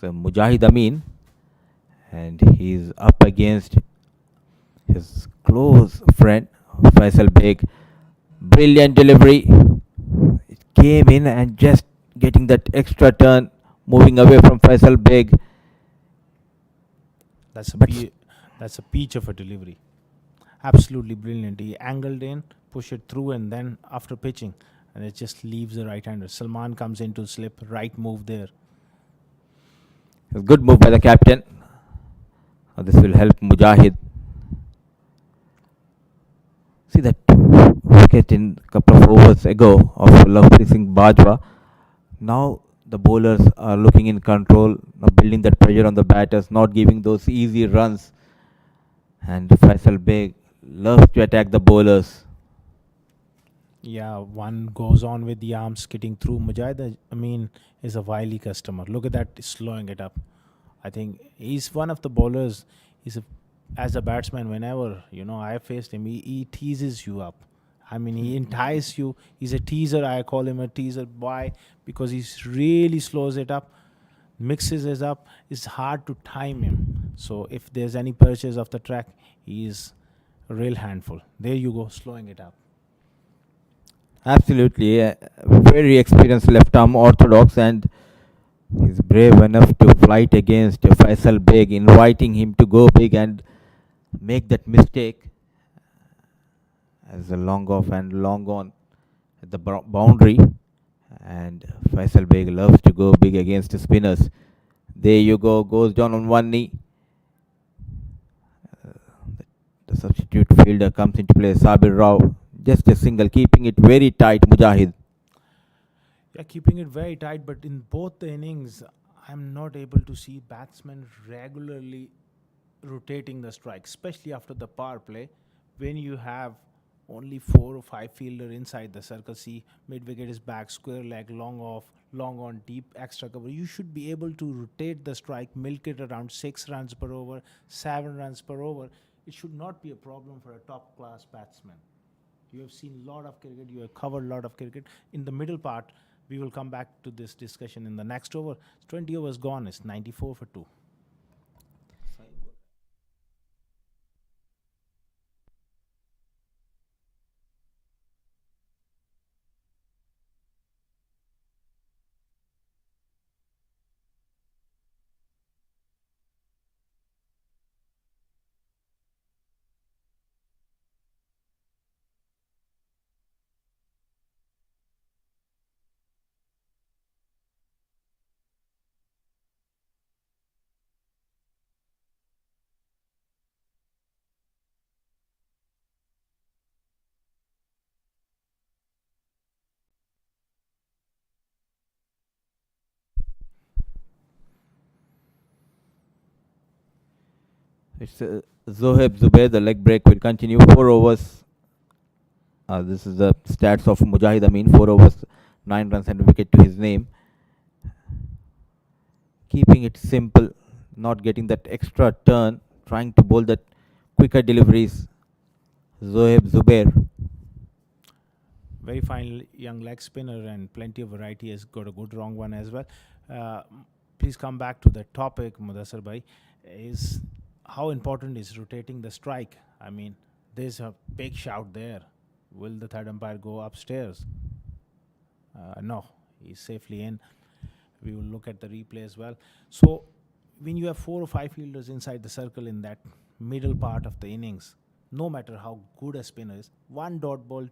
So Mujahid Amin, and he's up against his close friend Faisal Beg. Brilliant delivery. It came in and just getting that extra turn, moving away from Faisal Beg. That's a But that's a peach of a delivery. Absolutely brilliant. He angled in, push it through, and then after pitching, and it just leaves the right hander. Salman comes in to slip, right move there. a good move by the captain. This will help Mujahid. See that wicket in couple of overs ago of Lovepreet Singh Bajwa. Now the bowlers are looking in control, building that pressure on the batters, not giving those easy runs. And Faisal Beg loves to attack the bowlers. Yeah, one goes on with the arms skitting through. Mujahid, I mean, is a wily customer. Look at that, slowing it up. I think he's one of the bowlers. He's a, as a batsman, whenever I faced him, he teases you up. I mean, he entices you. He's a teaser. I call him a teaser. Why? Because he really slows it up, mixes it up. It's hard to time him. So if there's any purchase of the track, he is a real handful. There you go, slowing it up. Absolutely, very experienced left arm orthodox, and he's brave enough to fight against Faisal Beg, inviting him to go big and make that mistake as a long off and long on at the boundary. And Faisal Beg loves to go big against the spinners. There you go, goes down on one knee. Uh, the substitute fielder comes into play, Sabir Rao. Just a single, keeping it very tight, Mujahid. Yeah, keeping it very tight, but in both the innings, I'm not able to see batsmen regularly rotating the strike, especially after the power play, when you have only 4 or 5 fielder inside the circle. See, mid wicket is back, square leg, long off, long on, deep extra cover. You should be able to rotate the strike, milk it around 6 runs per over, 7 runs per over. It should not be a problem for a top class batsman. You have seen a lot of cricket, you have covered a lot of cricket. In the middle part, we will come back to this discussion in the next over. 20 overs gone, it's 94 for 2. It's Zohaib Zubair. The leg break will continue. 4 overs. This is the stats of Mujahid Amin. 4 overs, 9 runs and a wicket to his name. Keeping it simple, not getting that extra turn, trying to bowl that quicker deliveries. Zohaib Zubair. Very fine young leg spinner and plenty of variety. Has got a good wrong one as well. Please come back to the topic, Mudassar bhai. Is how important is rotating the strike? I mean, there's a big shout there. Will the third umpire go upstairs? No, he's safely in. We will look at the replay as well. So, when you have 4 or 5 fielders inside the circle in that middle part of the innings, no matter how good a spinner is, one dot ball,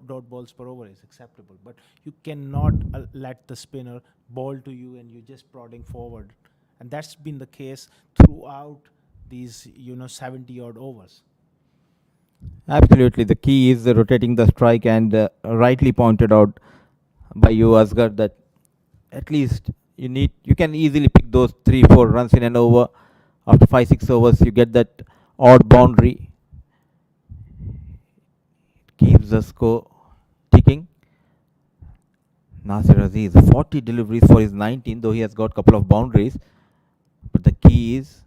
dot balls per over is acceptable. But you cannot let the spinner ball to you and you're just prodding forward. And that's been the case throughout these, 70 odd overs. Absolutely. The key is rotating the strike, and rightly pointed out by you, Asghar, that at least you can easily pick those 3-4 runs in an over. After 5-6 overs, you get that odd boundary. Keeps the score ticking. Nasir Aziz, 40 deliveries for his 19, though he has got a couple of boundaries. But the key is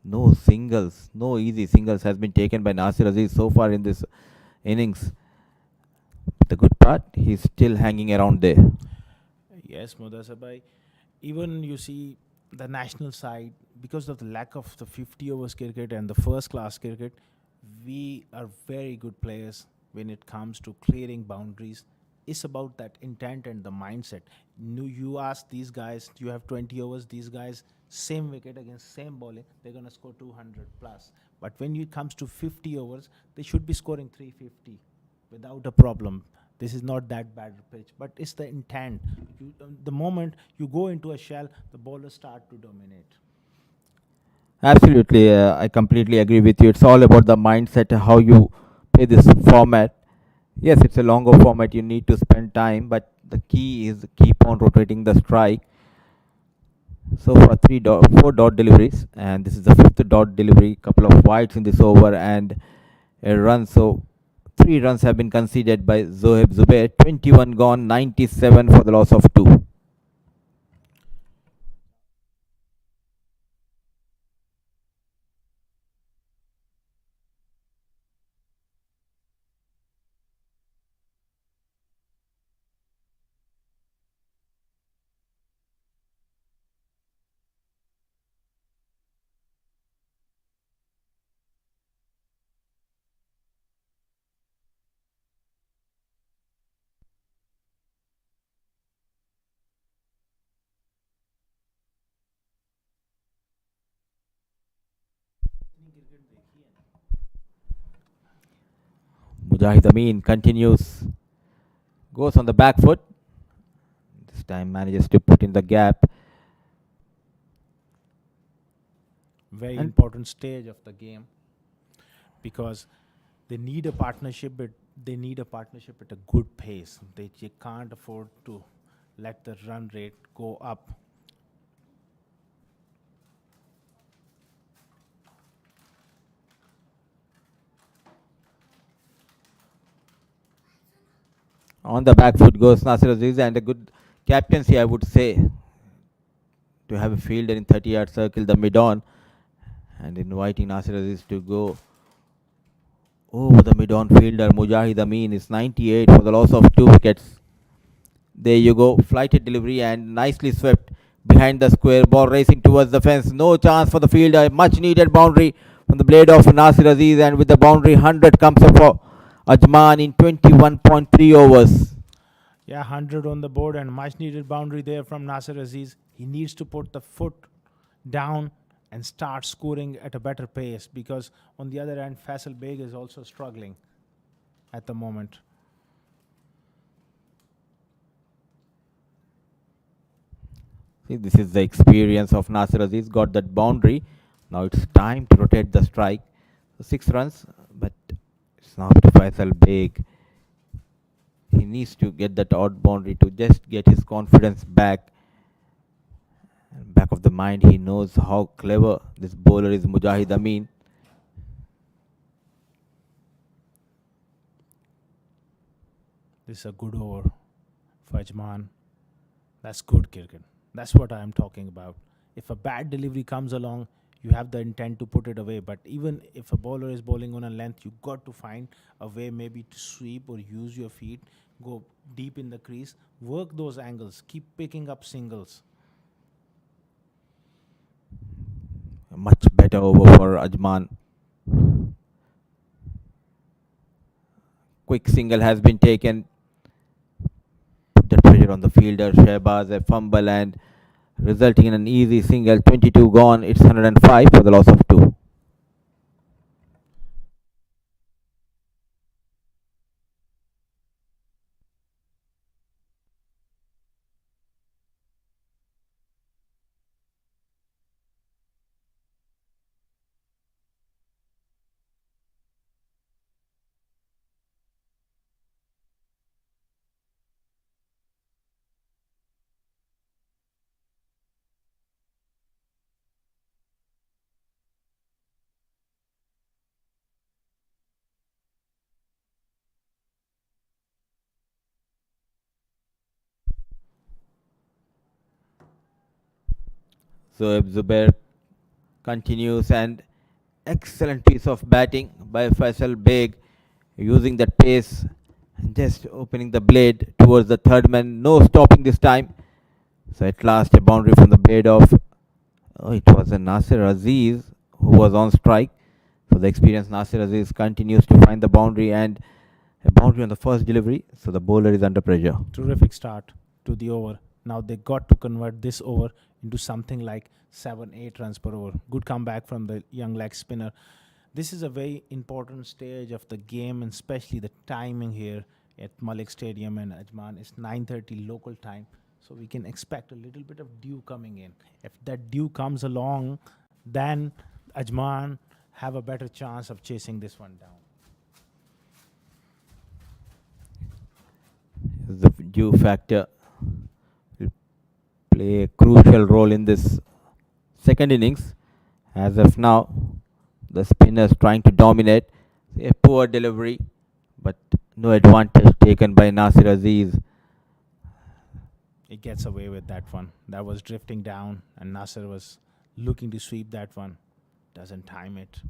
no singles, no easy singles has been taken by Nasir Aziz so far in this innings. The good part, he's still hanging around there. Yes, Mudassar bhai. Even you see the national side, because of the lack of the 50 overs cricket and the first class cricket, we are very good players when it comes to clearing boundaries. It's about that intent and the mindset. You ask these guys, you have 20 overs, these guys, same wicket against same bowling, they're going to score 200 plus. But when it comes to 50 overs, they should be scoring 350 without a problem. This is not that bad a pitch, but it's the intent. The moment you go into a shell, the bowlers start to dominate. Absolutely, I completely agree with you. It's all about the mindset, how you play this format. Yes, it's a longer format, you need to spend time, but the key is keep on rotating the strike. So far, 4 dot deliveries, and this is the fifth dot delivery. Couple of wides in this over and a run. So 3 runs have been conceded by Zohaib Zubair. 21 gone, 97 for the loss of 2. Mujahid Amin continues, goes on the back foot. This time manages to put in the gap. Very And important stage of the game because they need a partnership, but they need a partnership at a good pace. They can't afford to let the run rate go up. on the back foot goes Nasir Aziz, and a good captaincy, I would say, to have a fielder in 30-yard circle, the mid-on, and inviting Nasir Aziz to go over the mid-on fielder. Mujahid Amin is 98 for the loss of 2 wickets. There you go, flighted delivery and nicely swept behind the square. Ball racing towards the fence. No chance for the fielder. Much needed boundary from the blade of Nasir Aziz, and with the boundary, 100 comes up for Ajman in 21.3 overs. Yeah, 100 on the board and much needed boundary there from Nasir Aziz. He needs to put the foot down and start scoring at a better pace because on the other end, Faisal Beg is also struggling at the moment. See, this is the experience of Nasir Aziz. Got that boundary. Now it's time to rotate the strike. 6 runs, but it's now up to Faisal Beg. He needs to get that odd boundary to just get his confidence back. And back of the mind, he knows how clever this bowler is, Mujahid Amin. This is a good over for Ajman. That's good cricket. That's what I am talking about. If a bad delivery comes along, you have the intent to put it away. But even if a bowler is bowling on a length, you got to find a way maybe to sweep or use your feet, go deep in the crease, work those angles, keep picking up singles. A much better over for Ajman. Quick single has been taken. Put the pressure on the fielder. Shehbaz a fumble and resulting in an easy single. 22 gone. It's 105 for the loss of 2. Zoeb Zubair continues, and excellent piece of batting by Faisal Beg, using that pace and just opening the blade towards the third man. No stopping this time. So at last a boundary from the blade of, oh, it was a Nasir Aziz who was on strike. So the experienced Nasir Aziz continues to find the boundary, and a boundary on the first delivery. So the bowler is under pressure. Terrific start to the over. Now they got to convert this over into something like 7-8 runs per over. Good comeback from the young leg spinner. This is a very important stage of the game, and especially the timing here at Malek Stadium and Ajman. It's 9:30 local time, so we can expect a little bit of dew coming in. If that dew comes along, then Ajman have a better chance of chasing this one down. The dew factor will play a crucial role in this second innings. As of now, the spinners trying to dominate. A poor delivery, but no advantage taken by Nasir Aziz. It gets away with that one. That was drifting down, and Nasser was looking to sweep that one. Doesn't time it.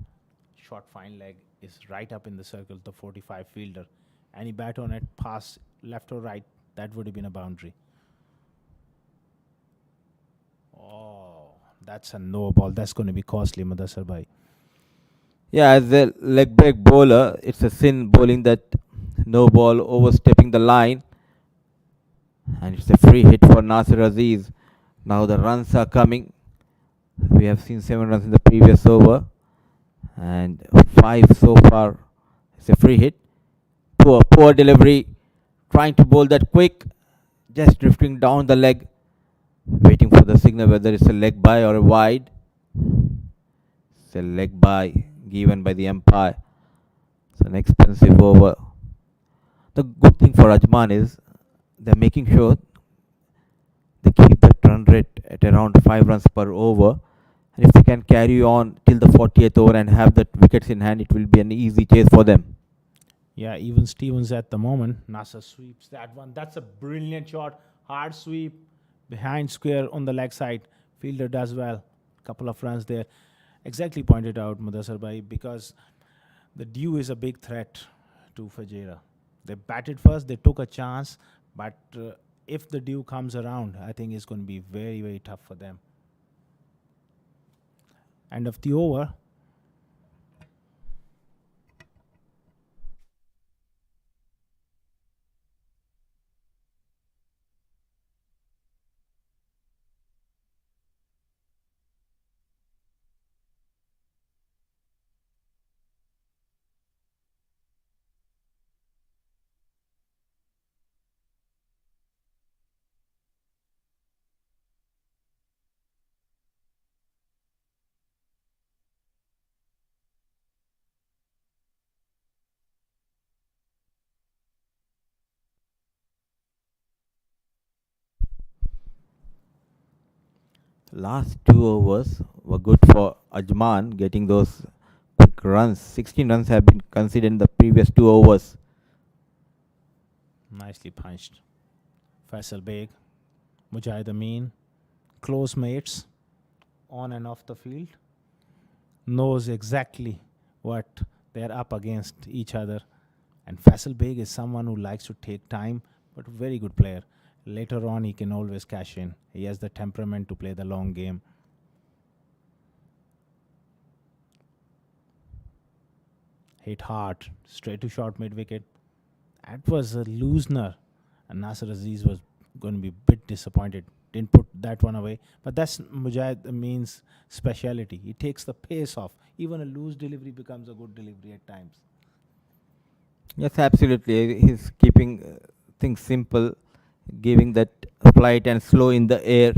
Short fine leg is right up in the circle, the 45 fielder. Any bat on it, pass left or right, that would have been a boundary. Oh, that's a no ball. That's going to be costly, Mudassar bhai. Yeah, as a leg break bowler, it's a sin bowling that no ball overstepping the line. And it's a free hit for Nasir Aziz. Now the runs are coming. We have seen 7 runs in the previous over, and 5 so far. It's a free hit. Poor delivery. Trying to bowl that quick, just drifting down the leg, waiting for the signal whether it's a leg by or a wide. It's a leg by given by the umpire. It's an expensive over. The good thing for Ajman is they're making sure they keep that run rate at around 5 runs per over. And if they can carry on till the 40th over and have that wickets in hand, it will be an easy chase for them. Yeah, even Stevens at the moment. Nasser sweeps that one. That's a brilliant shot. Hard sweep behind square on the leg side. Fielder does well. Couple of runs there. Exactly pointed out, Mudassar bhai, because the dew is a big threat to Fujairah. They batted first, they took a chance, but if the dew comes around, I think it's going to be very, very tough for them. End of the over. Last 2 overs were good for Ajman, getting those quick runs. 16 runs have been conceded in the previous 2 overs. Nicely punched. Faisal Beg, Mujahid Amin, close mates on and off the field, knows exactly what they're up against each other. And Faisal Beg is someone who likes to take time, but a very good player. Later on, he can always cash in. He has the temperament to play the long game. Hit hard, straight to short mid wicket. That was a loosener, and Nasser Aziz was going to be a bit disappointed. Didn't put that one away, but that's Mujahid Amin's speciality. He takes the pace off. Even a loose delivery becomes a good delivery at times. Yes, absolutely. He's keeping things simple, giving that flight and slow in the air.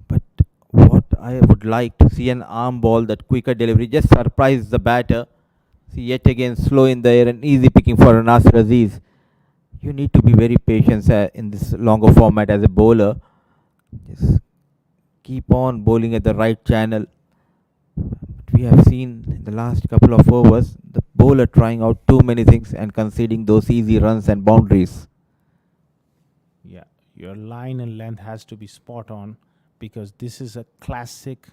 But what I would like to see an arm ball, that quicker delivery, just surprise the batter. See, yet again, slow in the air and easy picking for Nasir Aziz. You need to be very patient in this longer format as a bowler. Just keep on bowling at the right channel. We have seen in the last couple of overs the bowler trying out too many things and conceding those easy runs and boundaries. Yeah, your line and length has to be spot on because this is a classic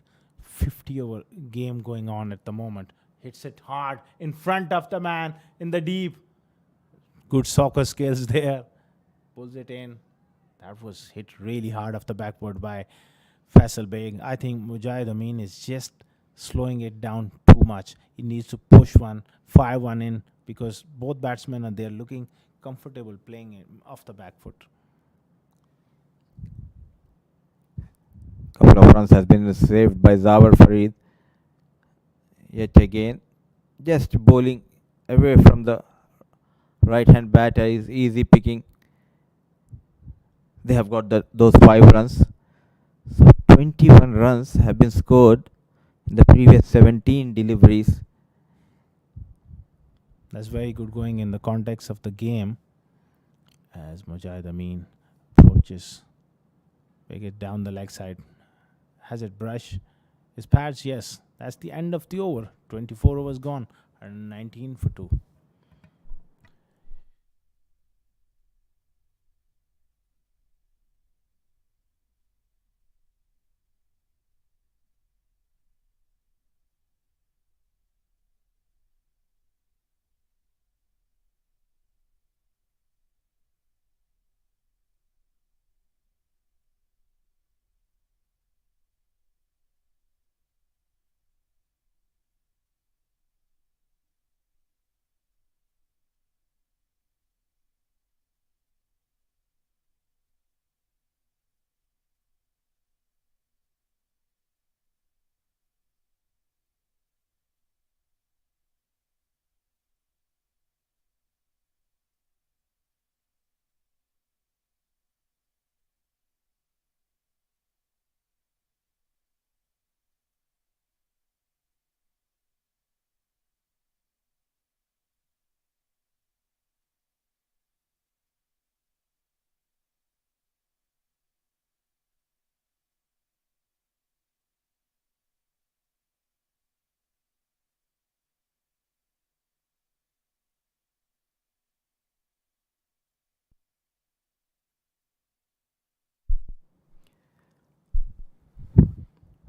50-over game going on at the moment. Hits it hard in front of the man in the deep. Good soccer skills there. Pulls it in. That was hit really hard off the backboard by Faisal Beg. I think Mujahid Amin is just slowing it down too much. He needs to push one, fire one in because both batsmen are there looking comfortable playing it off the back foot. Couple of runs has been saved by Zawar Farid. Yet again, just bowling away from the right hand batter is easy picking. They have got those 5 runs. So 21 runs have been scored in the previous 17 deliveries. That's very good going in the context of the game as Mujahid Amin approaches. Make it down the leg side. Has it brush? His pads, yes. That's the end of the over. 24 overs gone. And 19 for 2.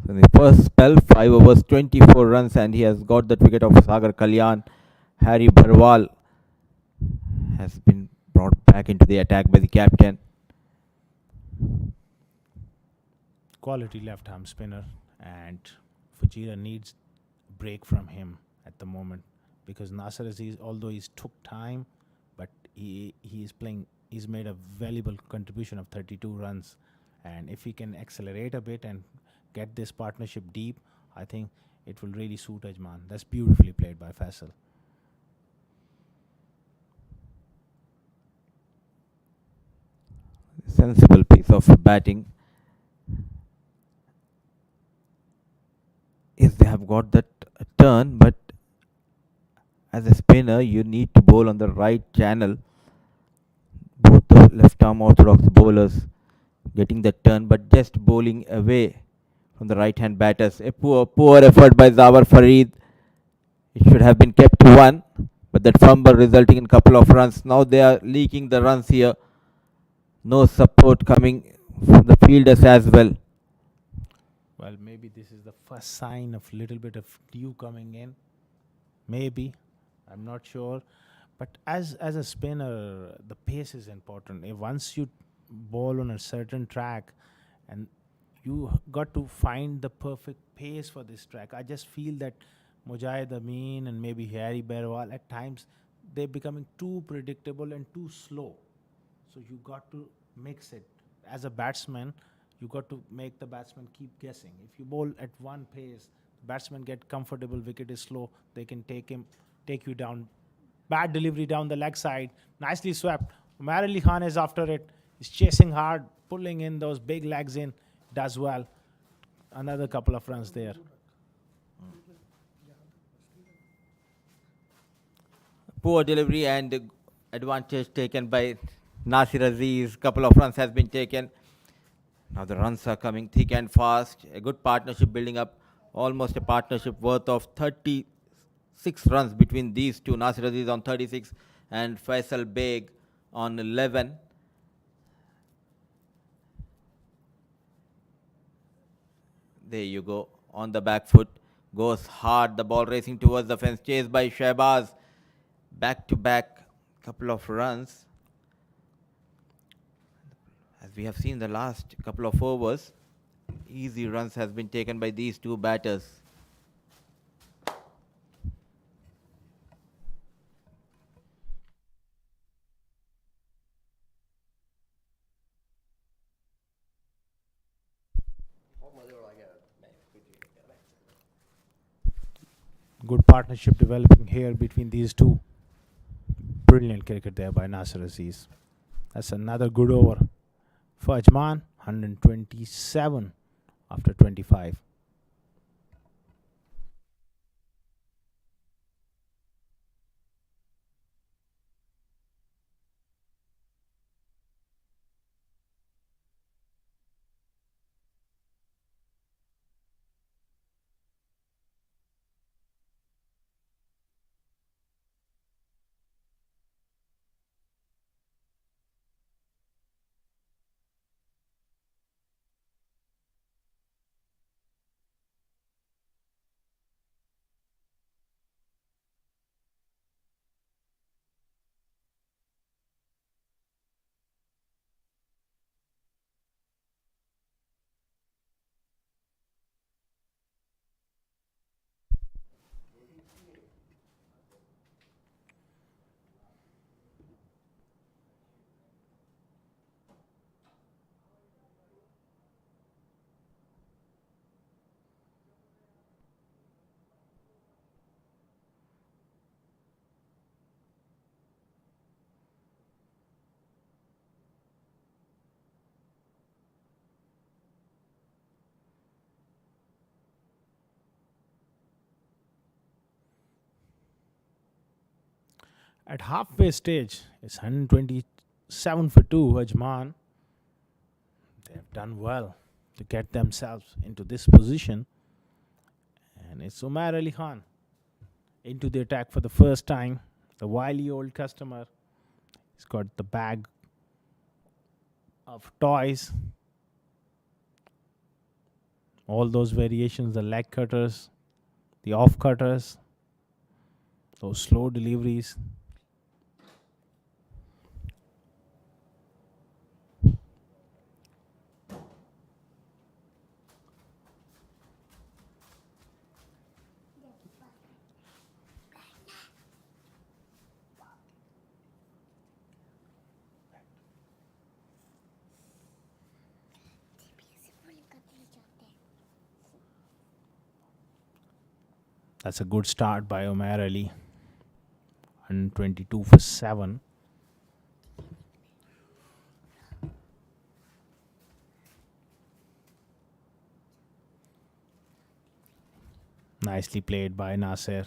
So in the first spell, 5 overs, 24 runs, and he has got that wicket of Sagar Kalyan. Harry Barwal has been brought back into the attack by the captain. Quality left arm spinner. And Fujairah needs a break from him at the moment because Nasser Aziz, although he's took time, but he is playing. He's made a valuable contribution of 32 runs, and if he can accelerate a bit and get this partnership deep, I think it will really suit Ajman. That's beautifully played by Faisal. Sensible piece of batting. Yes, they have got that turn, but as a spinner, you need to bowl on the right channel. Both the left arm orthodox bowlers getting the turn, but just bowling away from the right hand batters. A poor effort by Zawar Farid. It should have been kept to 1, but that fumble resulting in couple of runs. Now they are leaking the runs here. No support coming from the fielders as well. Well, maybe this is the first sign of little bit of dew coming in. Maybe, I'm not sure. But as a spinner, the pace is important. If once you ball on a certain track, and got to find the perfect pace for this track. I just feel that Mujahid Amin and maybe Harry Berwal at times they're becoming too predictable and too slow. So you got to mix it. As a batsman, you got to make the batsman keep guessing. If you bowl at one pace, batsman get comfortable, wicket is slow, they can take you down. Bad delivery down the leg side, nicely swept. Umar Ali Khan is after it. He's chasing hard, pulling in those big legs in, does well. Another couple of runs there. Poor delivery and advantage taken by Nasir Aziz. Couple of runs has been taken. Now the runs are coming thick and fast. A good partnership building up. Almost a partnership worth of 36 runs between these two. Nasir Aziz on 36 and Faisal Beg on 11. There you go. On the back foot. Goes hard. The ball racing towards the fence. Chased by Shehbaz. Back to back. Couple of runs. As we have seen the last couple of overs, easy runs has been taken by these two batters. Good partnership developing here between these two. Brilliant cricket there by Nasir Aziz. That's another good over for Ajman. 127 after 25. At halfway stage, it's 127 for 2. Ajman, they have done well to get themselves into this position. And it's Umar Ali Khan into the attack for the first time. The wily old customer. He's got the bag of toys. All those variations, the leg cutters, the off cutters, those slow deliveries. That's a good start by Umar Ali. 122 for 7. Nicely played by Nasir.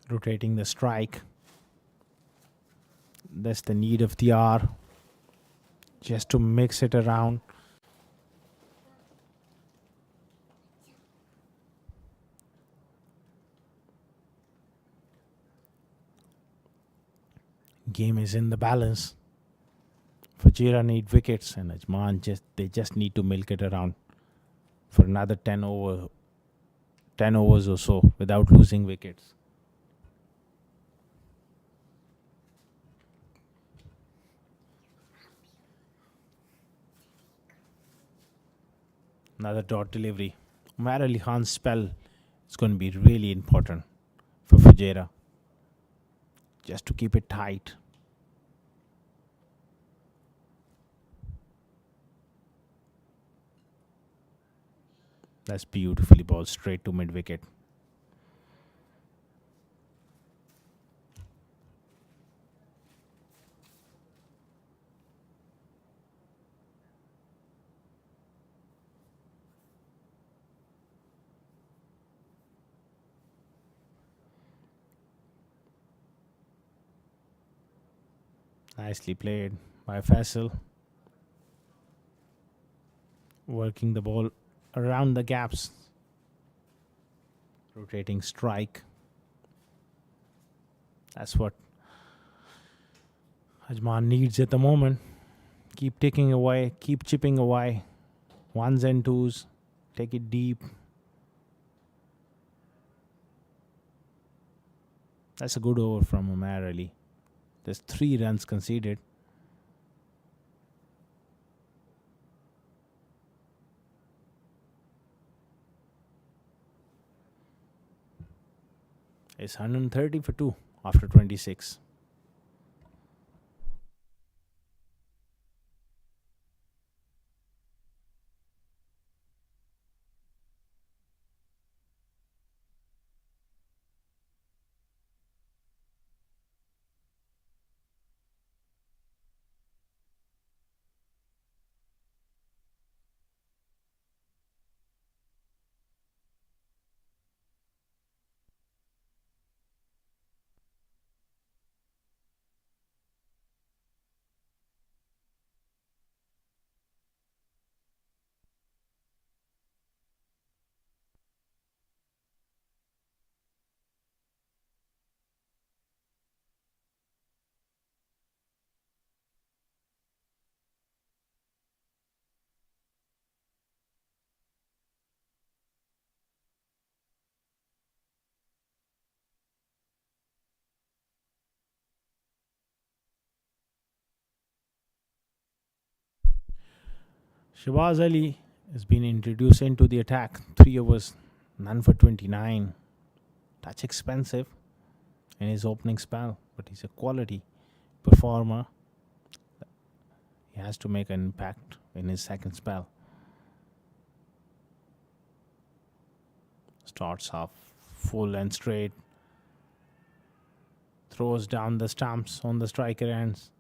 Rotating the strike. That's the need of the hour. Just to mix it around. Game is in the balance. Fujairah need wickets and Ajman just need to milk it around for another 10 overs or so without losing wickets. Another dot delivery. Umar Ali Khan's spell is going to be really important for Fujairah just to keep it tight. That's beautifully ball straight to mid wicket. Nicely played by Faisal. Working the ball around the gaps. Rotating strike. That's what Ajman needs at the moment. Keep ticking away, keep chipping away. Ones and twos. Take it deep. That's a good over from Umar Ali. There's 3 runs conceded. It's 130 for 2 after 26. Shahbaz Ali has been introduced into the attack. 3 overs, none for 29. That's expensive in his opening spell, but he's a quality performer. He has to make an impact in his second spell. Starts off full and straight. Throws down the stumps on the striker ends.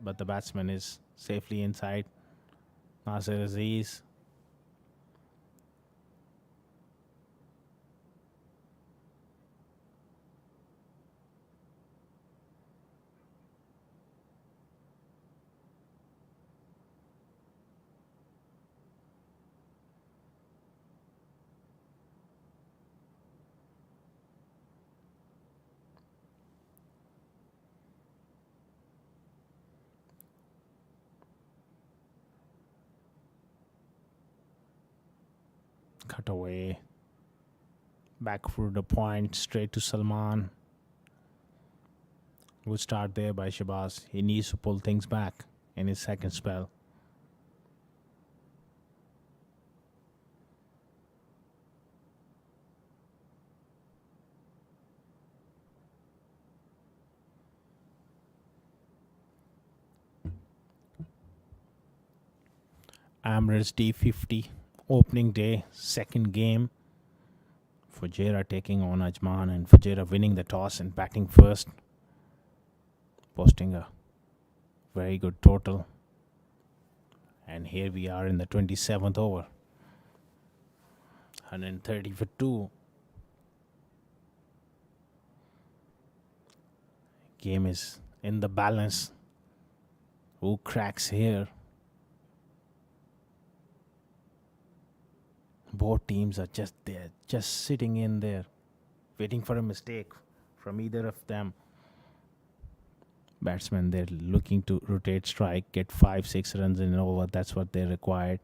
But the batsman is safely inside. Nasir Aziz. Cut away. Back for the point, straight to Salman. Good start there by Shahbaz. He needs to pull things back in his second spell. Emirates D50 opening day, second game. Fujairah taking on Ajman and Fujairah winning the toss and batting first. Posting a very good total. And here we are in the 27th over. 130 for 2. Game is in the balance. Who cracks here? Both teams are just there, just sitting in there, waiting for a mistake from either of them. Batsmen, they're looking to rotate strike, get 5-6 runs in an over. That's what they required.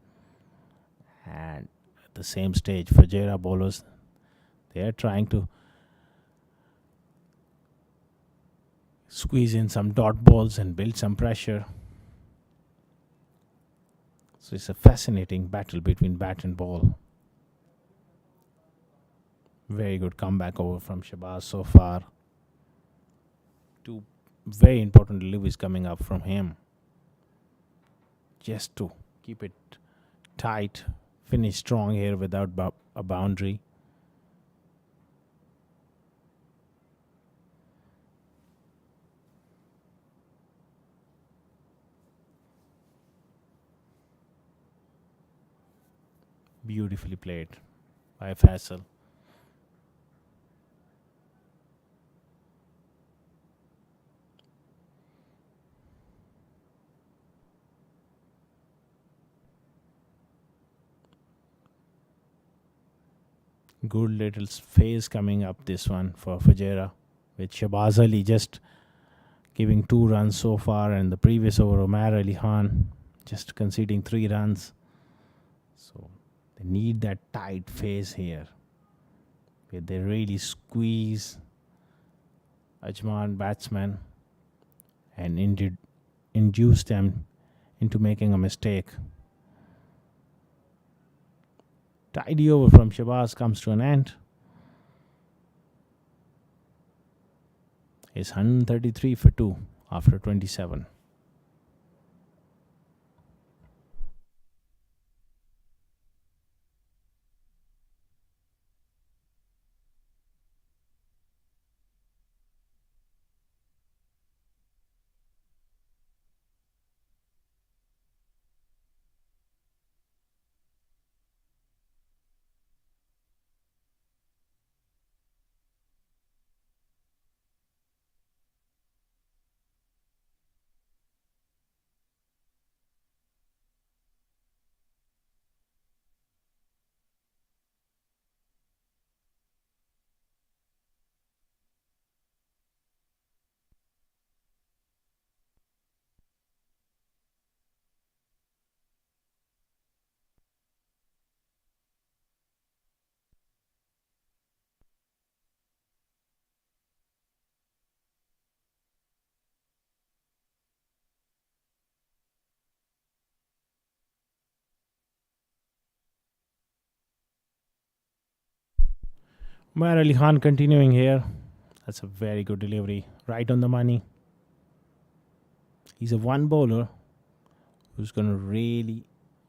And at the same stage, Fujairah bowlers, they are trying to squeeze in some dot balls and build some pressure. So it's a fascinating battle between bat and ball. Very good comeback over from Shabazz so far. Two very important deliveries coming up from him. Just to keep it tight, finish strong here without a boundary. Beautifully played by Faisal. Good little phase coming up this one for Fujairah, with Shabazz Ali just giving 2 runs so far, and the previous over Umar Ali Khan just conceding 3 runs. So they need that tight phase here, where they really squeeze Ajman batsmen and induce them into making a mistake. Tidy over from Shabazz comes to an end. It's 133 for 2 after 27. Umar Ali Khan continuing here. That's a very good delivery. Right on the money. He's a one bowler who's going to really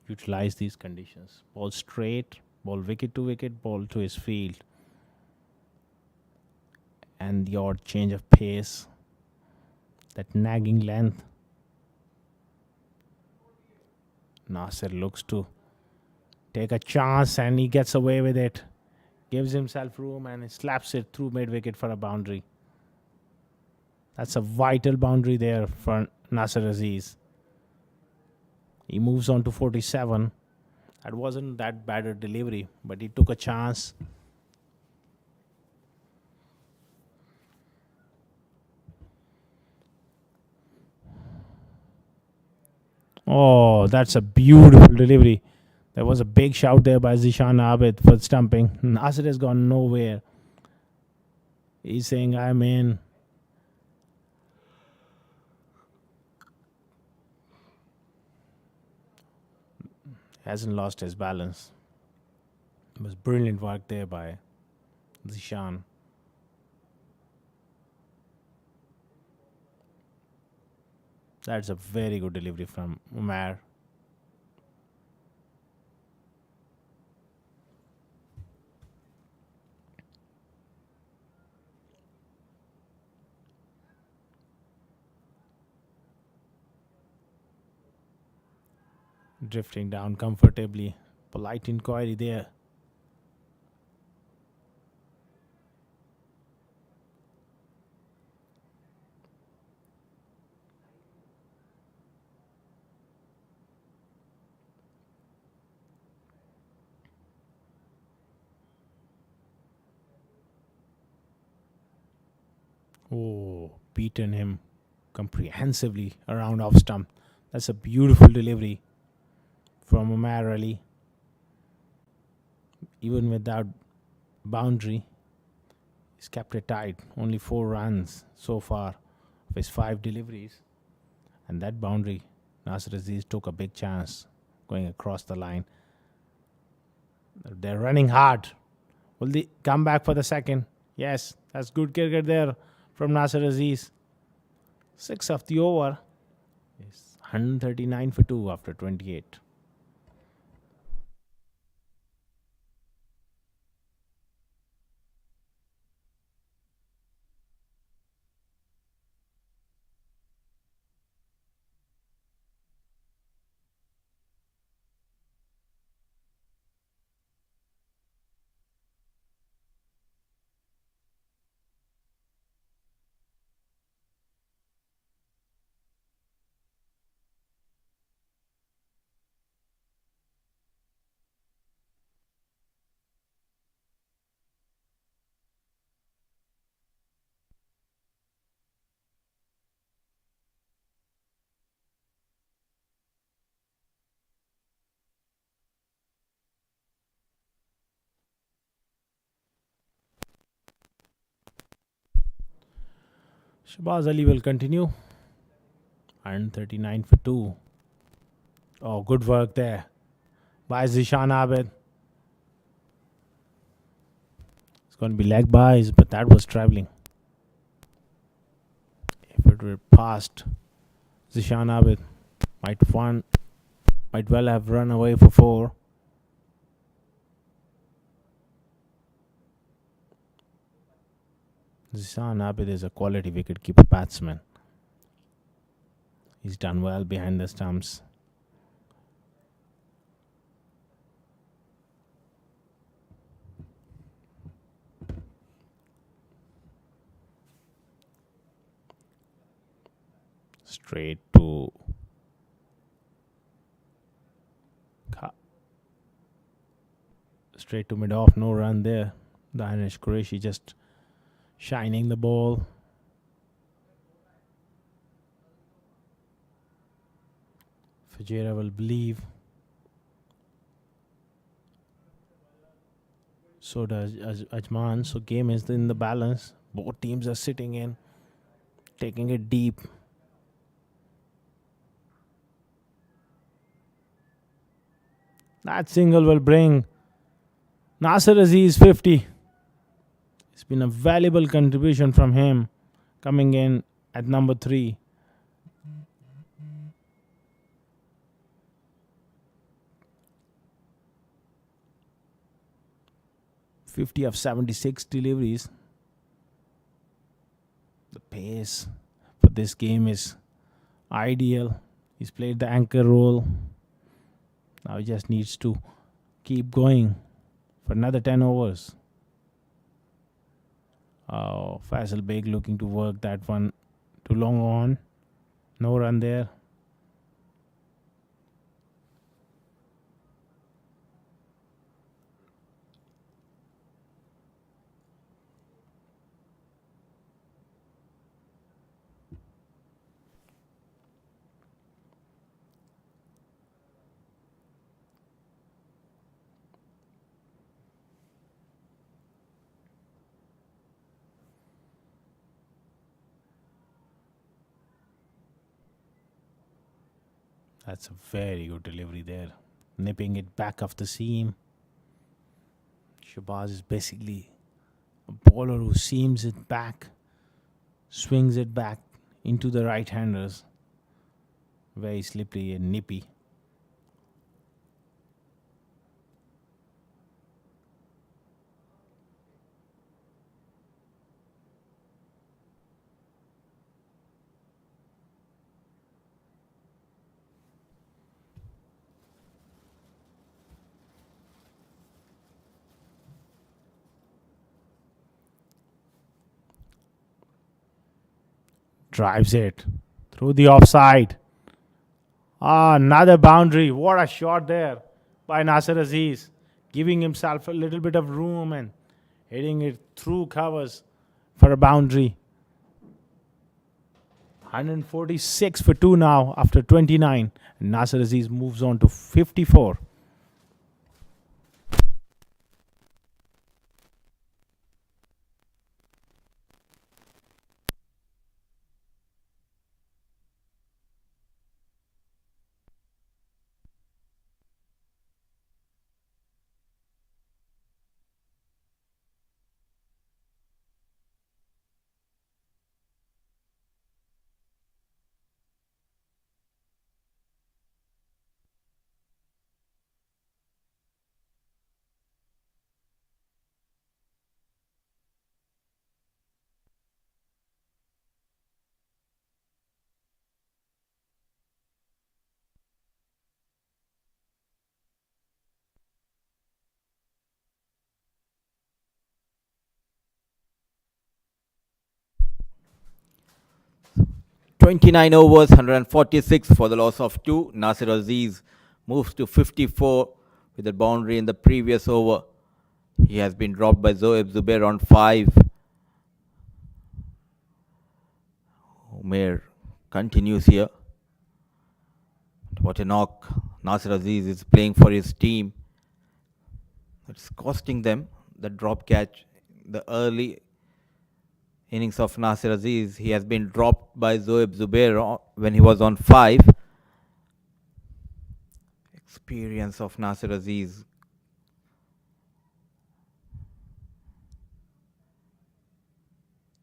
utilize these conditions. Ball straight, ball wicket to wicket, ball to his field. And the odd change of pace. That nagging length. Nasir looks to take a chance and he gets away with it. Gives himself room and he slaps it through mid-wicket for a boundary. That's a vital boundary there for Nasir Aziz. He moves on to 47. That wasn't that bad a delivery, but he took a chance. Oh, that's a beautiful delivery. There was a big shout there by Zishan Abid for stumping. Nasir has gone nowhere. He's saying, I'm in. Hasn't lost his balance. It was brilliant work there by Zishan. That's a very good delivery from Umar. Drifting down comfortably. Polite inquiry there. Oh, beaten him comprehensively around off stump. That's a beautiful delivery from Umar Ali. Even without boundary, he's kept it tight. Only 4 runs so far of his 5 deliveries. And that boundary, Nasir Aziz took a big chance going across the line. They're running hard. Will they come back for the second? Yes, that's good cricket there from Nasir Aziz. 6 of the over is 139 for 2 after 28. Shabaz Ali will continue. 139 for 2. Oh, good work there by Zishan Abid. It's going to be leg buys, but that was travelling. If it were past Zishan Abid, might well have run away for 4. Zishan Abid is a quality wicketkeeper batsman. He's done well behind the stumps. Straight to mid off, no run there. Danish Qureshi just shining the ball. Fujairah will believe. So does Ajman. So game is in the balance. Both teams are sitting in, taking it deep. That single will bring Nasir Aziz 50. It's been a valuable contribution from him coming in at number 3. (50 of 76 deliveries). The pace for this game is ideal. He's played the anchor role. Now he just needs to keep going for another 10 overs. Oh, Faisal Beg looking to work that one too long on. No run there. That's a very good delivery there. Nipping it back off the seam. Shabaz is basically a bowler who seams it back, swings it back into the right-handers. Very slippery and nippy. Drives it through the offside. Another boundary. What a shot there by Nasir Aziz. Giving himself a little bit of room and hitting it through covers for a boundary. 146 for 2 now after 29. Nasser Aziz moves on to 54. Twenty-nine overs, 146 for the loss of 2. Nasir Aziz moves to 54 with a boundary in the previous over. He has been dropped by Zoeb Zubair on 5. Umair continues here. What a knock. Nasir Aziz is playing for his team. It's costing them the drop catch. The early innings of Nasir Aziz, he has been dropped by Zoeb Zubair when he was on 5. Experience of Nasir Aziz.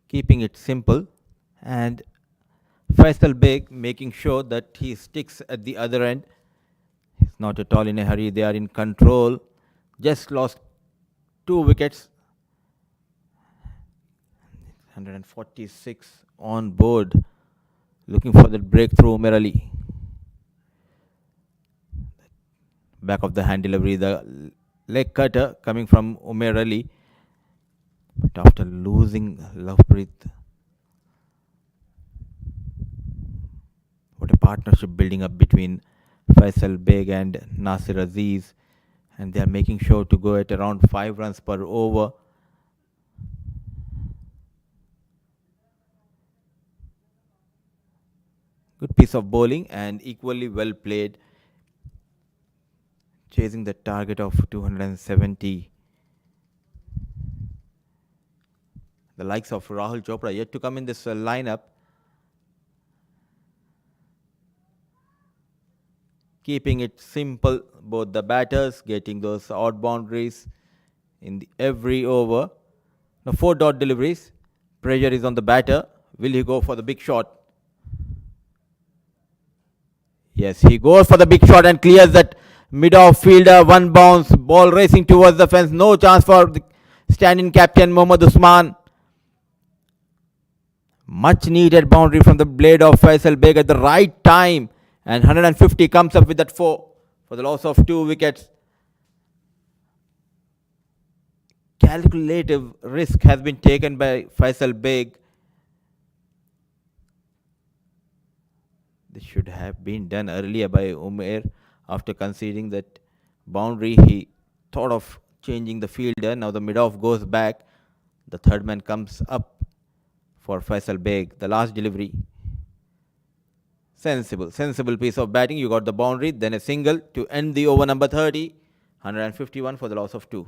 Keeping it simple, and Faisal Beg making sure that he sticks at the other end. He's not at all in a hurry. They are in control. Just lost 2 wickets. 146 on board. Looking for the breakthrough, Umair Ali. Back of the hand delivery, the leg cutter coming from Umair Ali. But after losing Lovepreet, what a partnership building up between Faisal Beg and Nasir Aziz. And they are making sure to go at around 5 runs per over. Good piece of bowling and equally well played. Chasing the target of 270. The likes of Rahul Chopra yet to come in this lineup. Keeping it simple, both the batters getting those odd boundaries in every over. Now 4 dot deliveries. Pressure is on the batter. Will he go for the big shot? Yes, he goes for the big shot and clears that mid-off fielder. One bounce, ball racing towards the fence. No chance for the stand-in captain Mohammad Usman. Much needed boundary from the blade of Faisal Beg at the right time. And 150 comes up with that 4 for the loss of 2 wickets. Calculative risk has been taken by Faisal Beg. This should have been done earlier by Umair. After conceding that boundary, he thought of changing the fielder. Now the mid-off goes back. The third man comes up for Faisal Beg. The last delivery. Sensible piece of batting. You got the boundary, then a single to end the over number 30. 151 for the loss of 2.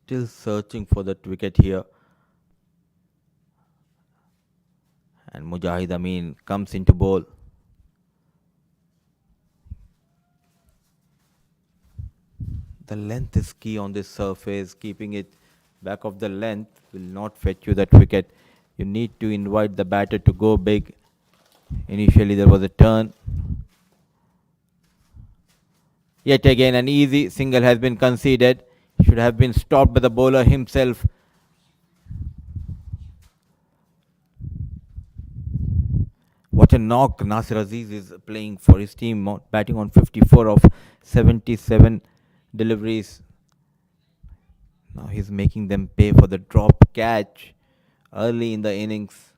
Still searching for that wicket here. And Mujahid Amin comes into bowl. The length is key on this surface. Keeping it back of the length will not fetch you that wicket. You need to invite the batter to go big. Initially, there was a turn. Yet again, an easy single has been conceded. Should have been stopped by the bowler himself. What a knock Nasir Aziz is playing for his team, batting on 54 of 77 deliveries. Now he's making them pay for the drop catch early in the innings.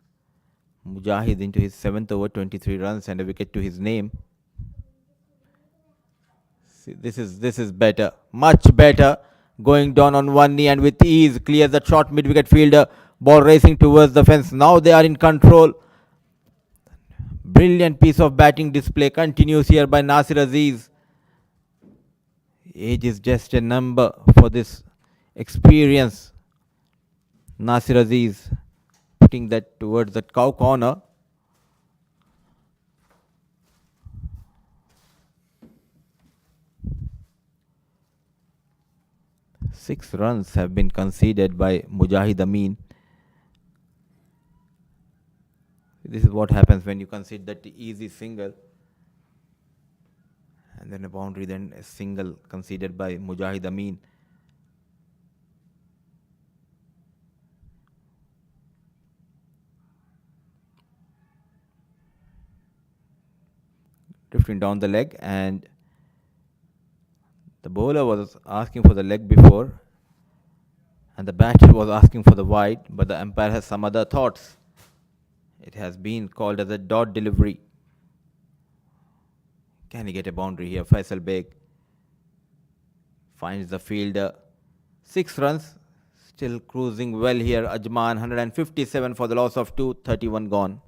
Mujahid into his 7th over, 23 runs and a wicket to his name. See, this is better, much better. Going down on one knee and with ease clears the short mid-wicket fielder. Ball racing towards the fence. Now they are in control. Brilliant piece of batting display continues here by Nasir Aziz. Age is just a number for this experience. Nasir Aziz putting that towards the cow corner. Six runs have been conceded by Mujahid Amin. This is what happens when you concede that easy single. And then a boundary, then a single conceded by Mujahid Amin. Drifting down the leg, and the bowler was asking for the leg before and the batter was asking for the wide, but the umpire has some other thoughts. It has been called as a dot delivery. Can he get a boundary here? Faisal Beg finds the fielder. 6 runs, still cruising well here. Ajman 157 for the loss of 2, 31 gone.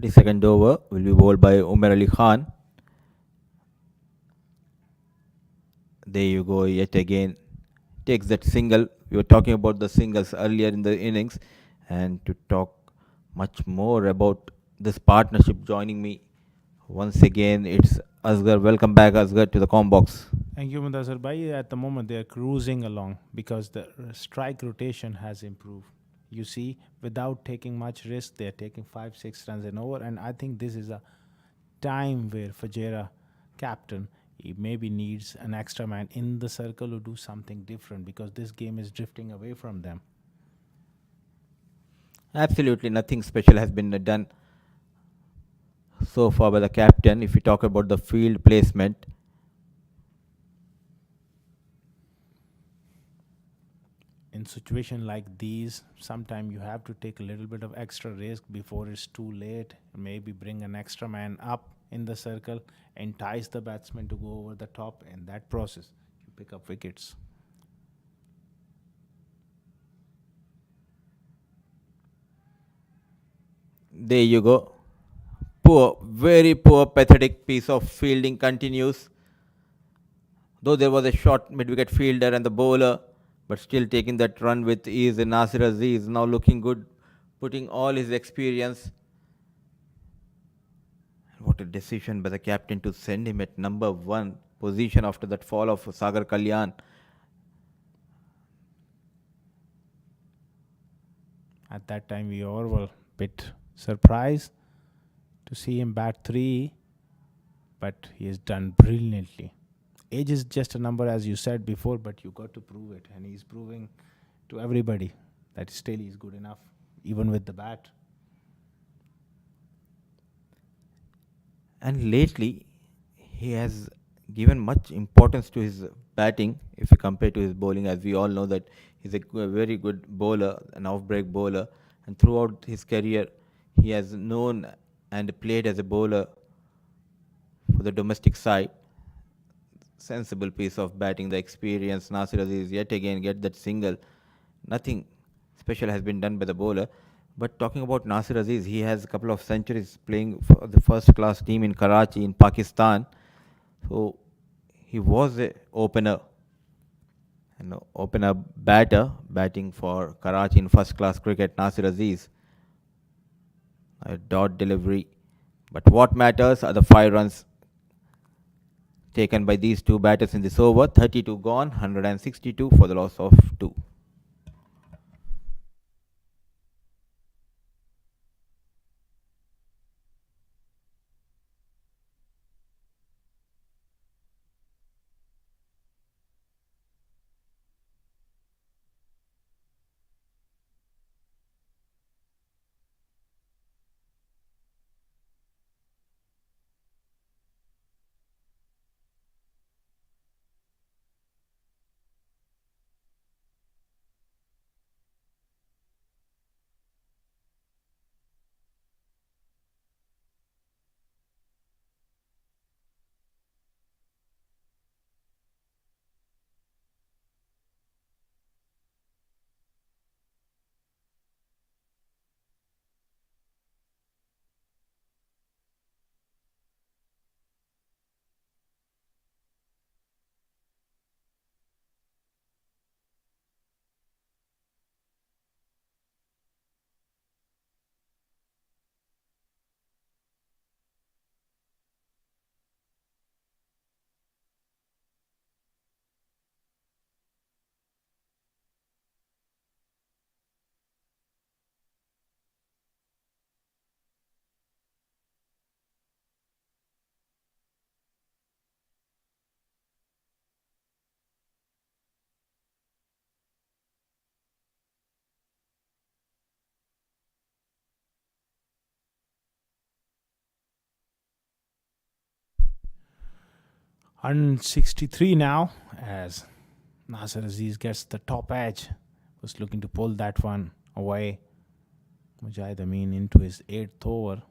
Second over will be bowled by Umar Ali Khan. There you go, yet again. Takes that single. We were talking about the singles earlier in the innings. And to talk much more about this partnership, joining me once again, it's Asghar. Welcome back, Asghar, to the com box. Thank you, Mudasar Bhai. At the moment, they are cruising along because the strike rotation has improved. You see, without taking much risk, they are taking 5-6 runs and over. And I think this is a time where Fujairah captain, he maybe needs an extra man in the circle to do something different because this game is drifting away from them. Absolutely nothing special has been done so far by the captain. If we talk about the field placement, in situation like these, sometimes you have to take a little bit of extra risk before it's too late. Maybe bring an extra man up in the circle, entice the batsman to go over the top. In that process, you pick up wickets. there you go. Poor, very poor, pathetic piece of fielding continues. Though there was a short mid-wicket fielder and the bowler, but still taking that run with ease. Nasir Aziz now looking good, putting all his experience. What a decision by the captain to send him at number 1 position after that fall of Sagar Kalyan. At that time, we all were a bit surprised to see him bat 3, but he has done brilliantly. age is just a number, as you said before, but you got to prove it, and he's proving to everybody that still he's good enough, even with the bat. And lately, he has given much importance to his batting if you compare to his bowling. As we all know that he's a very good bowler, an off-break bowler, and throughout his career, he has known and played as a bowler for the domestic side. Sensible piece of batting, the experience. Nasir Aziz yet again get that single. Nothing special has been done by the bowler. But talking about Nasir Aziz, he has a couple of centuries playing for the first class team in Karachi in Pakistan. So he was a opener, opener batter batting for Karachi in first class cricket. Nasir Aziz, a dot delivery. But what matters are the 5 runs taken by these two batters in this over. 32 gone, 162 for the loss of 2. And 63 now, as Nasir Aziz gets the top edge. Was looking to pull that one away. Mujahid Amin into his 8th over.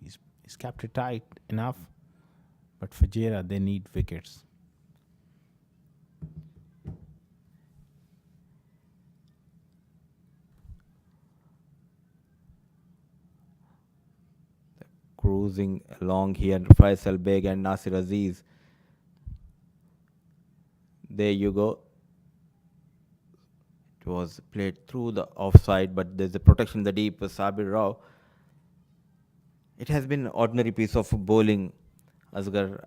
He's kept it tight enough. But Fujairah, they need wickets. Cruising along here, Faisal Beg and Nasir Aziz. There you go. It was played through the offside, but there's a protection in the deep. Sabir Rao. It has been an ordinary piece of bowling, Asgar.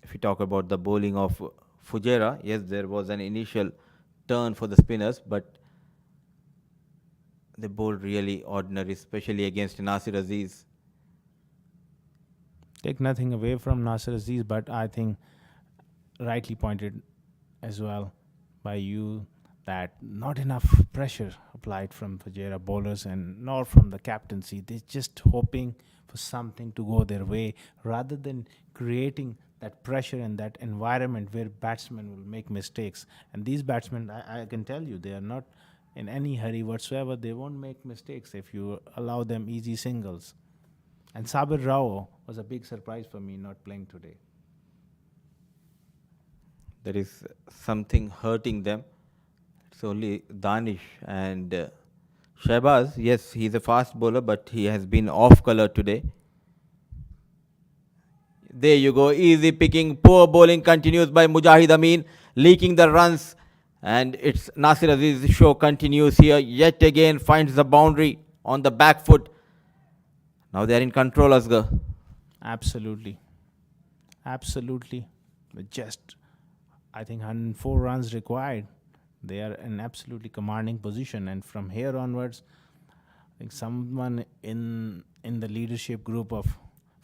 If you talk about the bowling of Fujairah, yes, there was an initial turn for the spinners, but they bowled really ordinary, especially against Nasir Aziz. Take nothing away from Nasir Aziz, but I think rightly pointed as well by you that not enough pressure applied from Fujairah bowlers and nor from the captaincy. They're just hoping for something to go their way rather than creating that pressure and that environment where batsmen will make mistakes. And these batsmen, I can tell you, they are not in any hurry whatsoever. They won't make mistakes if you allow them easy singles. And Sabir Rao was a big surprise for me not playing today. There is something hurting them. It's only Danish and Shahbaz. Yes, he's a fast bowler, but he has been off color today. There you go. Easy picking. Poor bowling continues by Mujahid Amin, leaking the runs. And it's Nasir Aziz's show continues here. Yet again finds the boundary on the back foot. Now they are in control, Asgar. Absolutely. Absolutely. With just, I think, 104 runs required. They are in absolutely commanding position. And from here onwards, I think someone in the leadership group of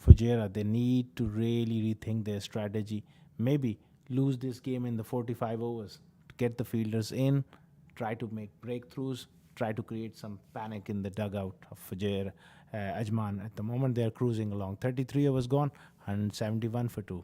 Fujairah, they need to really rethink their strategy. maybe lose this game in the 45 overs. Get the fielders in, try to make breakthroughs, try to create some panic in the dugout of Fujairah, Ajman. At the moment, they are cruising along. 33 overs gone, 171 for 2.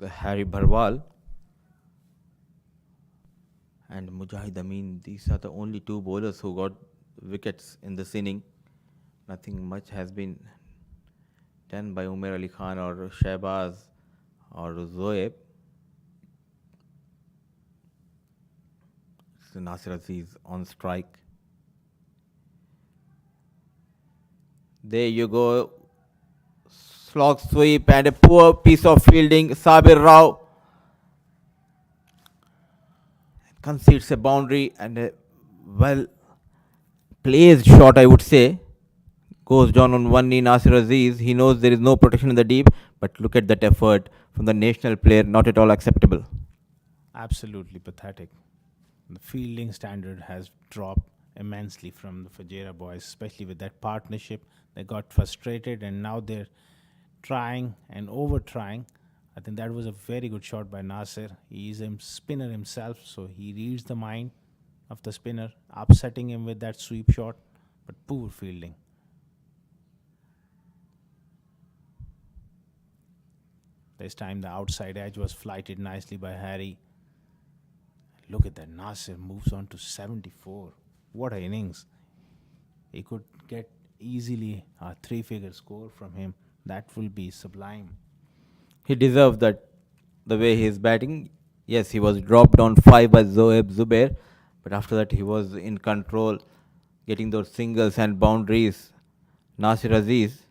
Harry Bharwal and Mujahid Amin. These are the only two bowlers who got wickets in this inning. Nothing much has been done by Umair Ali Khan or Shehbaz or Zoeb. So Nasir Aziz on strike. There you go. Slog sweep and a poor piece of fielding. Sabir Rao concedes a boundary and a well placed shot, I would say. Goes down on one knee. Nasir Aziz. He knows there is no protection in the deep, but look at that effort from the national player. Not at all acceptable. Absolutely pathetic. The fielding standard has dropped immensely from the Fujairah boys, especially with that partnership. They got frustrated and now they're trying and over trying. I think that was a very good shot by Nasir. He's a spinner himself, so he reads the mind of the spinner, upsetting him with that sweep shot, but poor fielding. This time the outside edge was flighted nicely by Harry. Look at that. Nasir moves on to 74. What an innings. He could get easily a three-figure score from him. That will be sublime. He deserved that the way he is batting. Yes, he was dropped on 5 by Zoeb Zubair, but after that he was in control, getting those singles and boundaries. Nasir Aziz.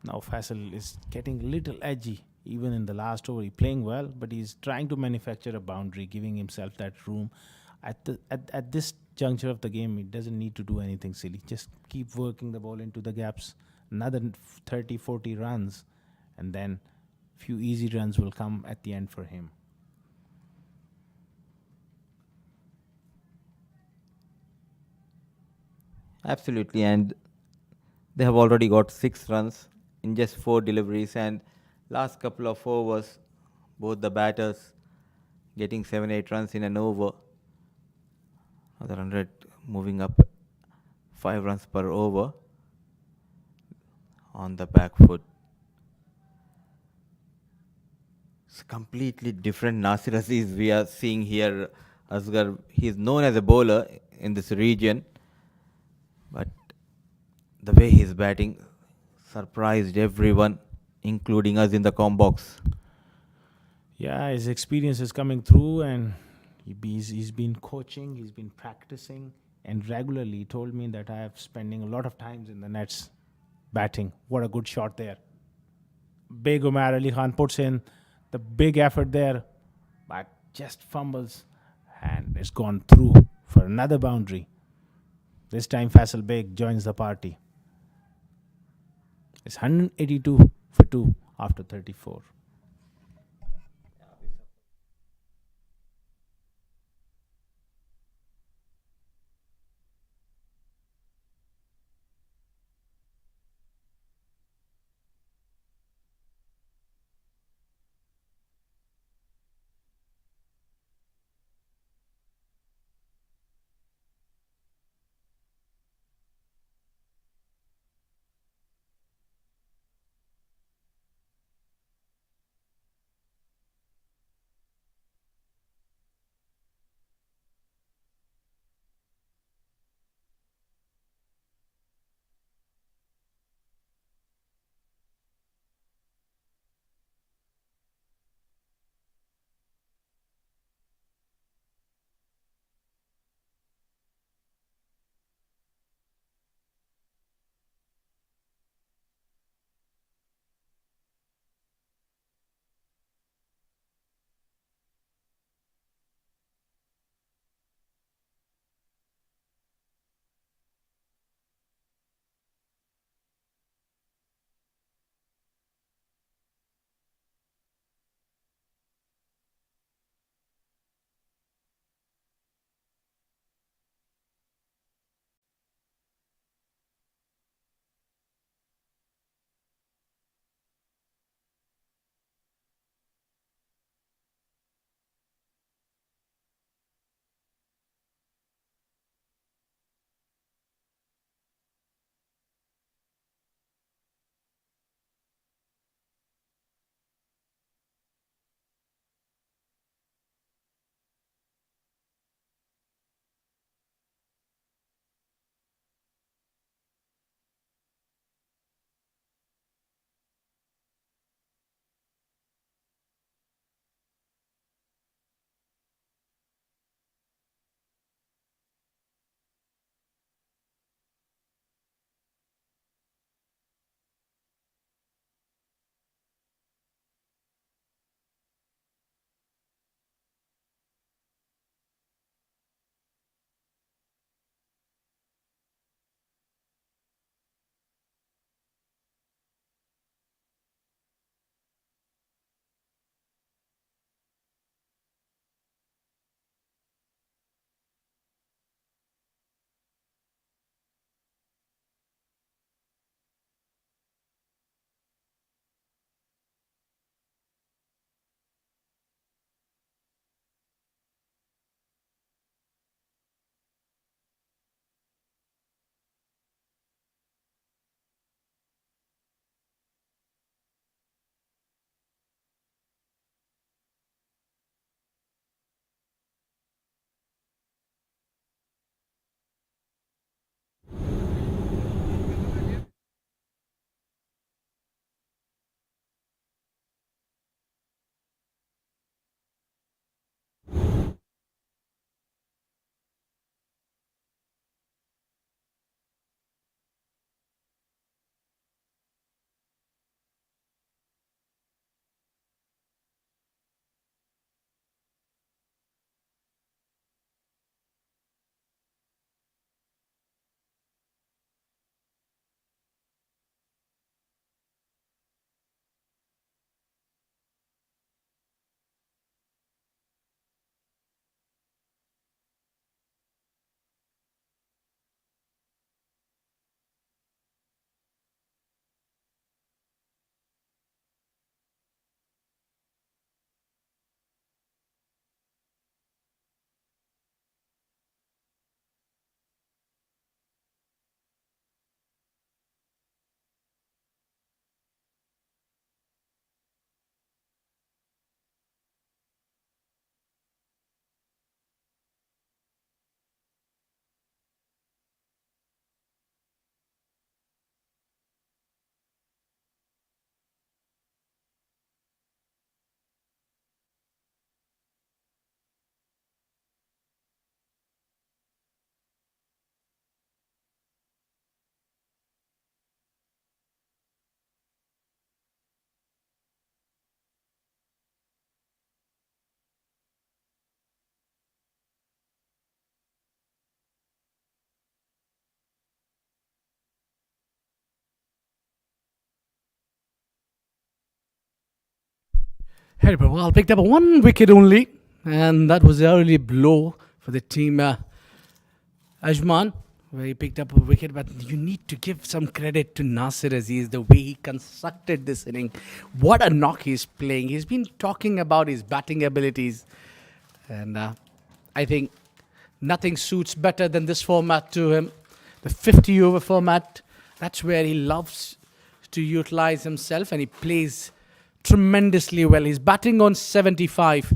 Now Faisal is getting a little edgy. Even in the last over, he's playing well, but he's trying to manufacture a boundary, giving himself that room. At this juncture of the game, he doesn't need to do anything silly. Just keep working the ball into the gaps. Another 30, 40 runs, and then few easy runs will come at the end for him. Absolutely, and they have already got 6 runs in just 4 deliveries, and last couple of overs, both the batters getting 7-8 runs in an over. Another 100 moving up 5 runs per over on the back foot. It's completely different Nasir Aziz we are seeing here. Asgar, he is known as a bowler in this region, but the way he is batting surprised everyone, including us in the com box. Yeah, his experience is coming through, and he's been coaching, he's been practicing, and regularly he told me that I have spending a lot of times in the nets batting. What a good shot there. Big Umar Ali Khan puts in the big effort there, but just fumbles, and it's gone through for another boundary. This time Faisal Beg joins the party. It's 182 for 2 after 34. Harry Pawal picked up one wicket only, and that was the early blow for the team. Ajman, where he picked up a wicket, but you need to give some credit to Nasir Aziz, the way he constructed this inning. What a knock he's playing. He's been talking about his batting abilities, and I think nothing suits better than this format to him. The 50 over format, that's where he loves to utilize himself, and he plays tremendously well. He's batting on 75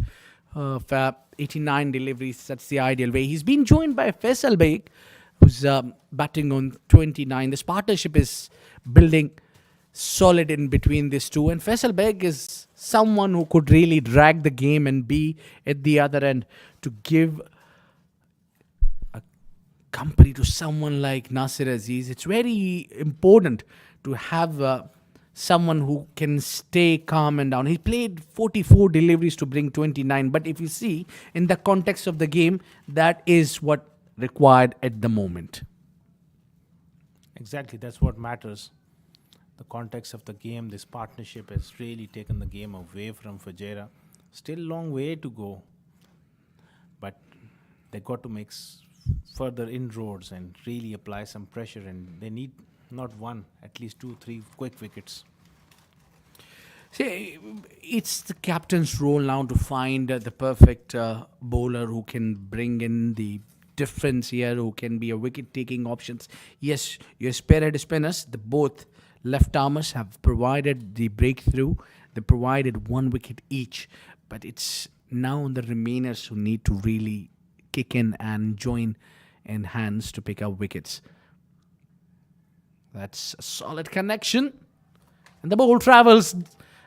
of 89 deliveries. That's the ideal way. He's been joined by Faisal Beg, who's batting on 29. This partnership is building solid in between these two. And Faisal Beg is someone who could really drag the game and be at the other end to give a company to someone like Nasir Aziz. It's very important to have someone who can stay calm and down. He played 44 deliveries to bring 29, but if you see in the context of the game, that is what required at the moment. Exactly, that's what matters. The context of the game, this partnership has really taken the game away from Fujairah. Still long way to go, but they got to make further inroads and really apply some pressure, and they need not one, at least 2-3 quick wickets. See, it's the captain's role now to find the perfect bowler who can bring in the difference here, who can be a wicket-taking options. Yes, your spearhead spinners, the both left armers have provided the breakthrough. They provided one wicket each, but it's now the remainers who need to really kick in and join in hands to pick up wickets. That's a solid connection. And the ball travels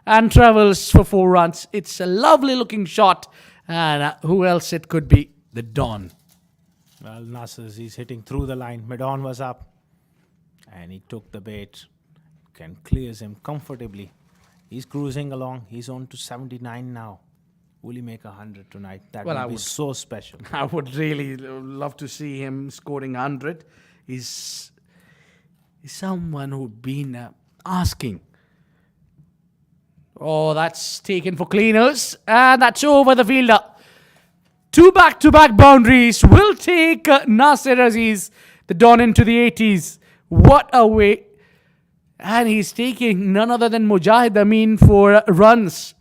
and travels for 4 runs. It's a lovely looking shot. And who else it could be? The Don. Well, Nasir, he's hitting through the line. Mid-on was up, and he took the bait and clears him comfortably. He's cruising along. He's on to 79 now. Will he make 100 tonight? That Well, would I be would- so special. I would really love to see him scoring 100. He's someone who's been asking. Oh, that's taken for cleaners. And that's over the fielder. 2 back-to-back boundaries will take Nasir Aziz, the Don, into the 80s. What a way. And he's taking none other than Mujahid Amin for runs.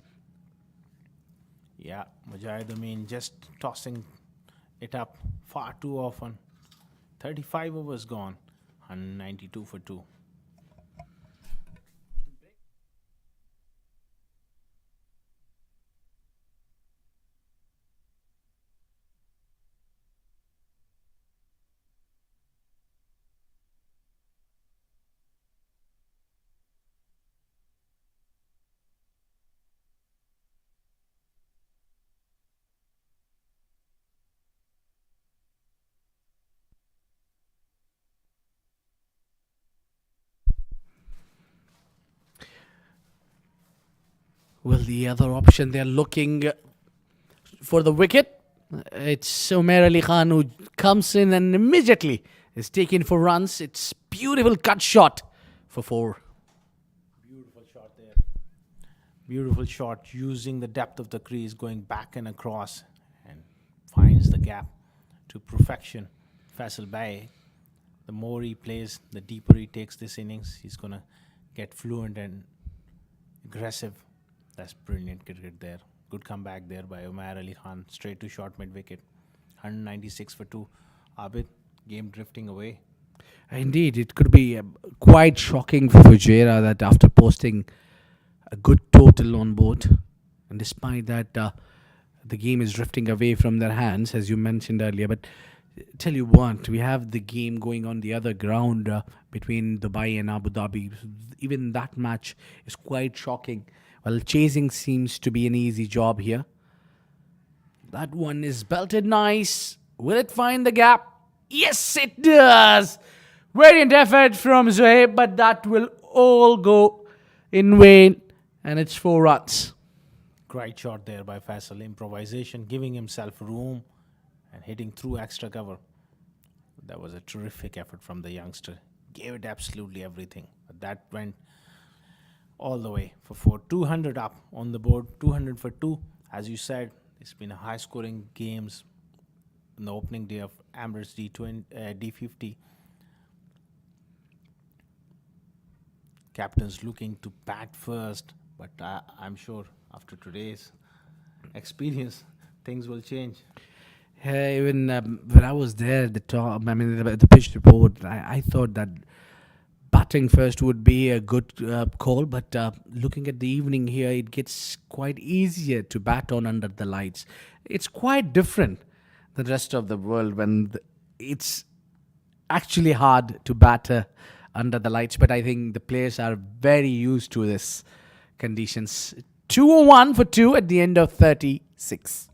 Yeah, Mujahid Amin just tossing it up far too often. 35 overs gone. 192 for 2. Well, the other option they're looking for the wicket. It's Umair Ali Khan who comes in and immediately is taken for runs. It's beautiful cut shot for 4. Beautiful shot there. Beautiful shot using the depth of the crease, going back and across, and finds the gap to perfection. Faisal Beg, the more he plays, the deeper he takes this innings. He's going to get fluent and aggressive. That's brilliant cricket there. Good comeback there by Umair Ali Khan. Straight to short mid-wicket. 196 for 2. Abid, game drifting away. Indeed, it could be quite shocking for Fujairah that after posting a good total on board, and despite that, the game is drifting away from their hands, as you mentioned earlier. But tell you what, we have the game going on the other ground between Dubai and Abu Dhabi. Even that match is quite shocking. Well, chasing seems to be an easy job here. That one is belted nice. Will it find the gap? Yes, it does. Brilliant effort from Zohaib, but that will all go in vain. And it's 4 runs. Great shot there by Faisal. Improvisation, giving himself room and hitting through extra cover. That was a terrific effort from the youngster. Gave it absolutely everything. But that went all the way for 4. 200 up on the board, 200 for 2. As you said, it's been a high scoring games in the opening day of Emirates D50. Captain's looking to bat first, but I'm sure after today's experience, things will change. Hey, even when I was there at the top, I mean, the pitch report, I thought that batting first would be a good call, but looking at the evening here, it gets quite easier to bat on under the lights. It's quite different than the rest of the world when it's actually hard to batter under the lights, but I think the players are very used to this conditions. 201 for 2 at the end of 36.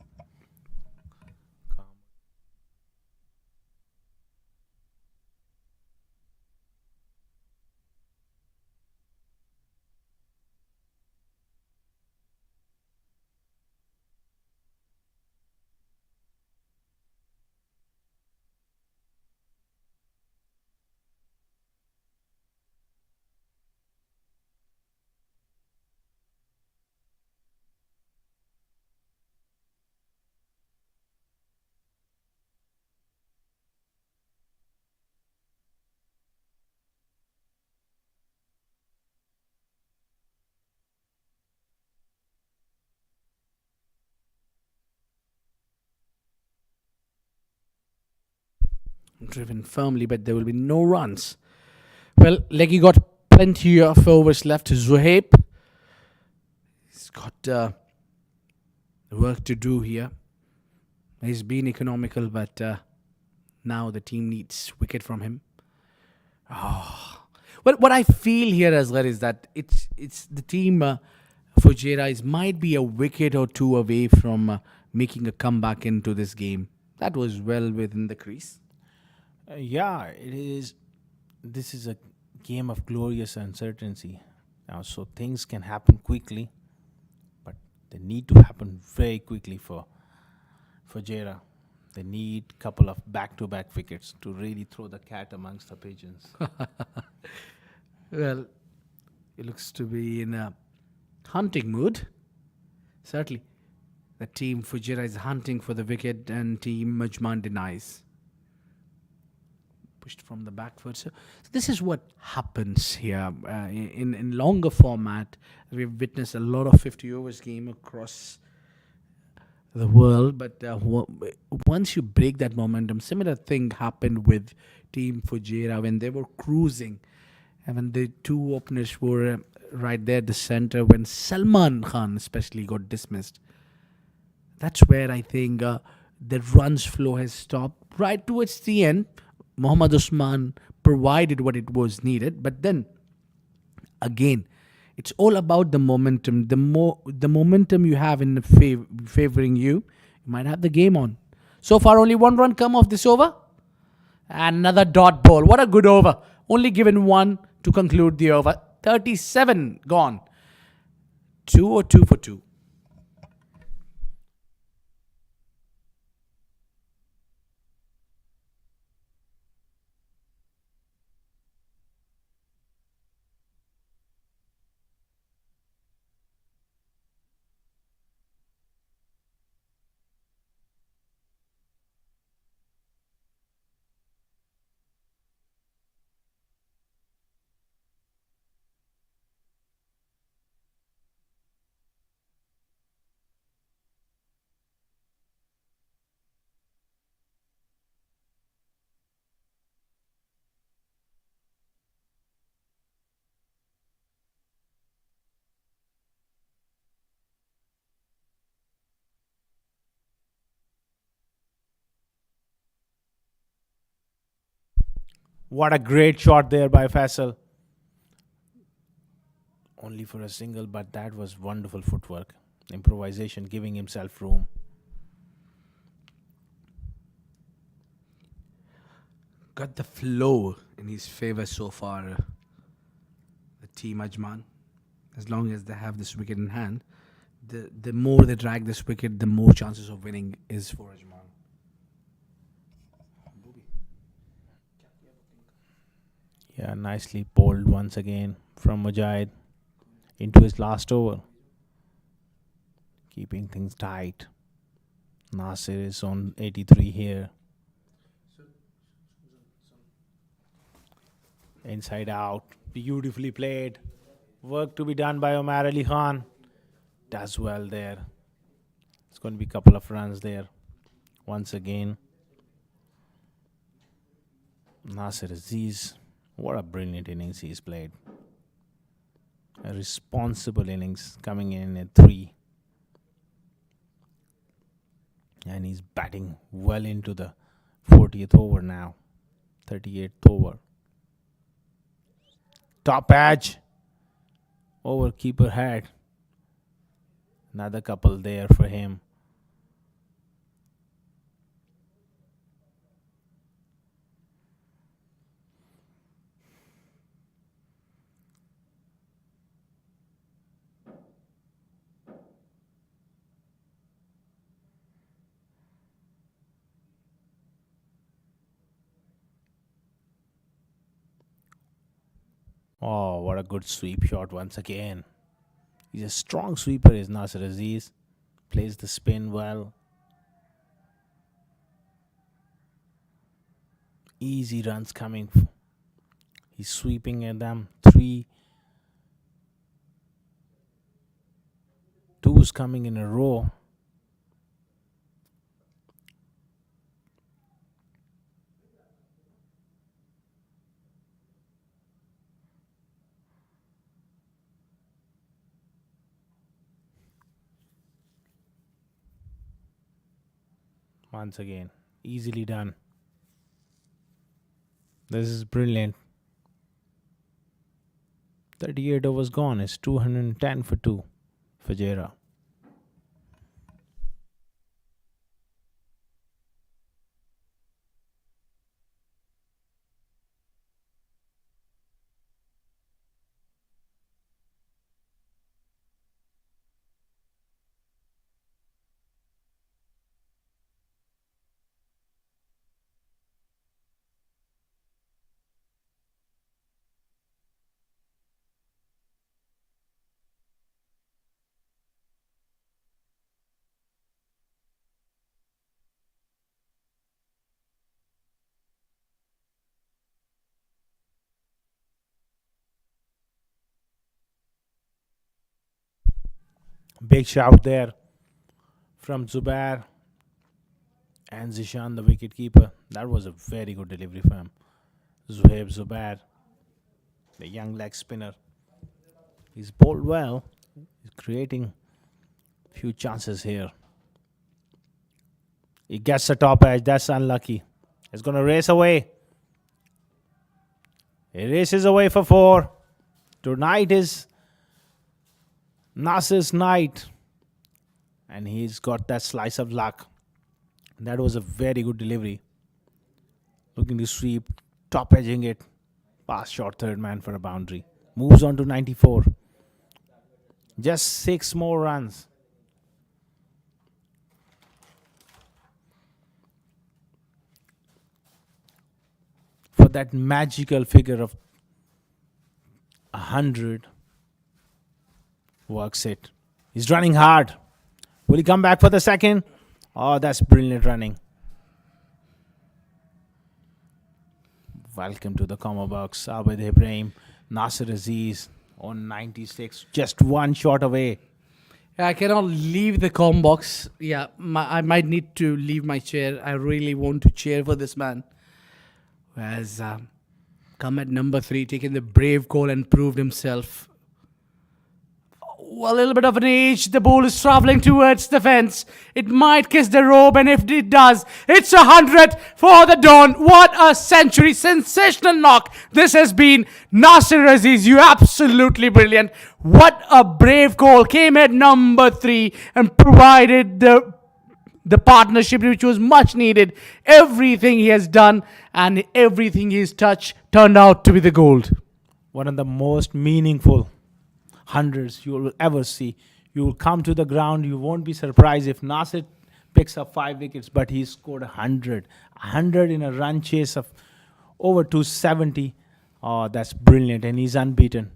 Driven firmly, but there will be no runs. Well, Leggy got plenty of overs left. Zuhaib, he's got work to do here. He's been economical, but now the team needs wicket from him. Oh. Well, what I feel here as well is that it's the team Fujairah is might be a wicket or two away from making a comeback into this game. That was well within the crease. Yeah, it is. This is a game of glorious uncertainty. Now, so things can happen quickly, but they need to happen very quickly for Jera. They need couple of back-to-back wickets to really throw the cat amongst the pigeons. Well, it looks to be in a hunting mood. Certainly, the team Fujairah is hunting for the wicket, and team Ajman denies. Pushed from the back foot. So this is what happens here in longer format. We've witnessed a lot of 50 overs game across the world, but once you break that momentum, similar thing happened with Team Fujairah when they were cruising, and when the two openers were right there at the center, when Salman Khan especially got dismissed. That's where I think the runs flow has stopped right towards the end. Mohammad Usman provided what it was needed, but then again, it's all about the momentum. The momentum you have in favoring you, you might have the game on. So far, only one run come off this over. Another dot ball. What a good over. Only given one to conclude the over. 37 gone. 202 for 2. What a great shot there by Faisal. Only for a single, but that was wonderful footwork. Improvisation, giving himself room. Got the flow in his favor so far. The team Ajman, as long as they have this wicket in hand, the more they drag this wicket, the more chances of winning is for Ajman. Yeah, nicely bowled once again from Mujahid. into his last over, keeping things tight. Nasir is on 83 here. Inside out, beautifully played. Work to be done by Omar Ali Khan. Does well there. It's going to be a couple of runs there. Once again, Nasir Aziz, what a brilliant innings he's played. A responsible innings coming in at 3. And he's batting well into the 40th over now. 38th over. Top edge. Over keeper head. Another couple there for him. Oh, what a good sweep shot once again. He's a strong sweeper, is Nasir Aziz. Plays the spin well. Easy runs coming. He's sweeping at them. 3 twos coming in a row. Once again, easily done. This is brilliant. 38 overs gone. It's 210 for 2. Fujairah. Big shout there from Zubair and Zishan, the wicket keeper. That was a very good delivery from him. Zubair, the young leg spinner. He's bowled well. He's creating a few chances here. He gets the top edge. That's unlucky. It's going to race away. He races away for 4. Tonight is Nasir's night. And he's got that slice of luck. That was a very good delivery. Looking to sweep, top edging it. Past short third man for a boundary. Moves on to 94. Just 6 more runs. For that magical figure of 100. Works it. He's running hard. Will he come back for the second? Oh, that's brilliant running. Welcome to the comma box. Abid Ibrahim, Nasir Aziz on 96. Just 1 shot away. I cannot leave the com box. Yeah, I might need to leave my chair. I really want to cheer for this man who has come at number 3, taken the brave call and proved himself. A little bit of an age. The ball is travelling towards the fence. It might kiss the rope, and if it does, it's 100 for the Dawn. What a century. Sensational knock. This has been Nasir Aziz. You absolutely brilliant. What a brave call. Came at number 3 and provided the partnership which was much needed. Everything he has done and everything he's touched turned out to be the gold. One of the most meaningful hundreds you will ever see. You will come to the ground, you won't be surprised if Nasir picks up 5 wickets, but he scored 100. 100 in a run chase of over 270. Oh, that's brilliant, and he's unbeaten.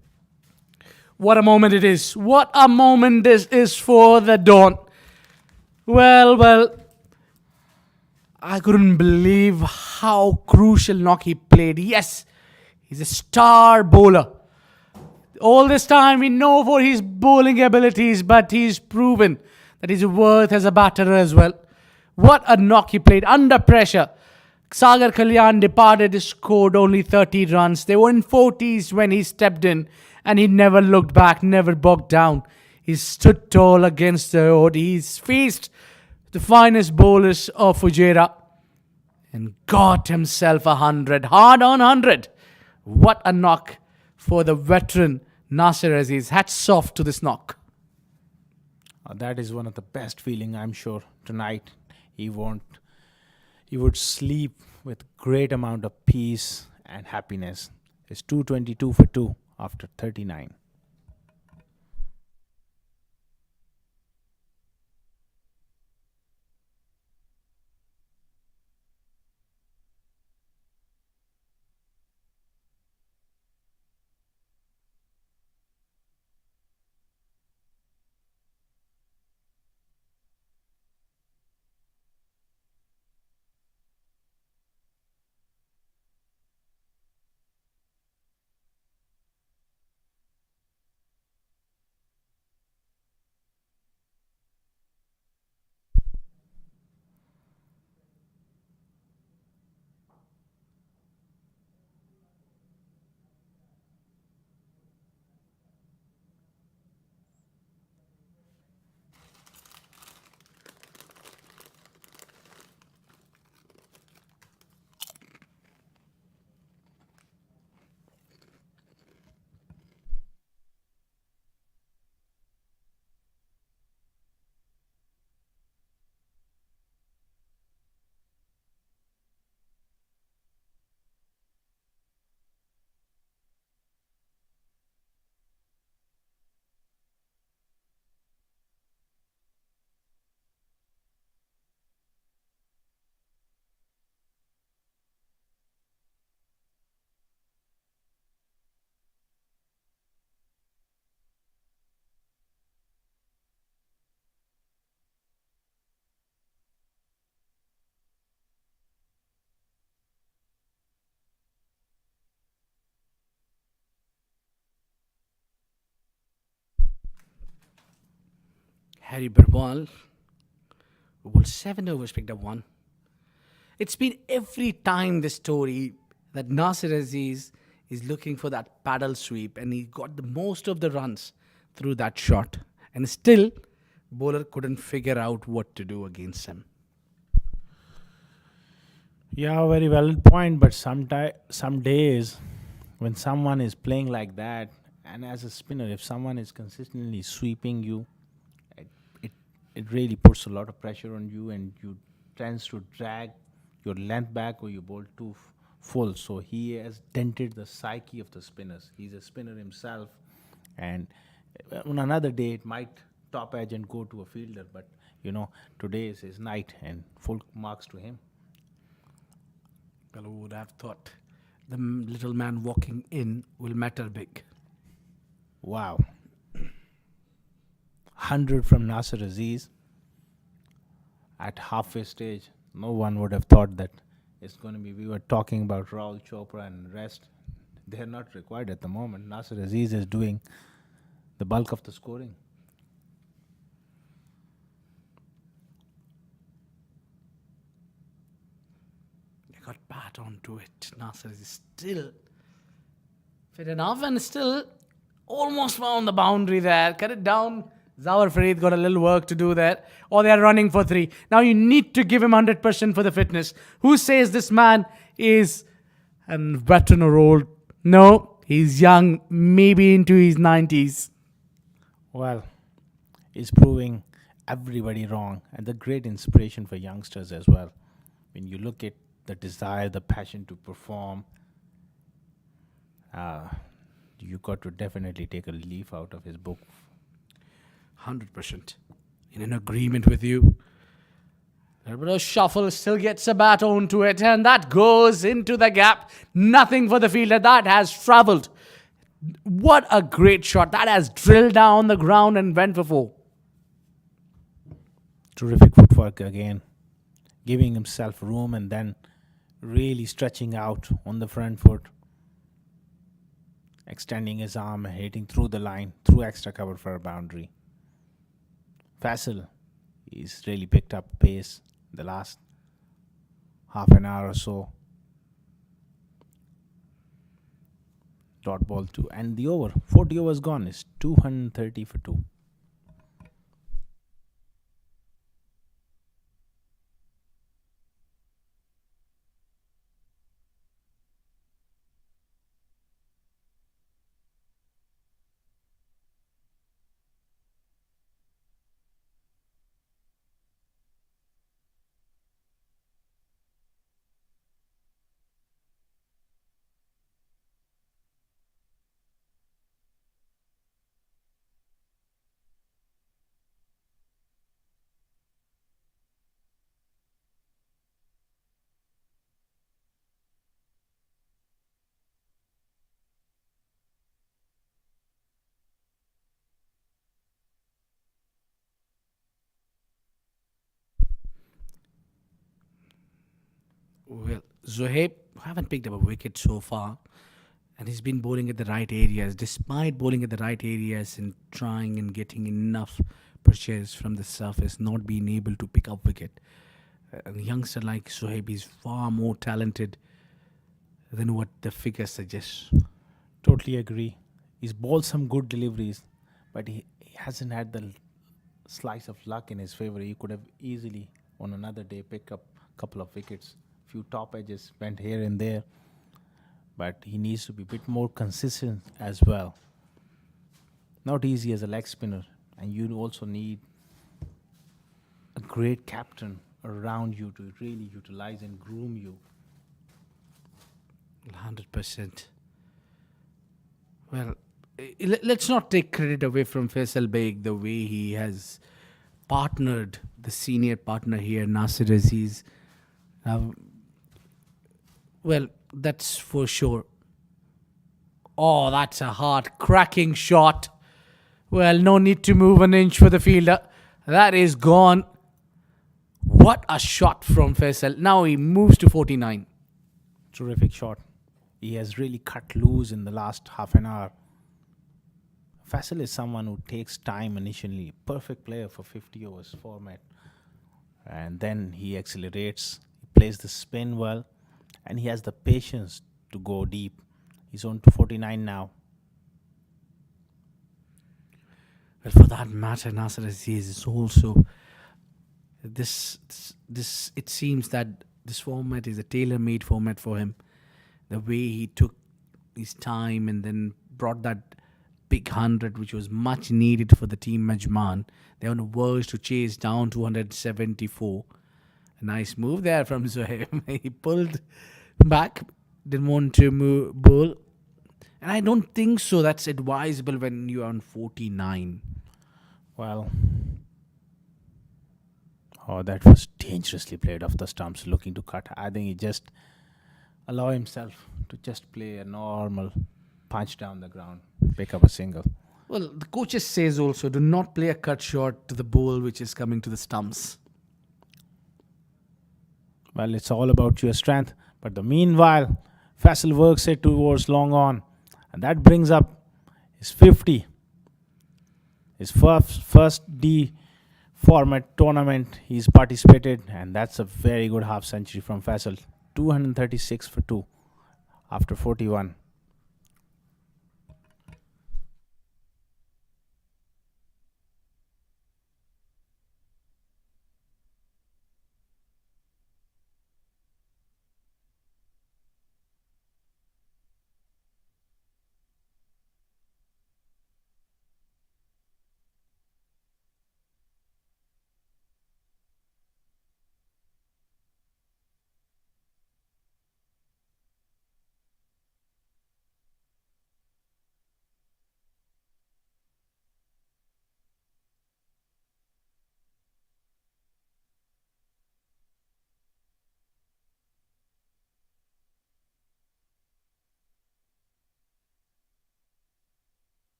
What a moment it is. What a moment this is for the Dawn. Well, I couldn't believe how crucial knock he played. Yes, he's a star bowler. All this time we know for his bowling abilities, but he's proven that his worth as a batter as well. What a knock he played under pressure. Sagar Kalyan departed, scored only 30 runs. They were in 40s when he stepped in, and he never looked back, never bogged down. He stood tall against the odds. He's faced the finest bowlers of Fujairah and got himself 100, hard on 100. What a knock for the veteran Nasir Aziz. Hats off to this knock. That is one of the best feeling, I'm sure. Tonight, he would sleep with great amount of peace and happiness. It's 222 for 2 after 39. Harry Barwal, who bowled 7 overs, picked up 1. It's been every time the story that Nasir Aziz is looking for that paddle sweep, and he got the most of the runs through that shot. And still, bowler couldn't figure out what to do against him. Yeah, very valid point. But some days, when someone is playing like that, and as a spinner, if someone is consistently sweeping you, it it, it really puts a lot of pressure on you, and you tends to drag your length back, or you bowl too full. So he has dented the psyche of the spinners. He's a spinner himself, and on another day it might top edge and go to a fielder. But today is his night, and full marks to him. Well, who would have thought the little man walking in will matter big? Wow. 100 from Nasir Aziz at halfway stage. No one would have thought that it's going to be. We were talking about Rahul Chopra and rest. They're not required at the moment. Nasir Aziz is doing the bulk of the scoring. They got bat onto it. Nasir is still fit enough and still almost found the boundary there. Cut it down. Zawar Farid got a little work to do there. Or they're running for 3. Now you need to give him 100% for the fitness. Who says this man is a veteran or old? No, he's young, maybe into his 90s. Well, he's proving everybody wrong, and the great inspiration for youngsters as well. When you look at the desire, the passion to perform, you got to definitely take a leaf out of his book. 100%. In an agreement with you. A shuffle still gets a bat onto it, and that goes into the gap. Nothing for the fielder. That has travelled What a great shot. That has drilled down the ground and went for four. Terrific footwork again, giving himself room and then really stretching out on the front foot, extending his arm and hitting through the line, through extra cover for a boundary. Faisal, he's really picked up pace the last half an hour or so. Dot ball two, and the over 40 overs gone is 230 for two. Well, Zohaib haven't picked up a wicket so far, and he's been bowling at the right areas. Despite bowling at the right areas and trying and getting enough pressures from the surface, not being able to pick up wicket. A youngster like Zohaib is far more talented than what the figure suggests. Totally agree. He's bowled some good deliveries, but he hasn't had the slice of luck in his favor. He could have easily, on another day, picked up a couple of wickets. Few top edges went here and there, but he needs to be a bit more consistent as well. Not easy as a leg spinner, and you also need a great captain around you to really utilize and groom you. 100%. Well, let's not take credit away from Faisal Beg the way he has partnered the senior partner here, Nasir Aziz. Uh, well, that's for sure. Oh, that's a hard, cracking shot. Well, no need to move an inch for the fielder. That is gone. What a shot from Faisal. Now he moves to 49. Terrific shot. He has really cut loose in the last half an hour. Faisal is someone who takes time initially. Perfect player for 50 overs format. And then he accelerates, he plays the spin well, and he has the patience to go deep. He's on to 49 now. Well, for that matter, Nasser Aziz is also this. It seems that this format is a tailor-made format for him. The way he took his time and then brought that big 100, which was much needed for the team Ajman. They're on the verge to chase down 274. A nice move there from Zohaib. He pulled back, didn't want to move bowl. And I don't think so. That's advisable when you're on 49. Well, oh, that was dangerously played off the stumps, looking to cut. I think he just allow himself to just play a normal punch down the ground, pick up a single. Well, the coaches says also do not play a cut shot to the ball which is coming to the stumps. Well, it's all about your strength. But the meanwhile, Faisal works it towards long on. And that brings up his 50. His first D format tournament he's participated. And that's a very good half century from Faisal. 236 for 2 after 41.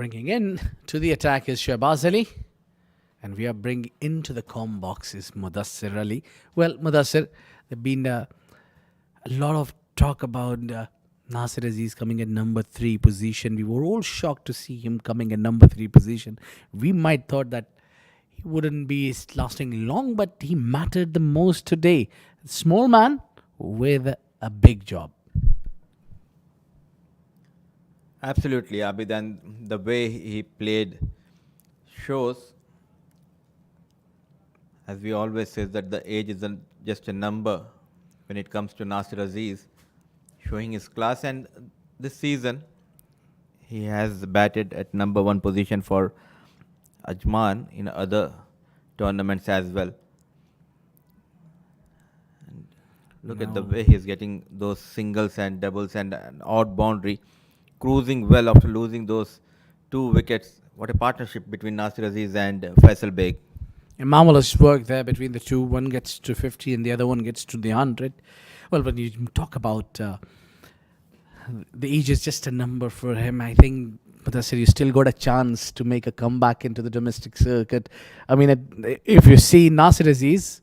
Bringing in to the attack is Shahbaz Ali. And we are bringing into the com box is Mudassir Ali. Well, Mudassir, there been a lot of talk about Nasir Aziz coming at number 3 position. We were all shocked to see him coming at number 3 position. We might thought that he wouldn't be lasting long, but he mattered the most today. Small man with a big job. Absolutely, Abid, and the way he played shows, as we always say, that the age isn't just a number when it comes to Nasir Aziz, showing his class. And this season, he has batted at number 1 position for Ajman in other tournaments as well. And look at the way he's getting those singles and doubles and an odd boundary, cruising well after losing those 2 wickets. What a partnership between Nasir Aziz and Faisal Beg. A marvelous work there between the two. One gets to 50 and the other one gets to the 100. Well, when you talk about the age is just a number for him, I think Mudassir, you still got a chance to make a comeback into the domestic circuit. I mean, if you see Nasir Aziz,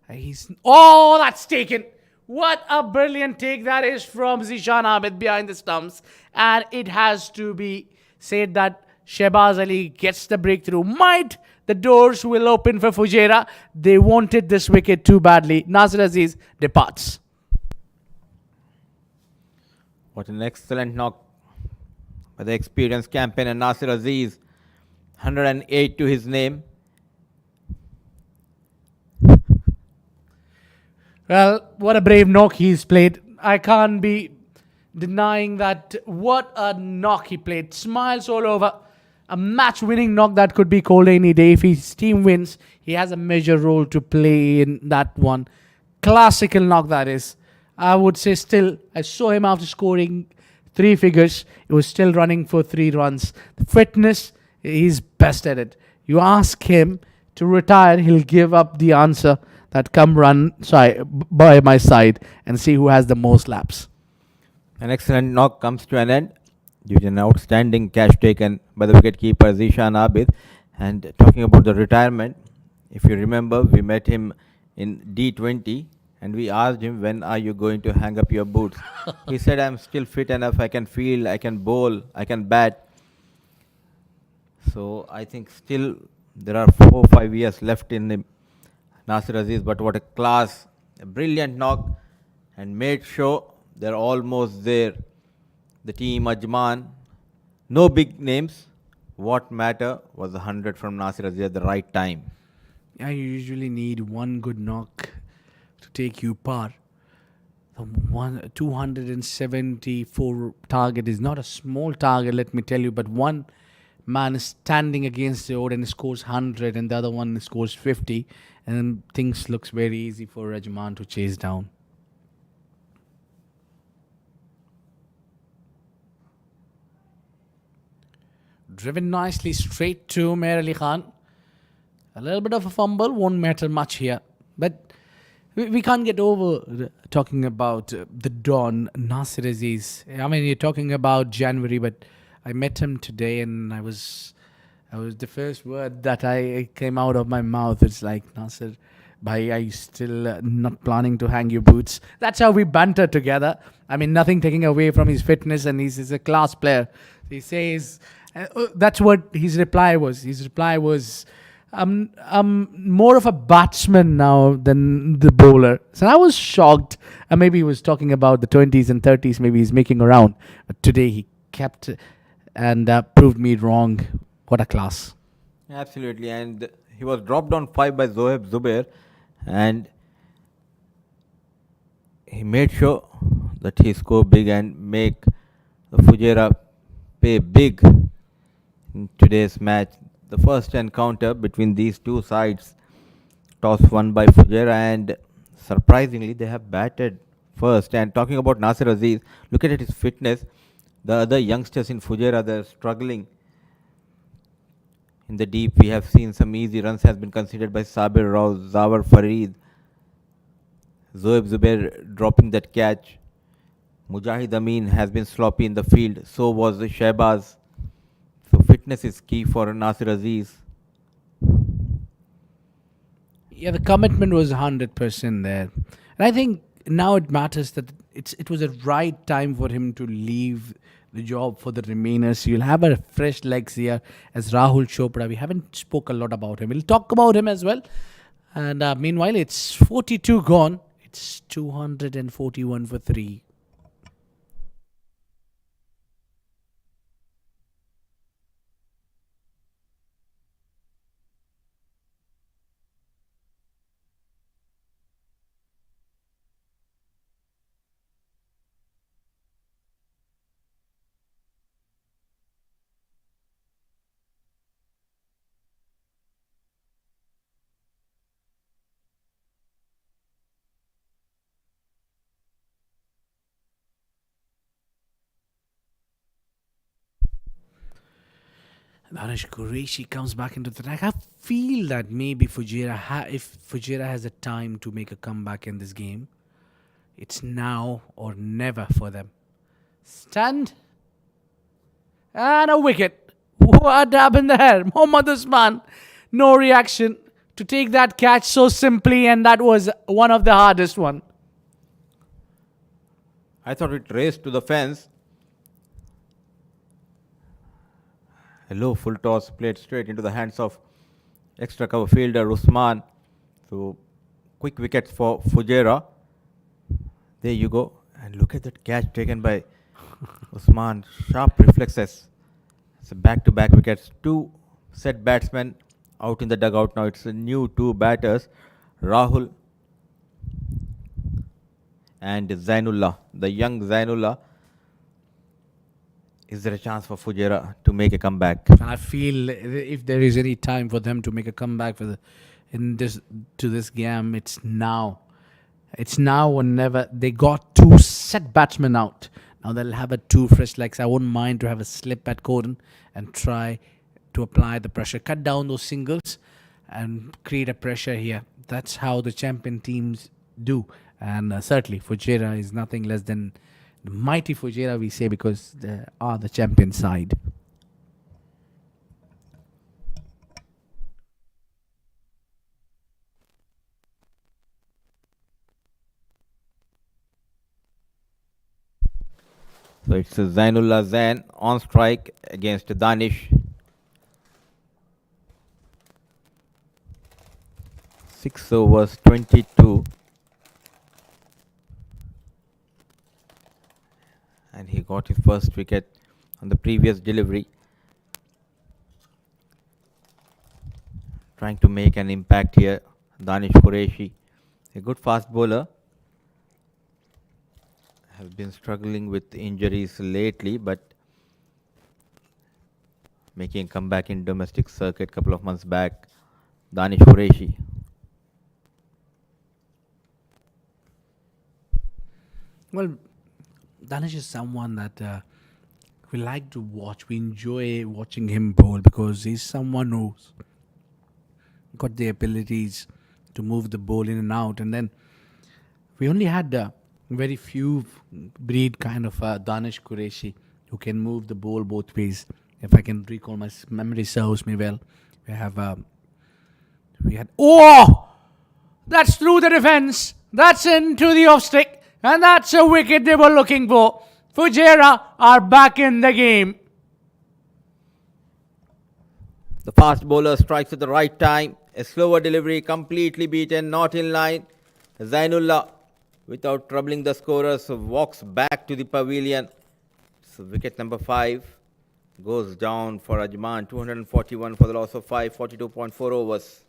he's... Oh, that's taken! What a brilliant take that is from Zishan Ahmed behind the stumps. And it has to be said that Shahbaz Ali gets the breakthrough. Might the doors will open for Fujairah. They wanted this wicket too badly. Nasir Aziz departs. What an excellent knock by the experienced campaigner Nasir Aziz. 108 to his name. Well, what a brave knock he's played. I can't be denying that. What a knock he played. Smiles all over. A match-winning knock that could be called any day. If his team wins, he has a major role to play in that one. Classical knock that is. I would say still, I saw him after scoring 3 figures. He was still running for 3 runs. The fitness, he's best at it. You ask him to retire, he'll give up the answer that come run by my side and see who has the most laps. An excellent knock comes to an end due to an outstanding catch taken by the wicketkeeper Zishan Abid. And talking about the retirement, if you remember, we met him in D20 and we asked him, when are you going to hang up your boots? He said, I'm still fit enough, I can field, I can bowl, I can bat. So I think still there are 4-5 years left in him, Nasir Aziz, but what a class, a brilliant knock, and made sure they're almost there. The team Ajman, no big names. What matter was the 100 from Nasir Aziz at the right time. Yeah, you usually need one good knock to take you par. The 274 target is not a small target, let me tell you, but one man is standing against the odd and scores 100 and the other one scores 50, and things looks very easy for Ajman to chase down. Driven nicely straight to Mir Ali Khan. A little bit of a fumble, won't matter much here. But we can't get over talking about the Don, Nasir Aziz. I mean, you're talking about January, but I met him today and I was the first word that I came out of my mouth. It's like, Nasir, bhai, are you still not planning to hang your boots? That's how we banter together. I mean, nothing taking away from his fitness, and he's a class player. He says, that's what his reply was. His reply was, I'm more of a batsman now than the bowler. So I was shocked. And maybe he was talking about the 20s and 30s. Maybe he's making around. But today he kept and proved me wrong. What a class. Absolutely, and he was dropped on 5 by Zohaib Zubair, and he made sure that he score big and make the Fujairah pay big in today's match. The first encounter between these two sides, toss won by Fujairah, and surprisingly they have batted first. And talking about Nasir Aziz, look at his fitness. The other youngsters in Fujairah, they're struggling. In the deep, we have seen some easy runs has been considered by Sabir Rao, Zawar Fareed, Zohaib Zubair dropping that catch. Mujahid Amin has been sloppy in the field. So was Shahbaz. So fitness is key for Nasir Aziz. Yeah, the commitment was 100% there. And I think now it matters that it was the right time for him to leave the job for the remainers. You'll have a fresh legs here as Rahul Chopra. We haven't spoke a lot about him. We'll talk about him as well. And meanwhile, it's 42 gone. It's 241 for 3. Danish Qureshi comes back into the attack. I feel that maybe if Fujairah has a time to make a comeback in this game, it's now or never for them. Stand and a wicket. What happened there? Mohammad Usman, no reaction to take that catch so simply, and that was one of the hardest one. I thought it raced to the fence. A low full toss played straight into the hands of extra cover fielder Usman. So quick wickets for Fujairah. There you go. And look at that catch taken by Usman. Sharp reflexes. It's a back-to-back wickets. Two set batsmen out in the dugout now. It's a new two batters, Rahul and Zainullah. The young Zainullah. Is there a chance for Fujairah to make a comeback? I feel if there is any time for them to make a comeback to this game, it's now. It's now or never. They got two set batsmen out. Now they'll have a two fresh legs. I wouldn't mind to have a slip at Corden and try to apply the pressure, cut down those singles, and create a pressure here. That's how the champion teams do. And certainly, Fujairah is nothing less than the mighty Fujairah, we say, because they are the champion side. So it's Zainullah Zain on strike against Danish. 6 overs, 22. And he got his first wicket on the previous delivery. Trying to make an impact here, Danish Qureshi. A good fast bowler. Has been struggling with injuries lately, but making a comeback in domestic circuit couple of months back. Danish Qureshi. Well, Danish is someone that we like to watch. We enjoy watching him bowl because he's someone who's got the abilities to move the ball in and out. And then we only had very few breed kind of Danish Qureshi who can move the ball both ways. If I can recall, my memory serves me well. We had that's through the defence. That's into the off stick, and that's a wicket they were looking for. Fujairah are back in the game. The fast bowler strikes at the right time. A slower delivery, completely beaten, not in line. Zainullah, without troubling the scorers, walks back to the pavilion. So wicket number 5 goes down for Ajman. 241 for the loss of 5, 42.4 overs.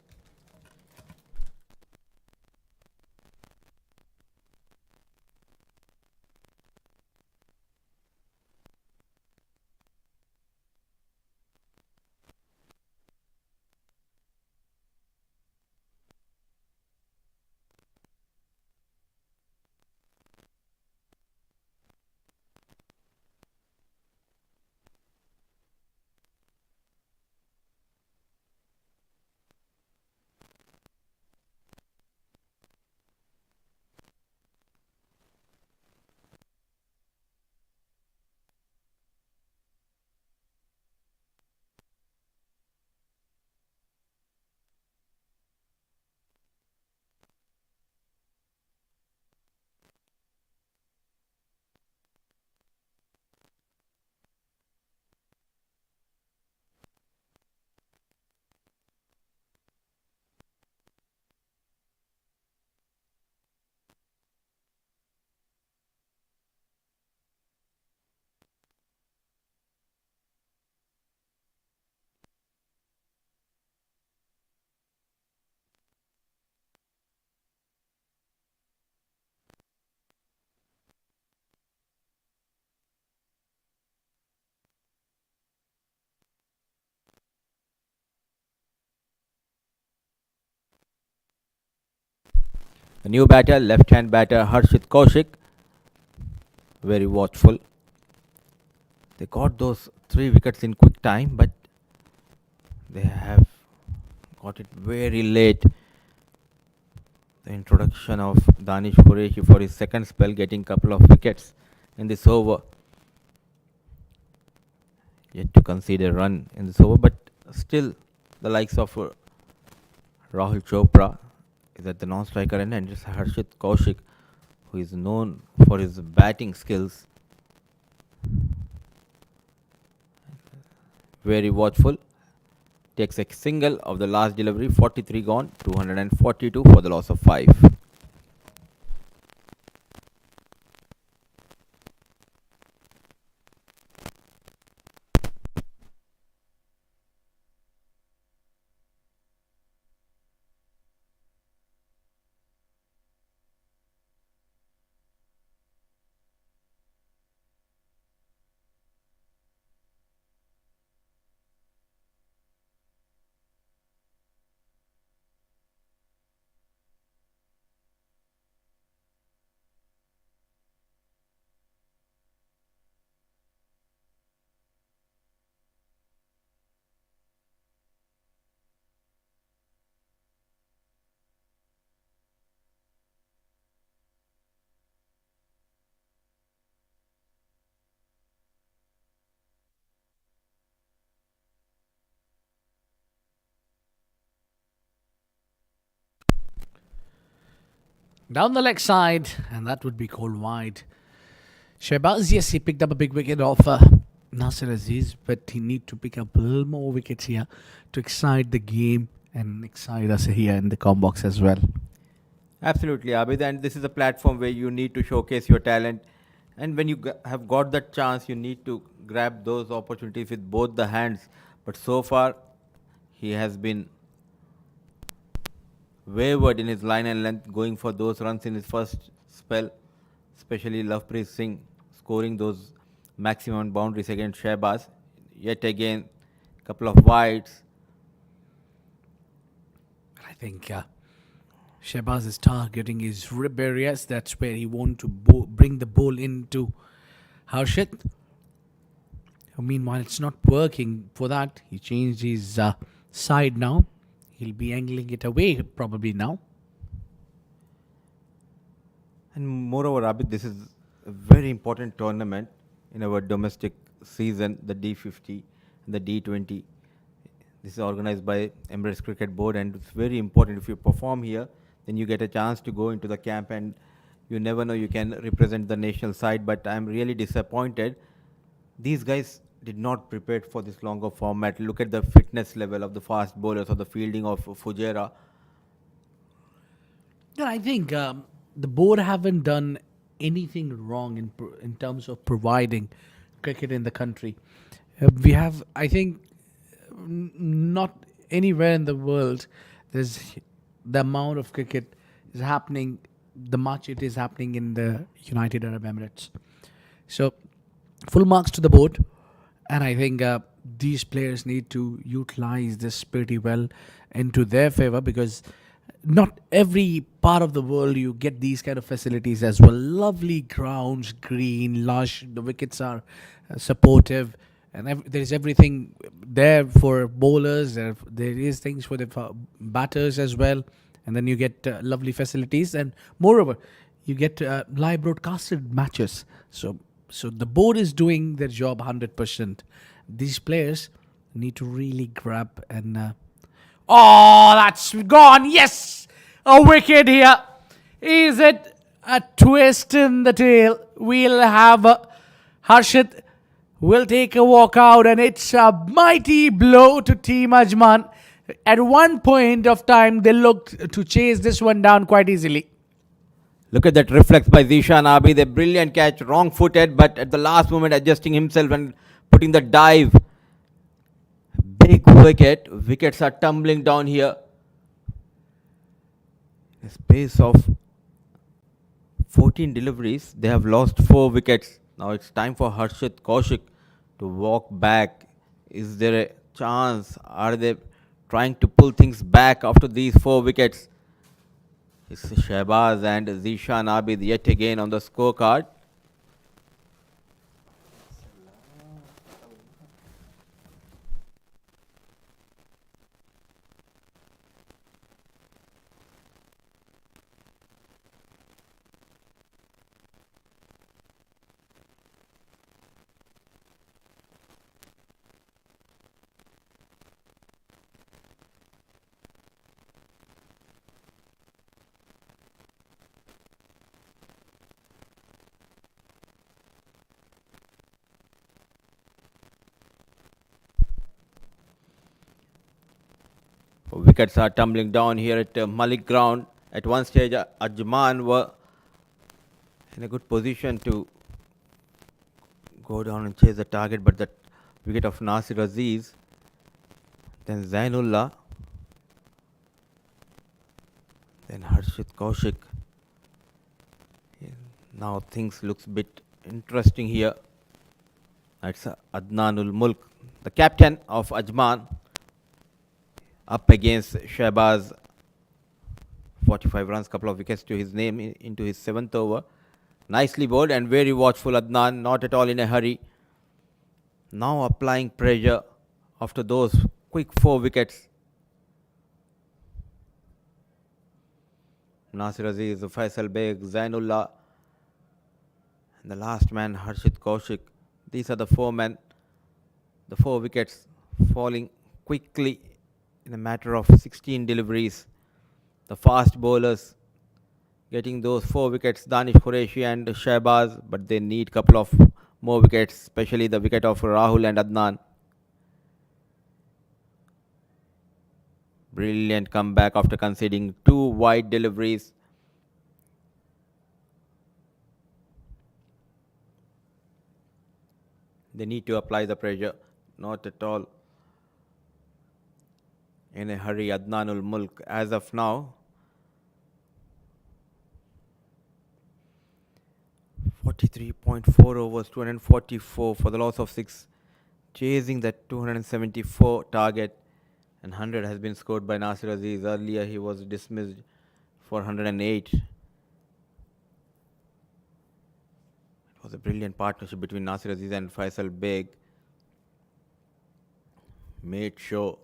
The new batter, left-hand batter Harshit Kaushik, very watchful. They got those 3 wickets in quick time, but they have got it very late. The introduction of Danish Qureshi for his second spell, getting couple of wickets in this over. Yet to concede a run in this over, but still the likes of Rahul Chopra is at the non-striker end, and it's Harshit Kaushik, who is known for his batting skills. Very watchful. Takes a single of the last delivery, 43 gone, 242 for the loss of 5. Down the leg side, and that would be called wide. Shehbaz, yes, he picked up a big wicket off Nasir Aziz, but he need to pick up a little more wickets here to excite the game and excite us here in the com box as well. Absolutely, Abid, and this is a platform where you need to showcase your talent. And when you have got that chance, you need to grab those opportunities with both the hands. But so far, he has been wavered in his line and length, going for those runs in his first spell, especially Lovepreet Singh scoring those maximum boundaries against Shehbaz. Yet again, couple of wides. I think Shehbaz is targeting his rib areas. That's where he want to bring the ball into Harshit. Meanwhile, it's not working for that. He changed his side now. He'll be angling it away probably now. And moreover, Abid, this is a very important tournament in our domestic season, the D50 and the D20. This is organized by Emirates Cricket Board, and it's very important. If you perform here, then you get a chance to go into the camp, and you never know, you can represent the national side. But I'm really disappointed. These guys did not prepare for this longer format. Look at the fitness level of the fast bowlers or the fielding of Fujairah. Yeah, I think the board haven't done anything wrong in terms of providing cricket in the country. We have, I think, not anywhere in the world there's the amount of cricket is happening, the much it is happening in the United Arab Emirates. So, full marks to the board, and I think these players need to utilize this pretty well into their favor, because not every part of the world you get these kind of facilities as well. Lovely grounds, green, lush, the wickets are supportive, and there is everything there for bowlers. There is things for the batters as well, and then you get lovely facilities, and moreover, you get live broadcasted matches. So the board is doing their job 100%. These players need to really grab and. Oh, that's gone. Yes, a wicket here. Is it a twist in the tail? We'll have Harshit will take a walk out, and it's a mighty blow to Team Ajman. At one point of time, they looked to chase this one down quite easily. Look at that reflex by Zishan Abi, the brilliant catch, wrong-footed, but at the last moment adjusting himself and putting the dive. Big wicket. Wickets are tumbling down here. A space of 14 deliveries, they have lost 4 wickets. Now it's time for Harshit Kaushik to walk back. Is there a chance? Are they trying to pull things back after these 4 wickets? It's Shehbaz and Zishan Abid yet again on the scorecard. Wickets are tumbling down here at Malek ground. At one stage, Ajman were in a good position to go down and chase the target, but that wicket of Nasir Aziz, then Zainullah, then Harshit Kaushik. Now things looks bit interesting here. That's Adnanul Mulk, the captain of Ajman, up against Shehbaz. 45 runs, couple of wickets to his name into his 7th over. Nicely bowled and very watchful Adnan, not at all in a hurry. Now applying pressure after those quick 4 wickets. Nasir Aziz, Faisal Beg, Zainullah, and the last man Harshit Kaushik. These are the 4 men. The 4 wickets falling quickly in a matter of 16 deliveries. The fast bowlers getting those 4 wickets, Danish Qureshi and Shehbaz, but they need couple of more wickets, especially the wicket of Rahul and Adnan. Brilliant comeback after conceding 2 wide deliveries. They need to apply the pressure, not at all in a hurry. Adnanul Mulk as of now. 43.4 overs, 244 for the loss of 6, chasing that 274 target, and 100 has been scored by Nasir Aziz. Earlier he was dismissed for 108. It was a brilliant partnership between Nasir Aziz and Faisal Beg. Made sure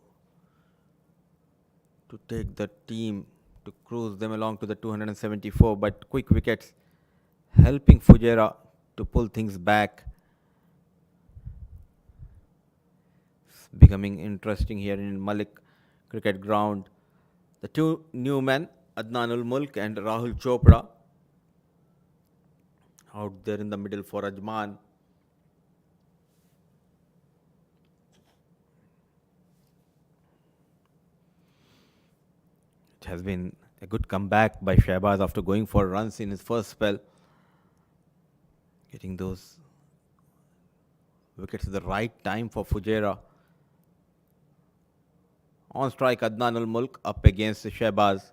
to take the team to cruise them along to the 274, but quick wickets helping Fujairah to pull things back. It's becoming interesting here in Malek cricket ground. The 2 new men, Adnanul Mulk and Rahul Chopra, out there in the middle for Ajman. It has been a good comeback by Shehbaz after going for runs in his first spell. Getting those wickets at the right time for Fujairah. On strike, Adnanul Mulk up against Shehbaz.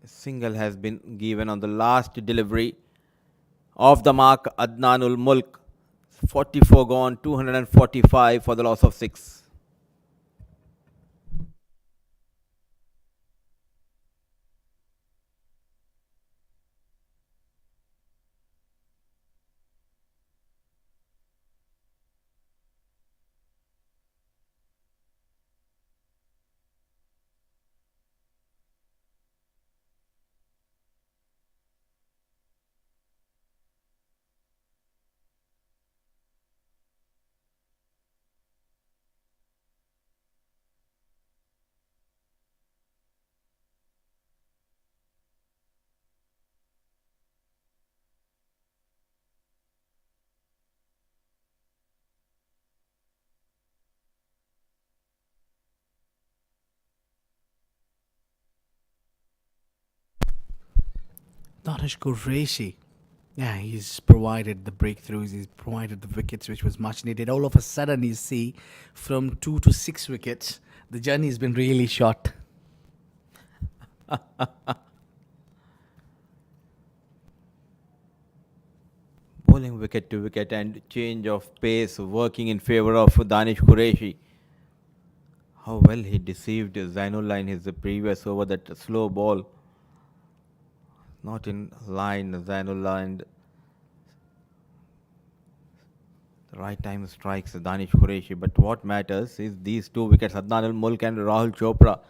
A single has been given on the last delivery. Off the mark, Adnanul Mulk. 44 gone, 245 for the loss of 6. Danish Qureshi. Yeah, he's provided the breakthroughs, he's provided the wickets, which was much needed. All of a sudden, you see, from 2 to 6 wickets, the journey has been really short. Bowling wicket to wicket and change of pace working in favor of Danish Qureshi. How well he deceived Zainullah in his previous over, that slow ball. Not in line, Zainullah, and the right time strikes Danish Qureshi. But what matters is these two wickets, Adnan Ul Mulk and Rahul Chopra.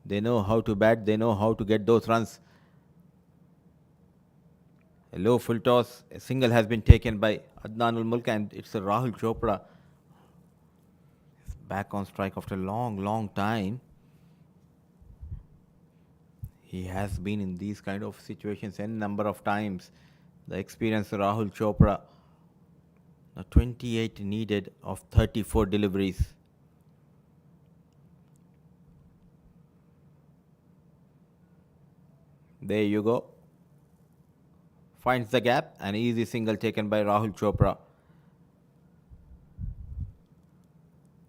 They know how to bat, they know how to get those runs. A low full toss, a single has been taken by Adnan Ul Mulk, and it's a Rahul Chopra. He's back on strike after a long, long time. He has been in these kind of situations n number of times. The experienced Rahul Chopra. Now 28 needed of 34 deliveries. There you go. Finds the gap. An easy single taken by Rahul Chopra.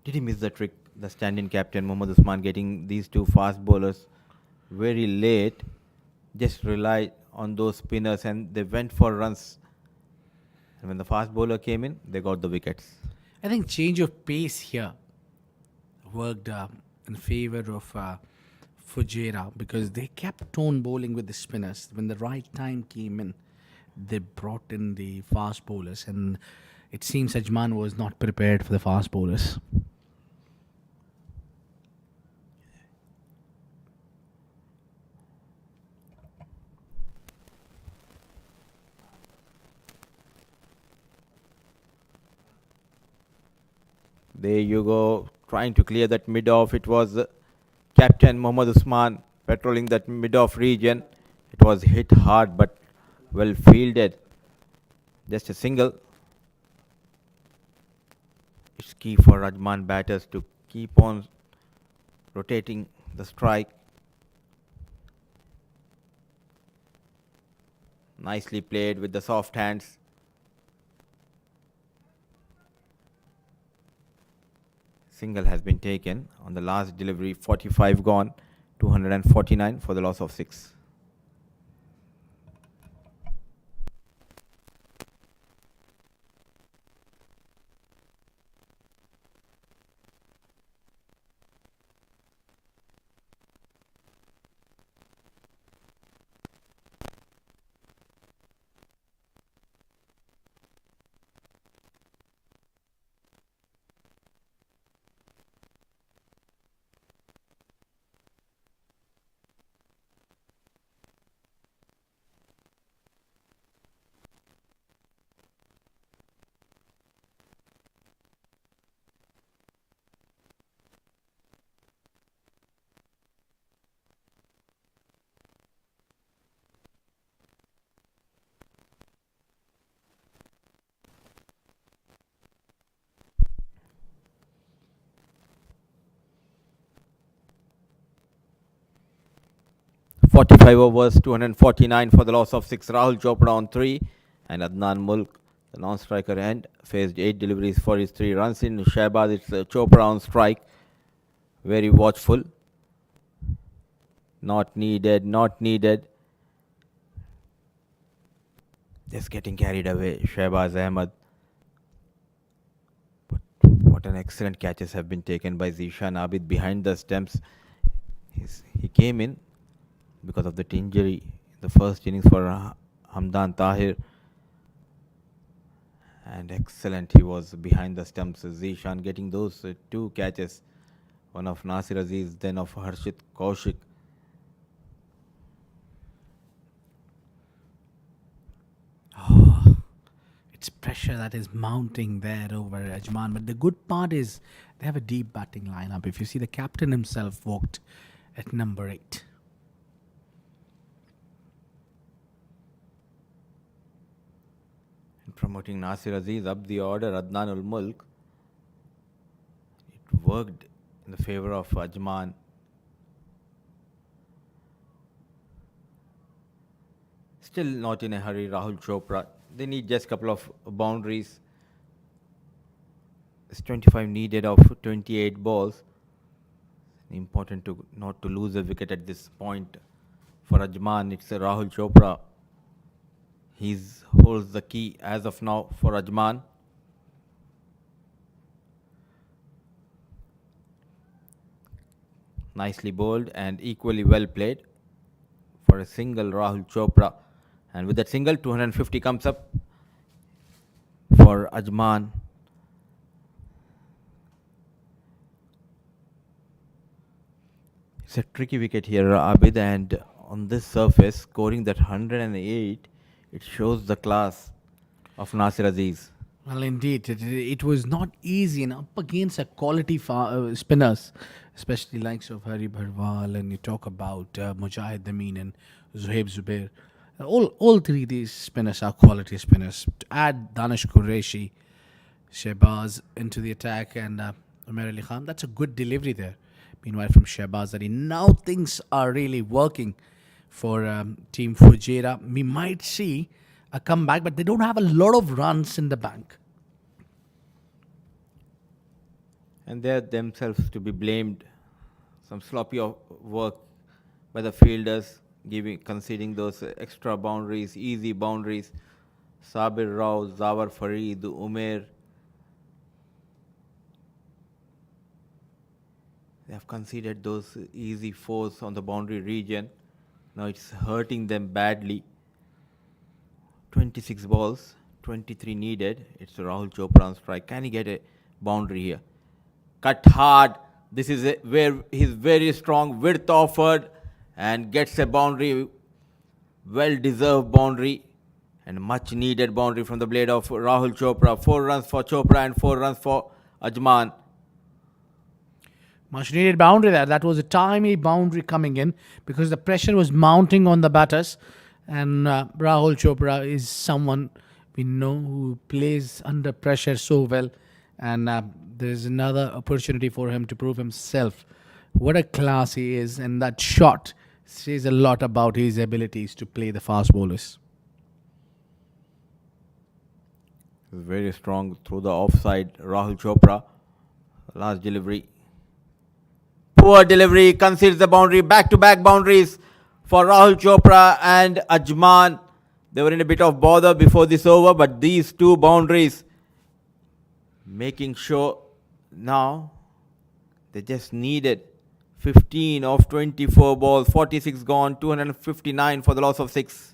Did he miss the trick? The stand-in captain Mohammad Usman getting these two fast bowlers very late. Just relied on those spinners and they went for runs. And when the fast bowler came in, they got the wickets. I think change of pace here worked in favor of Fujairah because they kept on bowling with the spinners. When the right time came in, they brought in the fast bowlers, and it seems Ajman was not prepared for the fast bowlers. There you go, trying to clear that mid-off. It was Captain Mohammad Usman patrolling that mid-off region. It was hit hard but well fielded. Just a single. It's key for Ajman batters to keep on rotating the strike. Nicely played with the soft hands. Single has been taken on the last delivery. 45 gone, 249 for the loss of 6. Forty-five overs, 249 for the loss of 6. Rahul Chopra on 3, and Adnan Mulk, the non-striker end, faced 8 deliveries for his 3 runs. In Shahbaz, it's Chopra on strike. Very watchful. Not needed, not needed. Just getting carried away, Shahbaz Ahmed. But what an excellent catches have been taken by Zishan Abid behind the stumps. He came in because of that injury in the first innings for Hamdan Tahir. And excellent, he was behind the stumps. Zishan getting those 2 catches. One of Nasir Aziz, then of Harshit Kaushik. It's pressure that is mounting there over Ajman. But the good part is they have a deep batting lineup. If you see, the captain himself walked at number 8. And promoting Nasir Aziz up the order, Adnan Ul Mulk. It worked in the favor of Ajman. Still not in a hurry, Rahul Chopra. They need just a couple of boundaries. It's 25 needed of 28 balls. Important to not to lose a wicket at this point. For Ajman, it's Rahul Chopra. He holds the key as of now for Ajman. Nicely bowled and equally well played for a single Rahul Chopra. And with that single, 250 comes up for Ajman. It's a tricky wicket here, Abid, and on this surface, scoring that 108, it shows the class of Nasir Aziz. Well, indeed, it was not easy and up against a quality spinners, especially likes of Hari Bharwal, and you talk about Mujahid Amin and Zuhaib Zubair. All three these spinners are quality spinners. To add Danish Qureshi, Shehbaz into the attack, and Umar Ali Khan, that's a good delivery there. Meanwhile, from Shehbaz Ali, now things are really working for Team Fujairah. We might see a comeback, but they don't have a lot of runs in the bank. And they're themselves to be blamed. Some sloppy work by the fielders, conceding those extra boundaries, easy boundaries. Sabir Rao, Zawar Fareed, Umair. They have conceded those easy fours on the boundary region. Now it's hurting them badly. 26 balls, 23 needed. It's Rahul Chopra on strike. Can he get a boundary here? Cut hard. This is where he's very strong. Width offered and gets a boundary. Well deserved boundary and much needed boundary from the blade of Rahul Chopra. 4 runs for Chopra and 4 runs for Ajman. Much needed boundary there. That was a timely boundary coming in because the pressure was mounting on the batters. And Rahul Chopra is someone we know who plays under pressure so well. And there's another opportunity for him to prove himself. What a class he is. And that shot says a lot about his abilities to play the fast bowlers. Very strong through the offside. Rahul Chopra. Last delivery. Poor delivery. Concedes the boundary. Back-to-back boundaries for Rahul Chopra and Ajman. They were in a bit of bother before this over, but these two boundaries making sure now they just needed 15 of 24 balls, 46 gone, 259 for the loss of 6.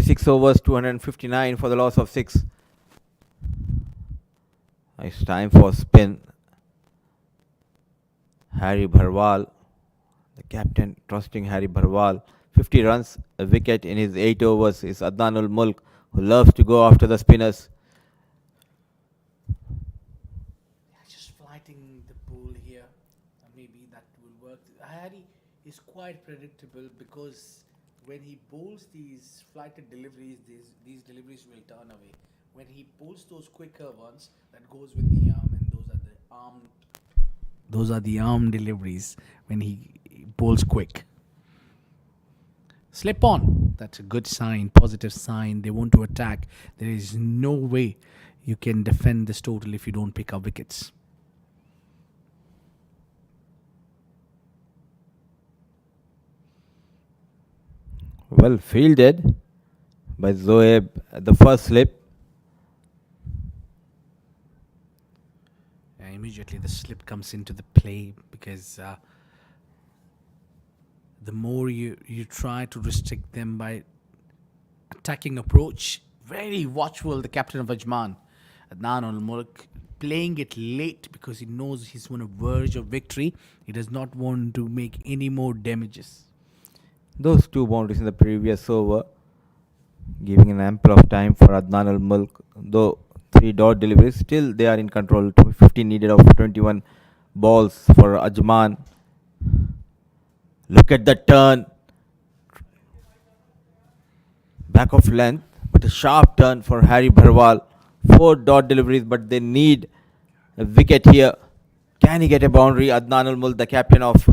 Six overs, 259 for the loss of 6. It's time for spin. Hari Bharwal, the captain, trusting Hari Bharwal. 50 runs, a wicket in his 8 overs is Adnanul Mulk, who loves to go after the spinners. Just flighting the ball here. Maybe that will work. Hari is quite predictable because when he bowls these flighted deliveries, these deliveries will turn away. When he bowls those quicker ones, that goes with the arm, and those are the arm deliveries when he bowls quick. Slip on. That's a good sign, positive sign. They want to attack. There is no way you can defend this total if you don't pick up wickets. Well fielded by Zoeb at the first slip. Immediately the slip comes into the play because the more you try to restrict them by attacking approach, very watchful the captain of Ajman, Adnan al-Mulk, playing it late because he knows he's on a verge of victory. He does not want to make any more damages. Those two boundaries in the previous over giving an ample of time for Adnan Al Mulk. Though 3 dot deliveries, still they are in control. 15 needed of 21 balls for Ajman. Look at the turn, back of length, but a sharp turn for Harry Bharwal. 4 dot deliveries, but they need a wicket here. Can he get a boundary? Adnan Al Mulk, the captain of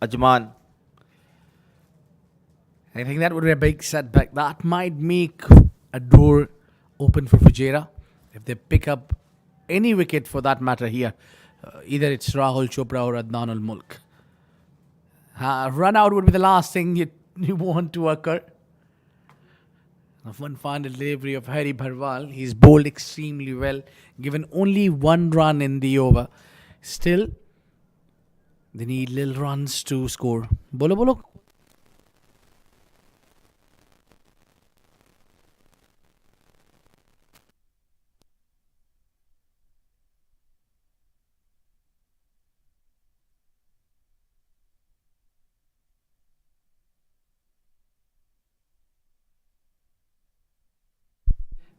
Ajman. I think that would be a big setback. That might make a door open for Fujairah if they pick up any wicket for that matter here. Either it's Rahul Chopra or Adnan Al Mulk. Run out would be the last thing you want to occur. One final delivery of Harry Bharwal. He's bowled extremely well, given only 1 run in the over. Still, they need little runs to score. Bolo bolo.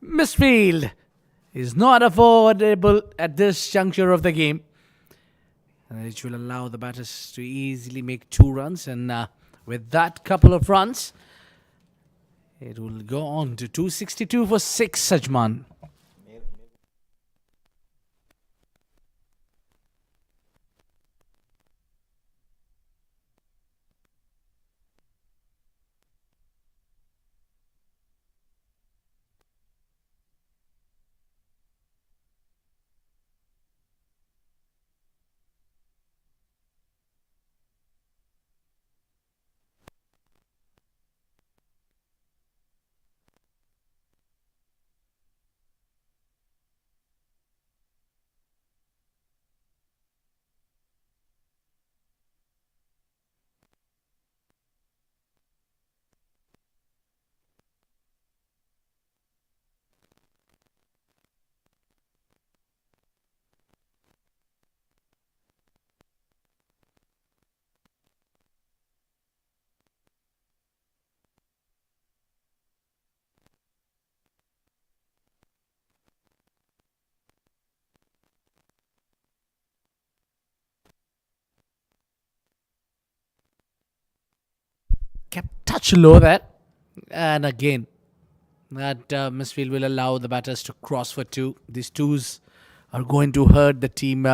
Misfield is not affordable at this juncture of the game. Which will allow the batters to easily make 2 runs, and with that couple of runs, it will go on to 262 for 6, Ajman. Kept touch low there, and again, that misfield will allow the batters to cross for 2. These 2s are going to hurt the team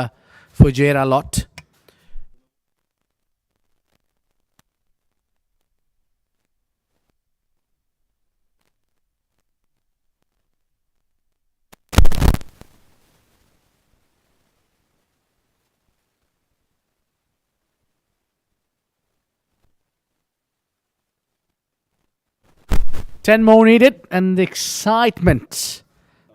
Fujairah a lot. Ten more needed, and the excitement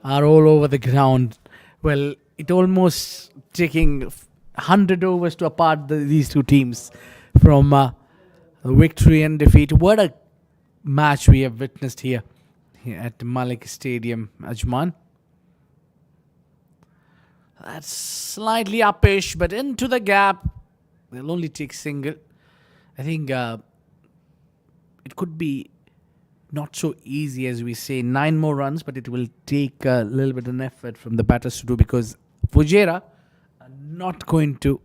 are all over the ground. Well, it almost taking 100 overs to apart these 2 teams from victory and defeat. What a match we have witnessed here at Malek Stadium, Ajman. That's slightly uppish, but into the gap. They'll only take single. I think it could be not so easy as we say 9 more runs, but it will take a little bit of an effort from the batters to do, because Fujairah are not going to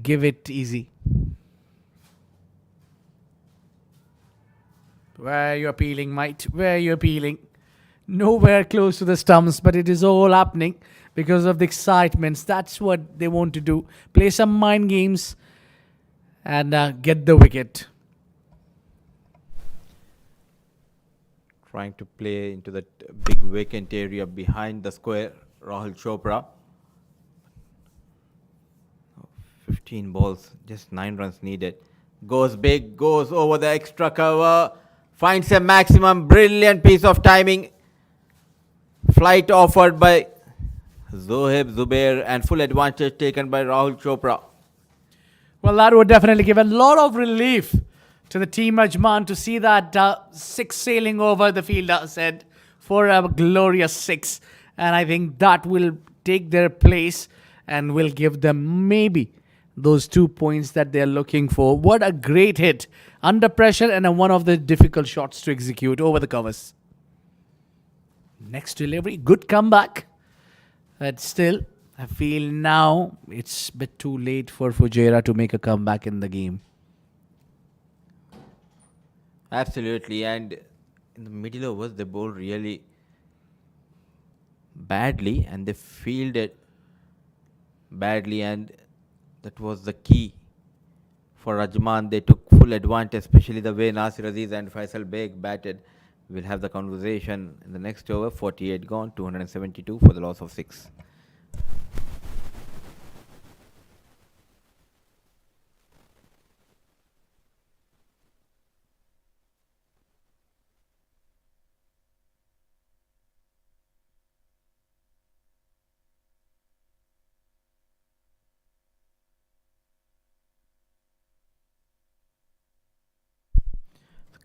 give it easy. Where are you appealing, mate? Where are you appealing? Nowhere close to the stumps, but it is all happening because of the excitements. That's what they want to do. Play some mind games and get the wicket. Trying to play into that big vacant area behind the square, Rahul Chopra. 15 balls, just 9 runs needed. Goes big, goes over the extra cover, finds a maximum. Brilliant piece of timing. Flight offered by Zohaib Zubair and full advantage taken by Rahul Chopra. Well, that would definitely give a lot of relief to the team Ajman to see that 6 sailing over the fielder said for a glorious 6. And I think that will take their place and will give them maybe those 2 points that they're looking for. What a great hit under pressure and one of the difficult shots to execute over the covers. Next delivery, good comeback. But still, I feel now it's a bit too late for Fujairah to make a comeback in the game. Absolutely, and in the middle overs, they bowled really badly and they fielded badly, and that was the key for Ajman. They took full advantage, especially the way Nasir Aziz and Faisal Beg batted. We'll have the conversation in the next over. 48 gone, 272 for the loss of 6.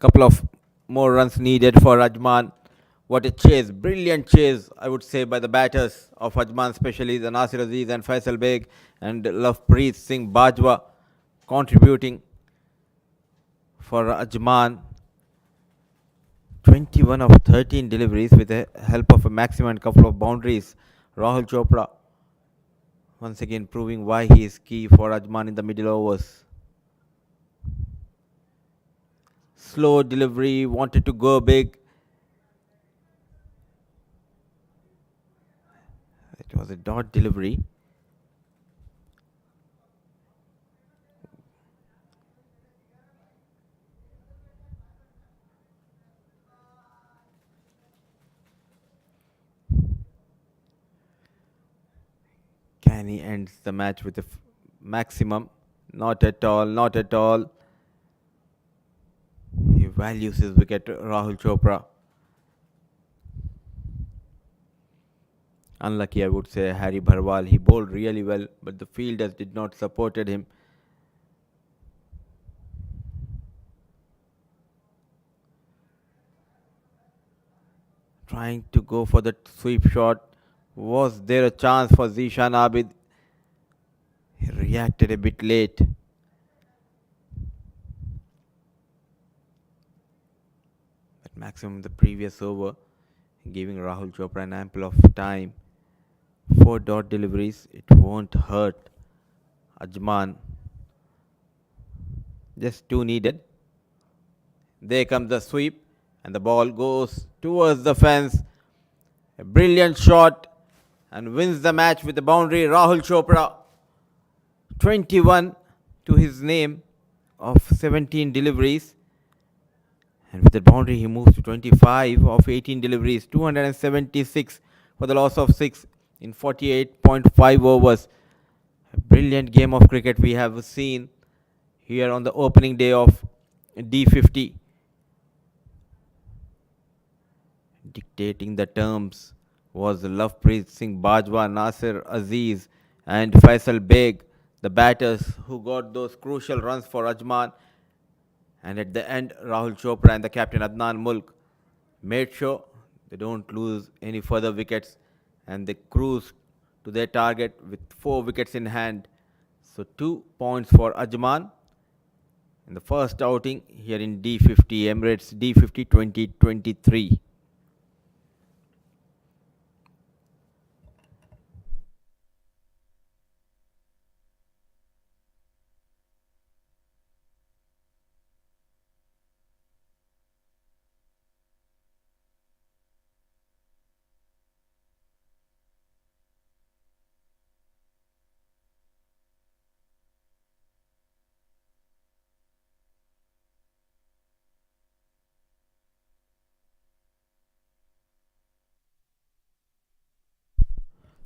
Couple of more runs needed for Ajman. What a chase, brilliant chase, I would say, by the batters of Ajman, especially the Nasir Aziz and Faisal Beg and Lovepreet Singh Bajwa contributing for Ajman. 21 of 13 deliveries with the help of a maximum and couple of boundaries. Rahul Chopra once again proving why he is key for Ajman in the middle overs. Slow delivery, wanted to go big. It was a dot delivery. Can he end the match with a maximum? Not at all, not at all. He values his wicket, Rahul Chopra. Unlucky, I would say, Harry Bharwal. He bowled really well, but the fielders did not supported him. Trying to go for the sweep shot. Was there a chance for Zishan Abid? He reacted a bit late. At maximum the previous over, giving Rahul Chopra an ample of time. 4 dot deliveries, it won't hurt Ajman. Just 2 needed. There comes the sweep, and the ball goes towards the fence. A brilliant shot, and wins the match with the boundary. Rahul Chopra, 21 to his name of 17 deliveries. And with the boundary, he moves to 25 of 18 deliveries, 276 for the loss of 6 in 48.5 overs. A brilliant game of cricket we have seen here on the opening day of D50. Dictating the terms was Lovepreet Singh Bajwa, Nasir Aziz, and Faisal Beg, the batters who got those crucial runs for Ajman. And at the end, Rahul Chopra and the captain Adnan Mulk made sure they don't lose any further wickets, and they cruise to their target with 4 wickets in hand. So 2 points for Ajman in the first outing here in D50, Emirates D50 2023.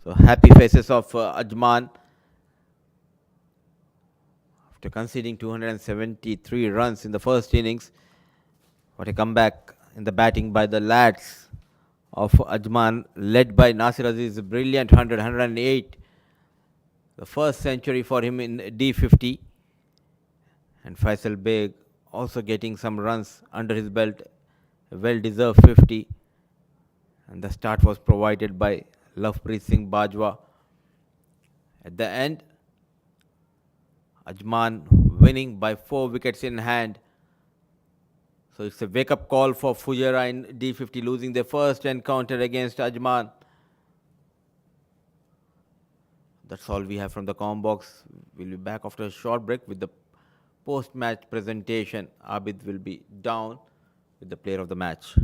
So happy faces of Ajman after conceding 273 runs in the first innings. What a comeback in the batting by the lads of Ajman, led by Nasir Aziz. Brilliant 108. The first century for him in D50. And Faisal Beg also getting some runs under his belt. A well-deserved 50. And the start was provided by Lovepreet Singh Bajwa. At the end, Ajman winning by 4 wickets in hand. So it's a wake-up call for Fujairah in D50, losing their first encounter against Ajman. That's all we have from the com box. We'll be back after a short break with the post-match presentation. Abid will be down with the player of the match.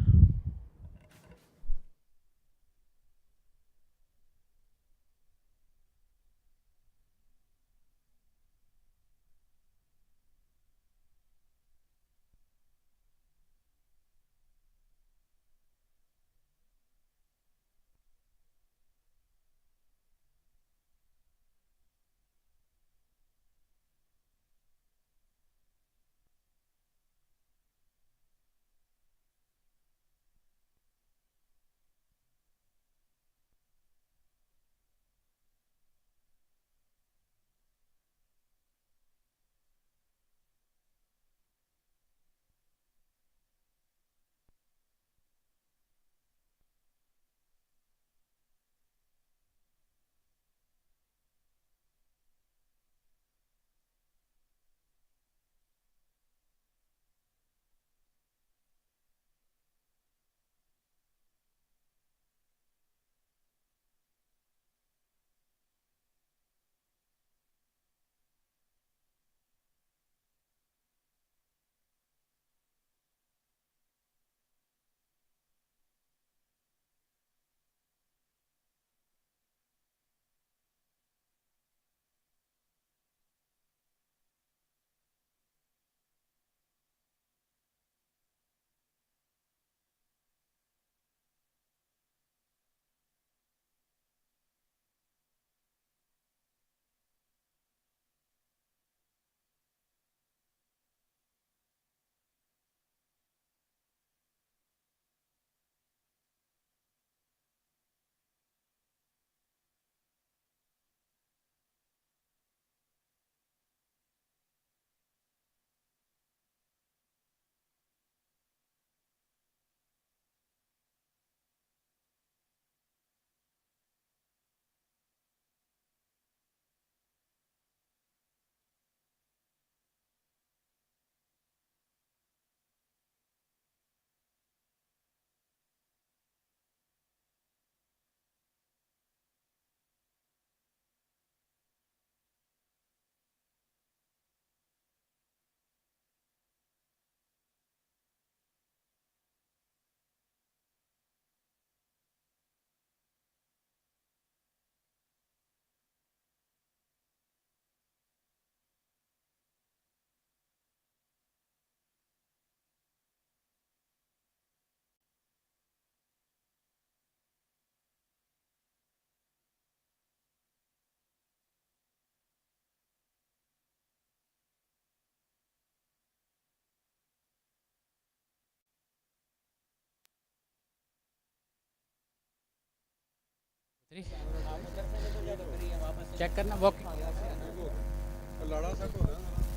Check करना वो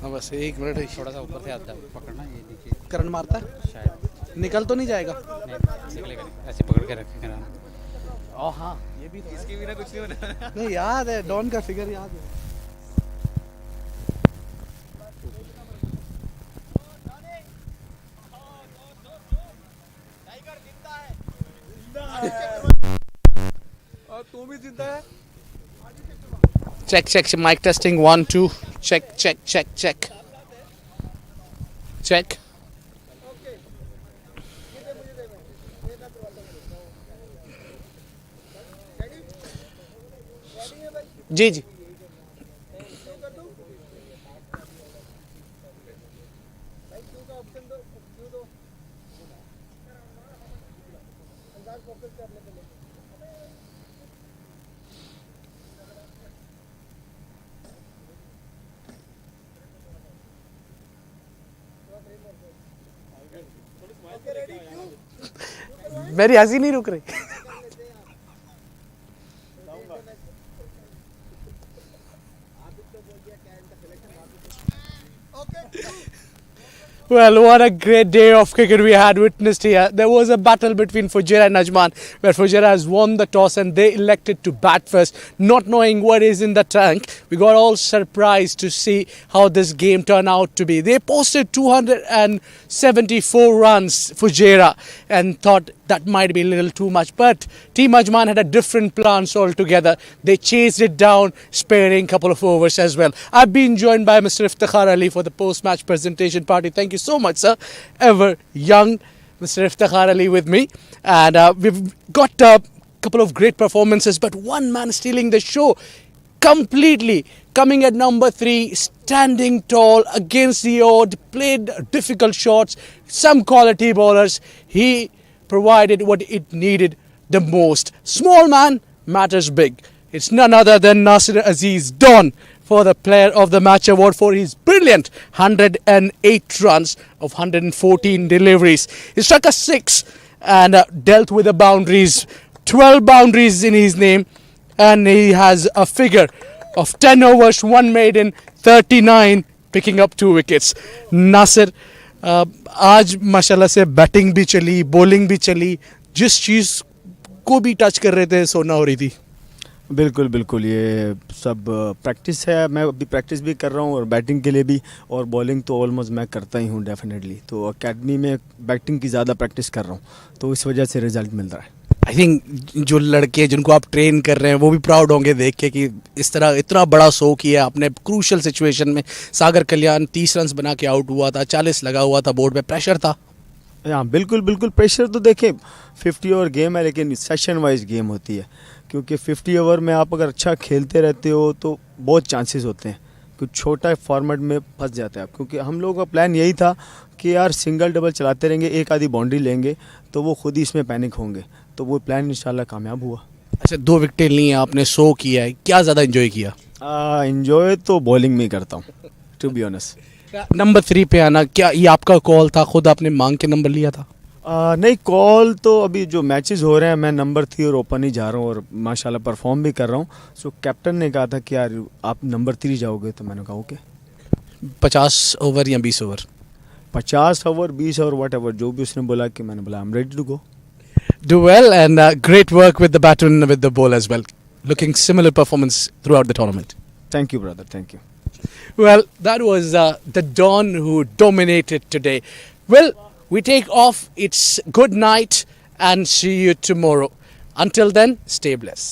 हाँ बस 1 minute ही थोड़ा सा ऊपर से आता है पकड़ना ये नीचे करंट मारता है, शायद निकल तो नहीं जाएगा। नहीं निकलेगा नहीं ऐसे पकड़ के रखेंगे ना ओ हाँ, ये भी इसके बिना कुछ नहीं होना। नहीं याद है, डॉन का फिगर याद है। तू भी जिंदा है। चेक माइक टेस्टिंग 1 2 चेक जी जी मेरी हंसी नहीं रुक रही। Well, what a great day of cricket we had witnessed here. There was a battle between Fujairah and Ajman, where Fujairah has won the toss and they elected to bat first, not knowing what is in the tank. We got all surprised to see how this game turned out to be. They posted 274 runs, Fujairah, and thought that might be a little too much. But Team Ajman had a different plans altogether. They chased it down, sparing a couple of overs as well. I've been joined by Mr. Iftikhar Ali for the post-match presentation party. Thank you so much, sir. Ever young Mr. Iftikhar Ali with me. And we've got a couple of great performances, but one man stealing the show completely. Coming at number 3, standing tall against the odd, played difficult shots, some quality bowlers. He provided what it needed the most. Small man matters big. It's none other than Nasir Aziz Don for the Player of the Match award for his brilliant 108 runs of 114 deliveries. He struck a 6 and dealt with the boundaries. 12 boundaries in his name, and he has a figure of 10 overs, 1 maiden, 39, picking up 2 wickets. Nasir, आज माशाल्लाह से batting भी चली, bowling भी चली, जिस चीज़ को भी टच कर रहे थे सोना हो रही थी. बिल्कुल बिल्कुल, ये सब प्रैक्टिस है. मैं अभी प्रैक्टिस भी कर रहा हूँ और बैटिंग के लिए भी, और बॉलिंग तो ऑलमोस्ट मैं करता ही हूँ डेफिनेटली. तो एकेडमी में बैटिंग की ज़्यादा प्रैक्टिस कर रहा हूँ, तो इस वजह से रिजल्ट मिल रहा है. आई थिंक जो लड़के जिनको आप ट्रेन कर रहे हैं वो भी प्राउड होंगे देख के कि इस तरह इतना बड़ा शो किया आपने क्रूशल सिचुएशन में. सागर कल्याण 30 रन बना के आउट हुआ था, 40 लगा हुआ था बोर्ड पे, प्रेशर था. हाँ बिल्कुल बिल्कुल, प्रेशर तो देखें 50 ओवर गेम है, लेकिन सेशन वाइज गेम होती है. क्योंकि 50 ओवर में आप अगर अच्छा खेलते रहते हो तो बहुत चांसेस होते हैं कि छोटा फॉर्मेट में फंस जाते हैं आप. क्योंकि हम लोगों का प्लान यही था कि यार सिंगल डबल चलाते रहेंगे, एक आधी बाउंड्री लेंगे तो वो खुद ही इसमें पैनिक होंगे. तो वो प्लान इंशाल्लाह कामयाब हुआ. अच्छा, 2 विकेटें ली हैं आपने, शो किया है, क्या ज़्यादा एंजॉय किया? एंजॉय तो बॉलिंग में ही करता हूँ टू बी ऑनेस्ट. नंबर 3 पे आना, क्या ये आपका कॉल था, खुद आपने मांग के नंबर लिया था? नहीं, कॉल तो अभी जो मैचेस हो रहे हैं मैं नंबर 3 और ओपन ही जा रहा हूँ और माशाल्लाह परफॉर्म भी कर रहा हूँ. सो कैप्टन ने कहा था कि यार आप नंबर 3 जाओगे, तो मैंने कहा ओके. 50 ओवर या 20 over? 50 over 20 over whatever, जो भी उसने बोला कि मैंने बोला I am ready to go. Do well, and great work with the bat and with the ball as well. Looking similar performance throughout the tournament. Thank you brother, thank you. Well, that was the Don who dominated today. Well, we take off. It's good night and see you tomorrow. Until then, stay blessed.